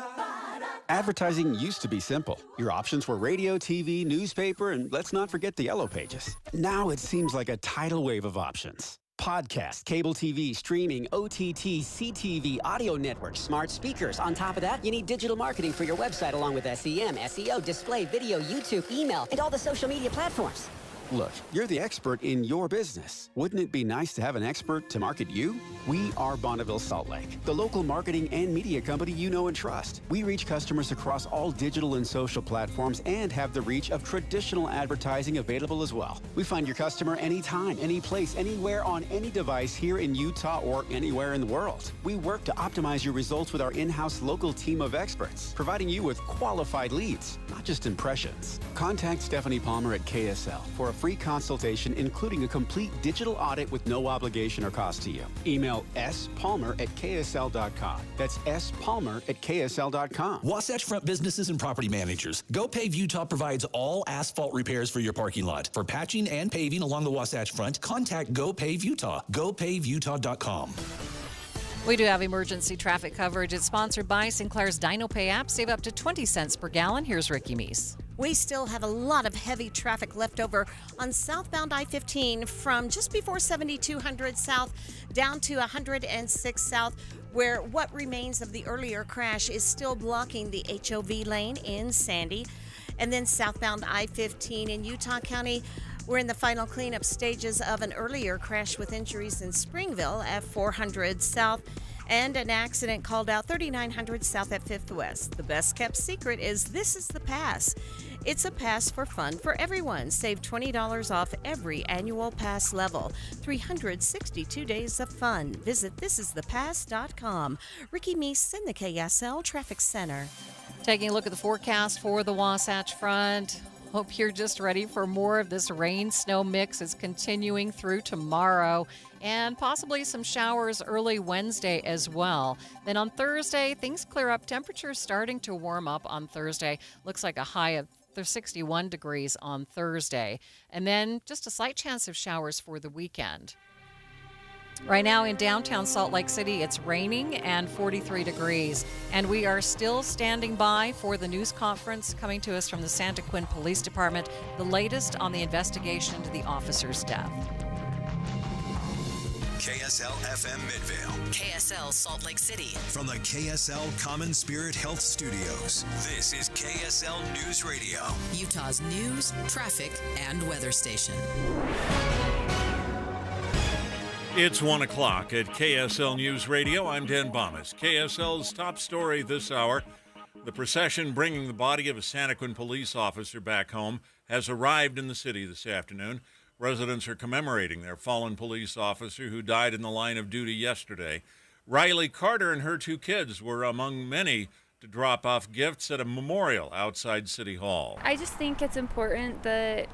Advertising used to be simple. Your options were radio, TV, newspaper, and let's not forget the yellow pages. Now it seems like a tidal wave of options. Podcast, cable TV, streaming, OTT, CTV, audio networks, smart speakers. On top of that, you need digital marketing for your website along with SEM, SEO, display, video, YouTube, email, and all the social media platforms. Look, you're the expert in your business. Wouldn't it be nice to have an expert to market you? We are Bonneville Salt Lake, the local marketing and media company you know and trust. We reach customers across all digital and social platforms and have the reach of traditional advertising available as well. We find your customer anytime, any place, anywhere on any device here in Utah or anywhere in the world. We work to optimize your results with our in-house local team of experts, providing you with qualified leads, not just impressions. Contact Stephanie Palmer at KSL for a free consultation, including a complete digital audit with no obligation or cost to you. Email spalmer@ksl.com. That's spalmer@ksl.com. Wasatch Front Businesses and Property Managers. GoPave Utah provides all asphalt repairs for your parking lot. For patching and paving along the Wasatch Front, contact GoPave Utah. GoPaveUtah.com. We do have emergency traffic coverage. It's sponsored by Sinclair's DinoPay app. Save up to 20 cents per gallon. Here's Ricky Meese. We still have a lot of heavy traffic left over on southbound I-15 from just before 7200 south down to 106 south, where what remains of the earlier crash is still blocking the HOV lane in Sandy. And then southbound I-15 in Utah County, we're in the final cleanup stages of an earlier crash with injuries in Springville at 400 south. And an accident called out 3900 south at 5th West. The best kept secret is This Is the Pass. It's a pass for fun for everyone. Save $20 off every annual pass level. 362 days of fun. Visit thisisthepass.com. Ricky Meese in the KSL Traffic Center. Taking a look at the forecast for the Wasatch Front. Hope you're just ready for more of this rain-snow mix. It's continuing through tomorrow and possibly some showers early Wednesday as well. Then on Thursday, things clear up. Temperatures starting to warm up on Thursday. Looks like a high of 61 degrees on Thursday. And then just a slight chance of showers for the weekend. Right now in downtown Salt Lake City, it's raining and 43 degrees. And we are still standing by for the news conference coming to us from the Santaquin Police Department, the latest on the investigation into the officer's death. KSL FM Midvale. KSL Salt Lake City. From the KSL Common Spirit Health Studios, this is KSL News Radio. Utah's news, traffic, and weather station. It's 1 o'clock at KSL News Radio. I'm Dan Bomas. KSL's top story this hour. The procession bringing the body of a Santaquin police officer back home has arrived in the city this afternoon. Residents are commemorating their fallen police officer who died in the line of duty yesterday. Riley Carter and her two kids were among many to drop off gifts at a memorial outside City Hall. I just think it's important that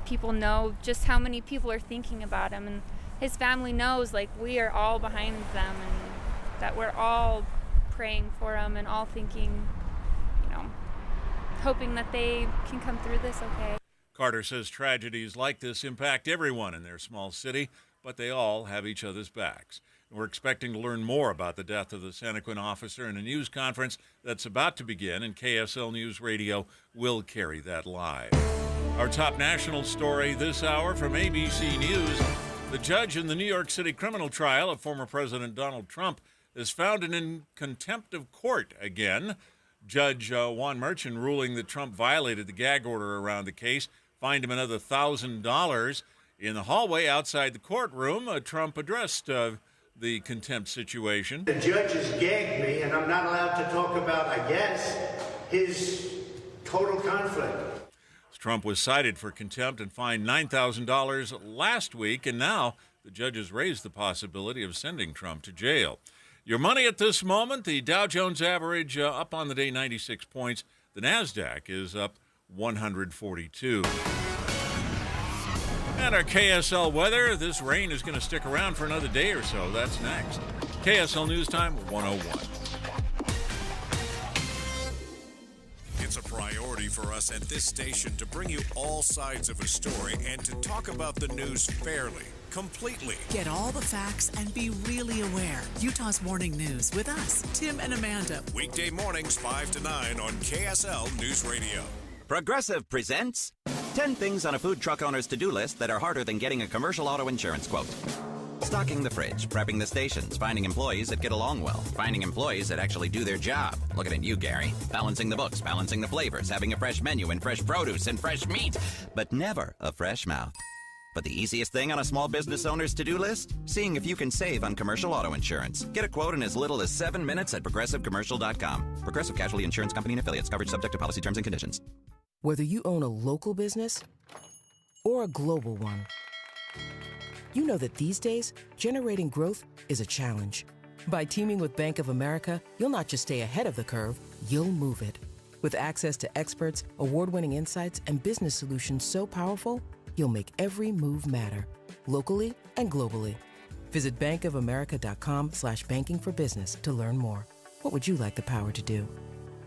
people know just how many people are thinking about him, and his family knows, like, we are all behind them and that we're all praying for him and all thinking, hoping that they can come through this okay. Carter says tragedies like this impact everyone in their small city, but they all have each other's backs. We're expecting to learn more about the death of the Santaquin officer in a news conference that's about to begin, and KSL News Radio will carry that live. Our top national story this hour from ABC News. The judge in the New York City criminal trial of former President Donald Trump is found in contempt of court again. Judge Juan Merchan ruling that Trump violated the gag order around the case fined him another $1,000. In the hallway outside the courtroom, Trump addressed the contempt situation. The judges gagged me, and I'm not allowed to talk about, I guess, his total conflict. Trump was cited for contempt and fined $9,000 last week, and now the judges raised the possibility of sending Trump to jail. Your money at this moment, the Dow Jones average up on the day 96 points. The NASDAQ is up 142. And our KSL weather, this rain is going to stick around for another day or so. That's next. KSL News Time 101. It's a priority for us at this station to bring you all sides of a story and to talk about the news fairly, completely. Get all the facts and be really aware. Utah's Morning News with us, Tim and Amanda. Weekday mornings 5 to 9 on KSL News Radio. Progressive presents 10 things on a food truck owner's to-do list that are harder than getting a commercial auto insurance quote. Stocking the fridge, prepping the stations, finding employees that get along well, finding employees that actually do their job. Looking at you, Gary. Balancing the books, balancing the flavors, having a fresh menu and fresh produce and fresh meat, but never a fresh mouth. But the easiest thing on a small business owner's to-do list? Seeing if you can save on commercial auto insurance. Get a quote in as little as 7 minutes at progressivecommercial.com. Progressive Casualty Insurance Company and Affiliates. Coverage subject to policy terms and conditions. Whether you own a local business or a global one, you know that these days, generating growth is a challenge. By teaming with Bank of America, you'll not just stay ahead of the curve, you'll move it. With access to experts, award-winning insights, and business solutions so powerful, you'll make every move matter, locally and globally. Visit bankofamerica.com/banking for business to learn more. What would you like the power to do?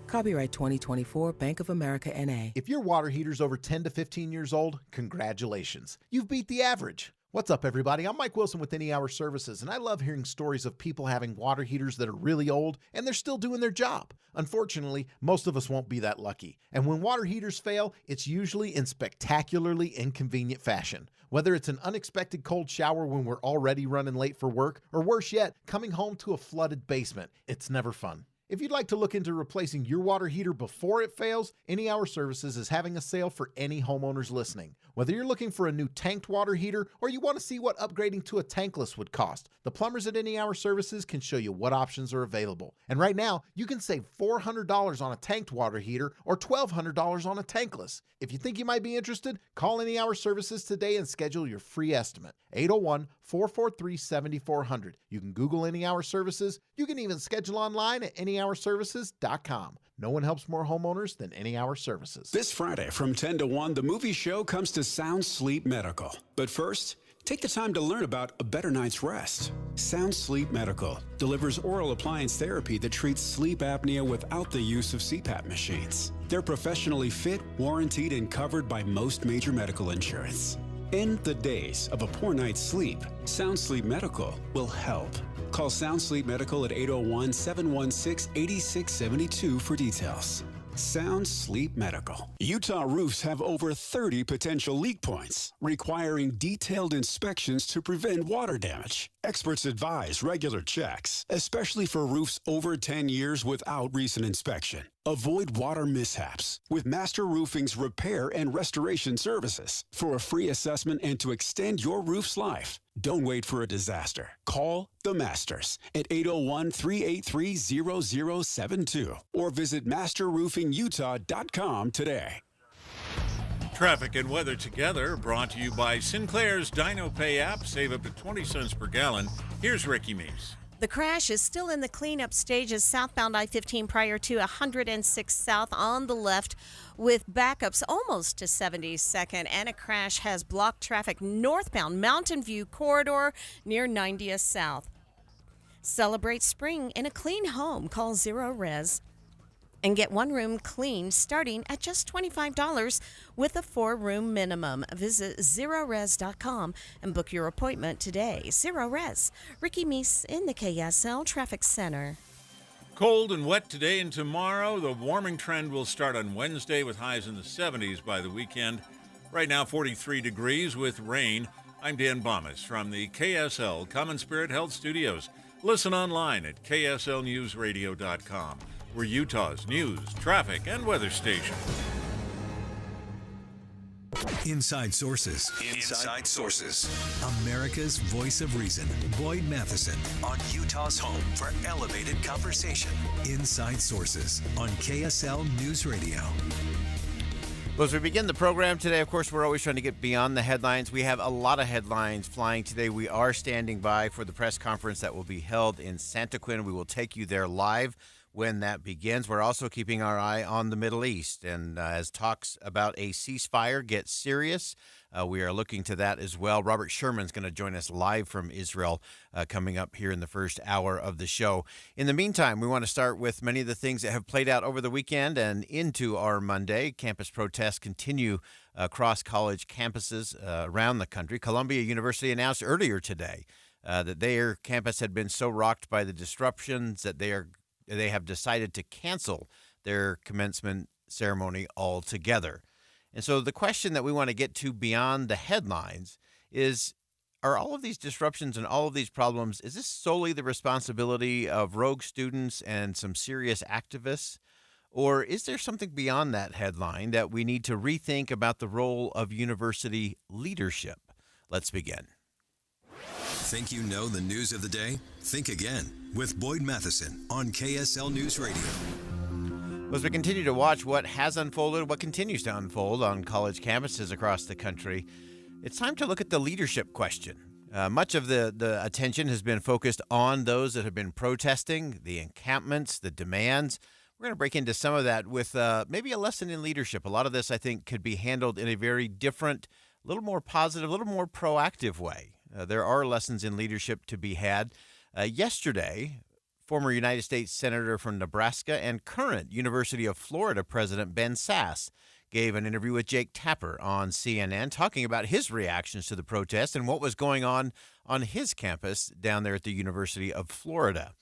Copyright 2024 Bank of America N.A. If your water heater's over 10 to 15 years old, congratulations. You've beat the average. What's up, everybody? I'm Mike Wilson with Any Hour Services, and I love hearing stories of people having water heaters that are really old and they're still doing their job. Unfortunately, most of us won't be that lucky. And when water heaters fail, it's usually in spectacularly inconvenient fashion. Whether it's an unexpected cold shower when we're already running late for work, or worse yet, coming home to a flooded basement, it's never fun. If you'd like to look into replacing your water heater before it fails, Any Hour Services is having a sale for any homeowners listening. Whether you're looking for a new tanked water heater or you want to see what upgrading to a tankless would cost, the plumbers at Any Hour Services can show you what options are available. And right now, you can save $400 on a tanked water heater or $1,200 on a tankless. If you think you might be interested, call Any Hour Services today and schedule your free estimate. 801-443-7400. You can Google Any Hour Services. You can even schedule online at anyhourservices.com. No one helps more homeowners than Any Hour Services. This Friday from 10 to 1, the movie show comes to Sound Sleep Medical. But first, take the time to learn about a better night's rest. Sound Sleep Medical delivers oral appliance therapy that treats sleep apnea without the use of CPAP machines. They're professionally fit, warranted, and covered by most major medical insurance. End the days of a poor night's sleep. Sound Sleep Medical will help. Call Sound Sleep Medical at 801-716-8672 for details. Sound Sleep Medical. Utah roofs have over 30 potential leak points, requiring detailed inspections to prevent water damage. Experts advise regular checks, especially for roofs over 10 years without recent inspection. Avoid water mishaps with Master Roofing's repair and restoration services. For a free assessment and to extend your roof's life, don't wait for a disaster. Call the Masters at 801-383-0072 or visit masterroofingutah.com today. Traffic and weather together, brought to you by Sinclair's Dino Pay app. Save up to 20 cents per gallon. Here's Ricky Meese. The crash is still in the cleanup stages southbound I-15 prior to 106 South on the left with backups almost to 72nd, and a crash has blocked traffic northbound Mountain View corridor near 90th South. Celebrate spring in a clean home. Call Zero Res and get one room cleaned starting at just $25 with a 4-room minimum. Visit ZeroRes.com and book your appointment today. Zero Res. Ricky Meese in the KSL Traffic Center. Cold and wet today and tomorrow. The warming trend will start on Wednesday with highs in the 70s by the weekend. Right now, 43 degrees with rain. I'm Dan Bomas from the KSL Common Spirit Health Studios. Listen online at kslnewsradio.com. We're Utah's news, traffic, and weather station. Inside Sources. Inside Sources. America's voice of reason. Boyd Matheson on Utah's home for elevated conversation. Inside Sources on KSL News Radio. Well, as we begin the program today, of course, we're always trying to get beyond the headlines. We have a lot of headlines flying today. We are standing by for the press conference that will be held in Santaquin. We will take you there live when that begins. We're also keeping our eye on the Middle East. And as talks about a ceasefire get serious, we are looking to that as well. Robert Sherman's going to join us live from Israel coming up here in the first hour of the show. In the meantime, we want to start with many of the things that have played out over the weekend and into our Monday. Campus protests continue across college campuses around the country. Columbia University announced earlier today that their campus had been so rocked by the disruptions that they have decided to cancel their commencement ceremony altogether. And so the question that we want to get to beyond the headlines is, are all of these disruptions and all of these problems, is this solely the responsibility of rogue students and some serious activists? Or is there something beyond that headline that we need to rethink about the role of university leadership? Let's begin. Think you know the news of the day? Think again with Boyd Matheson on KSL News Radio. As we continue to watch what has unfolded, what continues to unfold on college campuses across the country, it's time to look at the leadership question. Much of the attention has been focused on those that have been protesting, the encampments, the demands. We're going to break into some of that with maybe a lesson in leadership. A lot of this, I think, could be handled in a very different, a little more positive, a little more proactive way. There are lessons in leadership to be had. Yesterday, former United States Senator from Nebraska and current University of Florida President Ben Sasse gave an interview with Jake Tapper on CNN talking about his reactions to the protest and what was going on his campus down there at the University of Florida.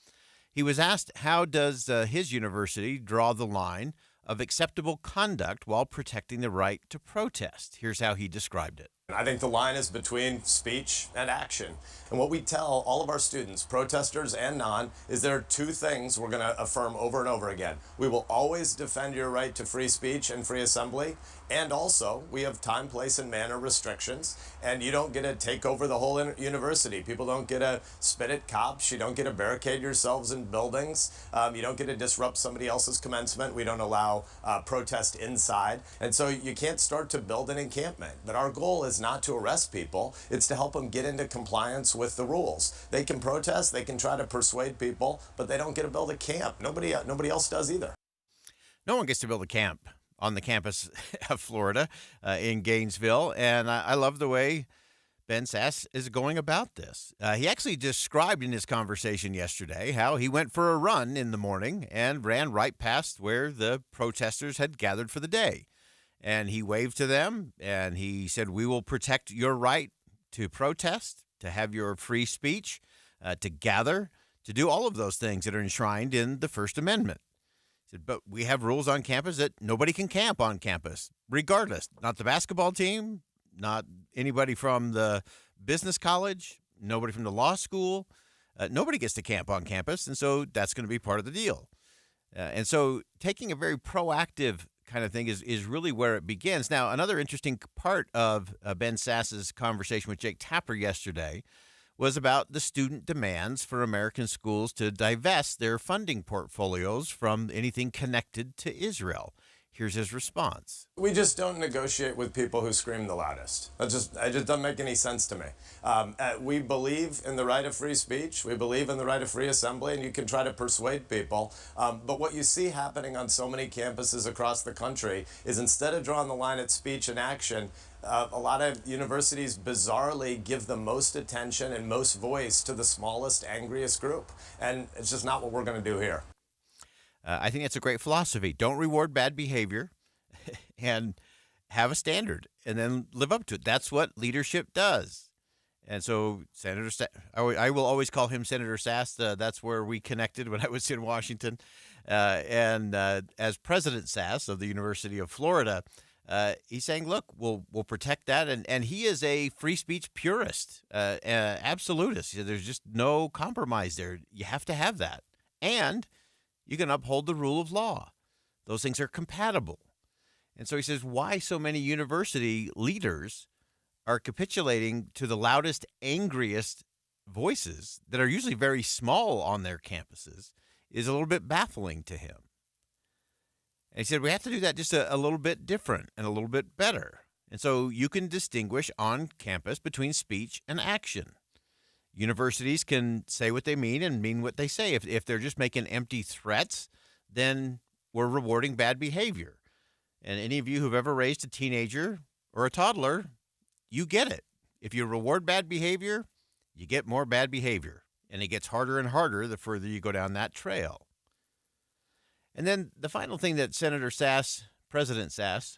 He was asked, how does his university draw the line of acceptable conduct while protecting the right to protest? Here's how he described it. I think the line is between speech and action. And what we tell all of our students, protesters and non, is there are two things we're going to affirm over and over again. We will always defend your right to free speech and free assembly. And also, we have time, place, and manner restrictions. And you don't get to take over the whole university. People don't get to spit at cops. You don't get to barricade yourselves in buildings. You don't get to disrupt somebody else's commencement. We don't allow protest inside. And so you can't start to build an encampment. But our goal is not to arrest people. It's to help them get into compliance with the rules. They can protest. They can try to persuade people, but they don't get to build a camp. Nobody else does either. No one gets to build a camp on the campus of Florida in Gainesville. And I love the way Ben Sasse is going about this. He actually described in his conversation yesterday how he went for a run in the morning and ran right past where the protesters had gathered for the day. And he waved to them and he said, we will protect your right to protest, to have your free speech, to gather, to do all of those things that are enshrined in the First Amendment. He said, but we have rules on campus that nobody can camp on campus, regardless. Not the basketball team, not anybody from the business college, nobody from the law school. Nobody gets to camp on campus, and so that's going to be part of the deal. And so taking a very proactive kind of thing is really where it begins. Now, another interesting part of Ben Sasse's conversation with Jake Tapper yesterday was about the student demands for American schools to divest their funding portfolios from anything connected to Israel. Here's his response. We just don't negotiate with people who scream the loudest. It just doesn't make any sense to me. We believe in the right of free speech. We believe in the right of free assembly, and you can try to persuade people. But what you see happening on so many campuses across the country is instead of drawing the line at speech and action, a lot of universities bizarrely give the most attention and most voice to the smallest, angriest group. And it's just not what we're going to do here. I think that's a great philosophy. Don't reward bad behavior and have a standard and then live up to it. That's what leadership does. And so I will always call him Senator Sasse. That's where we connected when I was in Washington. And as President Sasse of the University of Florida, he's saying, look, we'll protect that. And he is a free speech purist, absolutist. There's just no compromise there. You have to have that. And you can uphold the rule of law. Those things are compatible. And so he says, why so many university leaders are capitulating to the loudest, angriest voices that are usually very small on their campuses is a little bit baffling to him. And he said, we have to do that just a little bit different and a little bit better. And so you can distinguish on campus between speech and action. Universities can say what they mean and mean what they say. If they're just making empty threats, then we're rewarding bad behavior. And any of you who've ever raised a teenager or a toddler, you get it. If you reward bad behavior, you get more bad behavior. And it gets harder and harder the further you go down that trail. And then the final thing that Senator Sass, President Sass,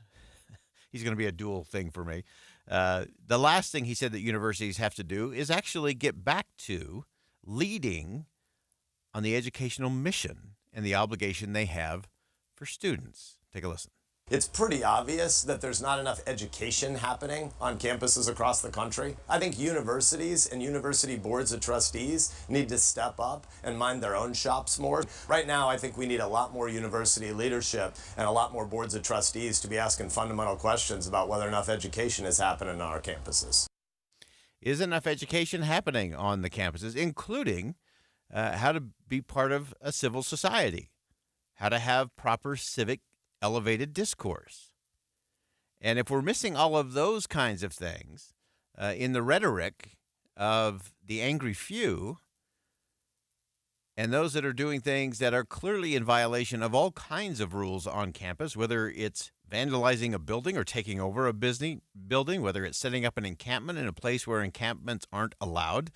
he's going to be a dual thing for me. The last thing he said that universities have to do is actually get back to leading on the educational mission and the obligation they have for students. Take a listen. It's pretty obvious that there's not enough education happening on campuses across the country. I think universities and university boards of trustees need to step up and mind their own shops more. Right now, I think we need a lot more university leadership and a lot more boards of trustees to be asking fundamental questions about whether enough education is happening on our campuses. Is enough education happening on the campuses, including how to be part of a civil society, how to have proper civic elevated discourse? And if we're missing all of those kinds of things in the rhetoric of the angry few and those that are doing things that are clearly in violation of all kinds of rules on campus, whether it's vandalizing a building or taking over a building, whether it's setting up an encampment in a place where encampments aren't allowed,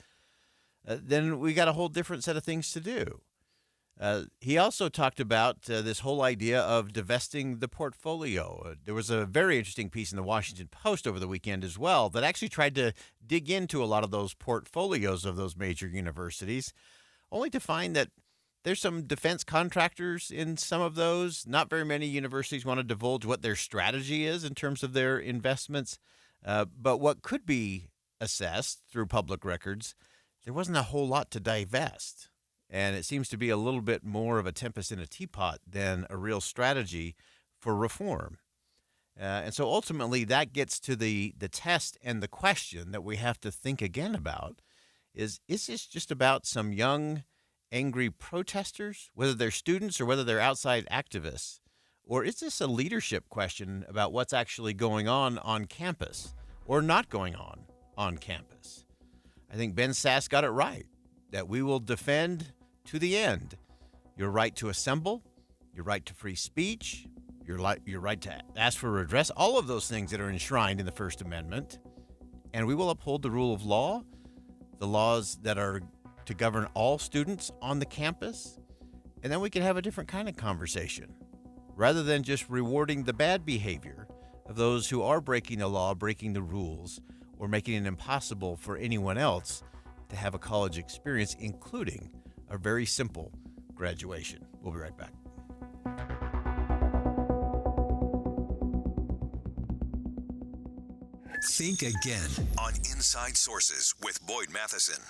then we got a whole different set of things to do. He also talked about this whole idea of divesting the portfolio. There was a very interesting piece in the Washington Post over the weekend as well that actually tried to dig into a lot of those portfolios of those major universities, only to find that there's some defense contractors in some of those. Not very many universities want to divulge what their strategy is in terms of their investments. But what could be assessed through public records, there wasn't a whole lot to divest. And it seems to be a little bit more of a tempest in a teapot than a real strategy for reform. And so ultimately that gets to the test and the question that we have to think again about is this just about some young, angry protesters, whether they're students or whether they're outside activists? Or is this a leadership question about what's actually going on campus or not going on campus? I think Ben Sass got it right, that we will defend to the end your right to assemble, your right to free speech, your right to ask for redress, all of those things that are enshrined in the First Amendment. And we will uphold the rule of law, the laws that are to govern all students on the campus. And then we can have a different kind of conversation rather than just rewarding the bad behavior of those who are breaking the law, breaking the rules, or making it impossible for anyone else to have a college experience, including a very simple graduation. We'll be right back. Think again on Inside Sources with Boyd Matheson.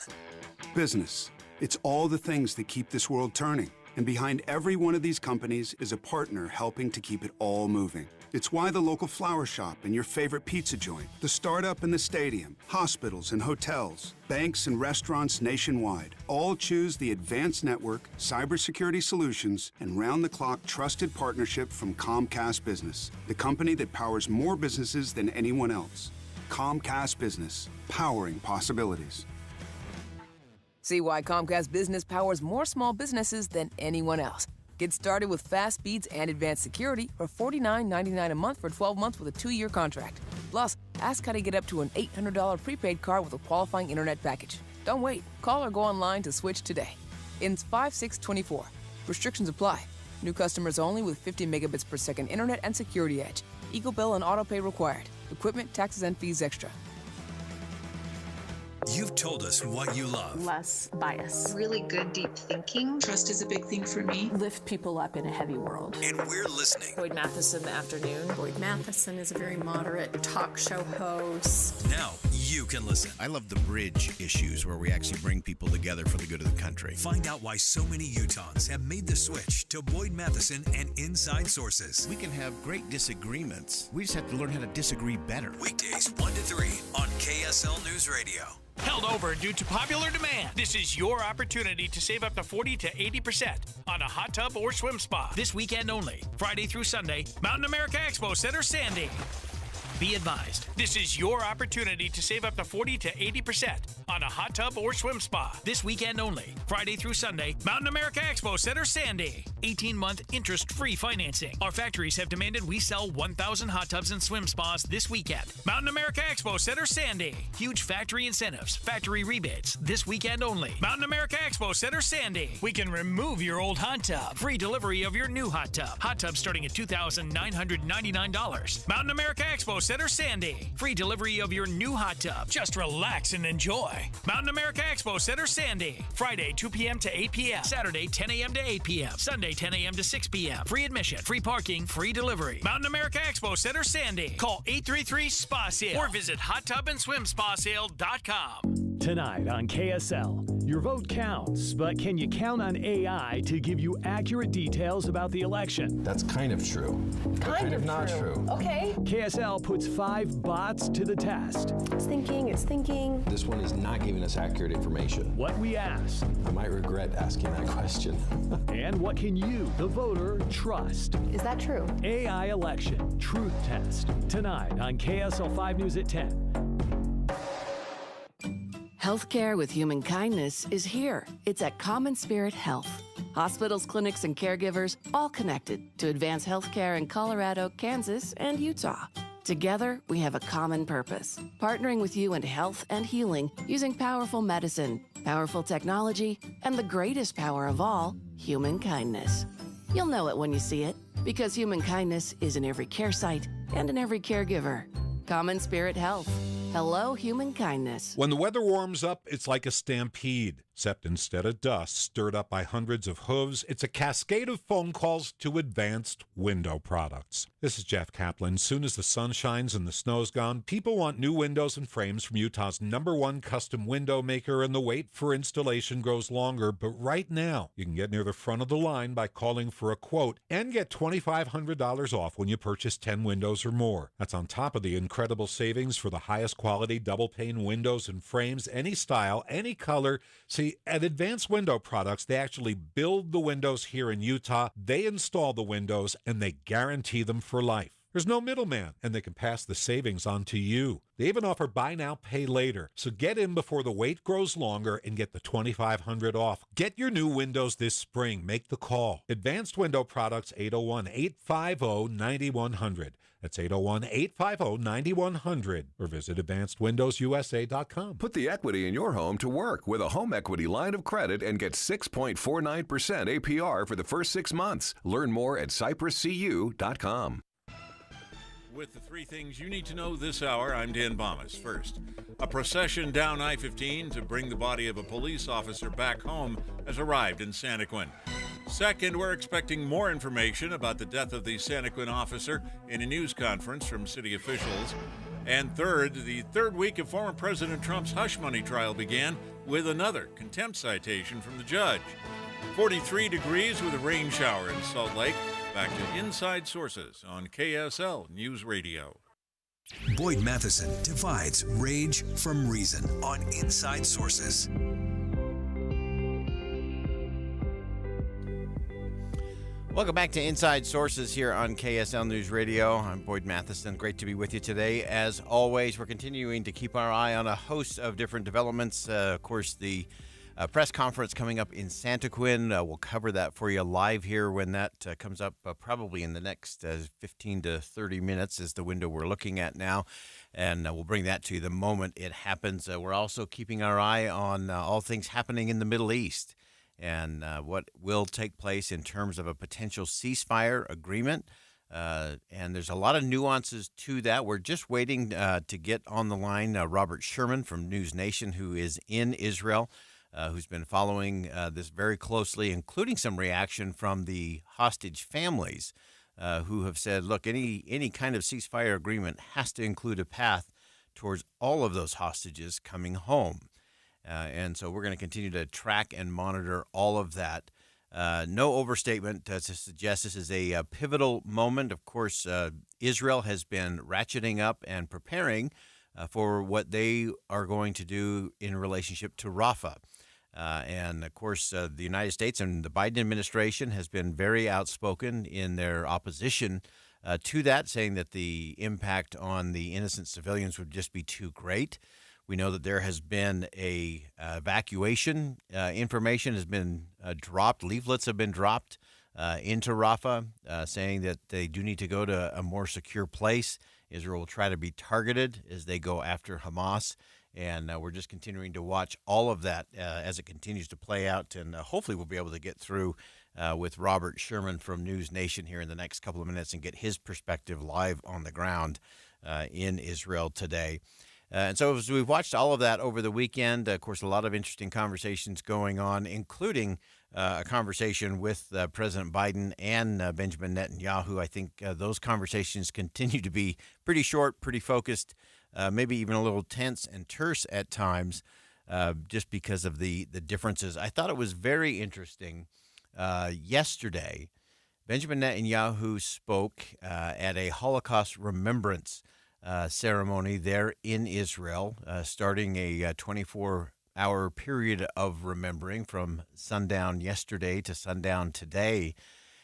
Business. It's all the things that keep this world turning. And behind every one of these companies is a partner helping to keep it all moving. It's why the local flower shop and your favorite pizza joint, the startup and the stadium, hospitals and hotels, banks and restaurants nationwide all choose the advanced network, cybersecurity solutions, and round-the-clock trusted partnership from Comcast Business, the company that powers more businesses than anyone else. Comcast Business, powering possibilities. See why Comcast Business powers more small businesses than anyone else. Get started with fast speeds and advanced security for $49.99 a month for 12 months with a 2-year contract. Plus, ask how to get up to an $800 prepaid card with a qualifying internet package. Don't wait. Call or go online to switch today. Ends 5/6/24. Restrictions apply. New customers only with 50 megabits per second internet and security edge. Eagle Bill and auto pay required. Equipment, taxes, and fees extra. You've told us what you love. Less bias. Really good, deep thinking. Trust is a big thing for me. Lift people up in a heavy world. And we're listening. Boyd Matheson, The Afternoon. Boyd Matheson is a very moderate talk show host. Now, you can listen. I love the bridge issues where we actually bring people together for the good of the country. Find out why so many Utahns have made the switch to Boyd Matheson and Inside Sources. We can have great disagreements. We just have to learn how to disagree better. Weekdays 1 to 3 on KSL News Radio. Held over due to popular demand. This is your opportunity to save up to 40 to 80% on a hot tub or swim spa. This weekend only, Friday through Sunday, Mountain America Expo Center, Sandy. Be advised, this is your opportunity to save up to 40 to 80% on a hot tub or swim spa. This weekend only, Friday through Sunday, Mountain America Expo Center, Sandy. 18-month interest-free financing. Our factories have demanded we sell 1,000 hot tubs and swim spas this weekend. Mountain America Expo Center, Sandy. Huge factory incentives, factory rebates, this weekend only. Mountain America Expo Center, Sandy. We can remove your old hot tub. Free delivery of your new hot tub. Hot tub starting at $2,999. Mountain America Expo Center, Sandy. Free delivery of your new hot tub. Just relax and enjoy. Mountain America Expo Center, Sandy. Friday, 2 p.m. to 8 p.m. Saturday, 10 a.m. to 8 p.m. Sunday, 10 a.m. to 6 p.m. Free admission, free parking, free delivery. Mountain America Expo Center, Sandy. Call 833-SPA-SALE or visit hottubandSwimSpaSale.com. Tonight on KSL, your vote counts, but can you count on AI to give you accurate details about the election? That's kind of true. Kind of not true. Okay. KSL puts 5 bots to the test. It's thinking. This one is not giving us accurate information. What we asked. I might regret asking that question. And what can you, the voter, trust? Is that true? AI Election Truth Test. Tonight on KSL 5 News at 10. Healthcare with human kindness is here. It's at Common Spirit Health. Hospitals, clinics, and caregivers all connected to advance healthcare in Colorado, Kansas, and Utah. Together, we have a common purpose, partnering with you in health and healing using powerful medicine, powerful technology, and the greatest power of all, human kindness. You'll know it when you see it, because human kindness is in every care site and in every caregiver. Common Spirit Health. Hello, human kindness. When the weather warms up, it's like a stampede, except instead of dust stirred up by hundreds of hooves, it's a cascade of phone calls to Advanced Window Products. This is Jeff Kaplan. Soon as the sun shines and the snow's gone, people want new windows and frames from Utah's #1 custom window maker, and the wait for installation grows longer. But right now, you can get near the front of the line by calling for a quote and get $2,500 off when you purchase 10 windows or more. That's on top of the incredible savings for the highest quality double-pane windows and frames, any style, any color. See, at Advanced Window Products, they actually build the windows here in Utah, they install the windows, and they guarantee them for life. There's no middleman, and they can pass the savings on to you. They even offer buy now, pay later. So get in before the wait grows longer and get the $2,500 off. Get your new windows this spring. Make the call. Advanced Window Products, 801-850-9100. That's 801-850-9100. Or visit AdvancedWindowsUSA.com. Put the equity in your home to work with a home equity line of credit and get 6.49% APR for the first 6 months. Learn more at CypressCU.com. With the 3 things you need to know this hour, I'm Dan Bomas. First, a procession down I-15 to bring the body of a police officer back home has arrived in Santaquin. Second, we're expecting more information about the death of the Santaquin officer in a news conference from city officials. And third, the 3rd week of former President Trump's hush money trial began with another contempt citation from the judge. 43 degrees with a rain shower in Salt Lake. Back to Inside Sources on KSL News Radio. Boyd Matheson divides rage from reason on Inside Sources. Welcome back to Inside Sources here on KSL News Radio. I'm Boyd Matheson. Great to be with you today. As always, we're continuing to keep our eye on a host of different developments. Of course, the press conference coming up in Santaquin. We'll cover that for you live here when that comes up probably in the next 15 to 30 minutes is the window we're looking at now. And we'll bring that to you the moment it happens. We're also keeping our eye on all things happening in the Middle East and what will take place in terms of a potential ceasefire agreement. And there's a lot of nuances to that. We're just waiting to get on the line Robert Sherman from News Nation, who is in Israel. Who's been following this very closely, including some reaction from the hostage families who have said, look, any kind of ceasefire agreement has to include a path towards all of those hostages coming home. And so we're going to continue to track and monitor all of that. No overstatement to suggest this is a pivotal moment. Of course, Israel has been ratcheting up and preparing for what they are going to do in relationship to Rafah. And, of course, the United States and the Biden administration has been very outspoken in their opposition to that, saying that the impact on the innocent civilians would just be too great. We know that there has been a evacuation. Information has been dropped. Leaflets have been dropped into Rafah, saying that they do need to go to a more secure place. Israel will try to be targeted as they go after Hamas. And we're just continuing to watch all of that as it continues to play out. And hopefully we'll be able to get through with Robert Sherman from News Nation here in the next couple of minutes and get his perspective live on the ground in Israel today. And so as we've watched all of that over the weekend, of course, a lot of interesting conversations going on, including a conversation with President Biden and Benjamin Netanyahu. I think those conversations continue to be pretty short, pretty focused, maybe even a little tense and terse at times, just because of the differences. I thought it was very interesting. Yesterday, Benjamin Netanyahu spoke at a Holocaust remembrance ceremony there in Israel, starting a 24-hour period of remembering from sundown yesterday to sundown today.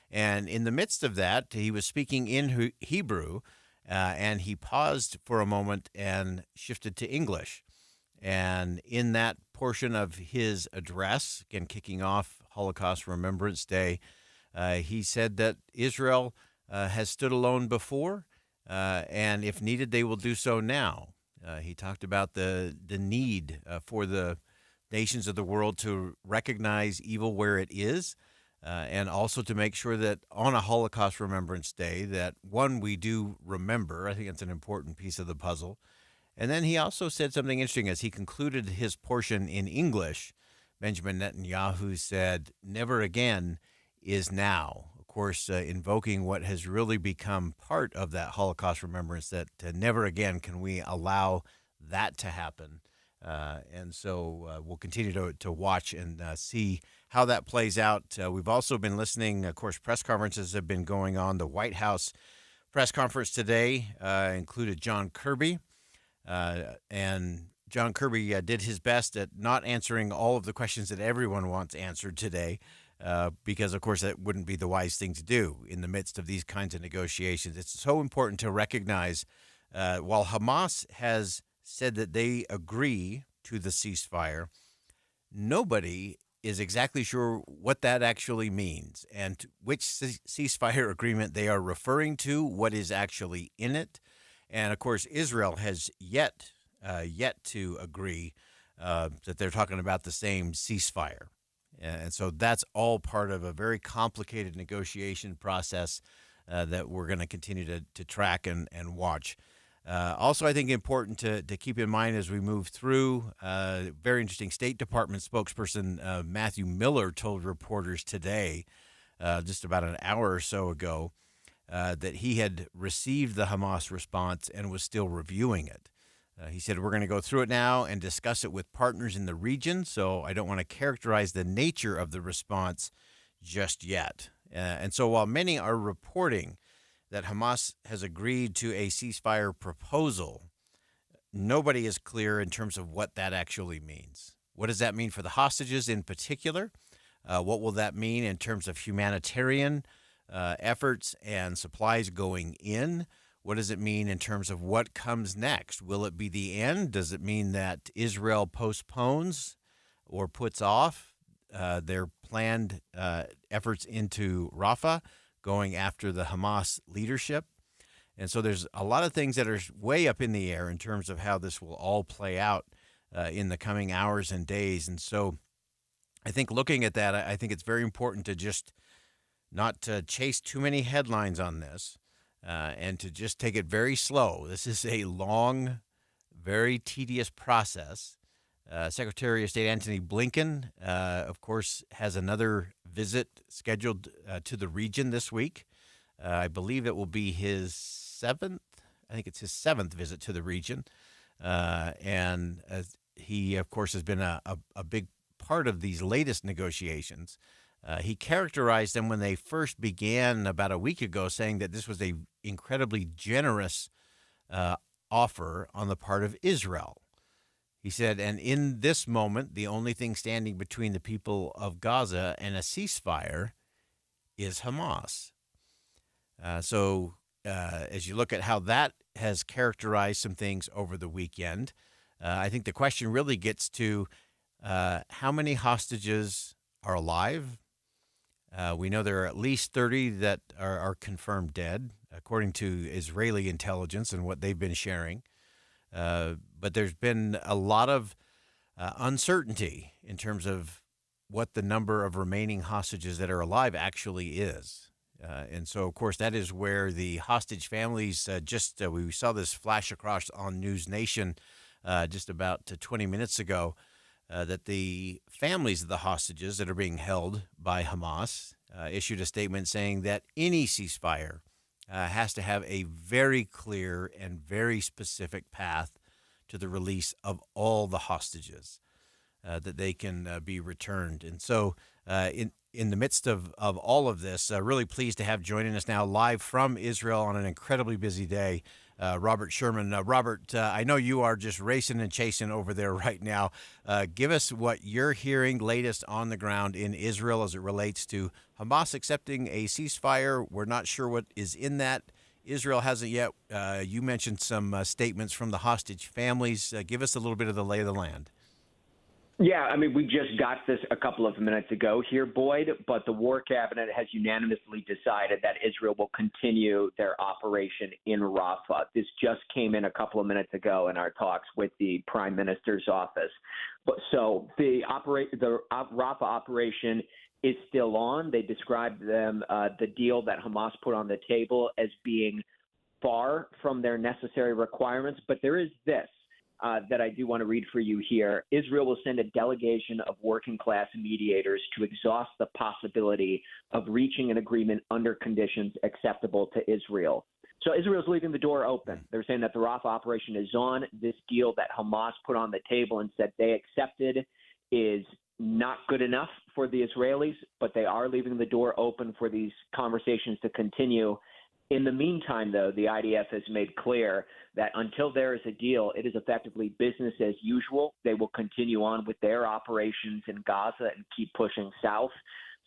And in the midst of that, he was speaking in Hebrew, and he paused for a moment and shifted to English. And in that portion of his address, again, kicking off Holocaust Remembrance Day, he said that Israel has stood alone before, and if needed, they will do so now. He talked about the need for the nations of the world to recognize evil where it is, and also to make sure that on a Holocaust Remembrance Day that, one, we do remember. I think it's an important piece of the puzzle. And then he also said something interesting as he concluded his portion in English. Benjamin Netanyahu said, "Never again is now." Of course, invoking what has really become part of that Holocaust remembrance, that never again can we allow that to happen. And so we'll continue to watch and see how that plays out. We've also been listening, of course, press conferences have been going on. The White House press conference today included John Kirby. And John Kirby did his best at not answering all of the questions that everyone wants answered today, because, of course, that wouldn't be the wise thing to do in the midst of these kinds of negotiations. It's so important to recognize while Hamas has said that they agree to the ceasefire, nobody is exactly sure what that actually means and which ceasefire agreement they are referring to, what is actually in it. And, of course, Israel has yet to agree that they're talking about the same ceasefire. And so that's all part of a very complicated negotiation process that we're going to continue to track and watch. Also, I think important to keep in mind as we move through, very interesting State Department spokesperson Matthew Miller told reporters today, just about an hour or so ago, that he had received the Hamas response and was still reviewing it. He said, "We're going to go through it now and discuss it with partners in the region, so I don't want to characterize the nature of the response just yet." And so while many are reporting that Hamas has agreed to a ceasefire proposal, nobody is clear in terms of what that actually means. What does that mean for the hostages in particular? What will that mean in terms of humanitarian efforts and supplies going in? What does it mean in terms of what comes next? Will it be the end? Does it mean that Israel postpones or puts off their planned efforts into Rafah, going after the Hamas leadership? And so there's a lot of things that are way up in the air in terms of how this will all play out in the coming hours and days. And so I think looking at that, I think it's very important to just not to chase too many headlines on this, and to just take it very slow. This is a long, very tedious process. Secretary of State Antony Blinken, of course, has another visit scheduled to the region this week. I believe it will be his seventh. I think it's his seventh visit to the region. and he, of course, has been a big part of these latest negotiations. He characterized them when they first began about a week ago, saying that this was a incredibly generous offer on the part of Israel. He said, and in this moment, the only thing standing between the people of Gaza and a ceasefire is Hamas. So as you look at how that has characterized some things over the weekend, I think the question really gets to how many hostages are alive. We know there are at least 30 that are confirmed dead, according to Israeli intelligence and what they've been sharing. But there's been a lot of uncertainty in terms of what the number of remaining hostages that are alive actually is. And so, of course, that is where the hostage families we saw this flash across on News Nation just about 20 minutes ago, that the families of the hostages that are being held by Hamas issued a statement saying that any ceasefire has to have a very clear and very specific path to the release of all the hostages, that they can be returned. And so in the midst of all of this, really pleased to have joining us now live from Israel on an incredibly busy day, Robert Sherman. Robert, I know you are just racing and chasing over there right now. Give us what you're hearing latest on the ground in Israel as it relates to Hamas accepting a ceasefire. We're not sure what is in that. Israel hasn't yet. You mentioned some statements from the hostage families. Give us a little bit of the lay of the land. Yeah, I mean, we just got this a couple of minutes ago here, Boyd, but the War Cabinet has unanimously decided that Israel will continue their operation in Rafah. This just came in a couple of minutes ago in our talks with the Prime Minister's office. So the Rafah operation is still on. They described the deal that Hamas put on the table as being far from their necessary requirements, but there is this. That I do want to read for you here. Israel will send a delegation of working-class mediators to exhaust the possibility of reaching an agreement under conditions acceptable to Israel. So Israel's leaving the door open. They're saying that the Rafah operation is on. This deal that Hamas put on the table and said they accepted is not good enough for the Israelis, but they are leaving the door open for these conversations to continue. In the meantime, though, the IDF has made clear that until there is a deal, it is effectively business as usual. They will continue on with their operations in Gaza and keep pushing south.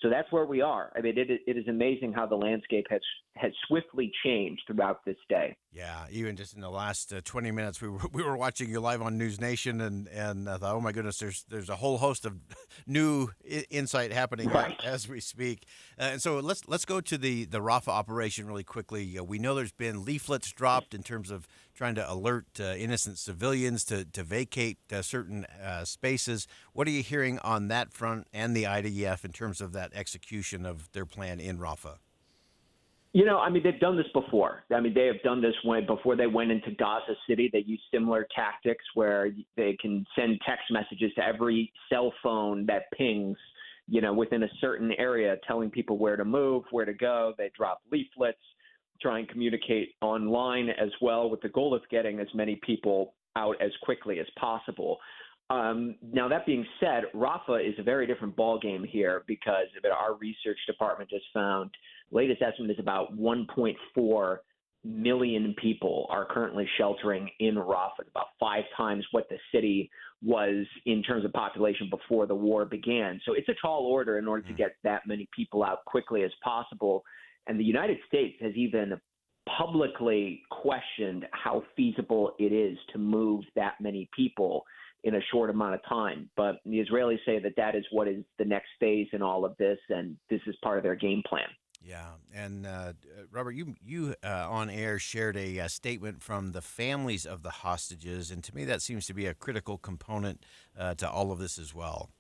So that's where we are. I mean, it is amazing how the landscape has swiftly changed throughout this day. Yeah, even just in the last 20 minutes, we were watching you live on News Nation, and I thought, oh my goodness, there's a whole host of new insight happening as we speak. And so let's go to the Rafah operation really quickly. We know there's been leaflets dropped in terms of trying to alert innocent civilians to vacate certain spaces. What are you hearing on that front and the IDF in terms of that execution of their plan in Rafah? You know, I mean, they've done this before. I mean, they have done this before they went into Gaza City. They used similar tactics where they can send text messages to every cell phone that pings, within a certain area, telling people where to move, where to go. They drop leaflets, try and communicate online as well, with the goal of getting as many people out as quickly as possible. Now, that being said, Rafah is a very different ballgame here because our research department just found latest estimate is about 1.4 million people are currently sheltering in Rafah, about 5 times what the city was in terms of population before the war began. So it's a tall order in order to get that many people out quickly as possible. And the United States has even publicly questioned how feasible it is to move that many people in a short amount of time. But the Israelis say that is what is the next phase in all of this, and this is part of their game plan. Yeah, and Robert, you on air shared a statement from the families of the hostages, and to me that seems to be a critical component to all of this as well.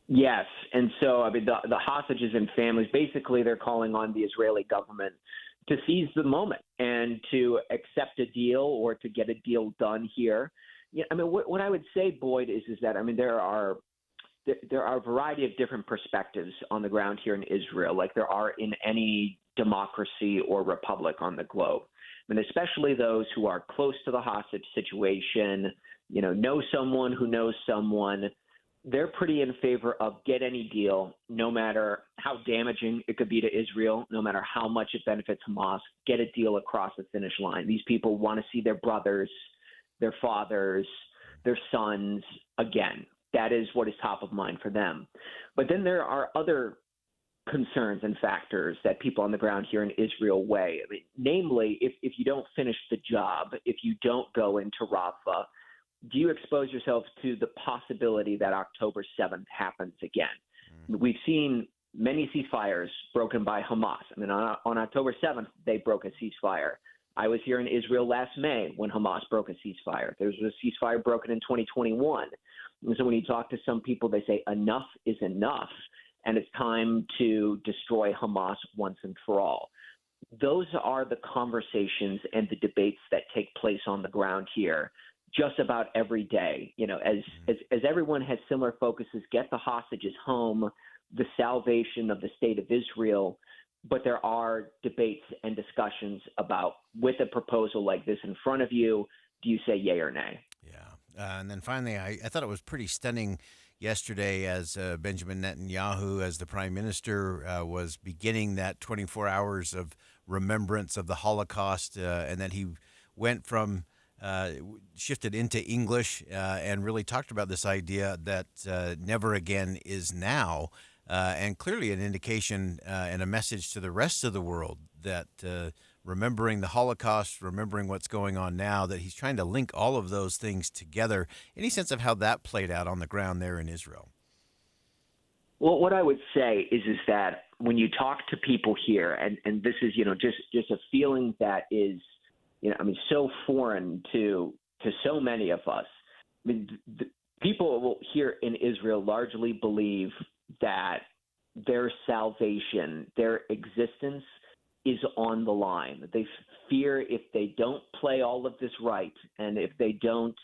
Yes, and so I mean the hostages and families, basically they're calling on the Israeli government to seize the moment and to accept a deal or to get a deal done here. Yeah, I mean what I would say, Boyd, is that I mean there are a variety of different perspectives on the ground here in Israel, like there are in any democracy or republic on the globe. And especially those who are close to the hostage situation, know someone who knows someone, they're pretty in favor of get any deal, no matter how damaging it could be to Israel, no matter how much it benefits Hamas, get a deal across the finish line. These people want to see their brothers, their fathers, their sons again. That is what is top of mind for them. But then there are other concerns and factors that people on the ground here in Israel weigh. Namely, if you don't finish the job, if you don't go into Rafah, do you expose yourself to the possibility that October 7th happens again? We've seen many ceasefires broken by Hamas. On October 7th, they broke a ceasefire. I was here in Israel last May when Hamas broke a ceasefire. There was a ceasefire broken in 2021. And so when you talk to some people, they say enough is enough, and it's time to destroy Hamas once and for all. Those are the conversations and the debates that take place on the ground here just about every day. As everyone has similar focuses, get the hostages home, the salvation of the state of Israel. But there are debates and discussions about, with a proposal like this in front of you, do you say yay or nay? And then finally, I thought it was pretty stunning yesterday as Benjamin Netanyahu, as the prime minister, was beginning that 24 hours of remembrance of the Holocaust, and then he went from shifted into English and really talked about this idea that never again is now, and clearly an indication and a message to the rest of the world that remembering the Holocaust, remembering what's going on now, that he's trying to link all of those things together. Any sense of how that played out on the ground there in Israel? Well, what I would say is that when you talk to people here, and this is, just a feeling that is, so foreign to so many of us. People here in Israel largely believe that their salvation, their existence is on the line. They fear if they don't play all of this right, and if they don't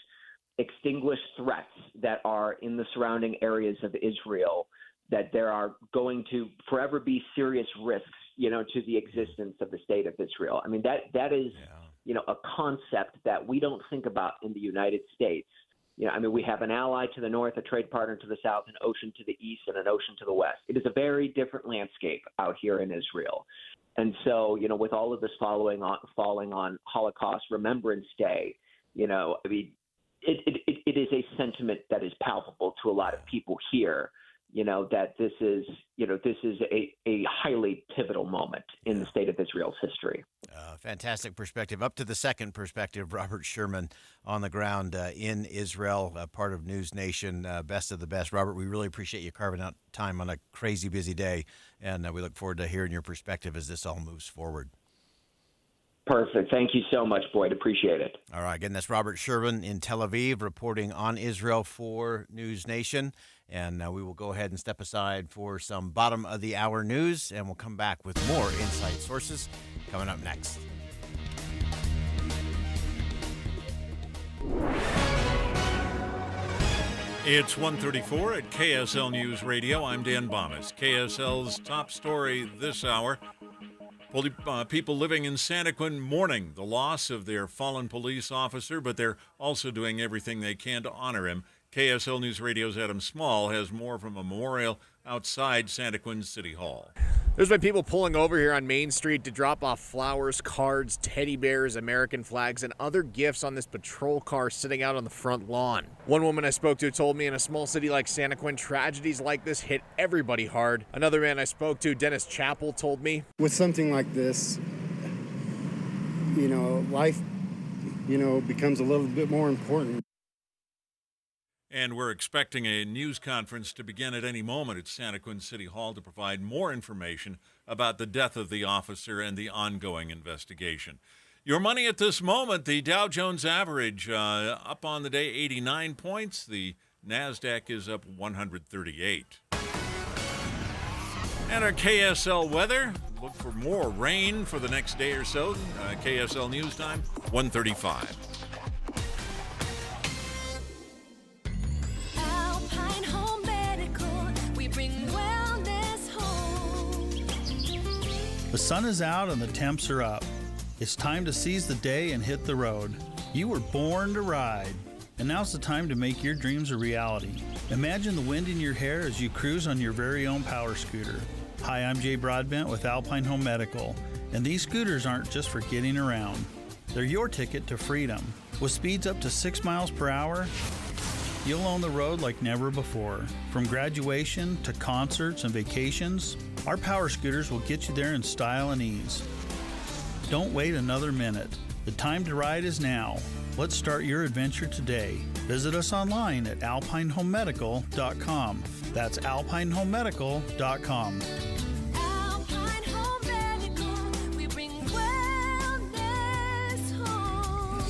extinguish threats that are in the surrounding areas of Israel, that there are going to forever be serious risks, to the existence of the state of Israel. That is, a concept that we don't think about in the United States. We have an ally to the north, a trade partner to the south, an ocean to the east, and an ocean to the west. It is a very different landscape out here in Israel. And so, with all of this falling on Holocaust Remembrance Day, it is a sentiment that is palpable to a lot of people here, that this is a highly pivotal moment in the state of Israel's history. Fantastic perspective. Up to the second perspective, Robert Sherman on the ground in Israel, part of News Nation, best of the best. Robert, we really appreciate you carving out time on a crazy busy day, and we look forward to hearing your perspective as this all moves forward. Perfect. Thank you so much, Boyd. Appreciate it. All right. Again, that's Robert Sherman in Tel Aviv reporting on Israel for News Nation. And we will go ahead and step aside for some bottom of the hour news, and we'll come back with more Inside Sources coming up next. It's 1:34 at KSL News Radio. I'm Dan Bomas. KSL's top story this hour. People living in Santaquin mourning the loss of their fallen police officer, but they're also doing everything they can to honor him. KSL News Radio's Adam Small has more from a memorial outside Santaquin City Hall. There's been people pulling over here on Main Street to drop off flowers, cards, teddy bears, American flags, and other gifts on this patrol car sitting out on the front lawn. One woman I spoke to told me in a small city like Santaquin, tragedies like this hit everybody hard. Another man I spoke to, Dennis Chappell, told me, with something like this, life, becomes a little bit more important. And we're expecting a news conference to begin at any moment at Santaquin City Hall to provide more information about the death of the officer and the ongoing investigation. Your money at this moment, the Dow Jones average up on the day 89 points. The NASDAQ is up 138. And our KSL weather, look for more rain for the next day or so. KSL News Time, 1:35. The sun is out and the temps are up. It's time to seize the day and hit the road. You were born to ride, and now's the time to make your dreams a reality. Imagine the wind in your hair as you cruise on your very own power scooter. Hi, I'm Jay Broadbent with Alpine Home Medical, and these scooters aren't just for getting around. They're your ticket to freedom. With speeds up to 6 miles per hour, you'll own the road like never before. From graduation to concerts and vacations, our power scooters will get you there in style and ease. Don't wait another minute. The time to ride is now. Let's start your adventure today. Visit us online at alpinehomemedical.com. That's alpinehomemedical.com. Alpine Home Medical, we bring wellness home.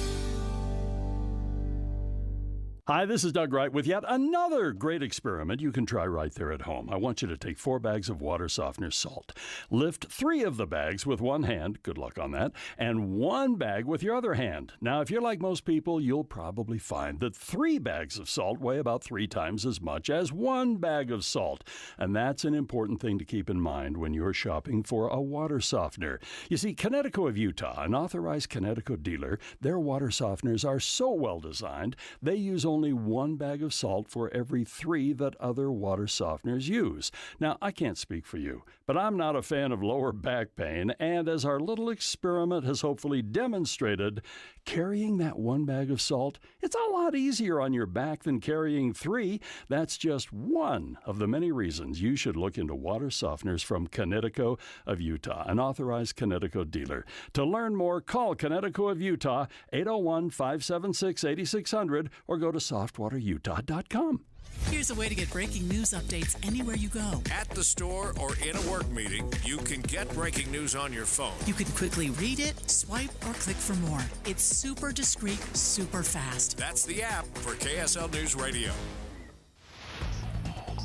Hi, this is Doug Wright with yet another great experiment you can try right there at home. I want you to take 4 bags of water softener salt. Lift 3 of the bags with one hand, good luck on that, and 1 bag with your other hand. Now, if you're like most people, you'll probably find that 3 bags of salt weigh about 3 times as much as 1 bag of salt. And that's an important thing to keep in mind when you're shopping for a water softener. You see, Connecticut of Utah, an authorized Connecticut dealer, their water softeners are so well designed, they use only 1 bag of salt for every 3 that other water softeners use. Now, I can't speak for you, but I'm not a fan of lower back pain, and as our little experiment has hopefully demonstrated, carrying that 1 bag of salt, it's a lot easier on your back than carrying 3. That's just one of the many reasons you should look into water softeners from Connecticut of Utah, an authorized Connecticut dealer. To learn more, call Connecticut of Utah, 801-576-8600, or go to softwaterutah.com. Here's a way to get breaking news updates anywhere you go. At the store or in a work meeting, you can get breaking news on your phone. You can quickly read it, swipe, or click for more. It's super discreet, super fast. That's the app for KSL News Radio.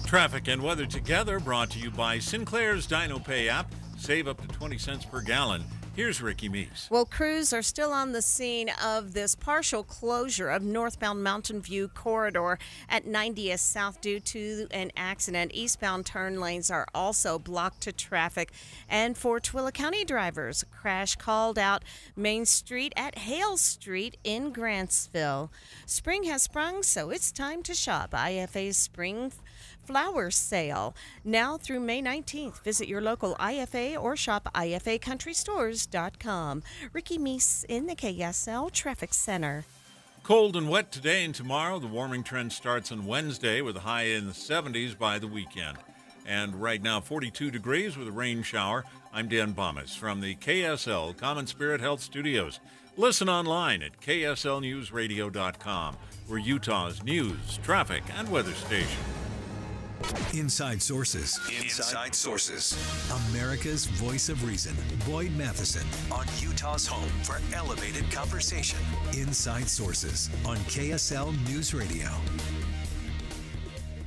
Traffic and weather together brought to you by Sinclair's DinoPay app. Save up to 20 cents per gallon. Here's Ricky Meese. Well, crews are still on the scene of this partial closure of northbound Mountain View corridor at 90th South due to an accident. Eastbound turn lanes are also blocked to traffic. And for Twilla County drivers, a crash called out Main Street at Hale Street in Grantsville. Spring has sprung, so it's time to shop. IFA's Spring Flower Sale now through May 19th. Visit your local IFA or shop IFACountryStores.com. Ricky Meese in the KSL Traffic Center. Cold and wet today and tomorrow. The warming trend starts on Wednesday with a high in the 70s by the weekend. And right now, 42 degrees with a rain shower. I'm Dan Bomas from the KSL Common Spirit Health Studios. Listen online at KSLNewsRadio.com. We're Utah's news, traffic, and weather station. Inside Sources. Inside Sources. America's voice of reason. Boyd Matheson on Utah's home for elevated conversation. Inside Sources on KSL News Radio.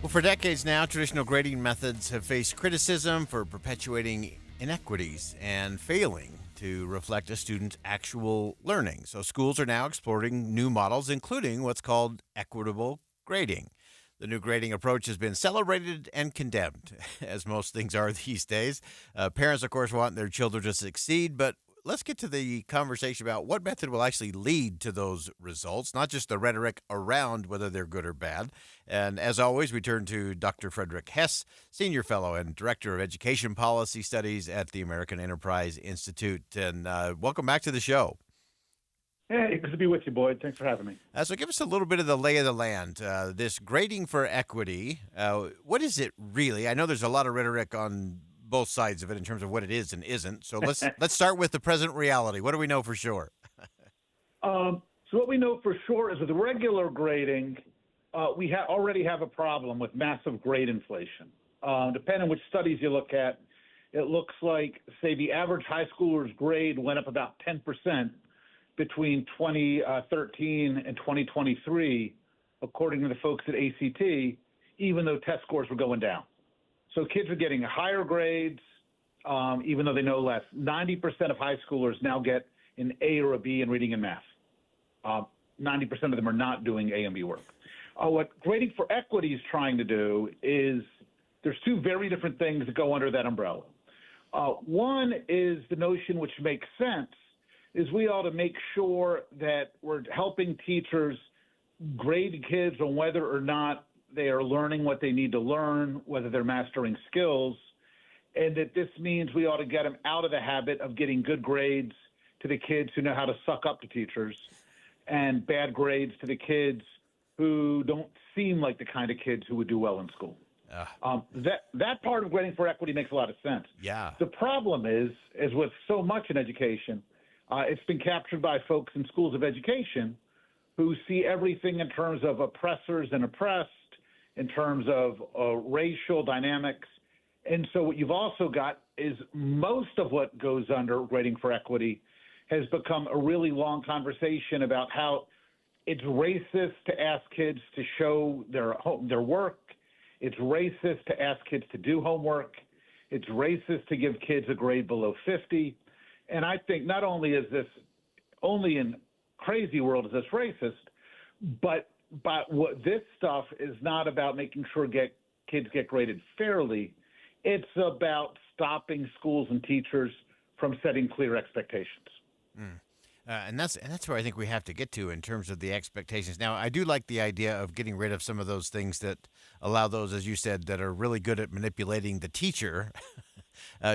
Well, for decades now, traditional grading methods have faced criticism for perpetuating inequities and failing to reflect a student's actual learning. So schools are now exploring new models, including what's called equitable grading. The new grading approach has been celebrated and condemned, as most things are these days. Parents, of course, want their children to succeed, but let's get to the conversation about what method will actually lead to those results, not just the rhetoric around whether they're good or bad. And as always, we turn to Dr. Frederick Hess, Senior Fellow and Director of Education Policy Studies at the American Enterprise Institute. And welcome back to the show. Hey, good to be with you, Boyd. Thanks for having me. So give us a little bit of the lay of the land. This grading for equity, what is it really? I know there's a lot of rhetoric on both sides of it in terms of what it is and isn't. So let's start with the present reality. What do we know for sure? So what we know for sure is with regular grading, we already have a problem with massive grade inflation. Depending on which studies you look at, it looks like, say, the average high schooler's grade went up about 10% between 2013 and 2023, according to the folks at ACT, even though test scores were going down. So kids are getting higher grades, even though they know less. 90% of high schoolers now get an A or a B in reading and math. 90% of them are not doing A and B work. What grading for equity is trying to do is there's 2 very different things that go under that umbrella. One is the notion, which makes sense, is we ought to make sure that we're helping teachers grade kids on whether or not they are learning what they need to learn, whether they're mastering skills, and that this means we ought to get them out of the habit of getting good grades to the kids who know how to suck up to teachers and bad grades to the kids who don't seem like the kind of kids who would do well in school. That part of grading for equity makes a lot of sense. Yeah. The problem is with so much in education, it's been captured by folks in schools of education who see everything in terms of oppressors and oppressed, in terms of racial dynamics. And so what you've also got is most of what goes under grading for equity has become a really long conversation about how it's racist to ask kids to show their work. It's racist to ask kids to do homework. It's racist to give kids a grade below 50. And I think not only is this only in crazy world is this racist, but what this stuff is not about making sure kids get graded fairly. It's about stopping schools and teachers from setting clear expectations. And that's where I think we have to get to in terms of the expectations. Now, I do like the idea of getting rid of some of those things that allow those, as you said, that are really good at manipulating the teacher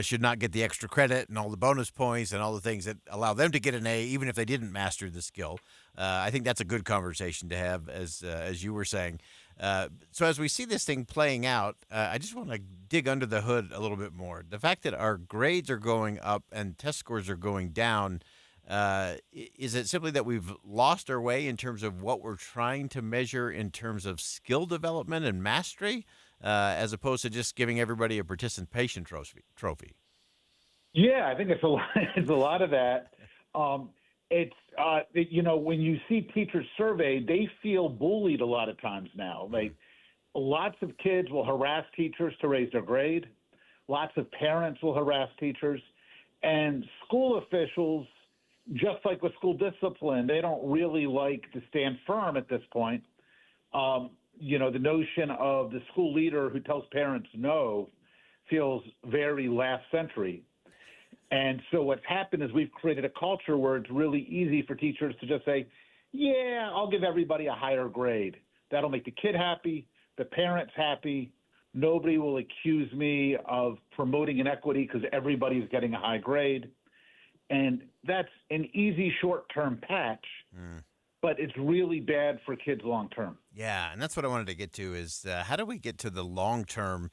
should not get the extra credit and all the bonus points and all the things that allow them to get an A, even if they didn't master the skill. I think that's a good conversation to have, as you were saying. So as we see this thing playing out, I just want to dig under the hood a little bit more. The fact that our grades are going up and test scores are going down, is it simply that we've lost our way in terms of what we're trying to measure in terms of skill development and mastery, as opposed to just giving everybody a participation trophy? Yeah, I think it's a lot. It's a lot of that. When you see teachers surveyed, they feel bullied a lot of times now. Like lots of kids will harass teachers to raise their grade. Lots of parents will harass teachers, and school officials, just like with school discipline, they don't really like to stand firm at this point. The notion of the school leader who tells parents no feels very last century. And so what's happened is we've created a culture where it's really easy for teachers to just say, yeah, I'll give everybody a higher grade. That'll make the kid happy, the parents happy. Nobody will accuse me of promoting inequity because everybody's getting a high grade. And that's an easy short-term patch, but it's really bad for kids long-term. Yeah, and that's what I wanted to get to is how do we get to the long-term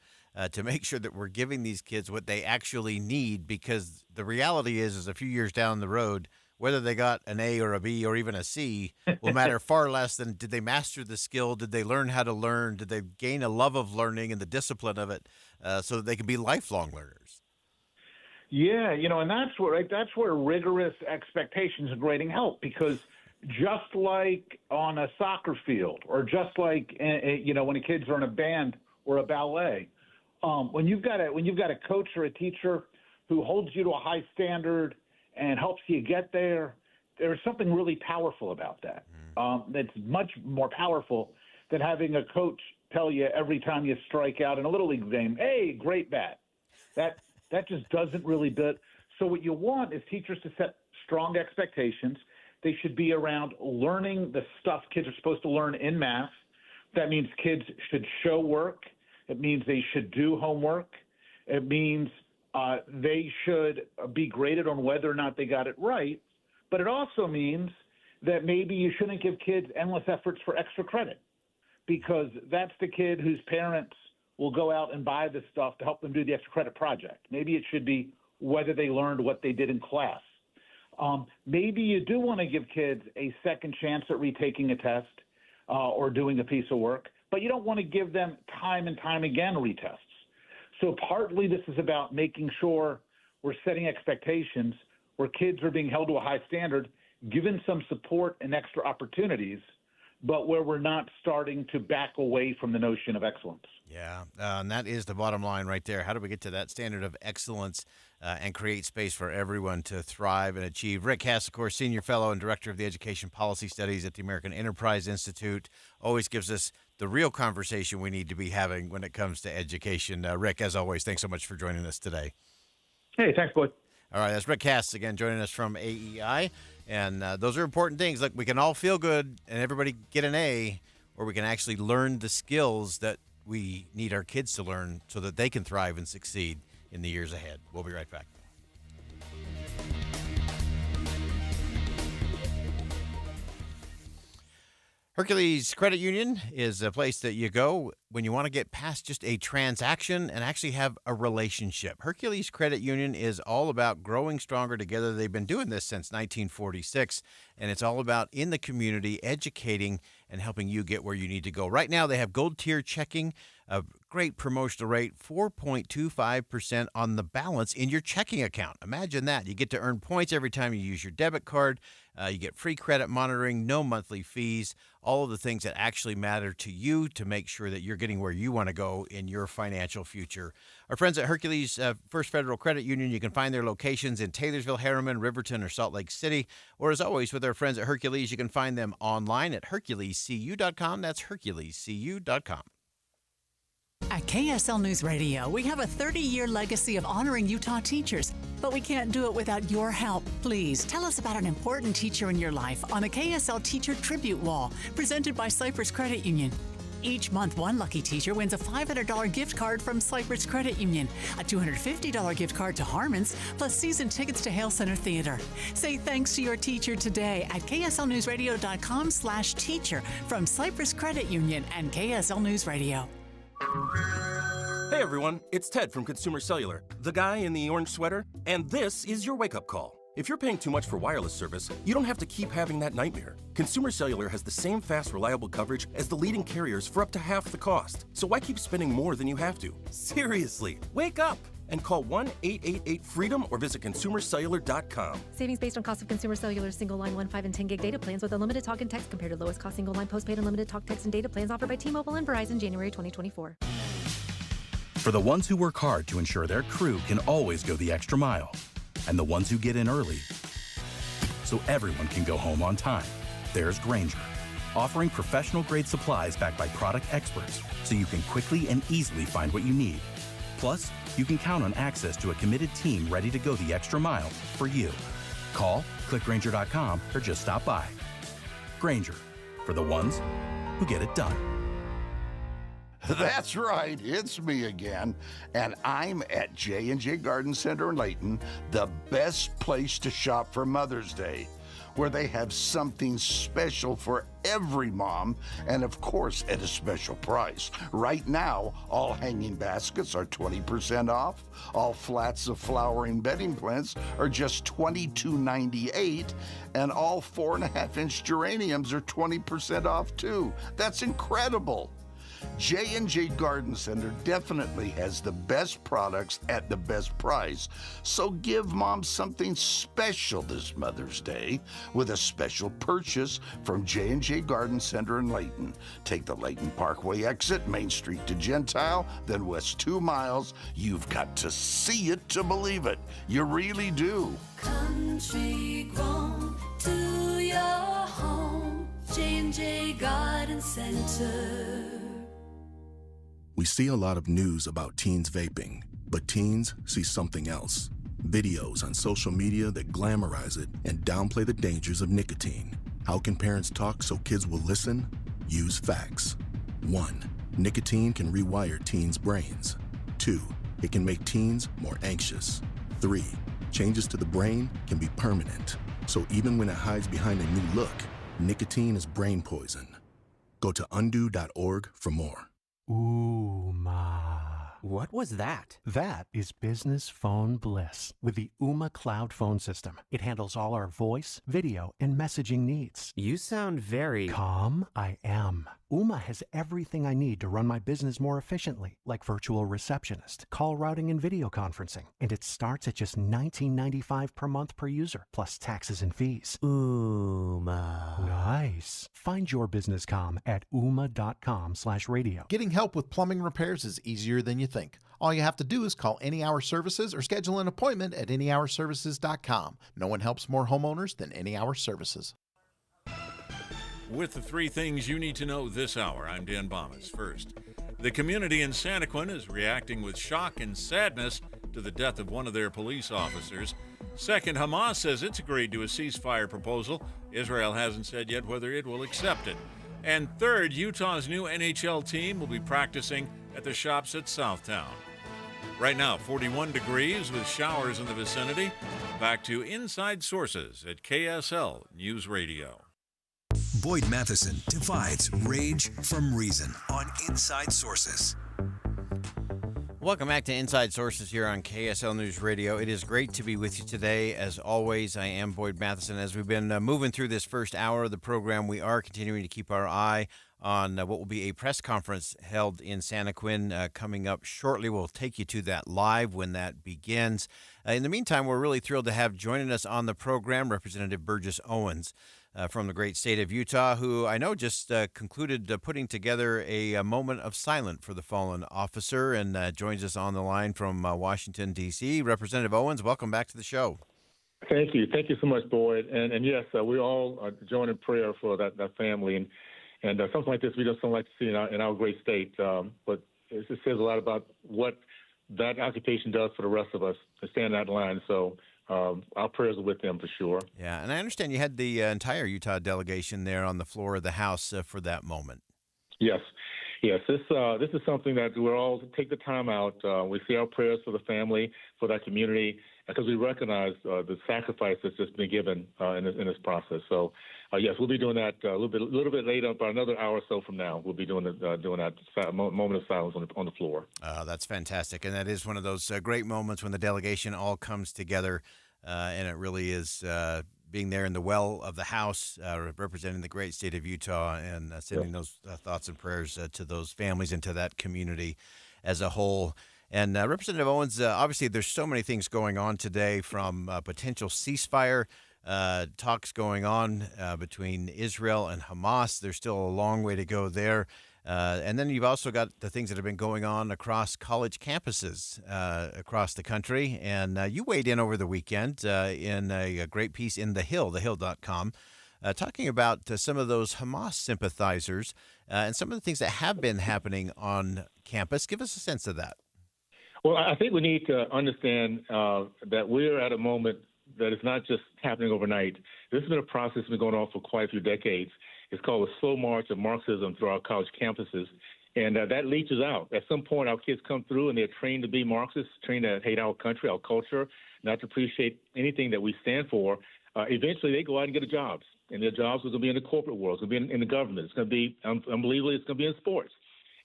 to make sure that we're giving these kids what they actually need? Because the reality is a few years down the road, whether they got an A or a B or even a C will matter far less than did they master the skill, did they learn how to learn, did they gain a love of learning and the discipline of it so that they can be lifelong learners. Yeah, and that's where rigorous expectations of grading help, because just like on a soccer field or just like when the kids are in a band or a ballet, when you've got a coach or a teacher who holds you to a high standard and helps you get there, there's something really powerful about that. That's much more powerful than having a coach tell you every time you strike out in a little league game, hey, great bat. That just doesn't really do it. So what you want is teachers to set strong expectations. They should be around learning the stuff kids are supposed to learn in math. That means kids should show work. It means they should do homework. It means they should be graded on whether or not they got it right. But it also means that maybe you shouldn't give kids endless efforts for extra credit, because that's the kid whose parents will go out and buy the stuff to help them do the extra credit project. Maybe it should be whether they learned what they did in class. Maybe you do want to give kids a second chance at retaking a test or doing a piece of work, but you don't want to give them time and time again retests. So partly this is about making sure we're setting expectations where kids are being held to a high standard, given some support and extra opportunities, but where we're not starting to back away from the notion of excellence. Yeah, and that is the bottom line right there. How do we get to that standard of excellence and create space for everyone to thrive and achieve? Rick Hess, of course, Senior Fellow and Director of the Education Policy Studies at the American Enterprise Institute, always gives us the real conversation we need to be having when it comes to education. Rick, as always, thanks so much for joining us today. Hey, thanks, Boyd. All right, that's Rick Cass again joining us from AEI. And those are important things. Like, we can all feel good and everybody get an A, or we can actually learn the skills that we need our kids to learn so that they can thrive and succeed in the years ahead. We'll be right back. Hercules Credit Union is a place that you go when you want to get past just a transaction and actually have a relationship. Hercules Credit Union is all about growing stronger together. They've been doing this since 1946, and it's all about in the community, educating and helping you get where you need to go. Right now, they have gold tier checking, a great promotional rate, 4.25% on the balance in your checking account. Imagine that. You get to earn points every time you use your debit card. You get free credit monitoring, no monthly fees, all of the things that actually matter to you to make sure that you're getting where you want to go in your financial future. Our friends at Hercules First Federal Credit Union, you can find their locations in Taylorsville, Harriman, Riverton, or Salt Lake City. Or as always, with our friends at Hercules, you can find them online at HerculesCU.com. That's HerculesCU.com. At KSL News Radio, we have a 30-year legacy of honoring Utah teachers, but we can't do it without your help. Please tell us about an important teacher in your life on the KSL Teacher Tribute Wall, presented by Cypress Credit Union. Each month, one lucky teacher wins a $500 gift card from Cypress Credit Union, a $250 gift card to Harmon's, plus season tickets to Hale Center Theater. Say thanks to your teacher today at kslnewsradio.com/teacher from Cypress Credit Union and KSL News Radio. Hey everyone, it's Ted from Consumer Cellular, the guy in the orange sweater, and this is your wake-up call. If you're paying too much for wireless service, you don't have to keep having that nightmare. Consumer Cellular has the same fast, reliable coverage as the leading carriers for up to half the cost. So why keep spending more than you have to? Seriously, wake up and call 1-888-FREEDOM or visit consumercellular.com. Savings based on cost of Consumer Cellular single line 1, 5, and 10 gig data plans with unlimited talk and text compared to lowest cost single line postpaid unlimited talk, text, and data plans offered by T-Mobile and Verizon January 2024. For the ones who work hard to ensure their crew can always go the extra mile, and the ones who get in early so everyone can go home on time, there's Grainger, offering professional-grade supplies backed by product experts so you can quickly and easily find what you need. Plus, you can count on access to a committed team ready to go the extra mile for you. Call, click Grainger.com, or just stop by. Grainger, for the ones who get it done. That's right, it's me again, and I'm at J&J Garden Center in Layton, the best place to shop for Mother's Day, where they have something special for every mom, and of course at a special price. Right now, all hanging baskets are 20% off, all flats of flowering bedding plants are just $22.98, and all 4.5-inch geraniums are 20% off too. That's incredible. J&J Garden Center definitely has the best products at the best price, so give Mom something special this Mother's Day with a special purchase from J&J Garden Center in Layton. Take the Layton Parkway exit, Main Street to Gentile, then west 2 miles. You've got to see it to believe it. You really do. Country grown to your home, J&J Garden Center. We see a lot of news about teens vaping, but teens see something else. Videos on social media that glamorize it and downplay the dangers of nicotine. How can parents talk so kids will listen? Use facts. 1. Nicotine can rewire teens' brains. 2. It can make teens more anxious. 3. Changes to the brain can be permanent. So even when it hides behind a new look, nicotine is brain poison. Go to undo.org for more. What was that? That is business phone bliss with the Ooma Cloud phone system. It handles all our voice, video, and messaging needs. You sound very calm. I am. Ooma has everything I need to run my business more efficiently, like virtual receptionist, call routing, and video conferencing. And it starts at just $19.95 per month per user, plus taxes and fees. Ooma. Nice. Find your business comm at ooma.com/radio. Getting help with plumbing repairs is easier than you think. All you have to do is call Any Hour Services or schedule an appointment at anyhourservices.com. No one helps more homeowners than Any Hour Services. With the 3 things you need to know this hour, I'm Dan Bomas. First, the community in Santaquin is reacting with shock and sadness to the death of one of their police officers. Second, Hamas says it's agreed to a ceasefire proposal. Israel hasn't said yet whether it will accept it. And third, Utah's new NHL team will be practicing at the shops at Southtown. Right now, 41 degrees with showers in the vicinity. Back to Inside Sources at KSL News Radio. Boyd Matheson divides rage from reason on Inside Sources. Welcome back to Inside Sources here on KSL News Radio. It is great to be with you today. As always, I am Boyd Matheson. As we've been moving through this first hour of the program, we are continuing to keep our eye on what will be a press conference held in Santaquin coming up shortly. We'll take you to that live when that begins. In the meantime, we're really thrilled to have joining us on the program Representative Burgess Owens from the great state of Utah, who I know just concluded putting together a moment of silence for the fallen officer and joins us on the line from Washington, D.C. Representative Owens, welcome back to the show. Thank you. Thank you so much, Boyd. And yes, we all join in prayer for that family. And something like this we just don't like to see in our great state. But it just says a lot about what that occupation does for the rest of us to stand that line. So our prayers are with them for sure. Yeah, and I understand you had the entire Utah delegation there on the floor of the House for that moment. Yes. This is something that we'll all take the time out. We say our prayers for the family, for that community, because we recognize the sacrifice that's just been given in this process. So, yes, we'll be doing that a little bit later, about another hour or so from now. We'll be doing that moment of silence on the floor. That's fantastic, and that is one of those great moments when the delegation all comes together, and it really is being there in the well of the House, representing the great state of Utah, and sending those thoughts and prayers to those families and to that community as a whole. And Representative Owens, obviously there's so many things going on today, from potential ceasefire talks going on between Israel and Hamas. There's still a long way to go there. And then you've also got the things that have been going on across college campuses across the country. And you weighed in over the weekend in a great piece in The Hill, thehill.com, talking about some of those Hamas sympathizers and some of the things that have been happening on campus. Give us a sense of that. Well, I think we need to understand that we're at a moment that is not just happening overnight. This has been a process that's been going on for quite a few decades. It's called the slow march of Marxism through our college campuses. And that leaches out. At some point, our kids come through and they're trained to be Marxists, trained to hate our country, our culture, not to appreciate anything that we stand for. Eventually, they go out and get jobs. And their jobs are going to be in the corporate world. It's going to be in the government. It's going to be, unbelievably, it's going to be in sports.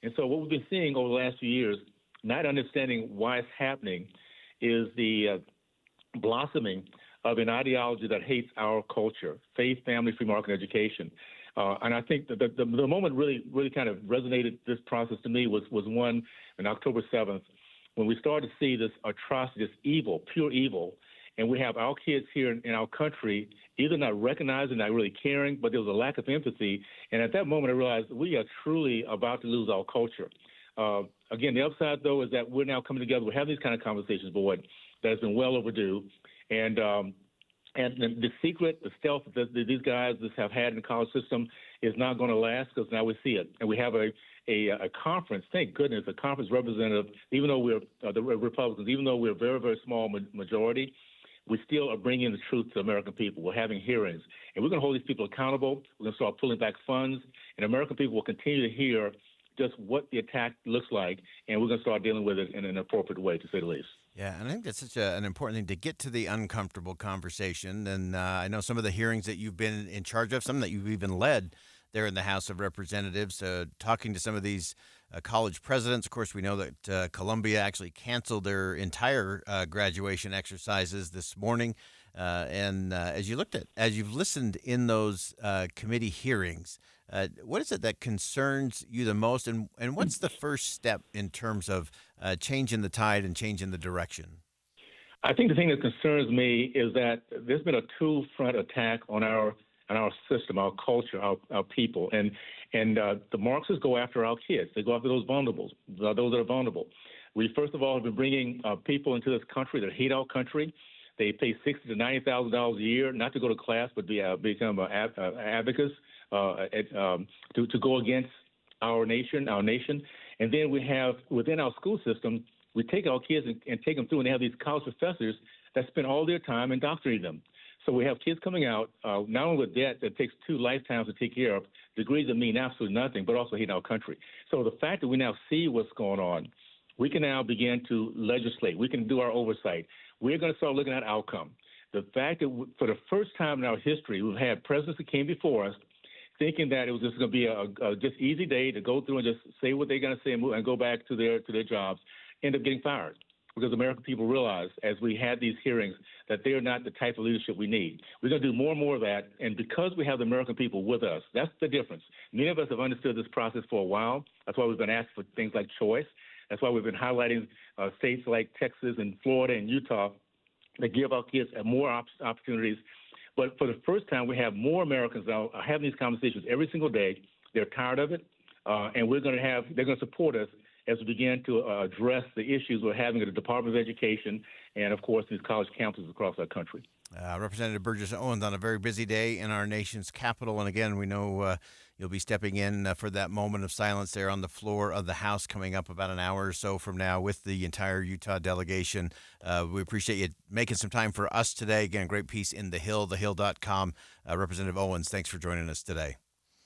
And so what we've been seeing over the last few years, not understanding why it's happening, is the blossoming of an ideology that hates our culture, faith, family, free market education. And I think that the moment really kind of resonated this process to me was one on October 7th, when we started to see this atrocity, this evil, pure evil. And we have our kids here in our country either not recognizing, not really caring, but there was a lack of empathy. And at that moment, I realized we are truly about to lose our culture. Again, the upside, though, is that we're now coming together. We're having these kind of conversations, Boyd, that has been well overdue. And the secret, the stealth that these guys have had in the college system is not going to last, because now we see it. And we have a conference, thank goodness, a conference representative, even though we're the Republicans, even though we're a very, very small majority, we still are bringing the truth to the American people. We're having hearings. And we're going to hold these people accountable. We're going to start pulling back funds. And American people will continue to hear just what the attack looks like, and we're going to start dealing with it in an appropriate way, to say the least. Yeah, and I think that's such an important thing, to get to the uncomfortable conversation. And I know some of the hearings that you've been in charge of, some that you've even led there in the House of Representatives, talking to some of these college presidents. Of course, we know that Columbia actually canceled their entire graduation exercises this morning. And as you've listened in those committee hearings, what is it that concerns you the most, and what's the first step in terms of changing the tide and changing the direction? I think the thing that concerns me is that there's been a two-front attack on our system, our culture, our people, and the Marxists go after our kids. They go after those vulnerables, those that are vulnerable. We first of all have been bringing people into this country that hate our country. They pay $60,000 to $90,000 a year not to go to class, but become advocates to go against our nation. And then we have within our school system we take our kids and take them through, and they have these college professors that spend all their time indoctrinating them. So we have kids coming out, not only with debt that takes 2 lifetimes to take care of, degrees that mean absolutely nothing, but also hate our country. So the fact that we now see what's going on, we can now begin to legislate. We can do our oversight. We're going to start looking at outcome. The fact that for the first time in our history, we've had presidents that came before us thinking that it was just going to be a just easy day to go through and just say what they're going to say and go back to their jobs, end up getting fired. Because American people realize, as we had these hearings, that they are not the type of leadership we need. We're going to do more and more of that, and because we have the American people with us, that's the difference. Many of us have understood this process for a while. That's why we've been asked for things like choice. That's why we've been highlighting states like Texas and Florida and Utah that give our kids more opportunities. But for the first time, we have more Americans now having these conversations every single day. They're tired of it, and they're going to support us as we begin to address the issues we're having at the Department of Education and, of course, these college campuses across our country. Representative Burgess Owens on a very busy day in our nation's capital. And again, we know you'll be stepping in for that moment of silence there on the floor of the House coming up about an hour or so from now with the entire Utah delegation. We appreciate you making some time for us today. Again, great piece in The Hill, thehill.com. Representative Owens, thanks for joining us today.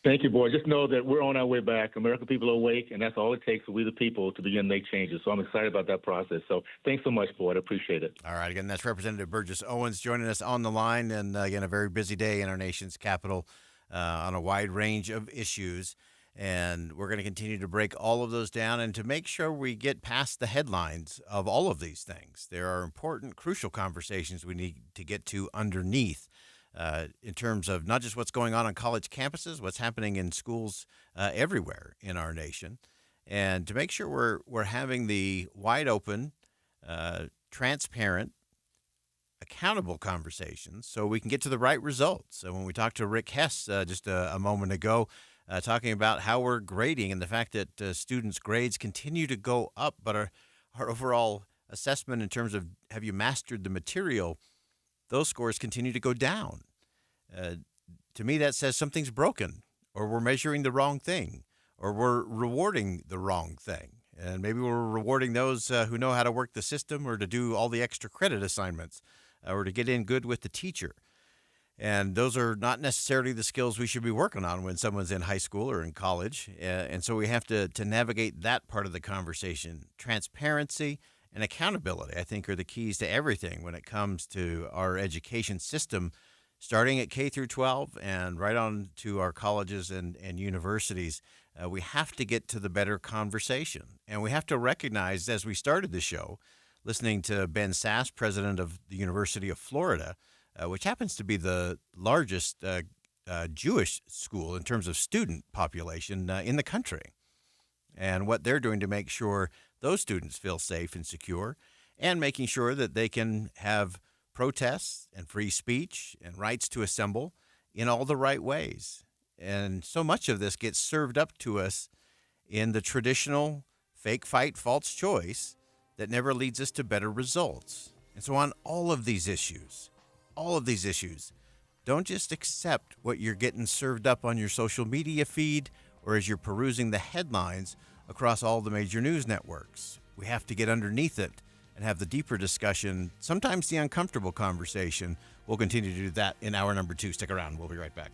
Thank you, Boyd. Just know that we're on our way back. American people are awake, and that's all it takes for we the people to begin to make changes. So I'm excited about that process. So thanks so much, Boyd. I appreciate it. All right. Again, that's Representative Burgess Owens joining us on the line. And again, a very busy day in our nation's capital on a wide range of issues. And we're going to continue to break all of those down and to make sure we get past the headlines of all of these things. There are important, crucial conversations we need to get to underneath. In terms of not just what's going on college campuses, what's happening in schools everywhere in our nation, and to make sure we're having the wide open, transparent, accountable conversations so we can get to the right results. So when we talked to Rick Hess just a moment ago, talking about how we're grading and the fact that students' grades continue to go up, but our overall assessment in terms of have you mastered the material, those scores continue to go down. To me, that says something's broken, or we're measuring the wrong thing, or we're rewarding the wrong thing. And maybe we're rewarding those who know how to work the system or to do all the extra credit assignments or to get in good with the teacher. And those are not necessarily the skills we should be working on when someone's in high school or in college. And so we have to navigate that part of the conversation. Transparency and accountability, I think, are the keys to everything when it comes to our education system, starting at K through 12 and right on to our colleges and universities. We have to get to the better conversation. And we have to recognize, as we started the show, listening to Ben Sass, president of the University of Florida, which happens to be the largest Jewish school in terms of student population in the country, and what they're doing to make sure those students feel safe and secure, and making sure that they can have protests and free speech and rights to assemble in all the right ways. And so much of this gets served up to us in the traditional fake fight, false choice that never leads us to better results. And so on all of these issues, don't just accept what you're getting served up on your social media feed or as you're perusing the headlines across all the major news networks. We have to get underneath it and have the deeper discussion, sometimes the uncomfortable conversation. We'll continue to do that in hour number 2. Stick around. We'll be right back.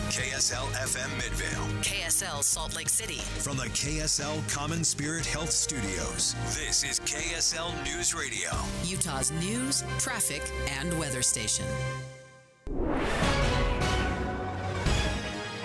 KSL FM Midvale. KSL Salt Lake City. From the KSL Common Spirit Health Studios, this is KSL News Radio. Utah's news, traffic, and weather station.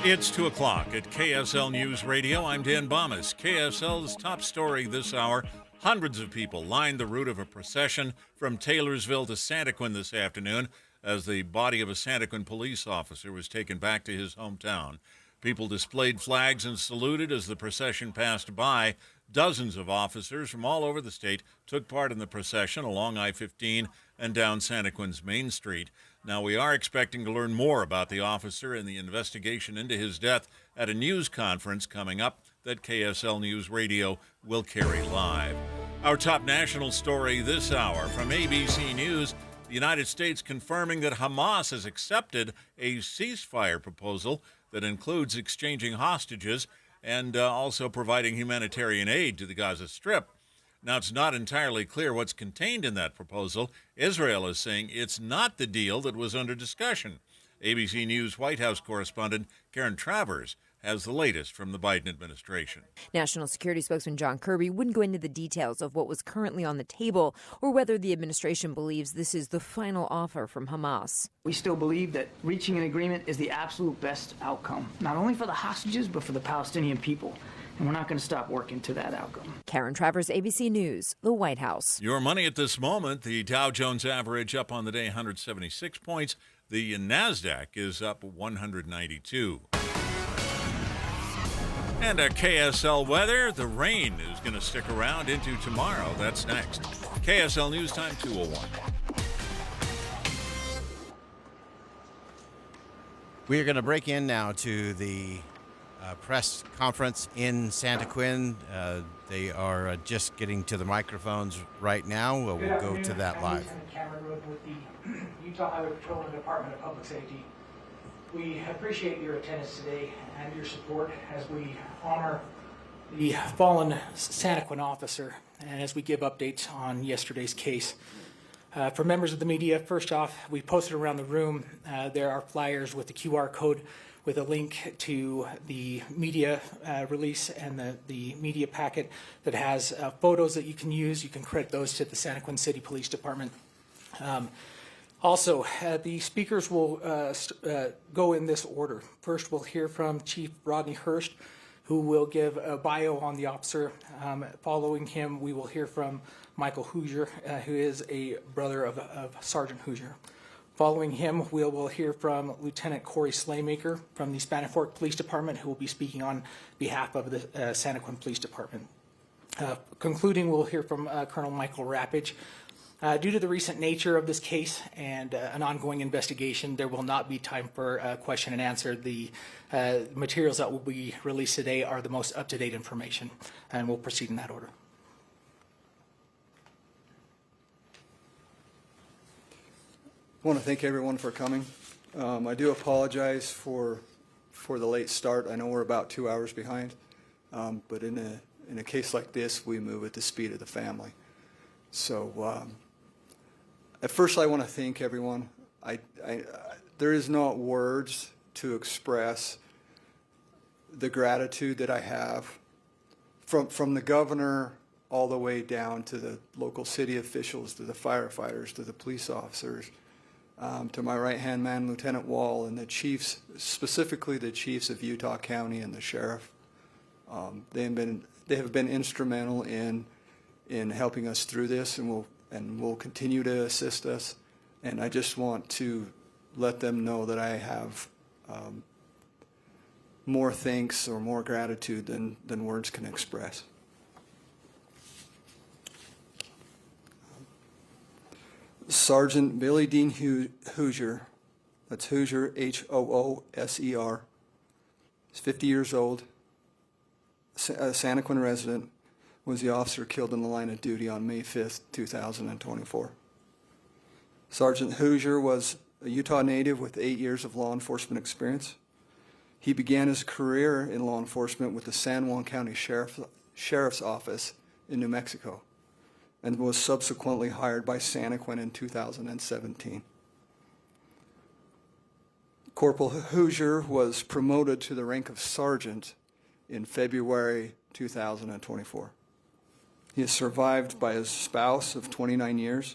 It's 2 o'clock at KSL News Radio. I'm Dan Bomas. KSL's top story this hour. Hundreds of people lined the route of a procession from Taylorsville to Santaquin this afternoon as the body of a Santaquin police officer was taken back to his hometown. People displayed flags and saluted as the procession passed by. Dozens of officers from all over the state took part in the procession along I-15 and down Santaquin's Main Street. Now, we are expecting to learn more about the officer and the investigation into his death at a news conference coming up that KSL News Radio will carry live. Our top national story this hour from ABC News. The United States confirming that Hamas has accepted a ceasefire proposal that includes exchanging hostages and also providing humanitarian aid to the Gaza Strip. Now, it's not entirely clear what's contained in that proposal. Israel is saying it's not the deal that was under discussion. ABC News White House correspondent Karen Travers has the latest from the Biden administration. National Security spokesman John Kirby wouldn't go into the details of what was currently on the table or whether the administration believes this is the final offer from Hamas. We still believe that reaching an agreement is the absolute best outcome, not only for the hostages, but for the Palestinian people. And we're not going to stop working to that outcome. Karen Travers, ABC News, the White House. Your money at this moment, the Dow Jones average up on the day 176 points. The NASDAQ is up 192. And our KSL weather, the rain is going to stick around into tomorrow. That's next. KSL News Time 2:01. We are going to break in now to the press conference in Santaquin. They are just getting to the microphones right now. We'll go to that live. Lieutenant Cameron Road with the Utah Highway Patrol and Department of Public Safety. We appreciate your attendance today and your support as we honor the fallen Santaquin officer and as we give updates on yesterday's case. For members of the media, first off, we posted around the room, there are flyers with the QR code with a link to the media release and the media packet that has photos that you can use. You can credit those to the Santaquin City Police Department. Also, the speakers will go in this order. First, we'll hear from Chief Rodney Hurst, who will give a bio on the officer. Following him, we will hear from Michael Hoosier, who is a brother of Sergeant Hoosier. Following him, we will hear from Lieutenant Corey Slaymaker from the Spanish Fork Police Department, who will be speaking on behalf of the Santaquin Police Department. Concluding, we'll hear from Colonel Michael Rappage. Due to the recent nature of this case and an ongoing investigation, there will not be time for question and answer. The materials that will be released today are the most up-to-date information, and we'll proceed in that order. I want to thank everyone for coming. I do apologize for the late start. I know we're about 2 hours behind, but in a case like this, we move at the speed of the family. So at first, I want to thank everyone. There is not words to express the gratitude that I have from the governor all the way down to the local city officials, to the firefighters, to the police officers, to my right-hand man, Lieutenant Wall, and the chiefs, specifically the chiefs of Utah County and the sheriff. They have been instrumental in helping us through this, and will continue to assist us. And I just want to let them know that I have more thanks or more gratitude than words can express. Sergeant Billy Dean Hoosier, that's Hoosier, H-O-O-S-E-R, is 50 years old, a Santaquin resident, was the officer killed in the line of duty on May 5th, 2024. Sergeant Hoosier was a Utah native with 8 years of law enforcement experience. He began his career in law enforcement with the San Juan County Sheriff's Office in New Mexico and was subsequently hired by Santaquin in 2017. Corporal Hoosier was promoted to the rank of sergeant in February 2024. He is survived by his spouse of 29 years,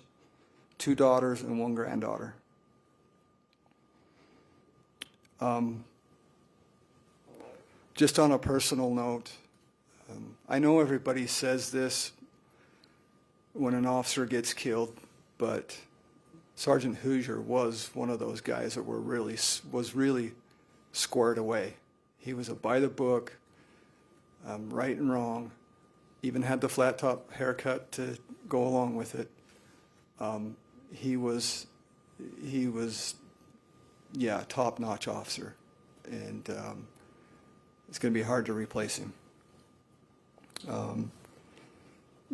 2 daughters, and 1 granddaughter. Just on a personal note, I know everybody says this when an officer gets killed, but Sergeant Hoosier was one of those guys that was really squared away. He was a by the book, right and wrong, even had the flat top haircut to go along with it. He was a top-notch officer, and it's going to be hard to replace him.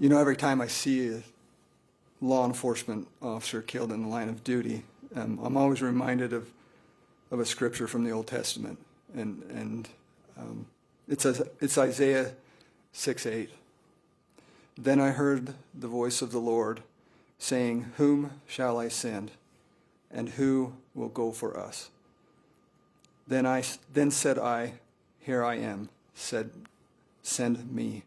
Every time I see law enforcement officer killed in the line of duty, I'm always reminded of a scripture from the Old Testament, and it's Isaiah 6:8. Then I heard the voice of the Lord saying, "Whom shall I send, and who will go for us?" Then said I, "Here I am. Send me."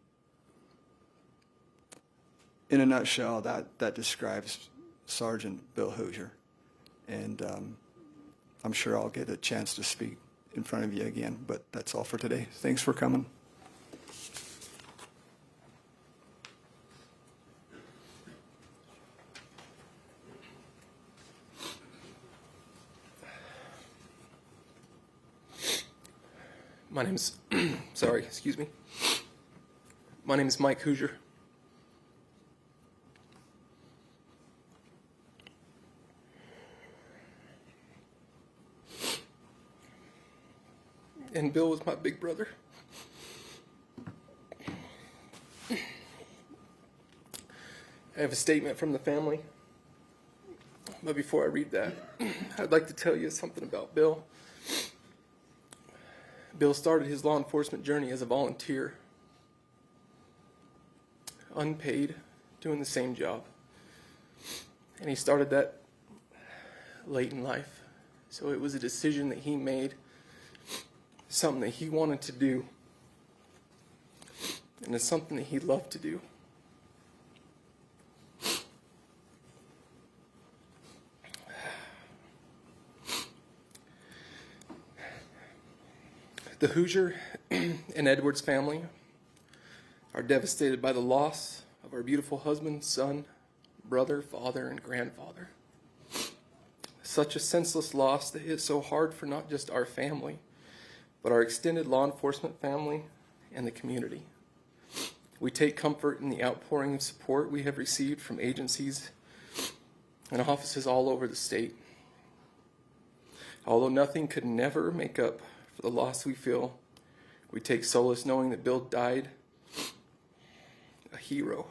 In a nutshell, that describes Sergeant Bill Hoosier, and I'm sure I'll get a chance to speak in front of you again, but that's all for today. Thanks for coming. My name's, sorry, excuse me. My name is Mike Hoosier. And Bill was my big brother. I have a statement from the family. But before I read that, I'd like to tell you something about Bill. Bill started his law enforcement journey as a volunteer, unpaid, doing the same job. And he started that late in life. So it was a decision that he made, something that he wanted to do, and it's something that he loved to do. The Hoosier and Edwards family are devastated by the loss of our beautiful husband, son, brother, father, and grandfather. Such a senseless loss that hit so hard for not just our family, but our extended law enforcement family and the community. We take comfort in the outpouring of support we have received from agencies and offices all over the state. Although nothing could never make up for the loss we feel, we take solace knowing that Bill died a hero.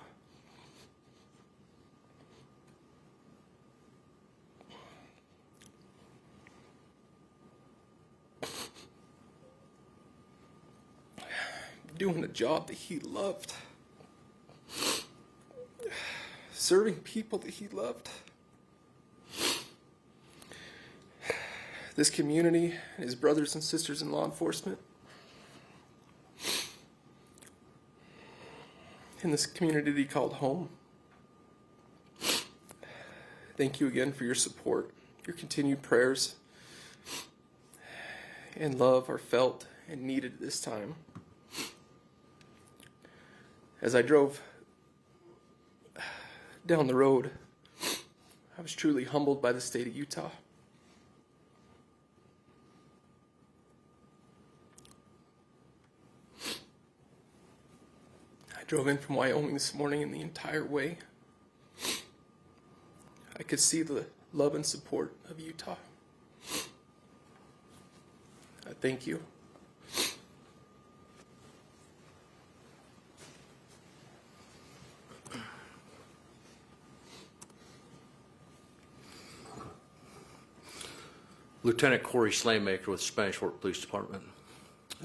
Doing a job that he loved. Serving people that he loved. This community and his brothers and sisters in law enforcement. In this community that he called home. Thank you again for your support. Your continued prayers and love are felt and needed at this time. As I drove down the road, I was truly humbled by the state of Utah. I drove in from Wyoming this morning, and the entire way, I could see the love and support of Utah. I thank you. Lieutenant Corey Slaymaker with Spanish Fork Police Department.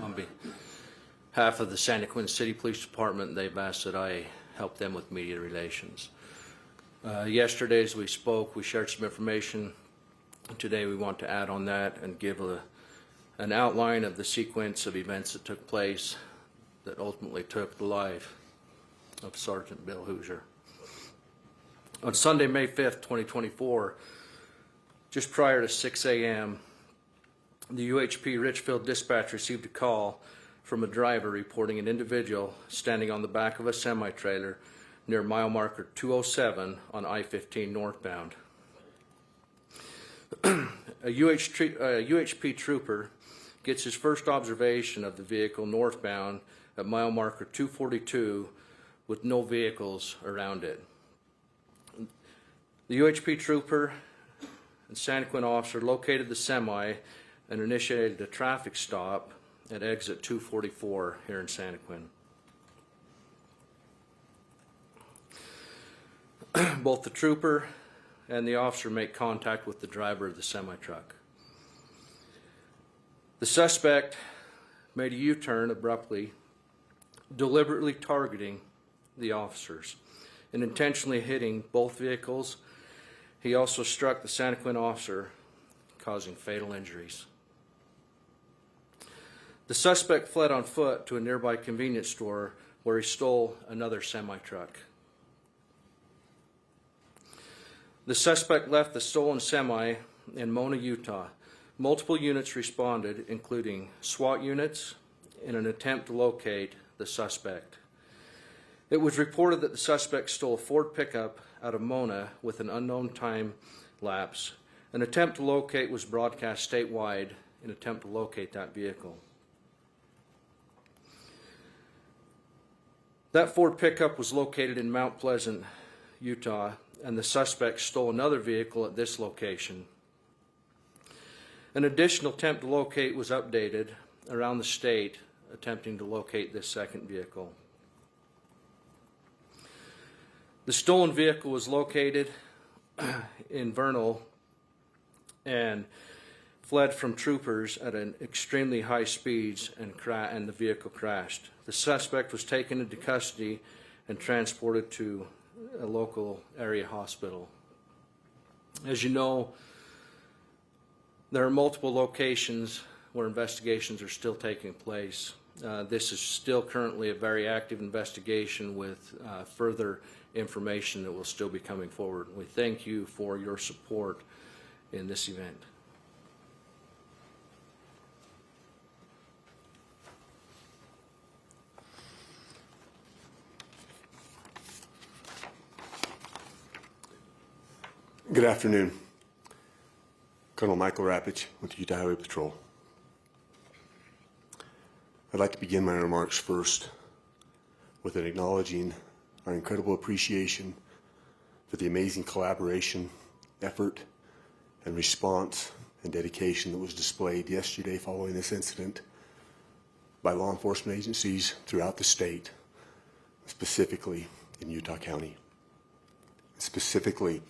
On behalf of the Santaquin City Police Department, they've asked that I help them with media relations. Yesterday, as we spoke, we shared some information. Today, we want to add on that and give an outline of the sequence of events that took place that ultimately took the life of Sergeant Bill Hoosier. On Sunday, May 5th, 2024, just prior to 6 a.m., the UHP Richfield dispatch received a call from a driver reporting an individual standing on the back of a semi-trailer near mile marker 207 on I-15 northbound. A UHP trooper gets his first observation of the vehicle northbound at mile marker 242 with no vehicles around it. The UHP trooper and Santaquin officer located the semi and initiated a traffic stop at exit 244 here in Santaquin. both the trooper and the officer make contact with the driver of the semi-truck. The suspect made a U-turn abruptly, deliberately targeting the officers and intentionally hitting both vehicles. He also struck the Santaquin officer, causing fatal injuries. The suspect fled on foot to a nearby convenience store where he stole another semi-truck. The suspect left the stolen semi in Mona, Utah. Multiple units responded, including SWAT units, in an attempt to locate the suspect. It was reported that the suspect stole a Ford pickup out of Mona with an unknown time lapse. An attempt to locate was broadcast statewide in an attempt to locate that vehicle. That Ford pickup was located in Mount Pleasant, Utah, and the suspect stole another vehicle at this location. An additional attempt to locate was updated around the state, attempting to locate this second vehicle. The stolen vehicle was located in Vernal and fled from troopers at an extremely high speeds, and the vehicle crashed. The suspect was taken into custody and transported to a local area hospital. As you know, there are multiple locations where investigations are still taking place. This is still currently a very active investigation with further information that will still be coming forward. We thank you for your support in this event. Good afternoon. Colonel Michael Rapich with the Utah Highway Patrol. I'd like to begin my remarks first with an acknowledging our incredible appreciation for the amazing collaboration, effort, and response and dedication that was displayed yesterday following this incident by law enforcement agencies throughout the state, specifically in Utah County. Specifically,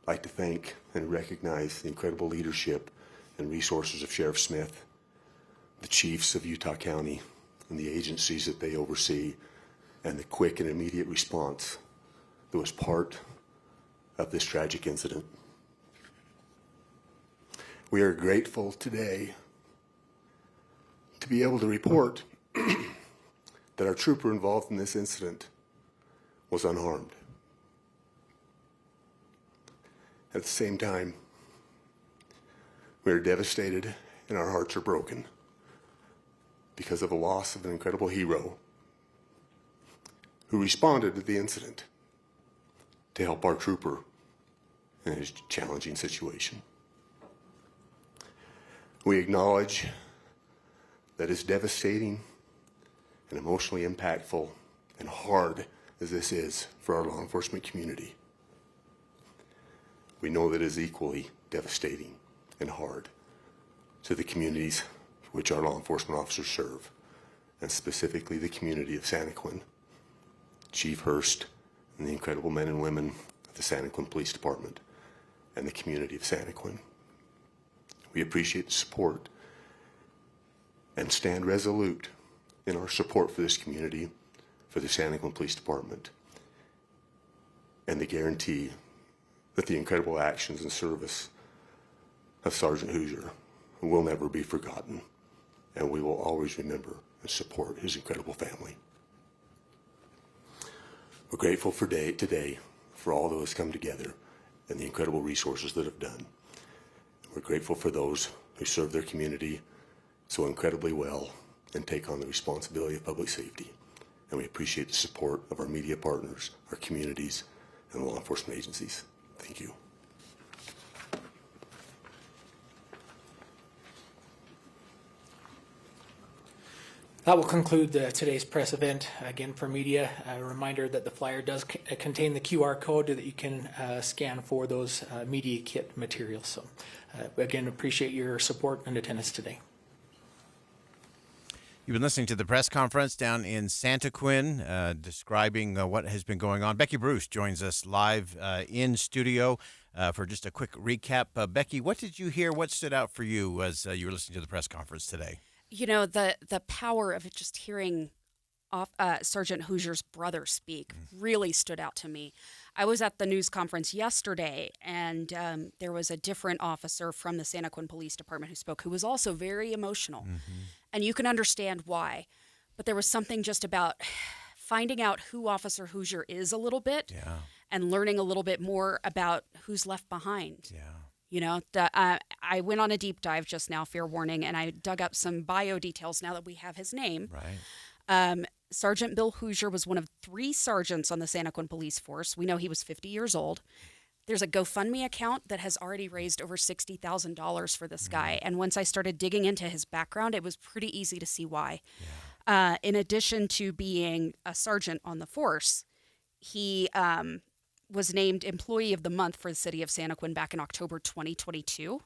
I'd like to thank and recognize the incredible leadership and resources of Sheriff Smith, the chiefs of Utah County, and the agencies that they oversee, and the quick and immediate response that was part of this tragic incident. We are grateful today to be able to report that our trooper involved in this incident was unharmed. At the same time, we are devastated and our hearts are broken because of the loss of an incredible hero who responded to the incident to help our trooper in his challenging situation. We acknowledge that as devastating and emotionally impactful and hard as this is for our law enforcement community, we know that it is equally devastating and hard to the communities which our law enforcement officers serve, and specifically the community of Santaquin, Chief Hurst, and the incredible men and women of the Santaquin Police Department, and the community of Santaquin. We appreciate the support and stand resolute in our support for this community, for the Santaquin Police Department, and the guarantee that the incredible actions and service of Sergeant Hoosier will never be forgotten, and we will always remember and support his incredible family. We're grateful for today for all those come together and the incredible resources that have done. We're grateful for those who serve their community so incredibly well and take on the responsibility of public safety. And we appreciate the support of our media partners, our communities, and law enforcement agencies. Thank you. That will conclude today's press event. Again, for media, a reminder that the flyer does contain the QR code that you can scan for those media kit materials. So, again, appreciate your support and attendance today. You've been listening to the press conference down in Santaquin, describing what has been going on. Becky Bruce joins us live in studio for just a quick recap. Becky, what did you hear? What stood out for you as you were listening to the press conference today? You know, the power of just hearing Sergeant Hoosier's brother speak really stood out to me. I was at the news conference yesterday, and there was a different officer from the Santaquin Police Department who spoke, who was also very emotional. And you can understand why. But there was something just about finding out who Officer Hoosier is a little bit and learning a little bit more about who's left behind. You know, I went on a deep dive just now, fair warning, and I dug up some bio details now that we have his name. Sergeant Bill Hoosier was one of 3 sergeants on the Santaquin Police Force. We know he was 50 years old. There's a GoFundMe account that has already raised over $60,000 for this guy. And once I started digging into his background, it was pretty easy to see why. In addition to being a sergeant on the force, he was named Employee of the Month for the city of Santaquin back in October 2022.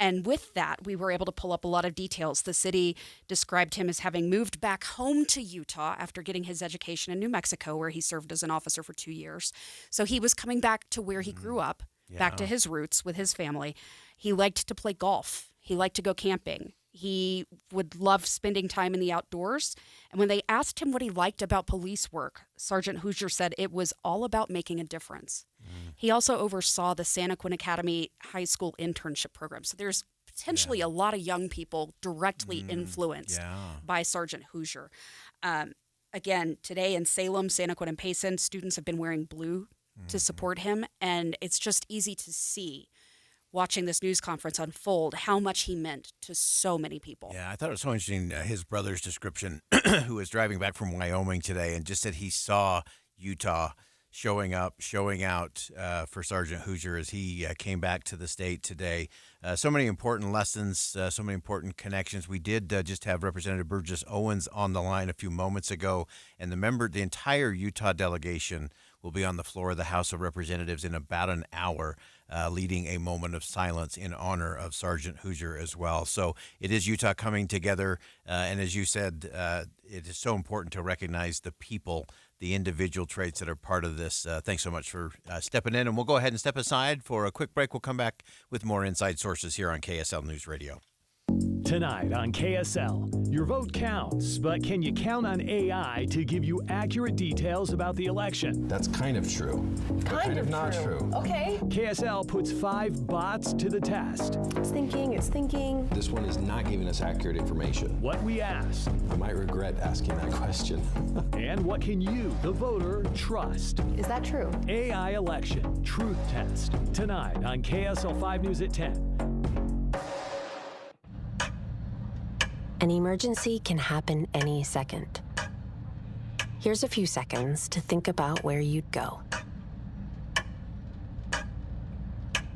And with that, we were able to pull up a lot of details. The city described him as having moved back home to Utah after getting his education in New Mexico, where he served as an officer for 2 years. So he was coming back to where he grew up, back to his roots with his family. He liked to play golf. He liked to go camping. He would love spending time in the outdoors. And when they asked him what he liked about police work, Sergeant Hoosier said it was all about making a difference. He also oversaw the Santaquin Academy High School internship program. So there's potentially a lot of young people directly influenced by Sergeant Hoosier. Again, today in Salem, Santaquin, and Payson, students have been wearing blue to support him. And it's just easy to see, watching this news conference unfold, how much he meant to so many people. Yeah, I thought it was so interesting, his brother's description, who was driving back from Wyoming today, and just said he saw Utah showing up, showing out for Sergeant Hoosier as he came back to the state today. So many important lessons, so many important connections. We did just have Representative Burgess Owens on the line a few moments ago, and the entire Utah delegation will be on the floor of the House of Representatives in about an hour, leading a moment of silence in honor of Sergeant Hoosier as well. So it is Utah coming together, and as you said, it is so important to recognize the people, the individual traits that are part of this. Thanks so much for stepping in, and we'll go ahead and step aside for a quick break. We'll come back with more Inside Sources here on KSL News Radio. Tonight on KSL, your vote counts, but can you count on AI to give you accurate details about the election? That's kind of true. Kind of not true. Okay. KSL puts 5 bots to the test. It's thinking. This one is not giving us accurate information. What we asked. I might regret asking that question. And what can you, the voter, trust? Is that true? AI Election Truth Test. Tonight on KSL 5 News at 10. An emergency can happen any second. Here's a few seconds to think about where you'd go.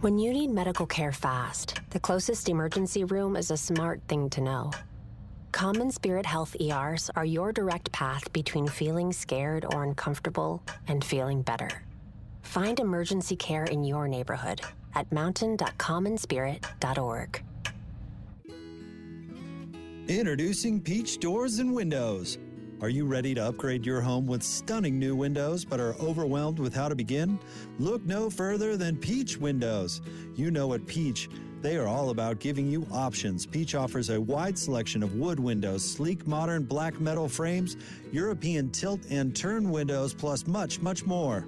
When you need medical care fast, the closest emergency room is a smart thing to know. Common Spirit Health ERs are your direct path between feeling scared or uncomfortable and feeling better. Find emergency care in your neighborhood at mountain.commonspirit.org. Introducing Peach Doors and Windows. Are you ready to upgrade your home with stunning new windows but are overwhelmed with how to begin? Look no further than Peach Windows. You know at Peach, they are all about giving you options. Peach offers a wide selection of wood windows, sleek modern black metal frames, European tilt and turn windows, plus much, much more.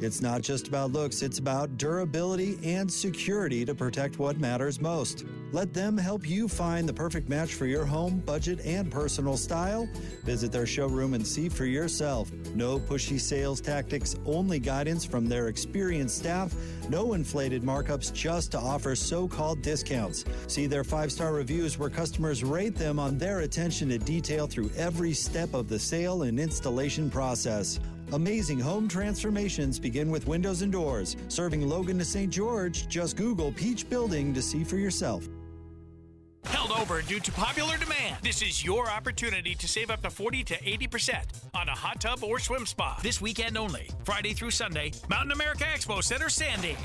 It's not just about looks, it's about durability and security to protect what matters most. Let them help you find the perfect match for your home, budget, and personal style. Visit their showroom and see for yourself. No pushy sales tactics, only guidance from their experienced staff. No inflated markups just to offer so-called discounts. See their 5-star reviews where customers rate them on their attention to detail through every step of the sale and installation process. Amazing home transformations begin with windows and doors. Serving Logan to St. George, just Google Peach Building to see for yourself. Held over due to popular demand. This is your opportunity to save up to 40 to 80% on a hot tub or swim spa. This weekend only, Friday through Sunday, Mountain America Expo Center, Sandy.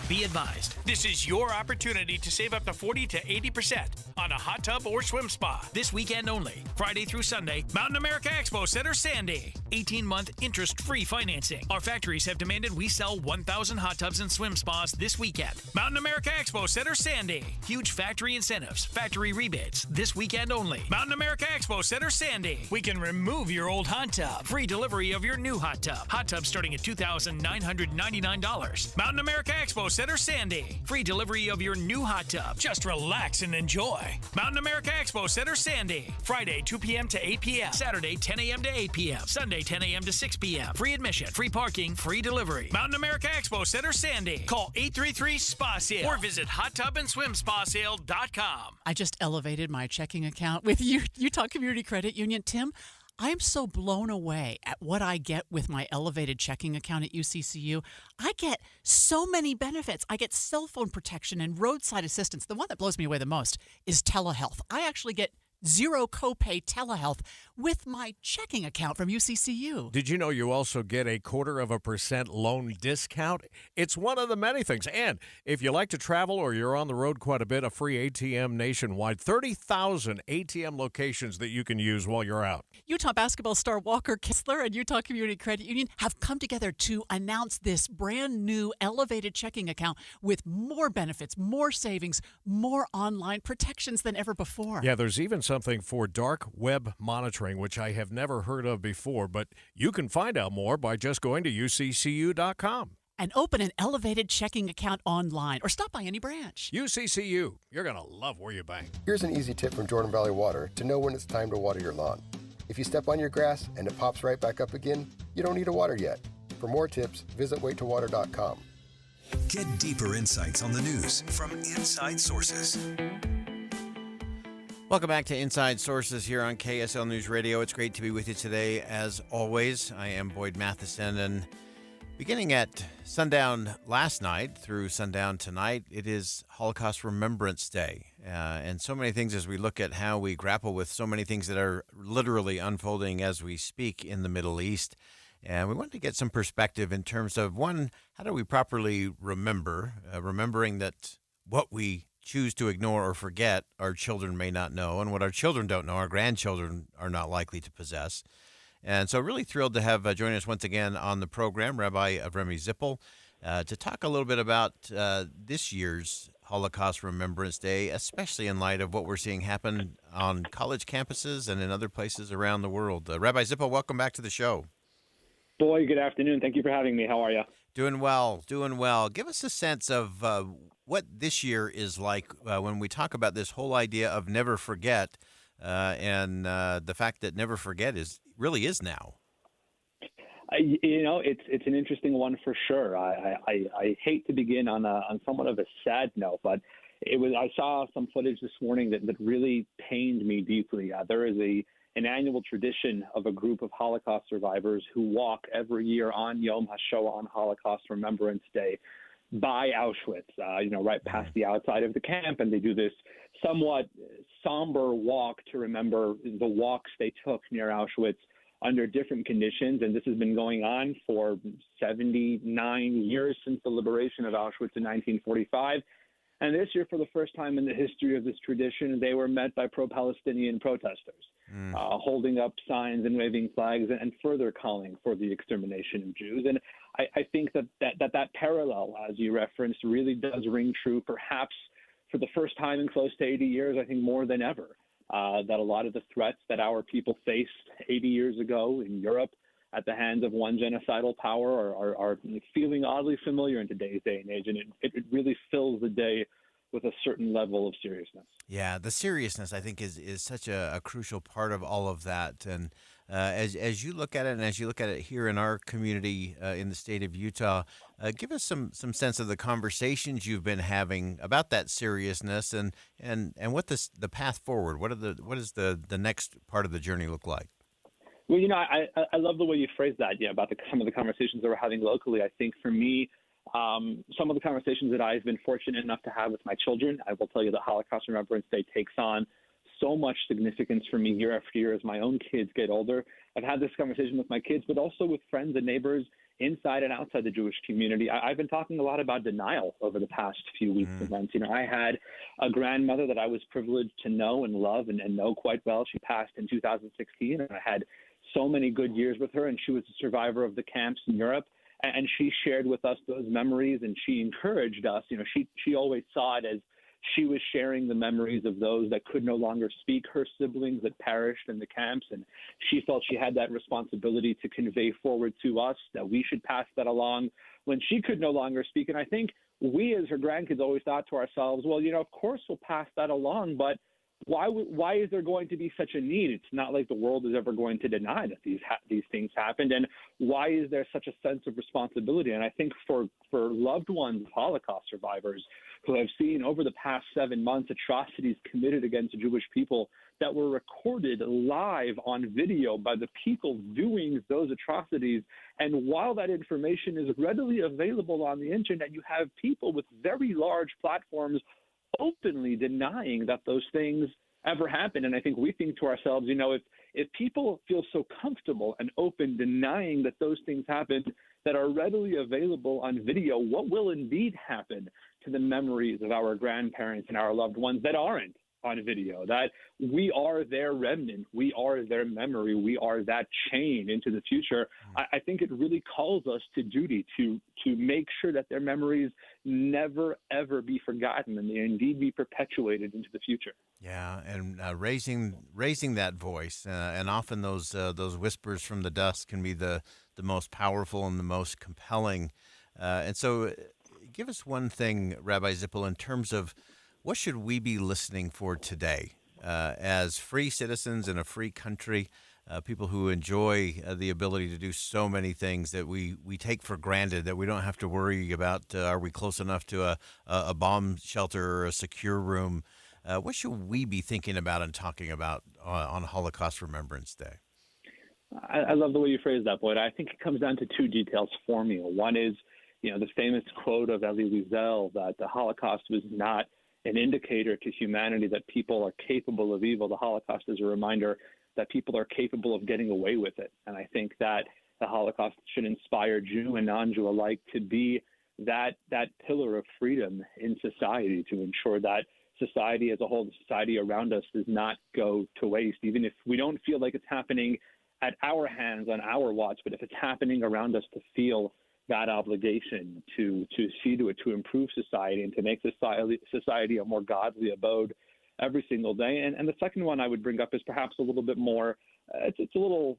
Be advised, this is your opportunity to save up to 40 to 80% on a hot tub or swim spa this weekend only. Friday through Sunday, Mountain America Expo Center, Sandy. 18-month interest-free financing. Our factories have demanded we sell 1,000 hot tubs and swim spas this weekend. Mountain America Expo Center, Sandy. Huge factory incentives, factory rebates this weekend only. Mountain America Expo Center, Sandy. We can remove your old hot tub. Free delivery of your new hot tub. Hot tub starting at $2,999. Mountain America Expo Center, Sandy. Free delivery of your new hot tub. Just relax and enjoy. Mountain America Expo Center, Sandy. Friday, 2 p.m. to 8 p.m. Saturday, 10 a.m. to 8 p.m. Sunday, 10 a.m. to 6 p.m. Free admission, free parking, free delivery. Mountain America Expo Center, Sandy. Call 833-SPA-SALE or visit hottubandSwimSpaSale.com. I just elevated my checking account with Utah Community Credit Union. Tim, I am so blown away at what I get with my elevated checking account at UCCU. I get so many benefits. I get cell phone protection and roadside assistance. The one that blows me away the most is telehealth. I actually get zero copay telehealth with my checking account from UCCU. Did you know you also get a 0.25% loan discount? It's one of the many things. And if you like to travel or you're on the road quite a bit, a free ATM nationwide. 30,000 ATM locations that you can use while you're out. Utah basketball star Walker Kessler and Utah Community Credit Union have come together to announce this brand new elevated checking account with more benefits, more savings, more online protections than ever before. Yeah, there's even something for dark web monitoring, which I have never heard of before, but you can find out more by just going to uccu.com. And open an elevated checking account online or stop by any branch. UCCU, you're going to love where you bank. Here's an easy tip from Jordan Valley Water to know when it's time to water your lawn. If you step on your grass and it pops right back up again, you don't need to water yet. For more tips, visit waittowater.com. Get deeper insights on the news from inside sources. Welcome back to Inside Sources here on KSL News Radio. It's great to be with you today, as always. I am Boyd Matheson, and beginning at sundown last night through sundown tonight, it is Holocaust Remembrance Day. And so many things as we look at how we grapple with so many things that are literally unfolding as we speak in the Middle East. And we wanted to get some perspective in terms of, one, how do we properly remember, remembering that what we choose to ignore or forget, our children may not know, and what our children don't know, our grandchildren are not likely to possess. And so really thrilled to have join us once again on the program, Rabbi Avremi Zippel, to talk a little bit about this year's Holocaust Remembrance Day, especially in light of what we're seeing happen on college campuses and in other places around the world. Rabbi Zippel, welcome back to the show. Boy, good afternoon. Thank you for having me. How are you? Doing well, doing well. Give us a sense of what this year is like when we talk about this whole idea of never forget, and the fact that never forget really is now. It's an interesting one for sure. I hate to begin on somewhat of a sad note, but I saw some footage this morning that really pained me deeply. There is an annual tradition of a group of Holocaust survivors who walk every year on Yom HaShoah, on Holocaust Remembrance Day, by Auschwitz, right past the outside of the camp, and they do this somewhat somber walk to remember the walks they took near Auschwitz under different conditions, and this has been going on for 79 years since the liberation of Auschwitz in 1945. And this year, for the first time in the history of this tradition, they were met by pro-Palestinian protesters, holding up signs and waving flags and further calling for the extermination of Jews. And I think that parallel, as you referenced, really does ring true, perhaps for the first time in close to 80 years, I think more than ever, that a lot of the threats that our people faced 80 years ago in Europe at the hands of one genocidal power are feeling oddly familiar in today's day and age, and it really fills the day with a certain level of seriousness. Yeah, the seriousness, I think, is such a crucial part of all of that. And as you look at it, and as you look at it here in our community in the state of Utah, give us some sense of the conversations you've been having about that seriousness, and what the path forward. What does the next part of the journey look like? Well, I love the way you phrased that, about some of the conversations that we're having locally. I think for me, some of the conversations that I've been fortunate enough to have with my children, I will tell you that Holocaust Remembrance Day takes on so much significance for me year after year as my own kids get older. I've had this conversation with my kids, but also with friends and neighbors inside and outside the Jewish community. I've been talking a lot about denial over the past few weeks and months. I had a grandmother that I was privileged to know and love and know quite well. She passed in 2016, and I had so many good years with her, and she was a survivor of the camps in Europe. And she shared with us those memories, and she encouraged us. She always saw it as she was sharing the memories of those that could no longer speak, her siblings that perished in the camps, and she felt she had that responsibility to convey forward to us that we should pass that along when she could no longer speak. And I think we as her grandkids always thought to ourselves, well, of course we'll pass that along, but why is there going to be such a need? It's not like the world is ever going to deny that these things happened. And why is there such a sense of responsibility? And I think for loved ones of Holocaust survivors who have seen over the past 7 months atrocities committed against Jewish people that were recorded live on video by the people doing those atrocities. And while that information is readily available on the internet, you have people with very large platforms openly denying that those things ever happened. And I think we think to ourselves, if people feel so comfortable and open denying that those things happened that are readily available on video, what will indeed happen to the memories of our grandparents and our loved ones that aren't on video, that we are their remnant, we are their memory, we are that chain into the future? I think it really calls us to duty to make sure that their memories never, ever be forgotten and they indeed be perpetuated into the future. Yeah, and raising that voice, and often those whispers from the dust can be the most powerful and the most compelling. And so give us one thing, Rabbi Zippel, in terms of what should we be listening for today as free citizens in a free country, people who enjoy the ability to do so many things that we take for granted, that we don't have to worry about are we close enough to a bomb shelter or a secure room? What should we be thinking about and talking about on Holocaust Remembrance Day? I love the way you phrase that, Boyd. I think it comes down to two details for me. One is, the famous quote of Elie Wiesel that the Holocaust was not an indicator to humanity that people are capable of evil. The Holocaust is a reminder that people are capable of getting away with it. And I think that the Holocaust should inspire Jew and non-Jew alike to be that pillar of freedom in society, to ensure that society as a whole, the society around us, does not go to waste, even if we don't feel like it's happening at our hands on our watch, but if it's happening around us, to feel that obligation to see to it, to improve society and to make society a more godly abode every single day. And the second one I would bring up is perhaps a little bit more, it's a little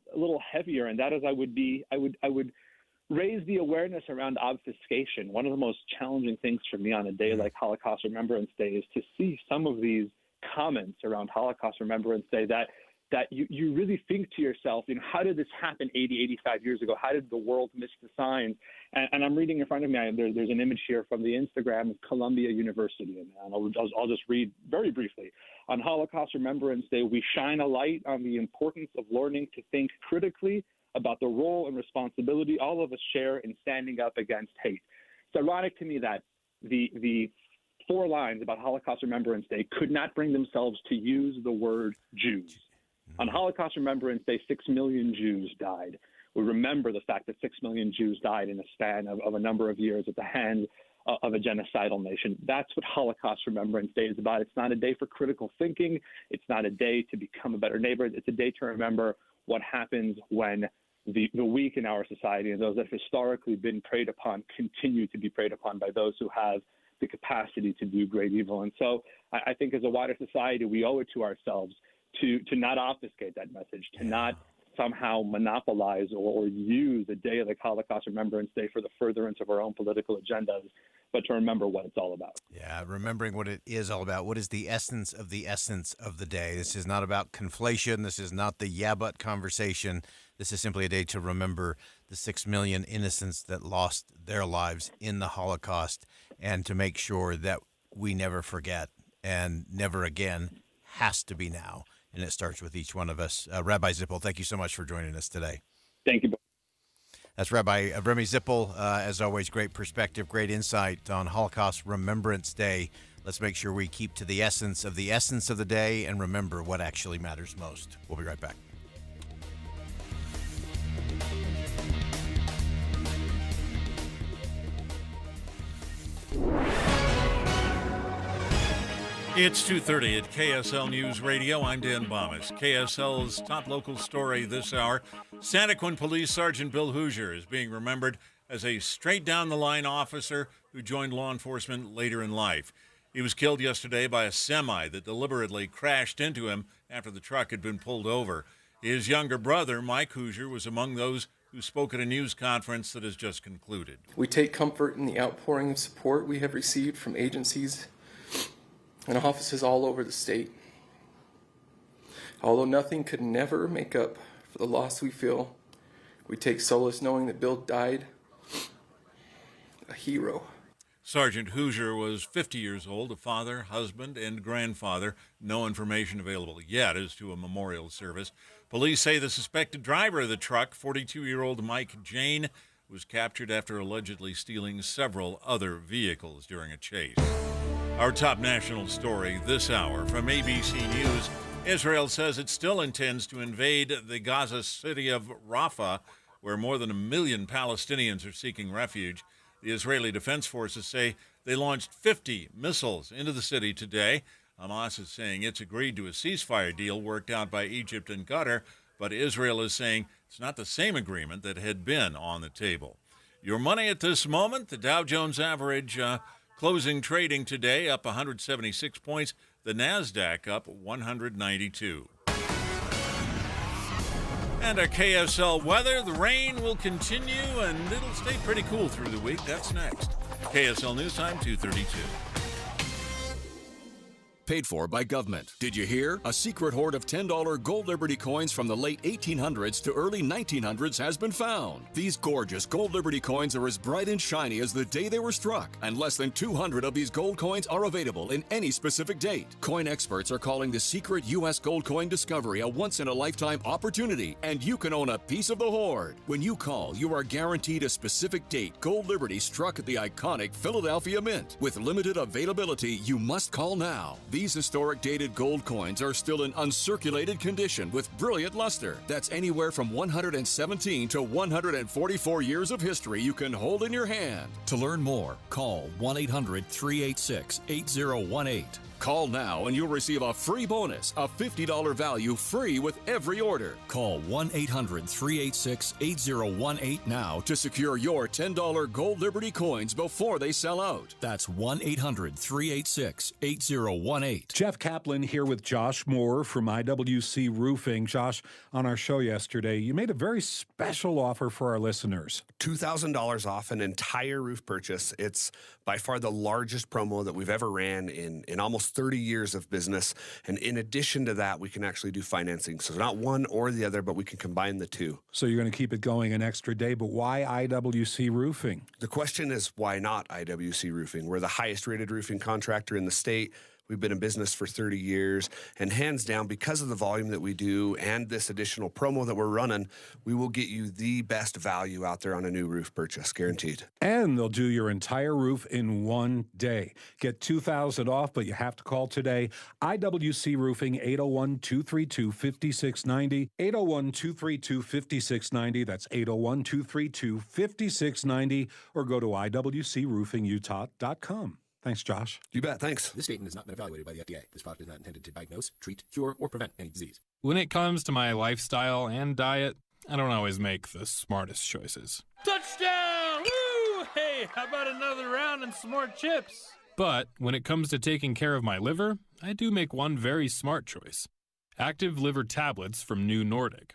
heavier, and that is I would raise the awareness around obfuscation. One of the most challenging things for me on a day like Holocaust Remembrance Day is to see some of these comments around Holocaust Remembrance Day that you really think to yourself, how did this happen 80, 85 years ago? How did the world miss the signs? And I'm reading in front of me, there's an image here from the Instagram of Columbia University, and I'll just read very briefly. On Holocaust Remembrance Day, we shine a light on the importance of learning to think critically about the role and responsibility all of us share in standing up against hate. It's ironic to me that the 4 lines about Holocaust Remembrance Day could not bring themselves to use the word Jews. On Holocaust Remembrance Day, 6 million Jews died. We remember the fact that 6 million Jews died in a span of a number of years at the hands of a genocidal nation. That's what Holocaust Remembrance Day is about. It's not a day for critical thinking. It's not a day to become a better neighbor. It's a day to remember what happens when the weak in our society and those that have historically been preyed upon continue to be preyed upon by those who have the capacity to do great evil. And so I think as a wider society, we owe it to ourselves to not obfuscate that message, to not somehow monopolize or use a day like Holocaust Remembrance Day for the furtherance of our own political agendas, but to remember what it's all about. Yeah, remembering what it is all about. What is the essence of the day? This is not about conflation. This is not the yeah, but conversation. This is simply a day to remember the 6 million innocents that lost their lives in the Holocaust, and to make sure that we never forget, and never again has to be now. And it starts with each one of us. Rabbi Zippel, thank you so much for joining us today. Thank you. That's Rabbi Remy Zippel. As always, great perspective, great insight on Holocaust Remembrance Day. Let's make sure we keep to the essence of the day and remember what actually matters most. We'll be right back. It's 2:30 at KSL News Radio. I'm Dan Bomas. KSL's top local story this hour. Santaquin Police Sergeant Bill Hoosier is being remembered as a straight-down-the-line officer who joined law enforcement later in life. He was killed yesterday by a semi that deliberately crashed into him after the truck had been pulled over. His younger brother, Mike Hoosier, was among those who spoke at a news conference that has just concluded. We take comfort in the outpouring of support we have received from agencies and offices all over the state. Although nothing could never make up for the loss we feel, we take solace knowing that Bill died a hero. Sergeant Hoosier was 50 years old, a father, husband, and grandfather. No information available yet as to a memorial service. Police say the suspected driver of the truck, 42-year-old Mike Jane, was captured after allegedly stealing several other vehicles during a chase. Our top national story this hour from ABC News. Israel says it still intends to invade the Gaza city of Rafah, where more than 1 million Palestinians are seeking refuge. The Israeli Defense Forces say they launched 50 missiles into the city today. Hamas is saying it's agreed to a ceasefire deal worked out by Egypt and Qatar, but Israel is saying it's not the same agreement that had been on the table. Your money at this moment, the Dow Jones average closing trading today up 176 points, the NASDAQ up 192. And our KSL weather, the rain will continue and it'll stay pretty cool through the week. That's next. KSL News Time, 2:32. Paid for by government. Did you hear? A secret hoard of $10 Gold Liberty coins from the late 1800s to early 1900s has been found. These gorgeous Gold Liberty coins are as bright and shiny as the day they were struck, and less than 200 of these gold coins are available in any specific date. Coin experts are calling the secret U.S. gold coin discovery a once-in-a-lifetime opportunity, and you can own a piece of the hoard. When you call, you are guaranteed a specific date Gold Liberty struck at the iconic Philadelphia Mint. With limited availability, you must call now. These historic dated gold coins are still in uncirculated condition with brilliant luster. That's anywhere from 117 to 144 years of history you can hold in your hand. To learn more, call 1-800-386-8018. Call now and you'll receive a free bonus, a $50 value free with every order. Call 1-800-386-8018 now to secure your $10 Gold Liberty coins before they sell out. That's 1-800-386-8018. Jeff Kaplan here with Josh Moore from IWC Roofing. Josh, on our show yesterday, you made a very special offer for our listeners. $2,000 off an entire roof purchase. It's by far the largest promo that we've ever ran in almost 30 years of business. And in addition to that, we can actually do financing. So not one or the other, but we can combine the two. So you're going to keep it going an extra day, but why IWC Roofing? The question is, why not IWC Roofing? We're the highest rated roofing contractor in the state. We've been in business for 30 years, and hands down, because of the volume that we do and this additional promo that we're running, we will get you the best value out there on a new roof purchase, guaranteed. And they'll do your entire roof in one day. Get $2,000 off, but you have to call today. IWC Roofing, 801-232-5690, 801-232-5690. That's 801-232-5690, or go to iwcroofingutah.com. Thanks, Josh. You bet. Thanks. This statement has not been evaluated by the FDA. This product is not intended to diagnose, treat, cure, or prevent any disease. When it comes to my lifestyle and diet, I don't always make the smartest choices. Touchdown! Woo! Hey, how about another round and some more chips? But when it comes to taking care of my liver, I do make one very smart choice. Active liver tablets from New Nordic.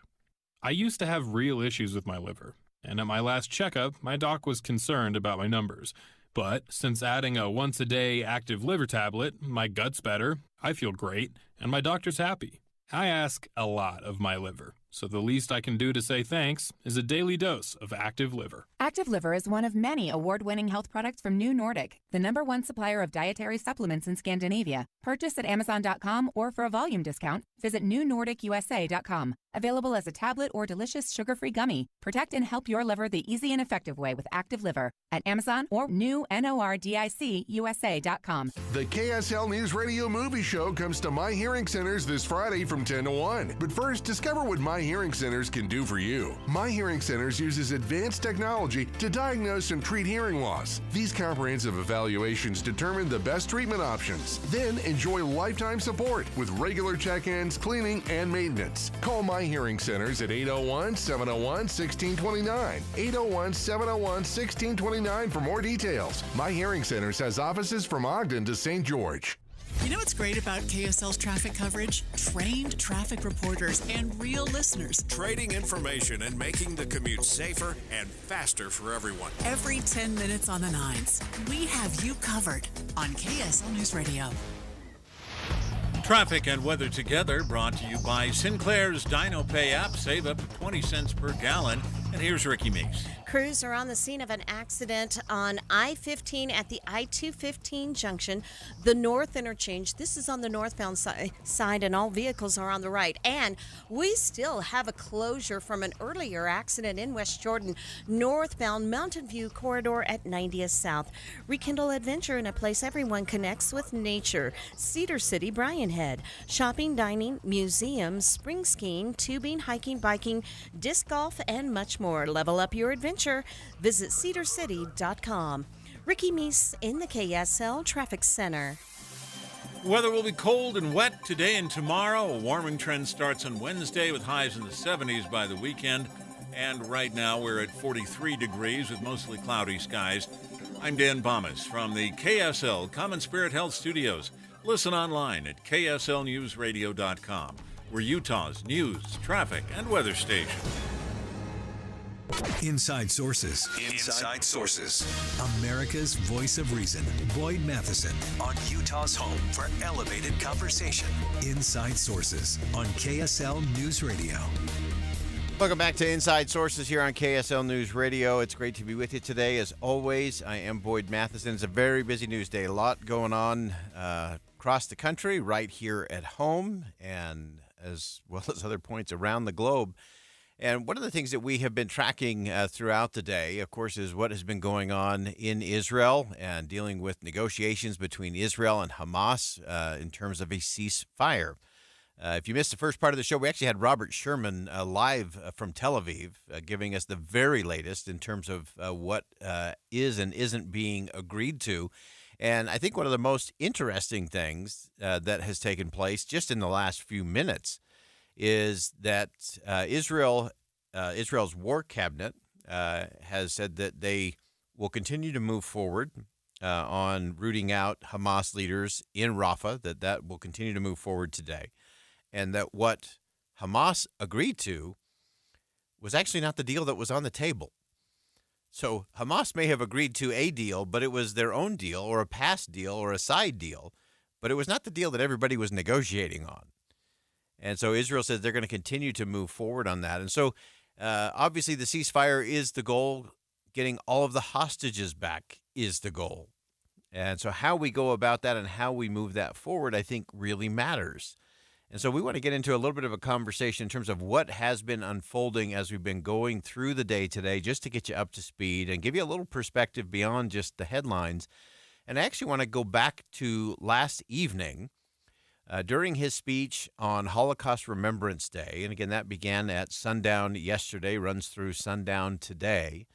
I used to have real issues with my liver, and at my last checkup, my doc was concerned about my numbers. But since adding a once-a-day active liver tablet, my gut's better, I feel great, and my doctor's happy. I ask a lot of my liver, so the least I can do to say thanks is a daily dose of Active Liver. Active Liver is one of many award-winning health products from New Nordic, the #1 supplier of dietary supplements in Scandinavia. Purchase at Amazon.com or for a volume discount, visit newnordicusa.com. Available as a tablet or delicious sugar-free gummy. Protect and help your liver the easy and effective way with Active Liver at Amazon or newnordicusa.com. The KSL News Radio Movie Show comes to My Hearing Centers this Friday from 10 to 1. But first, discover what My Hearing Centers can do for you. My Hearing Centers uses advanced technology technology to diagnose and treat hearing loss. These comprehensive evaluations determine the best treatment options. Then enjoy lifetime support with regular check-ins, cleaning, and maintenance. Call My Hearing Centers at 801-701-1629. 801-701-1629 for more details. My Hearing Centers has offices from Ogden to St. George. You know what's great about KSL's traffic coverage? Trained traffic reporters and real listeners. Trading information and making the commute safer and faster for everyone. Every 10 minutes on the nines, we have you covered on KSL News Radio. Traffic and weather together brought to you by Sinclair's DinoPay app. Save up to 20 cents per gallon. And here's Ricky Meeks. Crews are on the scene of an accident on I-15 at the I-215 junction, the north interchange. This is on the northbound side, and all vehicles are on the right. And we still have a closure from an earlier accident in West Jordan, northbound Mountain View corridor at 90th South. Rekindle adventure in a place everyone connects with nature. Cedar City, Bryan Head. Shopping, dining, museums, spring skiing, tubing, hiking, biking, disc golf, and much more. Level up your adventure. Visit cedarcity.com. Ricky Meese in the KSL Traffic Center. Weather will be cold and wet today and tomorrow. A warming trend starts on Wednesday with highs in the 70s by the weekend. And right now we're at 43 degrees with mostly cloudy skies. I'm Dan Bomas from the KSL Common Spirit Health Studios. Listen online at kslnewsradio.com. We're Utah's news, traffic, and weather station. Inside Sources. Inside Sources. America's voice of reason. Boyd Matheson on Utah's home for elevated conversation. Inside Sources on KSL News Radio. Welcome back to Inside Sources here on KSL News Radio. It's great to be with you today. As always, I am Boyd Matheson. It's a very busy news day. A lot going on across the country, right here at home, and as well as other points around the globe. And one of the things that we have been tracking throughout the day, of course, is what has been going on in Israel and dealing with negotiations between Israel and Hamas in terms of a ceasefire. If you missed the first part of the show, we actually had Robert Sherman live from Tel Aviv giving us the very latest in terms of what is and isn't being agreed to. And I think one of the most interesting things that has taken place just in the last few minutes is that Israel's war cabinet has said that they will continue to move forward on rooting out Hamas leaders in Rafah, that will continue to move forward today, and that what Hamas agreed to was actually not the deal that was on the table. So Hamas may have agreed to a deal, but it was their own deal or a past deal or a side deal, but it was not the deal that everybody was negotiating on. And so Israel says they're going to continue to move forward on that. And so obviously the ceasefire is the goal. Getting all of the hostages back is the goal. And so how we go about that and how we move that forward, I think, really matters. And so we want to get into a little bit of a conversation in terms of what has been unfolding as we've been going through the day today, just to get you up to speed and give you a little perspective beyond just the headlines. And I actually want to go back to last evening. During his speech on Holocaust Remembrance Day, and again, that began at sundown yesterday, runs through sundown today.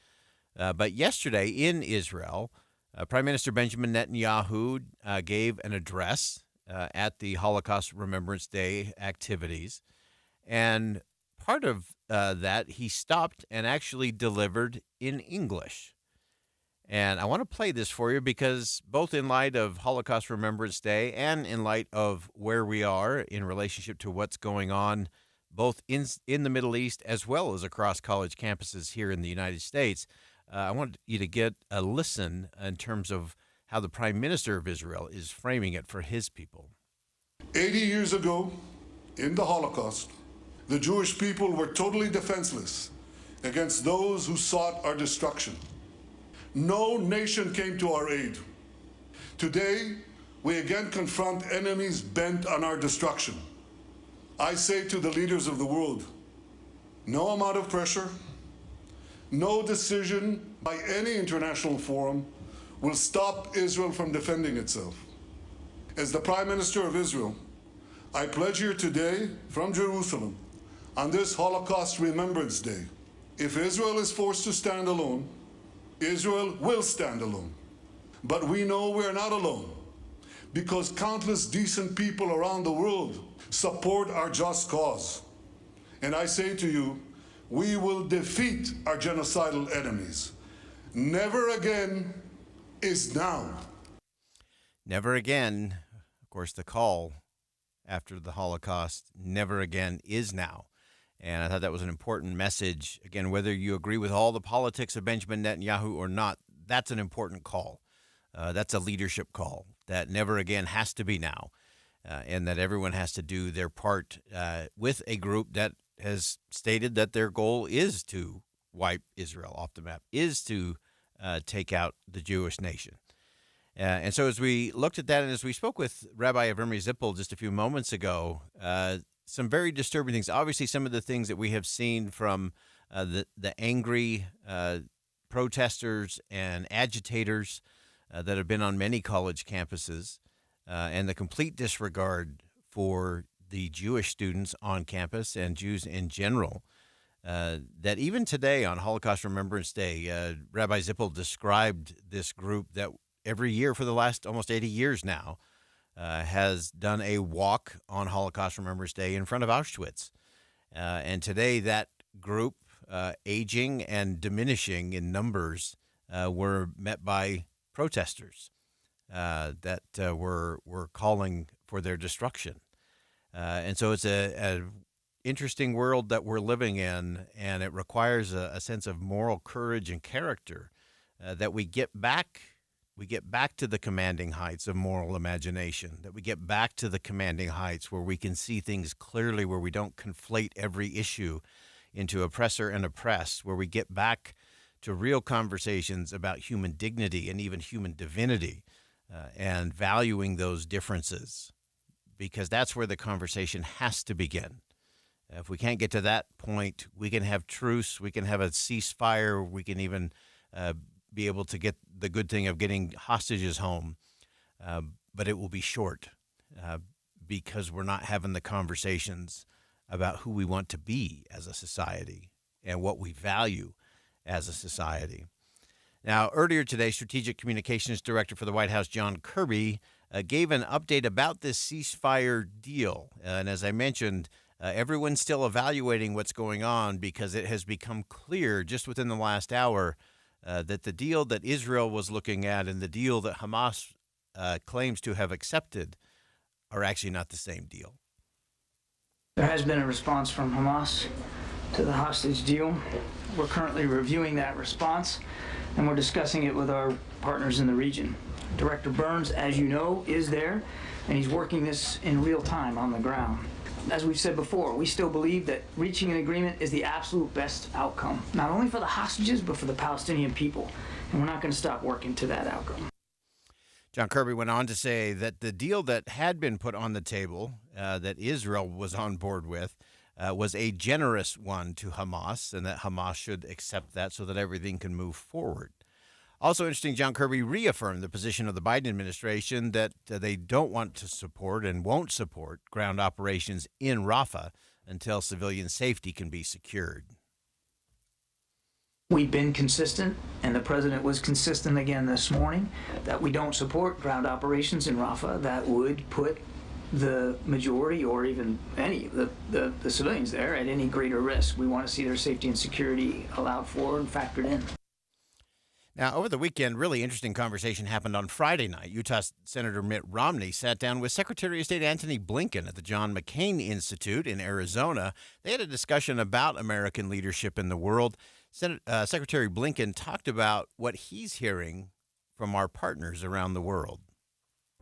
But yesterday in Israel, Prime Minister Benjamin Netanyahu gave an address at the Holocaust Remembrance Day activities. And part of that, he stopped and actually delivered in English. And I want to play this for you because both in light of Holocaust Remembrance Day and in light of where we are in relationship to what's going on both in the Middle East as well as across college campuses here in the United States, I want you to get a listen in terms of how the Prime Minister of Israel is framing it for his people. 80 years ago, in the Holocaust, the Jewish people were totally defenseless against those who sought our destruction. No nation came to our aid. Today, we again confront enemies bent on our destruction. I say to the leaders of the world, no amount of pressure, no decision by any international forum will stop Israel from defending itself. As the Prime Minister of Israel, I pledge here today from Jerusalem on this Holocaust Remembrance Day, if Israel is forced to stand alone, Israel will stand alone. But we know we're not alone because countless decent people around the world support our just cause. And I say to you, we will defeat our genocidal enemies. Never again is now. Never again, of course, the call after the Holocaust, never again is now. And I thought that was an important message. Again, whether you agree with all the politics of Benjamin Netanyahu or not, that's an important call. That's a leadership call that never again has to be now, and that everyone has to do their part with a group that has stated that their goal is to wipe Israel off the map, is to take out the Jewish nation. And so as we looked at that, and as we spoke with Rabbi Avrami Zippel just a few moments ago, some very disturbing things. Obviously, some of the things that we have seen from the angry protesters and agitators that have been on many college campuses, and the complete disregard for the Jewish students on campus and Jews in general, that even today on Holocaust Remembrance Day, Rabbi Zippel described this group that every year for the last almost 80 years now has done a walk on Holocaust Remembrance Day in front of Auschwitz. And today that group, aging and diminishing in numbers, were met by protesters that were calling for their destruction. And so it's a interesting world that we're living in, and it requires a sense of moral courage and character that we get back to the commanding heights of moral imagination, that we get back to the commanding heights where we can see things clearly, where we don't conflate every issue into oppressor and oppressed, where we get back to real conversations about human dignity and even human divinity, and valuing those differences, because that's where the conversation has to begin. If we can't get to that point, we can have truce, we can have a ceasefire, we can even be able to get the good thing of getting hostages home, but it will be short because we're not having the conversations about who we want to be as a society and what we value as a society. Now, earlier today, Strategic Communications Director for the White House, John Kirby, gave an update about this ceasefire deal. And as I mentioned, everyone's still evaluating what's going on because it has become clear just within the last hour that the deal that Israel was looking at and the deal that Hamas claims to have accepted are actually not the same deal. There has been a response from Hamas to the hostage deal. We're currently reviewing that response, and we're discussing it with our partners in the region. Director Burns, as you know, is there, and he's working this in real time on the ground. As we've said before, we still believe that reaching an agreement is the absolute best outcome, not only for the hostages, but for the Palestinian people. And we're not going to stop working to that outcome. John Kirby went on to say that the deal that had been put on the table, that Israel was on board with, was a generous one to Hamas, and that Hamas should accept that so that everything can move forward. Also interesting, John Kirby reaffirmed the position of the Biden administration that they don't want to support and won't support ground operations in Rafah until civilian safety can be secured. We've been consistent, and the president was consistent again this morning, that we don't support ground operations in Rafah that would put the majority or even any of the civilians there at any greater risk. We want to see their safety and security allowed for and factored in. Now, over the weekend, really interesting conversation happened on Friday night. Utah Senator Mitt Romney sat down with Secretary of State Antony Blinken at the John McCain Institute in Arizona. They had a discussion about American leadership in the world. Secretary Blinken talked about what he's hearing from our partners around the world.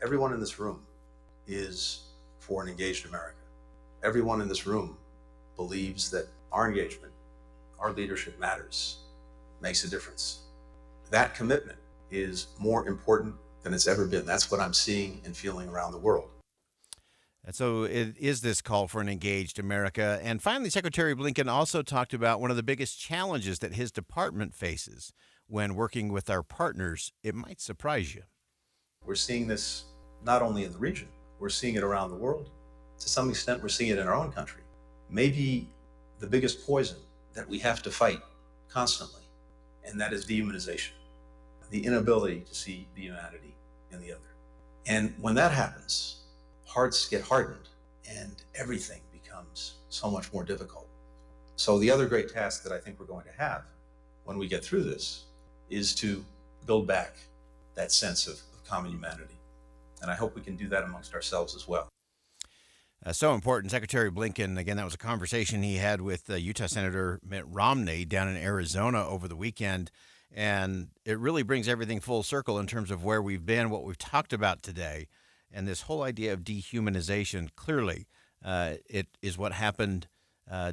Everyone in this room is for an engaged America. Everyone in this room believes that our engagement, our leadership matters, makes a difference. That commitment is more important than it's ever been. That's what I'm seeing and feeling around the world. And so it is this call for an engaged America. And finally, Secretary Blinken also talked about one of the biggest challenges that his department faces when working with our partners. It might surprise you. We're seeing this not only in the region, we're seeing it around the world. To some extent, we're seeing it in our own country. Maybe the biggest poison that we have to fight constantly, and that is dehumanization. the inability to see the humanity in the other. And when that happens, hearts get hardened and everything becomes so much more difficult. So the other great task that I think we're going to have when we get through this is to build back that sense of common humanity. And I hope we can do that amongst ourselves as well. So important. Secretary Blinken, again, that was a conversation he had with Utah Senator Mitt Romney down in Arizona over the weekend. And it really brings everything full circle in terms of where we've been, what we've talked about today. And this whole idea of dehumanization, clearly, it is what happened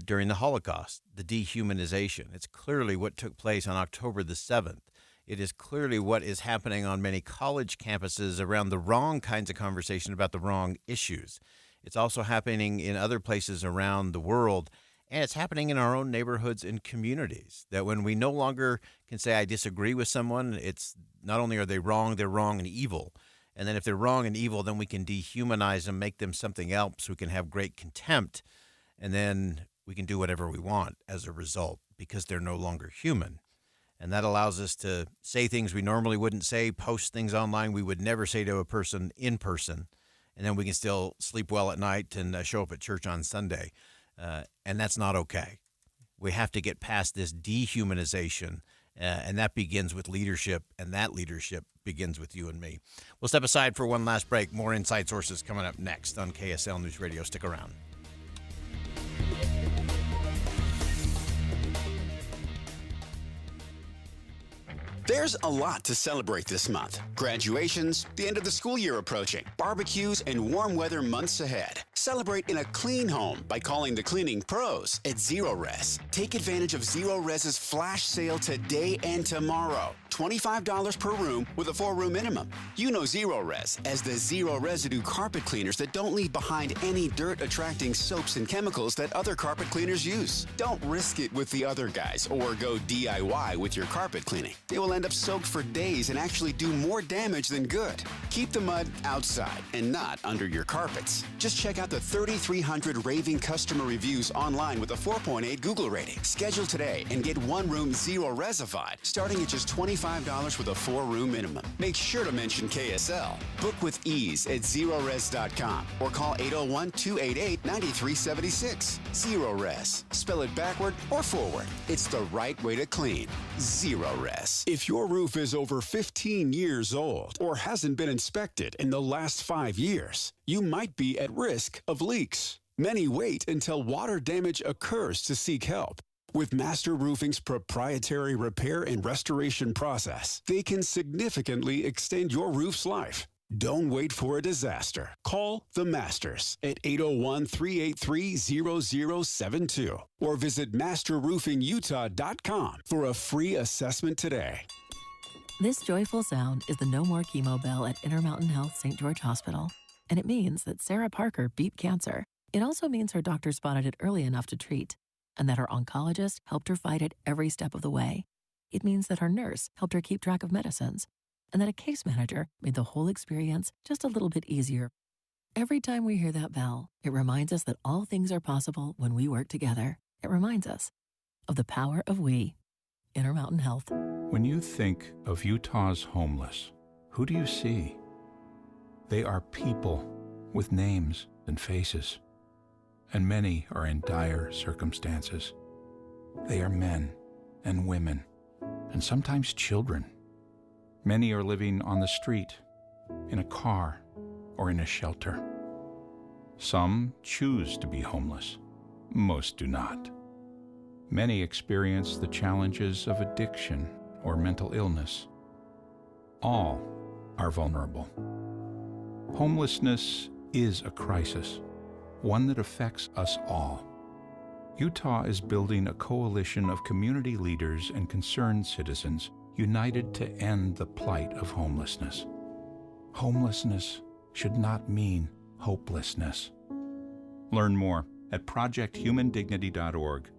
during the Holocaust, the dehumanization. It's clearly what took place on October the 7th. It is clearly what is happening on many college campuses around the wrong kinds of conversation about the wrong issues. It's also happening in other places around the world, and it's happening in our own neighborhoods and communities, that when we no longer can say, I disagree with someone, it's not only are they wrong, they're wrong and evil. And then if they're wrong and evil, then we can dehumanize them, make them something else. We can have great contempt, and then we can do whatever we want as a result because they're no longer human. And that allows us to say things we normally wouldn't say, post things online we would never say to a person in person. And then we can still sleep well at night and show up at church on Sunday. And that's not okay. We have to get past this dehumanization, and that begins with leadership, and that leadership begins with you and me. We'll step aside for one last break. More Inside Sources coming up next on KSL News Radio. Stick around. There's a lot to celebrate this month. Graduations, the end of the school year approaching, barbecues, and warm weather months ahead. Celebrate in a clean home by calling the cleaning pros at Zero Res. Take advantage of Zero Res's flash sale today and tomorrow. $25 per room with a 4-room minimum. You know Zero Res as the zero residue carpet cleaners that don't leave behind any dirt-attracting soaps and chemicals that other carpet cleaners use. Don't risk it with the other guys or go DIY with your carpet cleaning. They will end up soaked for days and actually do more damage than good. Keep the mud outside and not under your carpets. Just check out the 3,300 raving customer reviews online with a 4.8 Google rating. Schedule today and get one room Zero Resified, starting at just $25 with a 4-room minimum. Make sure to mention KSL. Book with ease at ZeroRes.com or call 801-288-9376. Zero Res. Spell it backward or forward. It's the right way to clean. Zero Res. If your roof is over 15 years old or hasn't been inspected in the last 5 years, you might be at risk of leaks. Many wait until water damage occurs to seek help. With Master Roofing's proprietary repair and restoration process, they can significantly extend your roof's life. Don't wait for a disaster. Call the Masters at 801-383-0072 or visit masterroofingutah.com for a free assessment today. This joyful sound is the No More Chemo bell at Intermountain Health St. George Hospital, and it means that Sarah Parker beat cancer. It also means her doctor spotted it early enough to treat, and that her oncologist helped her fight it every step of the way. It means that her nurse helped her keep track of medicines, and that a case manager made the whole experience just a little bit easier. Every time we hear that bell, it reminds us that all things are possible when we work together. It reminds us of the power of we. Intermountain Health. When you think of Utah's homeless, who do you see? They are people with names and faces, and many are in dire circumstances. They are men and women, and sometimes children. Many are living on the street, in a car, or in a shelter. Some choose to be homeless. Most do not. Many experience the challenges of addiction or mental illness. All are vulnerable. Homelessness is a crisis, one that affects us all. Utah is building a coalition of community leaders and concerned citizens united to end the plight of homelessness. Homelessness should not mean hopelessness. Learn more at projecthumandignity.org.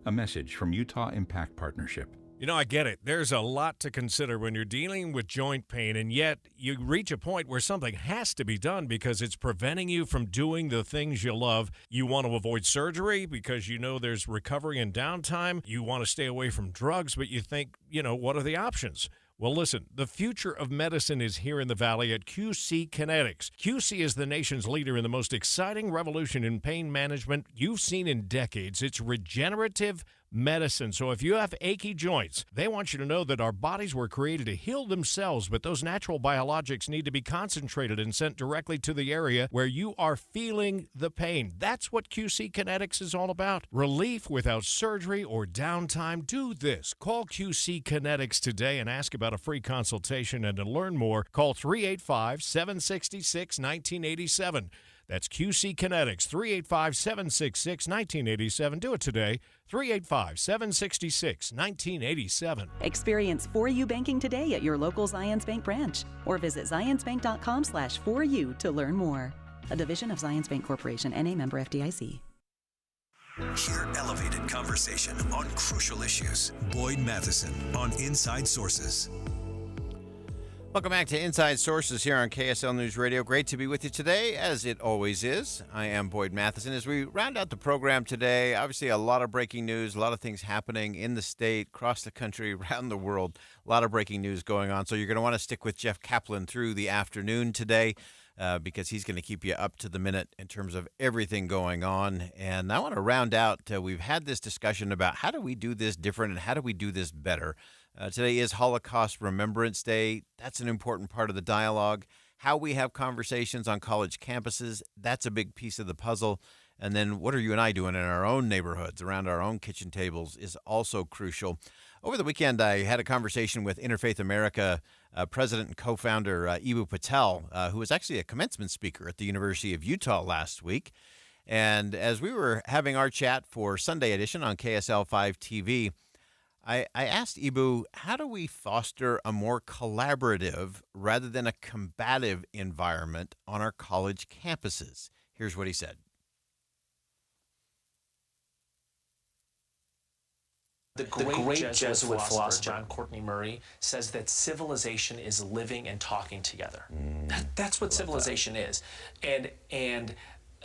A message from Utah Impact Partnership. You know, I get it. There's a lot to consider when you're dealing with joint pain, and yet you reach a point where something has to be done because it's preventing you from doing the things you love. You want to avoid surgery because you know there's recovery and downtime. You want to stay away from drugs, but you think, what are the options? Well, listen, the future of medicine is here in the Valley at QC Kinetics. QC is the nation's leader in the most exciting revolution in pain management you've seen in decades. It's regenerative medicine. So if you have achy joints, they want you to know that our bodies were created to heal themselves, but those natural biologics need to be concentrated and sent directly to the area where you are feeling the pain. That's what QC Kinetics is all about. Relief without surgery or downtime. Do this. Call QC Kinetics today and ask about a free consultation. And to learn more, call 385-766-1987. That's QC Kinetics, 385-766-1987. Do it today, 385-766-1987. Experience 4U banking today at your local Zions Bank branch or visit zionsbank.com/4U to learn more. A division of Zions Bank Corporation, N.A. member FDIC. Hear elevated conversation on crucial issues. Boyd Matheson on Inside Sources. Welcome back to Inside Sources here on KSL News Radio. Great to be with you today, as it always is. I am Boyd Matheson. As we round out the program today, obviously a lot of breaking news, a lot of things happening in the state, across the country, around the world. A lot of breaking news going on. So you're going to want to stick with Jeff Kaplan through the afternoon today because he's going to keep you up to the minute in terms of everything going on. And I want to round out, we've had this discussion about how do we do this different and how do we do this better. Today is Holocaust Remembrance Day. That's an important part of the dialogue. How we have conversations on college campuses, that's a big piece of the puzzle. And then what are you and I doing in our own neighborhoods, around our own kitchen tables, is also crucial. Over the weekend, I had a conversation with Interfaith America president and co-founder Ibu Patel, who was actually a commencement speaker at the University of Utah last week. And as we were having our chat for Sunday edition on KSL 5 TV, I asked Ibu, how do we foster a more collaborative rather than a combative environment on our college campuses? Here's what he said. The great Jesuit philosopher John Courtney Murray says that civilization is living and talking together. That's what civilization is. And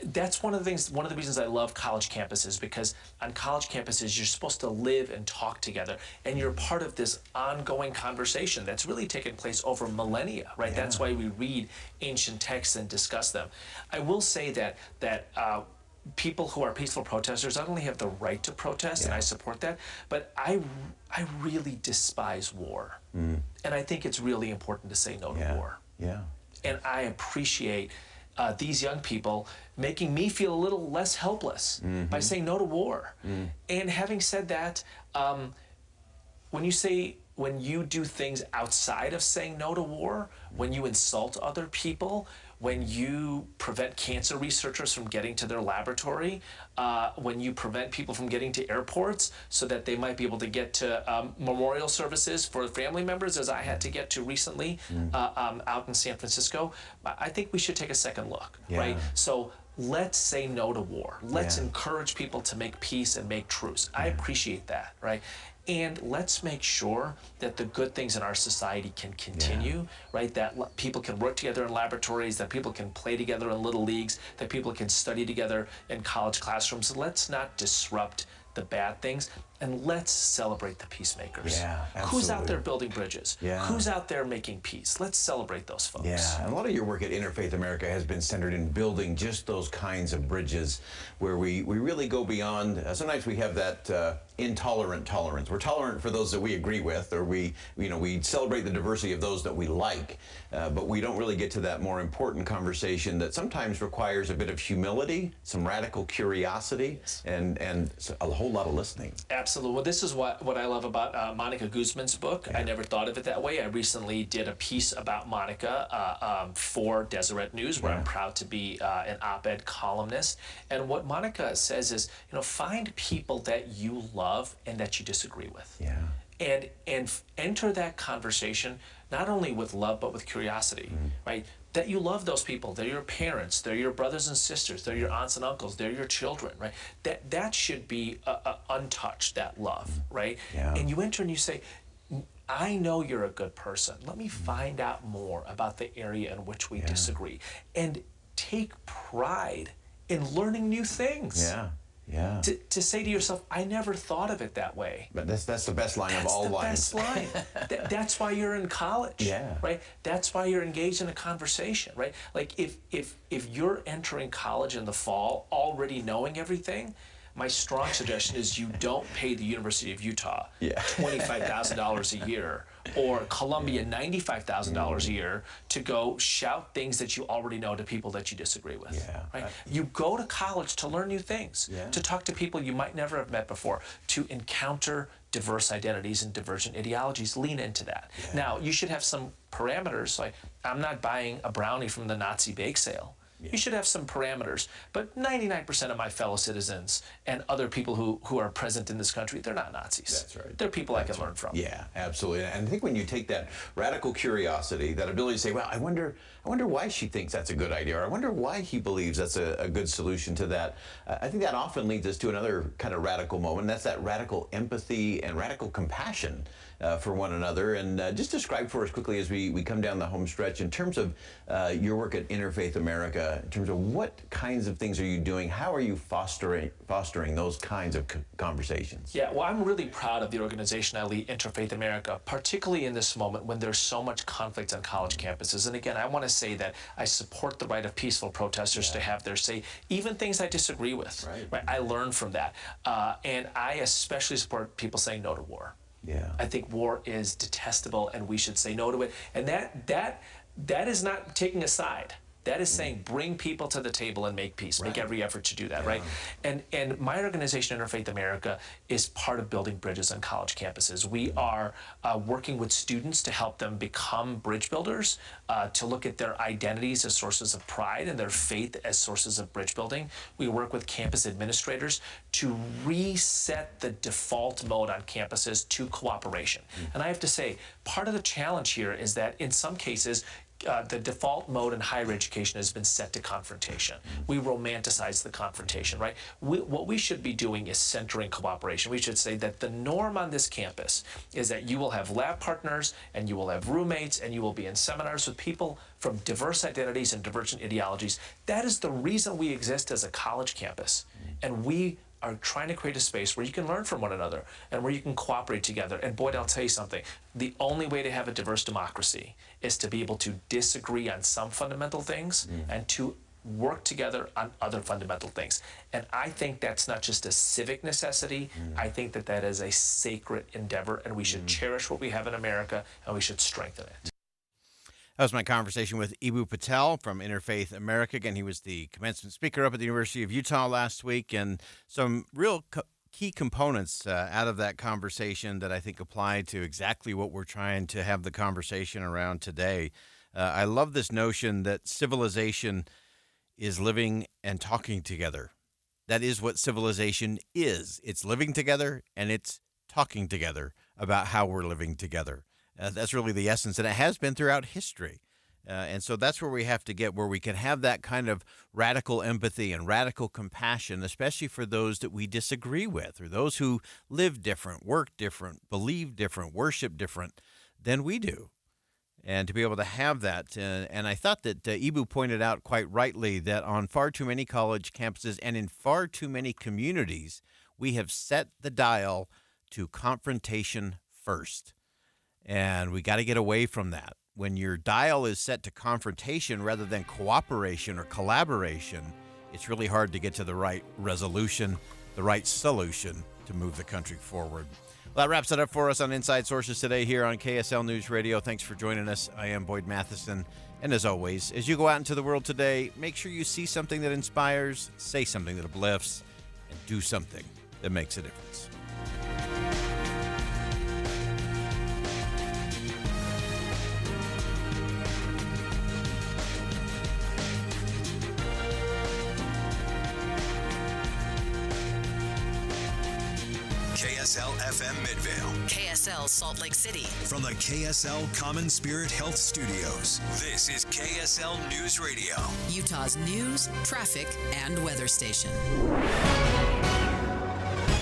that's one of the reasons I love college campuses, because on college campuses, you're supposed to live and talk together, and you're part of this ongoing conversation that's really taken place over millennia, right? Yeah. That's why we read ancient texts and discuss them. I will say that people who are peaceful protesters not only have the right to protest, and I support that, but I really despise war. And I think it's really important to say no to war. And I appreciate these young people making me feel a little less helpless by saying no to war. And having said that, when you do things outside of saying no to war, when you insult other people, when you prevent cancer researchers from getting to their laboratory, when you prevent people from getting to airports so that they might be able to get to memorial services for family members, as I had to get to recently out in San Francisco, I think we should take a second look, right? So let's say no to war. Let's encourage people to make peace and make truce. I appreciate that, right? And let's make sure that the good things in our society can continue, right? That people can work together in laboratories, that people can play together in little leagues, that people can study together in college classrooms. Let's not disrupt the bad things, and let's celebrate the peacemakers. Who's out there building bridges? Who's out there making peace? Let's celebrate those folks. And a lot of your work at Interfaith America has been centered in building just those kinds of bridges where we really go beyond. Sometimes we have that intolerant tolerance. We're tolerant for those that we agree with, or we celebrate the diversity of those that we like, but we don't really get to that more important conversation that sometimes requires a bit of humility, some radical curiosity, and a whole lot of listening. Absolutely. Well, this is what I love about Monica Guzman's book. I never thought of it that way. I recently did a piece about Monica for Deseret News, where I'm proud to be an op-ed columnist. And what Monica says is, find people that you love and that you disagree with. And enter that conversation not only with love but with curiosity, right? That you love those people. They're your parents. They're your brothers and sisters. They're your aunts and uncles. They're your children, right? That should be untouched, that love, right? And you enter and you say, I know you're a good person. Let me find out more about the area in which we disagree. And take pride in learning new things. Yeah. To say to yourself, I never thought of it that way. But that's the best line of all lines. That's the best line. That's why you're in college. Yeah. Right? That's why you're engaged in a conversation, right? Like if you're entering college in the fall already knowing everything, my strong suggestion is you don't pay the University of Utah $25,000 a year or Columbia $95,000 a year to go shout things that you already know to people that you disagree with. Yeah. Right? You go to college to learn new things, to talk to people you might never have met before, to encounter diverse identities and divergent ideologies. Lean into that. Yeah. Now, you should have some parameters, like I'm not buying a brownie from the Nazi bake sale. Yeah. You should have some parameters, but 99% of my fellow citizens and other people who are present in this country, they're not Nazis. That's right. They're people I can learn from. Yeah, absolutely. And I think when you take that radical curiosity, that ability to say, well, I wonder why she thinks that's a good idea, or I wonder why he believes that's a good solution to that. I think that often leads us to another kind of radical moment, and that's that radical empathy and radical compassion for one another. And just describe for us quickly as we come down the home stretch in terms of your work at Interfaith America, in terms of what kinds of things are you doing? How are you fostering those kinds of conversations? Yeah, well, I'm really proud of the organization I lead, Interfaith America, particularly in this moment when there's so much conflict on college campuses. And again, I want to say that I support the right of peaceful protesters to have their say, even things I disagree with. Right? I learn from that. And I especially support people saying no to war. Yeah. I think war is detestable and we should say no to it. And that is not taking a side. That is saying bring people to the table and make peace. Make every effort to do that, right? And my organization, Interfaith America, is part of building bridges on college campuses. We are working with students to help them become bridge builders, to look at their identities as sources of pride and their faith as sources of bridge building. We work with campus administrators to reset the default mode on campuses to cooperation. And I have to say, part of the challenge here is that in some cases, the default mode in higher education has been set to confrontation. We romanticize the confrontation, right? What we should be doing is centering cooperation. We should say that the norm on this campus is that you will have lab partners and you will have roommates and you will be in seminars with people from diverse identities and divergent ideologies. That is the reason we exist as a college campus. And we are trying to create a space where you can learn from one another and where you can cooperate together. And Boyd, I'll tell you something. The only way to have a diverse democracy is to be able to disagree on some fundamental things and to work together on other fundamental things. And I think that's not just a civic necessity. I think that is a sacred endeavor, and we should cherish what we have in America, and we should strengthen it. That was my conversation with Ibu Patel from Interfaith America. Again, he was the commencement speaker up at the University of Utah last week, and some real key components out of that conversation that I think apply to exactly what we're trying to have the conversation around today. I love this notion that civilization is living and talking together. That is what civilization is. It's living together and it's talking together about how we're living together. That's really the essence, and it has been throughout history. And so that's where we have to get, where we can have that kind of radical empathy and radical compassion, especially for those that we disagree with, or those who live different, work different, believe different, worship different than we do. And to be able to have that. And I thought that Ibu pointed out quite rightly that on far too many college campuses and in far too many communities, we have set the dial to confrontation first. And we got to get away from that. When your dial is set to confrontation rather than cooperation or collaboration, it's really hard to get to the right resolution, the right solution to move the country forward. Well, that wraps it up for us on Inside Sources today here on KSL News Radio. Thanks for joining us. I am Boyd Matheson. And as always, as you go out into the world today, make sure you see something that inspires, say something that uplifts, and do something that makes a difference. KSL FM Midvale. KSL Salt Lake City. From the KSL Common Spirit Health Studios, this is KSL News Radio. Utah's news, traffic, and weather station.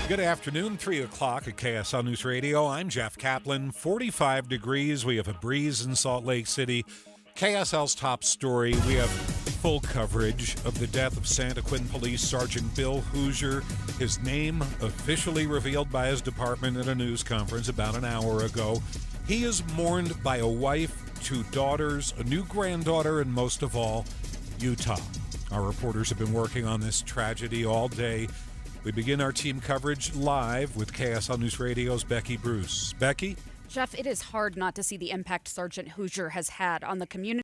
Good afternoon, 3 o'clock at KSL News Radio. I'm Jeff Kaplan. 45 degrees. We have a breeze in Salt Lake City. KSL's top story, we have full coverage of the death of Santaquin Police Sergeant Bill Hoosier. His name officially revealed by his department at a news conference about an hour ago. He is mourned by a wife, 2 daughters, a new granddaughter, and most of all, Utah. Our reporters have been working on this tragedy all day. We begin our team coverage live with KSL News Radio's Becky Bruce. Becky? Jeff, it is hard not to see the impact Sergeant Hoosier has had on the community.